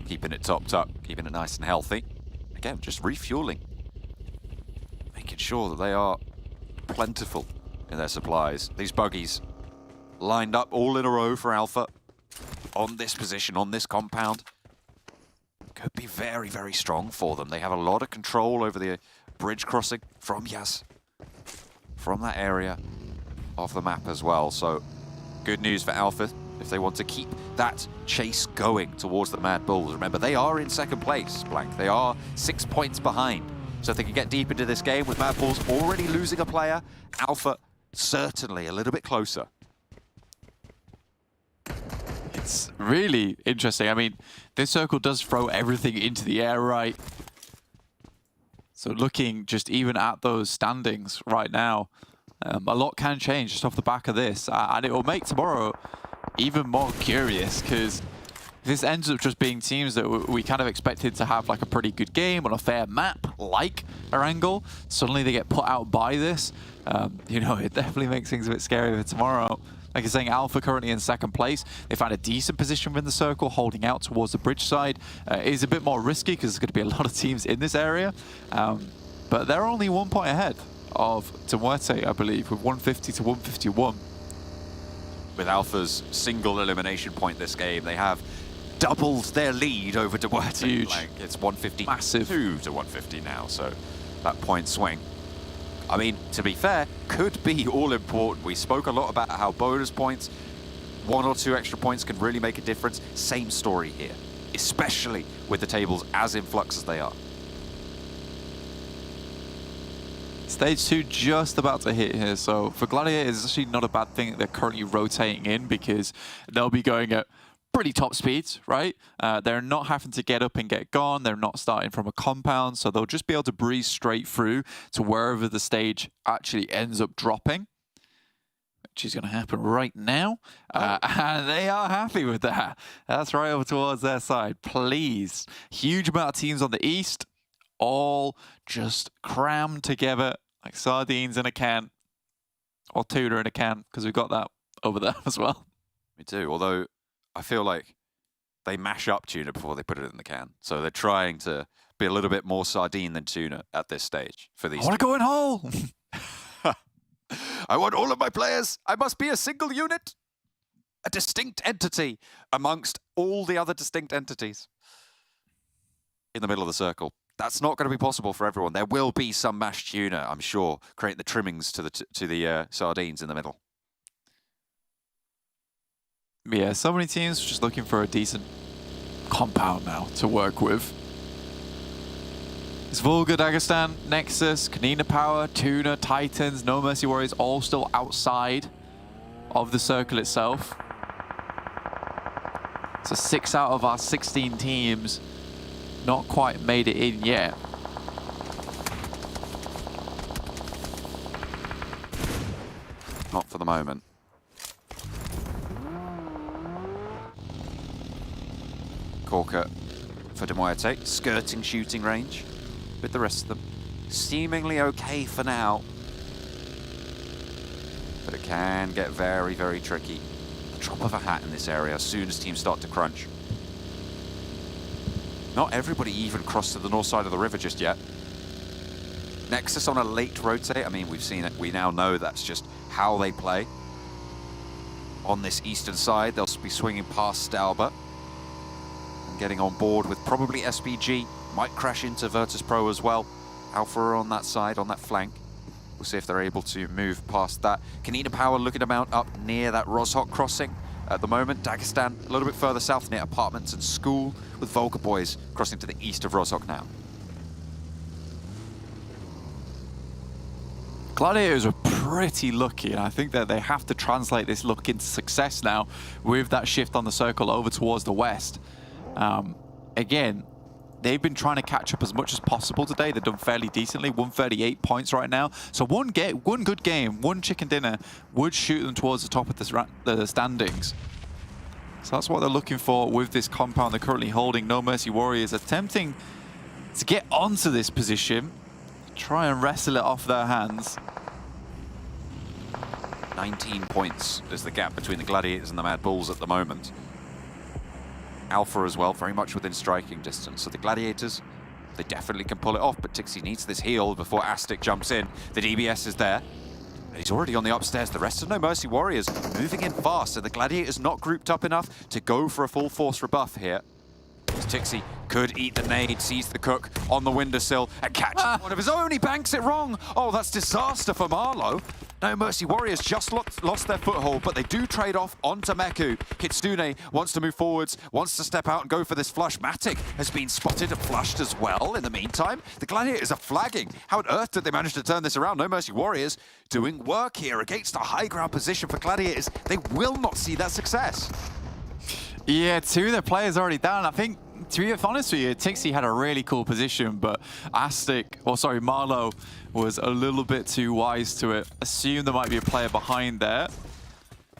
Keeping it topped up, keeping it nice and healthy. Again, just refueling. Making sure that they are plentiful in their supplies. These buggies lined up all in a row for Alpha on this position, on this compound. Could be very, very strong for them. They have a lot of control over the bridge crossing from Yas, from that area of the map as well. So good news for Alpha if they want to keep that chase going towards the MADBULLS. Remember, they are in second place, Blank. They are 6 points behind. So if they can get deep into this game with MADBULLS already losing a player, Alpha certainly a little bit closer. It's really interesting. I mean, this circle does throw everything into the air, right? So looking just even at those standings right now, a lot can change just off the back of this. And it will make tomorrow even more curious, because this ends up just being teams that we kind of expected to have like a pretty good game on a fair map, like Erangel. Suddenly they get put out by this. You know, it definitely makes things a bit scary for tomorrow. Like you're saying, Alpha currently in second place. They found a decent position within the circle, holding out towards the bridge side. It is a bit more risky because there's going to be a lot of teams in this area. But they're only 1 point ahead of MUERTE, I believe, with 150 to 151. With Alpha's single elimination point this game, they have doubled their lead over MUERTE. Huge. Like, it's 152 Massive. to 150 now, so that point swing. I mean, to be fair, could be all important. We spoke a lot about how bonus points, 1 or 2 extra points can really make a difference. Same story here, especially with the tables as in flux as they are. Stage 2 just about to hit here, so for Gladiators, it's actually not a bad thing that they're currently rotating in, because they'll be going at pretty top speeds, right? They're not having to get up and get gone. They're not starting from a compound, so they'll just be able to breeze straight through to wherever the stage actually ends up dropping, which is going to happen right now. And they are happy with that. That's right over towards their side. Please. Huge amount of teams on the east, all just crammed together like sardines in a can, or tuna in a can, because we've got that over there as well. Me too, although I feel like they mash up tuna before they put it in the can. So they're trying to be a little bit more sardine than tuna at this stage for these. I want to go in whole. I want all of my players. I must be a single unit, a distinct entity amongst all the other distinct entities in the middle of the circle. That's not going to be possible for everyone. There will be some mashed tuna, I'm sure, create the trimmings to the sardines in the middle. Yeah, so many teams just looking for a decent compound now to work with. It's VULGAR, Dagestan, NEXUS, KONINA Power, TUNA, Titans, No Mercy Warriors, all still outside of the circle itself. So 6 out of our 16 teams not quite made it in yet. Not for the moment. Corker for MUERTE, skirting shooting range with the rest of them. Seemingly okay for now. But it can get very, very tricky. The drop of a hat in this area as soon as teams start to crunch. Not everybody even crossed to the north side of the river just yet. NEXUS on a late rotate. I mean, we've seen it. We now know that's just how they play. On this eastern side, they'll be swinging past Stauber. And getting on board with probably SPG. Might crash into VIRTUS.PRO as well. Alpha are on that side, on that flank. We'll see if they're able to move past that. KONINA Power looking about up near that Rozhok crossing at the moment. Dagestan a little bit further south near apartments and school, with VULGAR boys crossing to the east of Rozhok now. Gladiators are pretty lucky, and I think that they have to translate this luck into success now with that shift on the circle over towards the west. Again, they've been trying to catch up as much as possible today. They've done fairly decently, 138 points right now. So one good game, one chicken dinner would shoot them towards the top of the standings. So that's what they're looking for with this compound they're currently holding. No Mercy Warriors attempting to get onto this position, try and wrestle it off their hands. 19 points is the gap between the Gladiators and the MADBULLS at the moment. Alpha as well, very much within striking distance. So the Gladiators, they definitely can pull it off, but Tixi needs this heal before Astic jumps in. The DBS is there. And he's already on the upstairs. The rest of No Mercy Warriors moving in fast, and the Gladiators not grouped up enough to go for a full force rebuff here. Tixi could eat the nade, sees the cook on the windowsill, and catches one of his own. He banks it wrong. Oh, that's disaster for Marlow. No Mercy Warriors just lost their foothold, but they do trade off onto Meku. Kitsune wants to move forwards, wants to step out and go for this flush. Matic has been spotted and flushed as well in the meantime. The Gladiators are flagging. How on earth did they manage to turn this around? No Mercy Warriors doing work here against a high ground position for Gladiators. They will not see that success. Yeah, 2 of their players already down. I think, to be honest with you, Tixi had a really cool position, but Marlow was a little bit too wise to it. Assumed there might be a player behind there.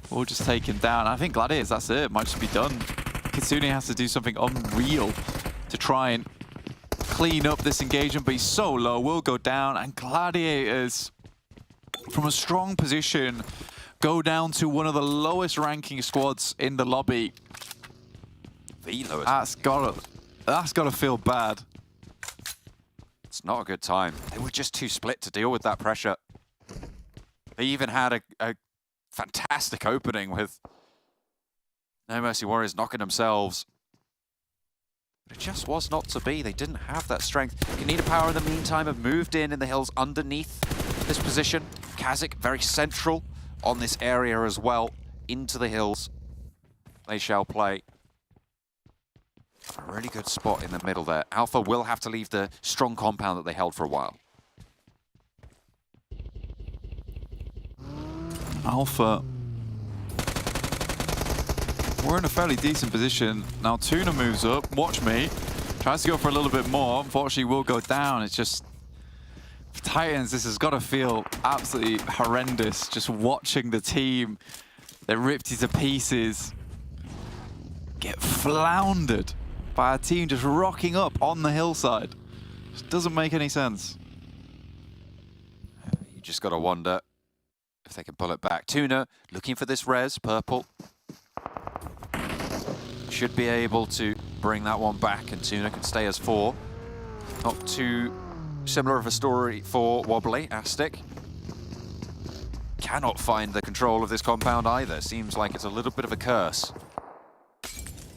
We'll just take him down. I think Gladiators, that's it. Might just be done. Kitsune has to do something unreal to try and clean up this engagement, but he's so low, will go down. And Gladiators, from a strong position, go down to one of the lowest ranking squads in the lobby. The lowest. That's gotta feel bad. It's not a good time. They were just too split to deal with that pressure. They even had a fantastic opening with No Mercy Warriors knocking themselves. But it just was not to be. They didn't have that strength. KONINA Power in the meantime have moved in the hills underneath this position. KASIK very central on this area as well, into the hills. They shall play. A really good spot in the middle there. Alpha will have to leave the strong compound that they held for a while. Alpha, we're in a fairly decent position. Now Tuna moves up, watch me. Tries to go for a little bit more. Unfortunately, will go down. It's just, for Titans, this has got to feel absolutely horrendous. Just watching the team, they're ripped into pieces, get floundered by a team just rocking up on the hillside. Just doesn't make any sense. You just got to wonder if they can pull it back. TUNA looking for this res, purple. Should be able to bring that one back, and TUNA can stay as 4. Not too similar of a story for Wobbly. Astic cannot find the control of this compound either. Seems like it's a little bit of a curse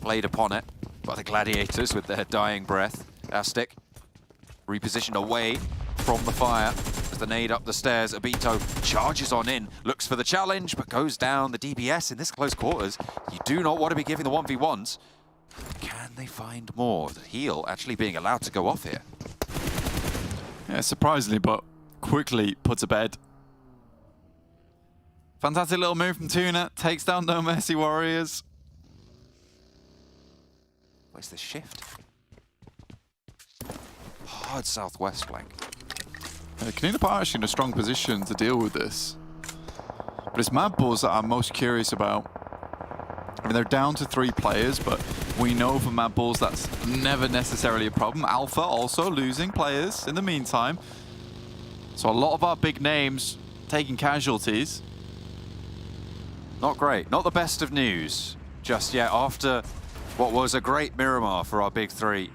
played upon it by the Gladiators with their dying breath. Astic repositioned away from the fire as the nade up the stairs. Abito charges on in, looks for the challenge, but goes down. The DBS in this close quarters, you do not want to be giving the 1v1s. Can they find more? The heal actually being allowed to go off here. Yeah, surprisingly, but quickly put to bed. Fantastic little move from TUNA. Takes down No Mercy Warriors. Where's the shift? Hard southwest flank. KONINA are actually in a strong position to deal with this. But it's MADBULLS that I'm most curious about. I mean, they're down to 3 players, but we know for MADBULLS that's never necessarily a problem. Alpha also losing players in the meantime. So a lot of our big names taking casualties. Not great. Not the best of news just yet after what was a great Miramar for our big 3.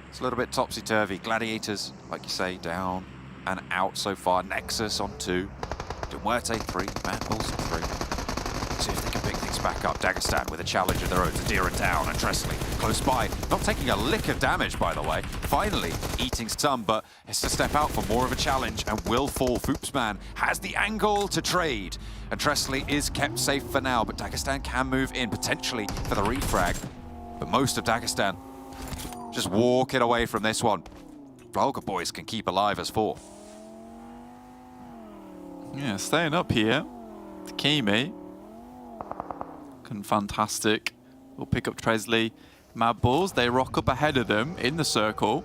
It's a little bit topsy-turvy. Gladiators, like you say, down and out so far. NEXUS on 2. MUERTE 3. MADBULLS 3. See if they can pick things back up. Dagestan with a challenge of their own. Zadira down and Tresley close by. Not taking a lick of damage, by the way. Finally eating some, but has to step out for more of a challenge and will fall. Foopsman has the angle to trade. And Tresley is kept safe for now, but Dagestan can move in potentially for the refrag. But most of Dagestan just walking away from this one. VULGAR boys can keep alive as 4. Yeah, staying up here. Takimi. Looking fantastic. We'll pick up Tresley. MADBULLS, they rock up ahead of them in the circle.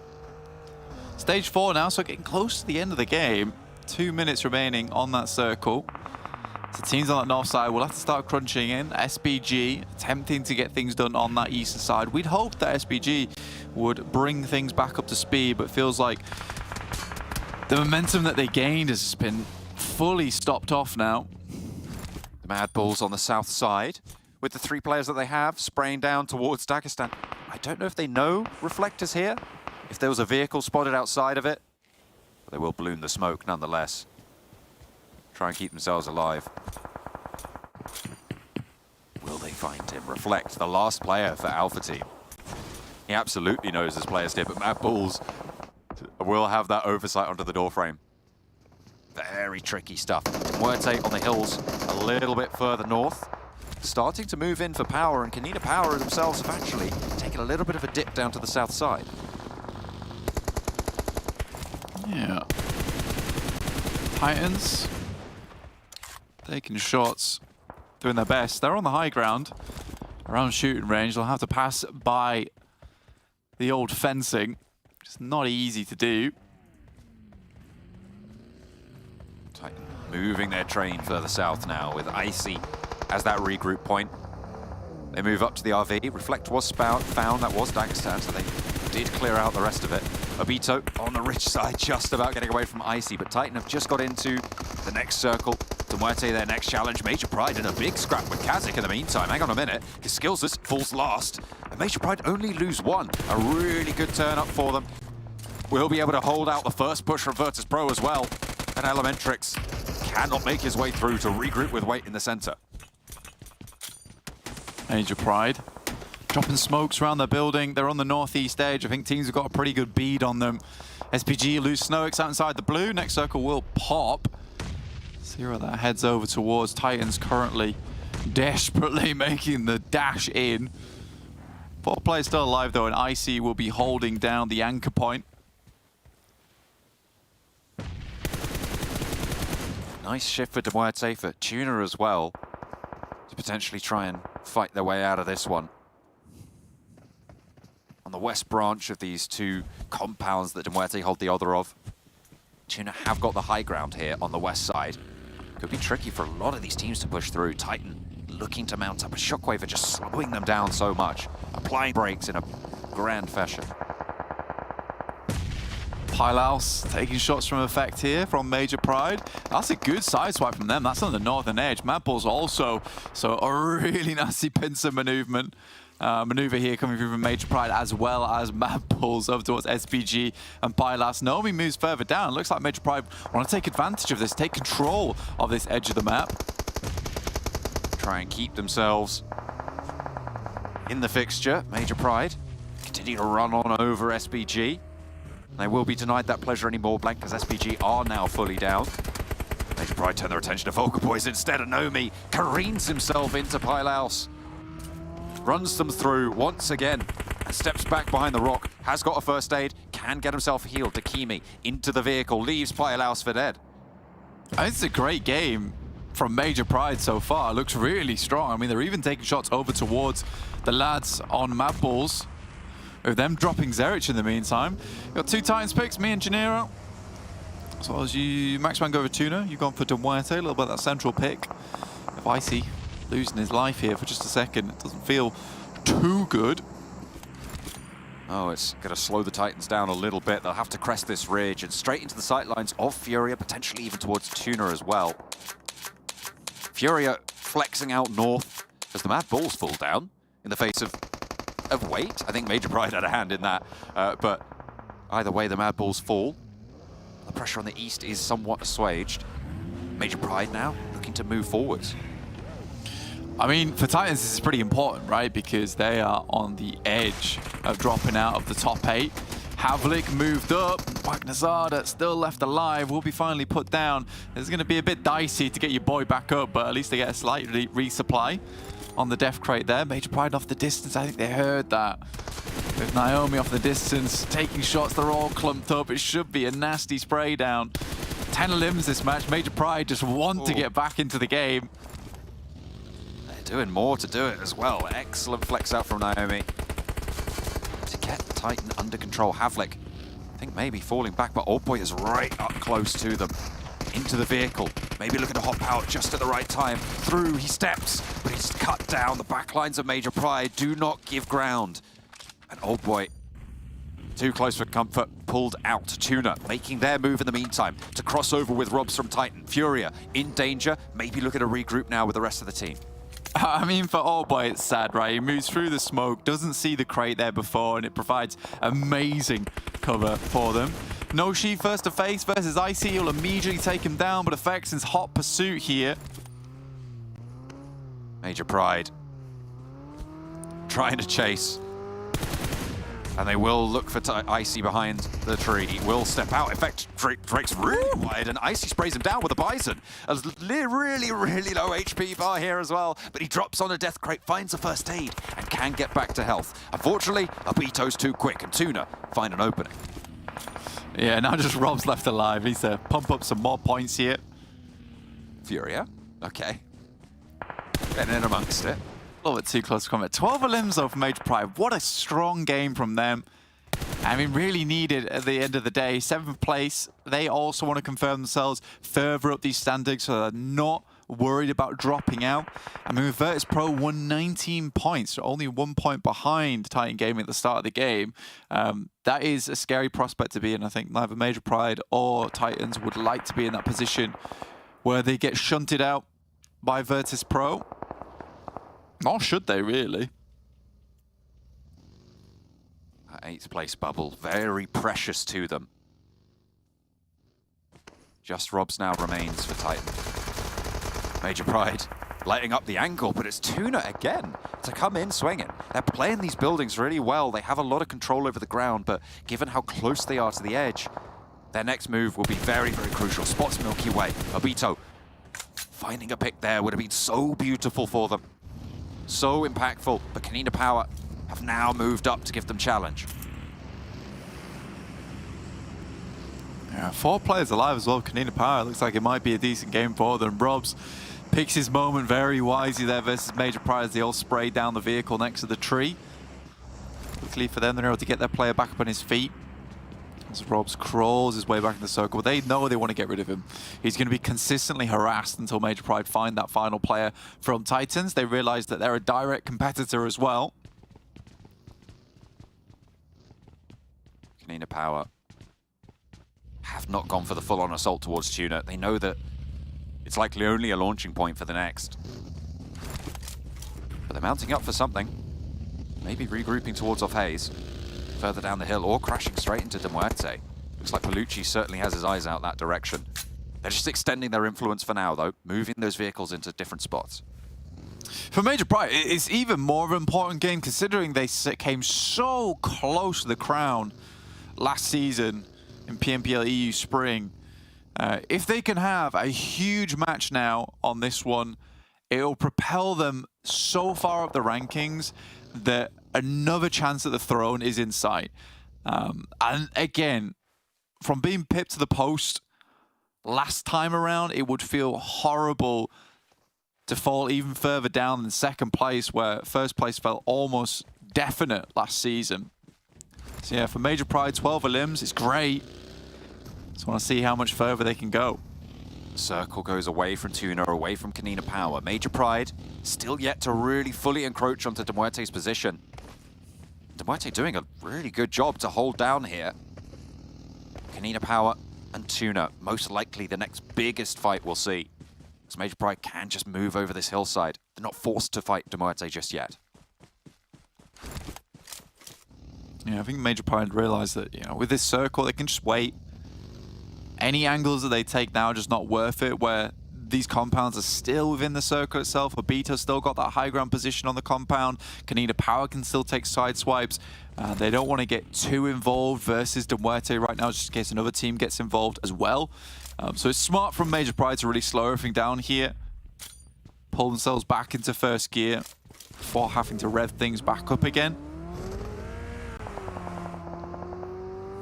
Stage 4 now, so getting close to the end of the game. 2 minutes remaining on that circle. So teams on that north side will have to start crunching in. SBG attempting to get things done on that eastern side. We'd hoped that SBG would bring things back up to speed, but feels like the momentum that they gained has been fully stopped off now. The MADBULLS on the south side with the 3 players that they have spraying down towards Dagestan. I don't know if they know Reflector's here, if there was a vehicle spotted outside of it, but they will bloom the smoke nonetheless. Try and keep themselves alive. Will they find him? Reflect, the last player for Alpha Team. He absolutely knows his players did, but MADBULLS will have that oversight onto the doorframe. Very tricky stuff. MUERTE on the hills a little bit further north. Starting to move in for power, and KONINA Power themselves have actually taken a little bit of a dip down to the south side. Yeah. Titans taking shots, doing their best. They're on the high ground, around shooting range. They'll have to pass by the old fencing. It's not easy to do. Titan moving their train further south now with Icy as that regroup point. They move up to the RV. Reflect was found. That was Dagestan, so they did clear out the rest of it. Obito on the rich side, just about getting away from Icy, but Titan have just got into the next circle. MUERTE their next challenge. Major Pride in a big scrap with KASIK in the meantime. Hang on a minute. His skills falls last. And Major Pride only lose 1. A really good turn up for them. Will be able to hold out the first push from VIRTUS.PRO as well. And Elementrix cannot make his way through to regroup with weight in the center. Major Pride dropping smokes around their building. They're on the northeast edge. I think teams have got a pretty good bead on them. SPG lose Snowix outside the blue. Next circle will pop. See where that heads over towards. Titans currently desperately making the dash in. 4 players still alive though, and Icy will be holding down the anchor point. Nice shift for MUERTE, for TUNA as well, to potentially try and fight their way out of this one. On the west branch of these 2 compounds that MUERTE hold the other of, TUNA have got the high ground here on the west side. Could be tricky for a lot of these teams to push through. Titan looking to mount up a Shockwave, just slowing them down so much, applying brakes in a grand fashion. Pylaus taking shots from effect here from Major Pride. That's a good side swipe from them. That's on the northern edge. MADBULLS also, so a really nasty pincer maneuver here coming through from Major Pride, as well as MADBULLS over towards SPG and Pylaus. Naomi moves further down. Looks like Major Pride want to take advantage of this, take control of this edge of the map. Try and keep themselves in the fixture. Major Pride continue to run on over SPG. They will be denied that pleasure anymore, Blank, because SPG are now fully down. Major Pride turn their attention to VULGAR boys instead. Nomi careens himself into Pylaus. Runs them through once again and steps back behind the rock. Has got a first aid. can get himself healed. Dakimi into the vehicle, leaves Pylaus for dead. It's a great game from Major Pride so far. It looks really strong. I mean, they're even taking shots over towards the lads on MADBULLS, with them dropping Zerich in the meantime. Got 2 Titans picks, me and Gennaro. As well as you, Maxman go over TUNA. You've gone for MUERTE, a little bit of that central pick. If Icy losing his life here for just a second, it doesn't feel too good. Oh, it's going to slow the Titans down a little bit. They'll have to crest this ridge and straight into the sightlines of Furia, potentially even towards TUNA as well. Furia flexing out north as the MADBULLS fall down in the face of weight. I think Major Pride had a hand in that, but either way, the MADBULLS fall. The pressure on the east is somewhat assuaged. Major Pride now looking to move forwards. I mean, for Titans, this is pretty important, right? Because they are on the edge of dropping out of the top 8. Havlik moved up. Wagnazada still left alive. Will be finally put down. It's going to be a bit dicey to get your boy back up, but at least they get a slight resupply on the death crate there. Major Pride off the distance. I think they heard that. With Naomi off the distance, taking shots. They're all clumped up. It should be a nasty spray down. 10 limbs this match. Major Pride just want to get back into the game. They're doing more to do it as well. Excellent flex out from Naomi to get the Titan under control. Havlik, I think maybe falling back, but Old Boy is right up close to them. Into the vehicle, maybe looking to hop out just at the right time. Through, he steps, but he's cut down. The backlines of Major Pride do not give ground. And Old Boy, too close for comfort, pulled out. TUNA making their move in the meantime to cross over with Robs from Titan. Furia in danger, maybe looking to regroup now with the rest of the team. I mean, for Old Boy, it's sad, right? He moves through the smoke, doesn't see the crate there before, and it provides amazing cover for them. Noshi first to face versus Icy. He'll immediately take him down, but Effects is hot pursuit here. Major Pride trying to chase. And they will look for Icy behind the tree. He will step out. In fact, Drake's really wide, and Icy sprays him down with a Bison. A really low HP bar here as well, but he drops on a death crate, finds a first aid, and can get back to health. Unfortunately, Abito's too quick, and TUNA find an opening. Yeah, now just Rob's left alive. He's to pump up some more points here. Furia, okay. Getting in amongst it. A little bit too close to combat. 12 limbs though from Major Pride. What a strong game from them. I mean, really needed at the end of the day. 7th place. They also want to confirm themselves further up these standings, so they're not worried about dropping out. I mean, with VIRTUS.PRO won 19 points, so only 1 point behind Titan Gaming at the start of the game. That is a scary prospect to be in. I think neither Major Pride or Titans would like to be in that position where they get shunted out by VIRTUS.PRO. Or should they, really? 8th place bubble, very precious to them. Just Robs now remains for Titan. Major Pride lighting up the angle, but it's TUNA again to come in swinging. They're playing these buildings really well. They have a lot of control over the ground, but given how close they are to the edge, their next move will be very crucial. Spots Milky Way. Abito finding a pick there would have been so beautiful for them. So impactful, but KONINA Power have now moved up to give them challenge. Yeah, 4 players alive as well. KONINA Power looks like it might be a decent game for them. Robs picks his moment very wisely there versus Major Pride as they all spray down the vehicle next to the tree. Quickly for them, they're able to get their player back up on his feet. As Robs crawls his way back in the circle, but they know they want to get rid of him. He's going to be consistently harassed until Major Pride find that final player from Titans. They realize that they're a direct competitor as well. KONINA Power have not gone for the full-on assault towards TUNA. They know that it's likely only a launching point for the next. But they're mounting up for something. Maybe regrouping towards off Haze. Further down the hill, or crashing straight into MUERTE. Looks like Palucci certainly has his eyes out that direction. They're just extending their influence for now, though, moving those vehicles into different spots. For Major Pride, it's even more of an important game considering they came so close to the crown last season in PMPL EU Spring. If they can have a huge match now on this one, it'll propel them so far up the rankings that another chance at the throne is in sight. And again, from being pipped to the post last time around, it would feel horrible to fall even further down than second place, where first place felt almost definite last season. So yeah, for Major Pride, 12 elims, it's great. Just want to see how much further they can go. Circle goes away from TUNA, away from KONINA Power. Major Pride still yet to really fully encroach onto DeMuerte's position. DeMuerte doing a really good job to hold down here. KONINA Power and TUNA, most likely the next biggest fight we'll see. As Major Pride can just move over this hillside. They're not forced to fight DeMuerte just yet. Yeah, I think Major Pride realized that, you know, with this circle, they can just wait. Any angles that they take now are just not worth it, where these compounds are still within the circle itself. Obito's still got that high ground position on the compound. KONINA Power can still take side swipes. They don't want to get too involved versus DeMuerte right now, just in case another team gets involved as well. So it's smart from Major Pride to really slow everything down here. Pull themselves back into first gear before having to rev things back up again.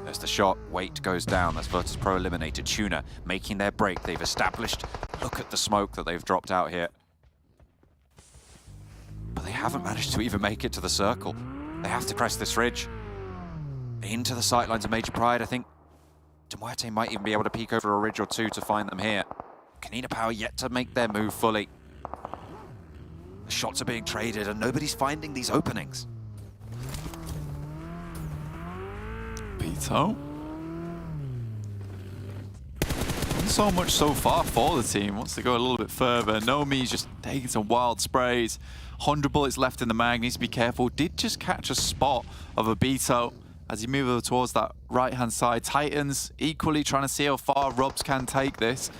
As the shot, weight goes down. That's VIRTUS.PRO eliminated. TUNA making their break. They've established. Look at the smoke that they've dropped out here. But they haven't managed to even make it to the circle. They have to crest this ridge. Into the sightlines of Major Pride. I think DeMuerte might even be able to peek over a ridge or two to find them here. KONINA Power yet to make their move fully. The shots are being traded and nobody's finding these openings. Obito. Not so much so far for the team. Wants to go a little bit further. Nomi's just taking some wild sprays. 100 bullets left in the mag. Needs to be careful. Did just catch a spot of Obito as he moves over towards that right-hand side. Titans equally trying to see how far Rubs can take this.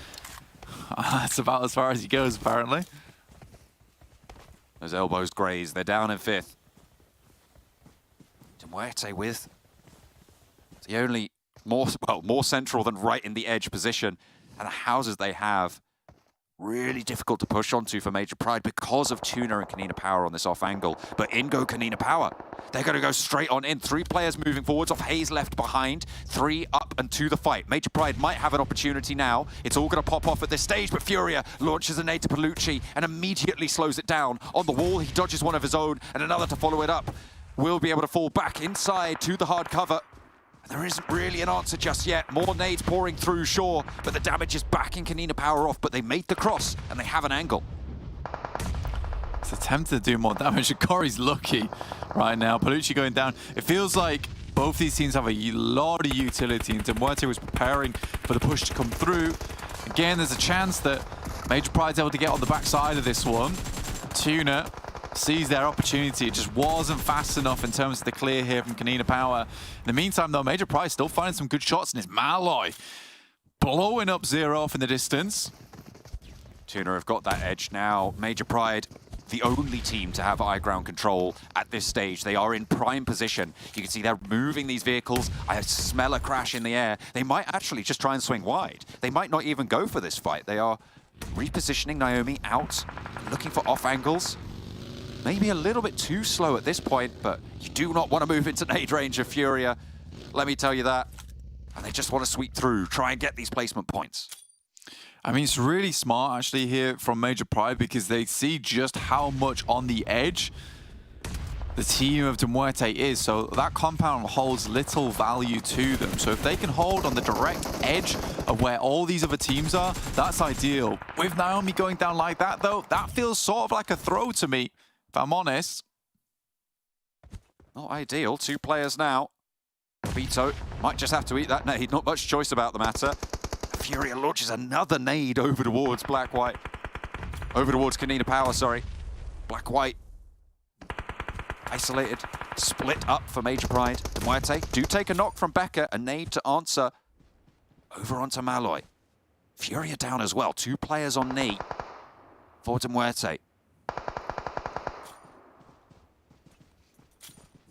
That's about as far as he goes, apparently. Those elbows graze. They're down in fifth. DeMuerte with the only more central than right in the edge position, and the houses they have really difficult to push onto for Major Pride because of TUNA and KONINA Power on this off angle. But in go KONINA Power. They're going to go straight on in. 3 players moving forwards off Hayes left behind. 3 up and to the fight. Major Pride might have an opportunity now. It's all going to pop off at this stage, but Furia launches a nade to Palucci and immediately slows it down. On the wall, he dodges one of his own and another to follow it up. Will be able to fall back inside to the hard cover. There isn't really an answer just yet. More nades pouring through, sure, but the damage is backing KONINA Power off, but they made the cross and they have an angle. It's attempted to do more damage. Corey's lucky right now. Palucci going down. It feels like both these teams have a lot of utility, and DeMuerte was preparing for the push to come through. Again, there's a chance that Major Pride's able to get on the backside of this one. TUNA sees their opportunity. It just wasn't fast enough in terms of the clear here from KONINA Power. In the meantime, though, Major Pride still finding some good shots, and it's Malloy blowing up Zero off in the distance. TUNA have got that edge now. Major Pride, the only team to have high ground control at this stage. They are in prime position. You can see they're moving these vehicles. I smell a crash in the air. They might actually just try and swing wide. They might not even go for this fight. They are repositioning Naomi out, looking for off angles. Maybe a little bit too slow at this point, but you do not want to move into nade range of Furia. Let me tell you that. And they just want to sweep through, try and get these placement points. I mean, it's really smart actually here from Major Pride, because they see just how much on the edge the team of DeMuerte is. So that compound holds little value to them. So if they can hold on the direct edge of where all these other teams are, that's ideal. With Naomi going down like that, though, that feels sort of like a throw to me, if I'm honest. Not ideal. 2 players now. Obito might just have to eat that nade. Not much choice about the matter. Furia launches another nade over towards Black-White. Over towards KONINA Power, sorry. Black-White. Isolated. Split up for Major Pride. DeMuerte do take a knock from Becker. A nade to answer. Over onto Malloy. Furia down as well. 2 players on knee for DeMuerte.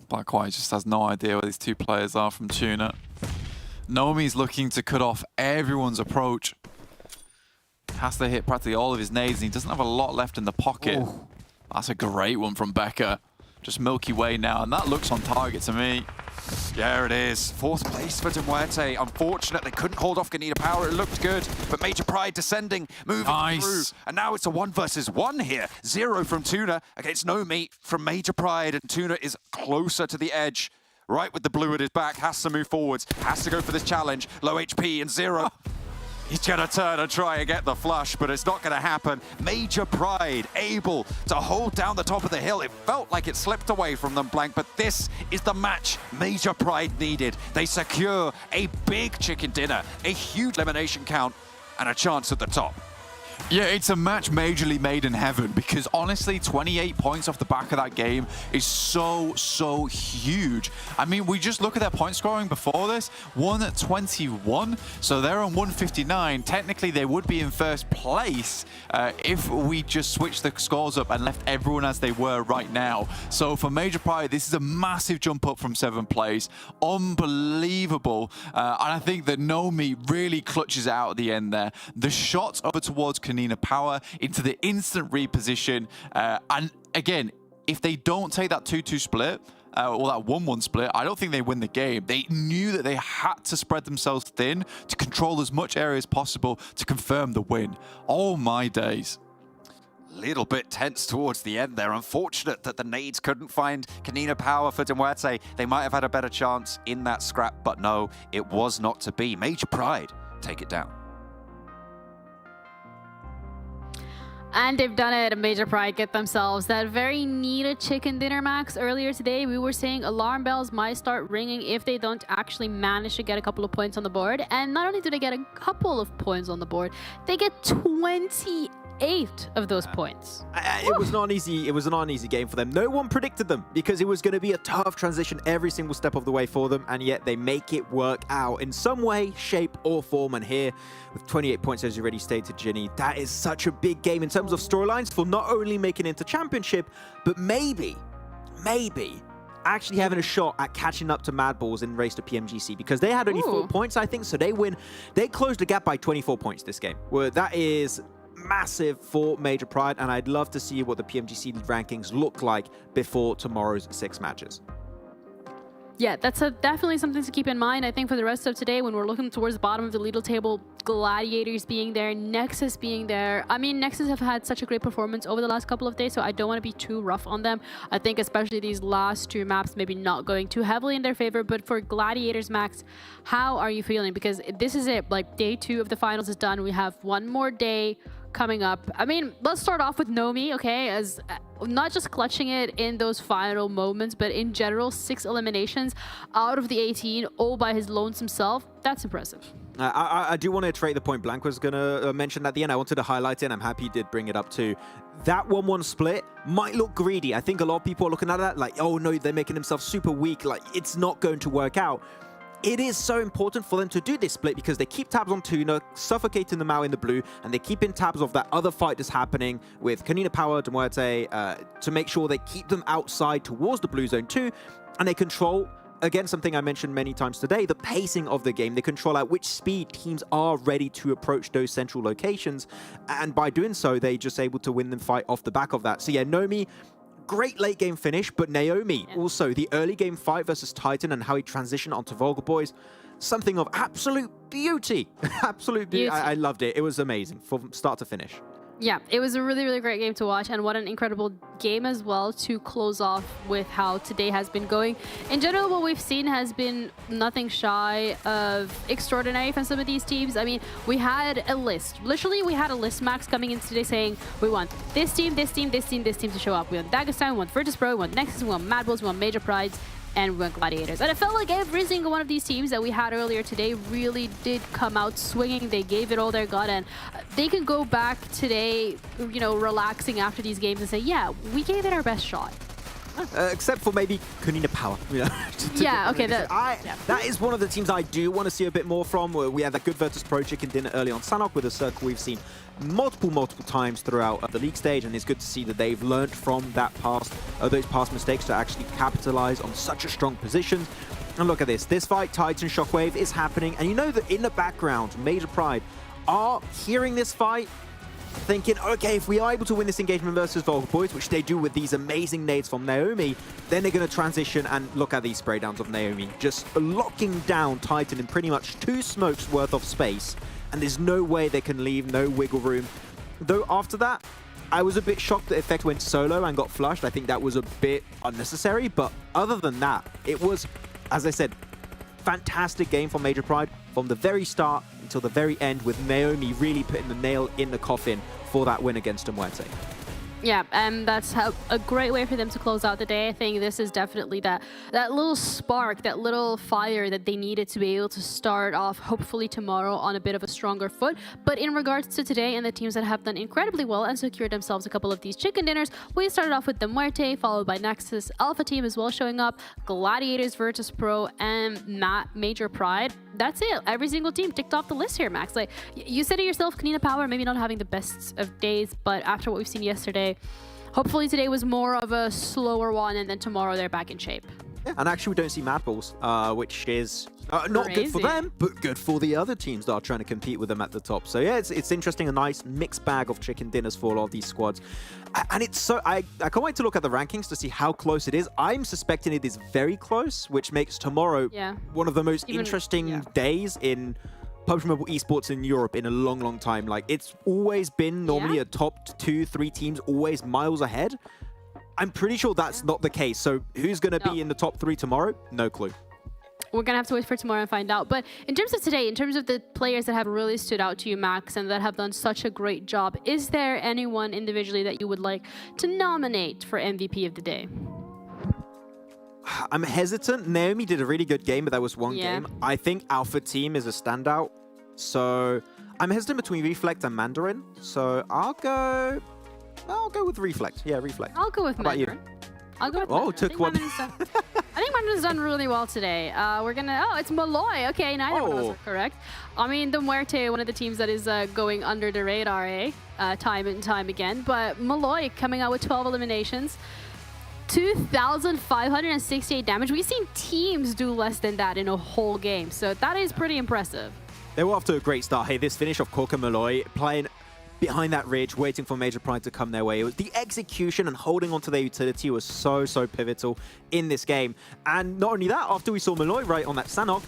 Black-White just has no idea where these 2 players are from TUNA. Nomi's looking to cut off everyone's approach. Has to hit practically all of his nades, and he doesn't have a lot left in the pocket. Ooh. That's a great one from Becker. Just Milky Way now, and that looks on target to me. There it is. 4th place for MUERTE. Unfortunate, they couldn't hold off KONINA Power. It looked good, but Major Pride descending, moving through. And now it's a 1 versus 1 here. 0 from TUNA against NOMI from Major Pride. And TUNA is closer to the edge. Right with the blue at his back, has to move forwards, has to go for this challenge. Low HP and 0. He's gonna turn and try and get the flush, but it's not gonna happen. Major Pride able to hold down the top of the hill. It felt like it slipped away from them, Blank, but this is the match Major Pride needed. They secure a big chicken dinner, a huge elimination count, and a chance at the top. Yeah, it's a match majorly made in heaven because honestly, 28 points off the back of that game is so huge. I mean, we just look at their point scoring before this, 121, so they're on 159. Technically, they would be in 1st place if we just switched the scores up and left everyone as they were right now. So for Major Pride, this is a massive jump up from 7th place. Unbelievable. And I think that NOMI really clutches out at the end there. The shot over towards KONINA Power into the instant reposition. And again, if they don't take that 2-2 split, or that 1-1 split, I don't think they win the game. They knew that they had to spread themselves thin to control as much area as possible to confirm the win. Oh my days. Little bit tense towards the end there. Unfortunate that the nades couldn't find KONINA Power for MUERTE. They might have had a better chance in that scrap, but no, it was not to be. Major Pride take it down. And they've done it. Major Pride get themselves that very needed chicken dinner, Max. Earlier today, we were saying alarm bells might start ringing if they don't actually manage to get a couple of points on the board. And not only do they get a couple of points on the board, they get 28 of those points. It was not an easy game for them. No one predicted them because it was going to be a tough transition every single step of the way for them, and yet they make it work out in some way, shape, or form. And here, with 28 points, as you already stated, Ginny, that is such a big game in terms of storylines for not only making it into Championship, but maybe actually having a shot at catching up to MADBULLS in race to PMGC, because they had only 4 points, I think, so they win. They closed the gap by 24 points this game. Well, that is massive for Major Pride, and I'd love to see what the PMGC rankings look like before tomorrow's 6 matches. Yeah, that's definitely something to keep in mind. I think for the rest of today, when we're looking towards the bottom of the leaderboard table, Gladiators being there, NEXUS being there. I mean, NEXUS have had such a great performance over the last couple of days, so I don't want to be too rough on them. I think especially these last 2 maps, maybe not going too heavily in their favor. But for Gladiators, Max, how are you feeling? Because this is it. Like, day 2 of the finals is done. We have 1 more day coming up. I mean, let's start off with NOMI, okay, as not just clutching it in those final moments, but in general, 6 eliminations out of the 18, all by his lonesome self. That's impressive. I do want to iterate the point Blank was going to mention at the end. I wanted to highlight it, and I'm happy he did bring it up too. That 1-1 split might look greedy. I think a lot of people are looking at that like, oh no, they're making themselves super weak. Like, it's not going to work out. It is so important for them to do this split because they keep tabs on TUNA, suffocating them out in the blue, and they keep in tabs of that other fight that's happening with KONINA Power, MUERTE, to make sure they keep them outside towards the blue zone too, and they control, again, something I mentioned many times today, the pacing of the game. They control at which speed teams are ready to approach those central locations, and by doing so, they're just able to win the fight off the back of that. So yeah, NOMI, great late game finish, but Naomi also the early game fight versus Titan and how he transitioned onto VULGAR boys, something of absolute beauty. Absolute beauty. I loved it. It was amazing from start to finish. Yeah, it was a really, really great game to watch, and what an incredible game as well to close off with how today has been going. In general, what we've seen has been nothing shy of extraordinary from some of these teams. I mean, we had a list. Literally, we had a list, Max, coming in today saying, we want this team, this team, this team, this team to show up. We want Dagestan, we want VIRTUS.PRO, we want NEXUS, we want MADBULLS, we want Major Prides, and we want Gladiators. And it felt like every single one of these teams that we had earlier today really did come out swinging. They gave it all their got, and they can go back today, you know, relaxing after these games and say, yeah, we gave it our best shot. Except for maybe KONINA Power. You know, yeah, okay. That is one of the teams I do want to see a bit more from. We had that good VIRTUS.PRO chicken dinner early on Sanhok with a circle we've seen multiple times throughout the league stage, and it's good to see that they've learned from that those past mistakes to actually capitalize on such a strong position. And look at this. This fight, Titan Shockwave, is happening, and you know that in the background, Major Pride are hearing this fight thinking, okay, if we are able to win this engagement versus VULGAR boys, which they do with these amazing nades from Naomi, then they're going to transition and look at these spray downs of Naomi, just locking down Titan in pretty much 2 smokes worth of space, and there's no way they can leave, no wiggle room. Though after that, I was a bit shocked that Effect went solo and got flushed. I think that was a bit unnecessary, but other than that, it was, as I said, fantastic game from Major Pride from the very start until the very end, with Naomi really putting the nail in the coffin for that win against MUERTE. Yeah, and that's a great way for them to close out the day. I think this is definitely that little spark, that little fire that they needed to be able to start off, hopefully tomorrow, on a bit of a stronger foot. But in regards to today and the teams that have done incredibly well and secured themselves a couple of these chicken dinners, we started off with the MUERTE, followed by NEXUS, Alpha Team as well showing up, Gladiators, VIRTUS.PRO, and Major Pride. That's it. Every single team ticked off the list here, Max. Like, you said it yourself, KONINA Power maybe not having the best of days, but after what we've seen yesterday, hopefully today was more of a slower one, and then tomorrow they're back in shape. Yeah, and actually we don't see MADBULLS, which is not good for them, but good for the other teams that are trying to compete with them at the top. So yeah, it's interesting, a nice mixed bag of chicken dinners for a lot of these squads. And it's so, I can't wait to look at the rankings to see how close it is. I'm suspecting it is very close, which makes tomorrow one of the most interesting days in PUBG Mobile Esports in Europe in a long, long time. Like, it's always been normally a top 2-3 teams always miles ahead. I'm pretty sure that's not the case. So who's going to be in the top 3 tomorrow? No clue. We're going to have to wait for tomorrow and find out. But in terms of today, in terms of the players that have really stood out to you, Max, and that have done such a great job, is there anyone individually that you would like to nominate for MVP of the day? I'm hesitant. Naomi did a really good game, but that was one game. I think Alpha Team is a standout. So I'm hesitant between Reflect and Mandarin. So I'll go with Reflect. Yeah, Reflect. I'll go with Mandarin. I'll go with Mandarin. Took one. I think Mandarin's done really well today. We're gonna... Oh, it's Malloy. Okay, neither one of us are correct. I mean, the MUERTE, one of the teams that is going under the radar, time and time again. But Malloy coming out with 12 eliminations. 2,568 damage. We've seen teams do less than that in a whole game. So that is pretty impressive. They were off to a great start. Hey, this finish of Cork and Malloy playing behind that ridge, waiting for Major Pride to come their way. It was the execution and holding onto their utility was so pivotal in this game. And not only that, after we saw Malloy right on that Sanhok,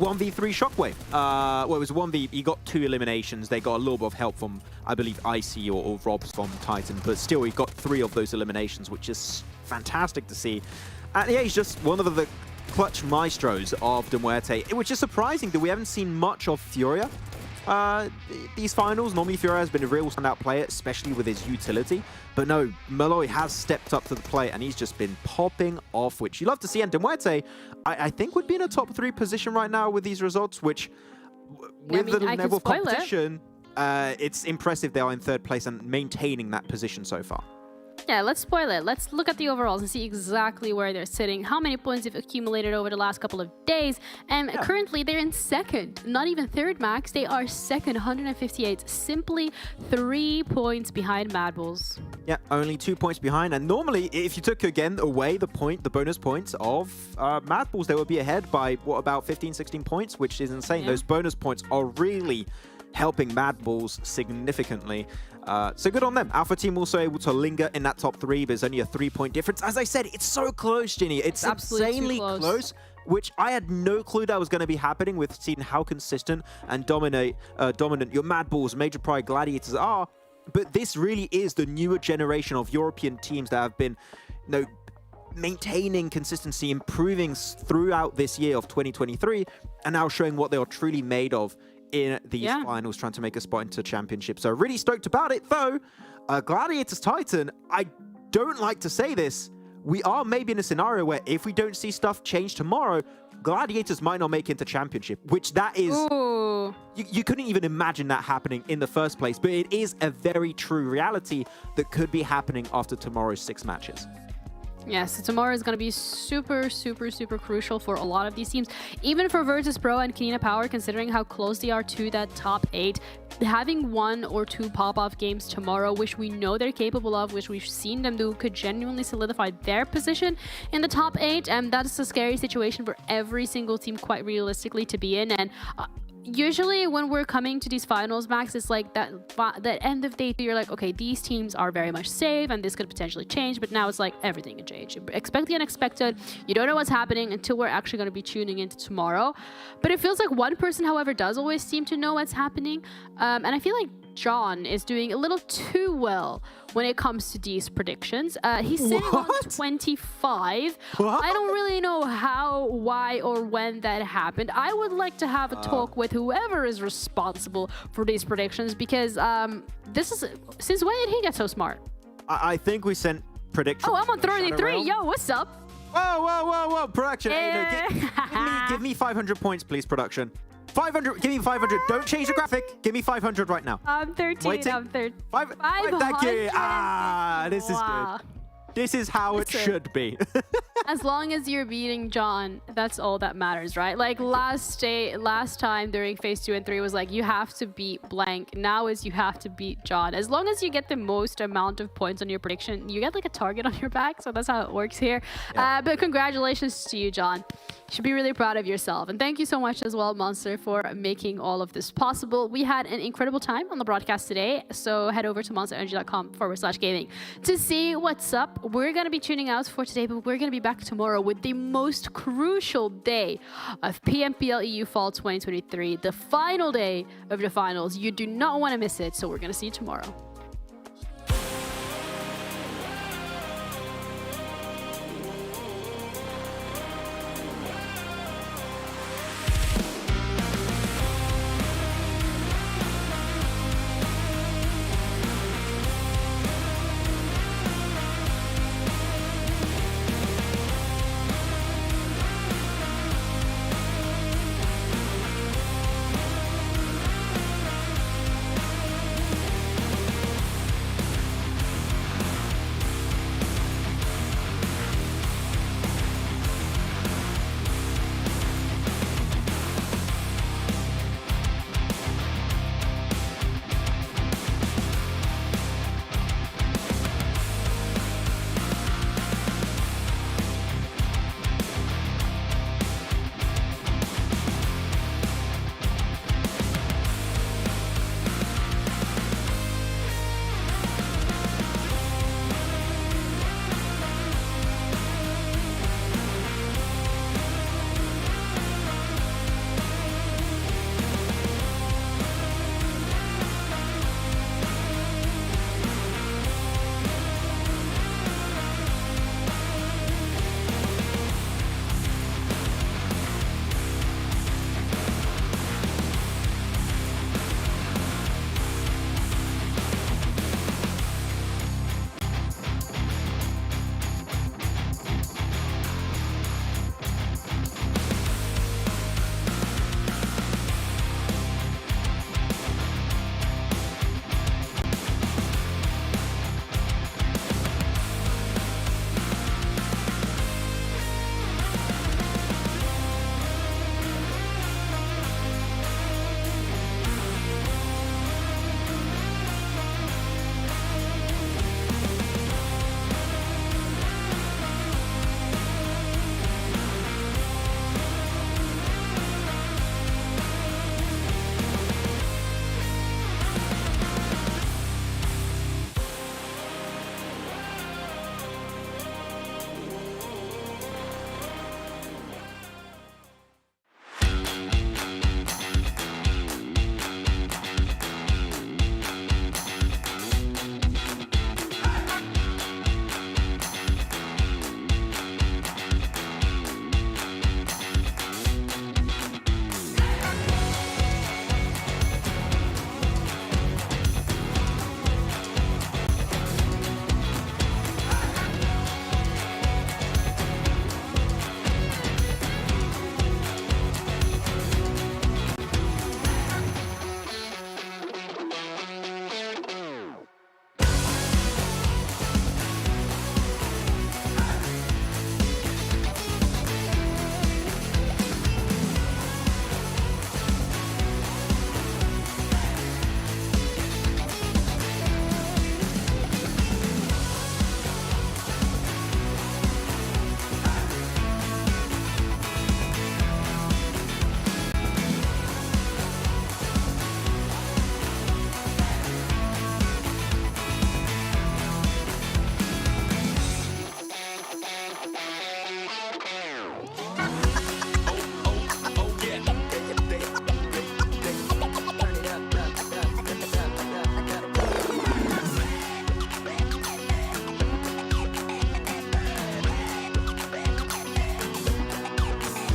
1v3 Shockwave. Well, it was 1v... He got 2 eliminations. They got a little bit of help from, I believe, Icy or Robs from Titan. But still, he got 3 of those eliminations, which is fantastic to see. And yeah, he's just one of the clutch maestros of the MUERTE. It was just surprising that we haven't seen much of Furia these finals. Normally, Furia has been a real standout player, especially with his utility. But no, Malloy has stepped up to the plate, and he's just been popping off, which you love to see. And MUERTE, I think, would be in a top 3 position right now with these results, which, with the level of competition, it's impressive they are in 3rd place and maintaining that position so far. Yeah, let's spoil it. Let's look at the overalls and see exactly where they're sitting, how many points they've accumulated over the last couple of days. And currently, they're in 2nd, not even 3rd, Max. They are 2nd, 158, simply 3 points behind MADBULLS. Yeah, only 2 points behind. And normally, if you took, again, away the bonus points of MADBULLS, they would be ahead by, what, about 15, 16 points, which is insane. Those bonus points are really helping MADBULLS significantly. So good on them. Alpha Team also able to linger in that top 3, but there's only a 3-point difference. As I said, it's so close, Ginny. It's insanely close, which I had no clue that was going to be happening with seeing how consistent and dominant your MADBULLS, Major Pride, Gladiators are. But this really is the newer generation of European teams that have been, maintaining consistency, improving throughout this year of 2023, and now showing what they are truly made of in these finals, trying to make a spot into championship. So really stoked about it, though. Gladiators Titan, I don't like to say this, we are maybe in a scenario where if we don't see stuff change tomorrow, Gladiators might not make it into championship, which that is... You couldn't even imagine that happening in the first place, but it is a very true reality that could be happening after tomorrow's 6 matches. Yeah, so tomorrow is going to be super crucial for a lot of these teams. Even for VIRTUS.PRO and KONINA Power, considering how close they are to that top 8. Having 1 or 2 pop-off games tomorrow, which we know they're capable of, which we've seen them do, could genuinely solidify their position in the top 8. And that is a scary situation for every single team, quite realistically, to be in. And usually when we're coming to these finals, Max, it's like that end of day, you're like, okay, these teams are very much safe and this could potentially change, but now it's like everything can change. Expect the unexpected. You don't know what's happening until we're actually going to be tuning into tomorrow. But it feels like one person, however, does always seem to know what's happening. And I feel like John is doing a little too well when it comes to these predictions. He's sitting on 25. What? I don't really know how, why, or when that happened. I would like to have a talk with whoever is responsible for these predictions, because this is, since when did he get so smart? I think we sent predictions. Oh, I'm on 33. Yo, what's up? Whoa, production. Yeah. Hey, no, give me 500 points, please, production. 500, give me 500. Don't change the graphic. Give me 500 right now. I'm 13. Waiting. I'm 13. 500. Thank you. This is good. This is how it should be. As long as you're beating John, that's all that matters, right? Like last time during phase 2 and 3 was like, you have to beat blank. Now is you have to beat John. As long as you get the most amount of points on your prediction, you get like a target on your back. So that's how it works here. Yeah. But congratulations to you, John. You should be really proud of yourself. And thank you so much as well, Monster, for making all of this possible. We had an incredible time on the broadcast today. So head over to monsterenergy.com/gaming to see what's up. We're going to be tuning out for today, but we're going to be back tomorrow with the most crucial day of PMPL EU Fall 2023, the final day of the finals. You do not want to miss it. So we're going to see you tomorrow.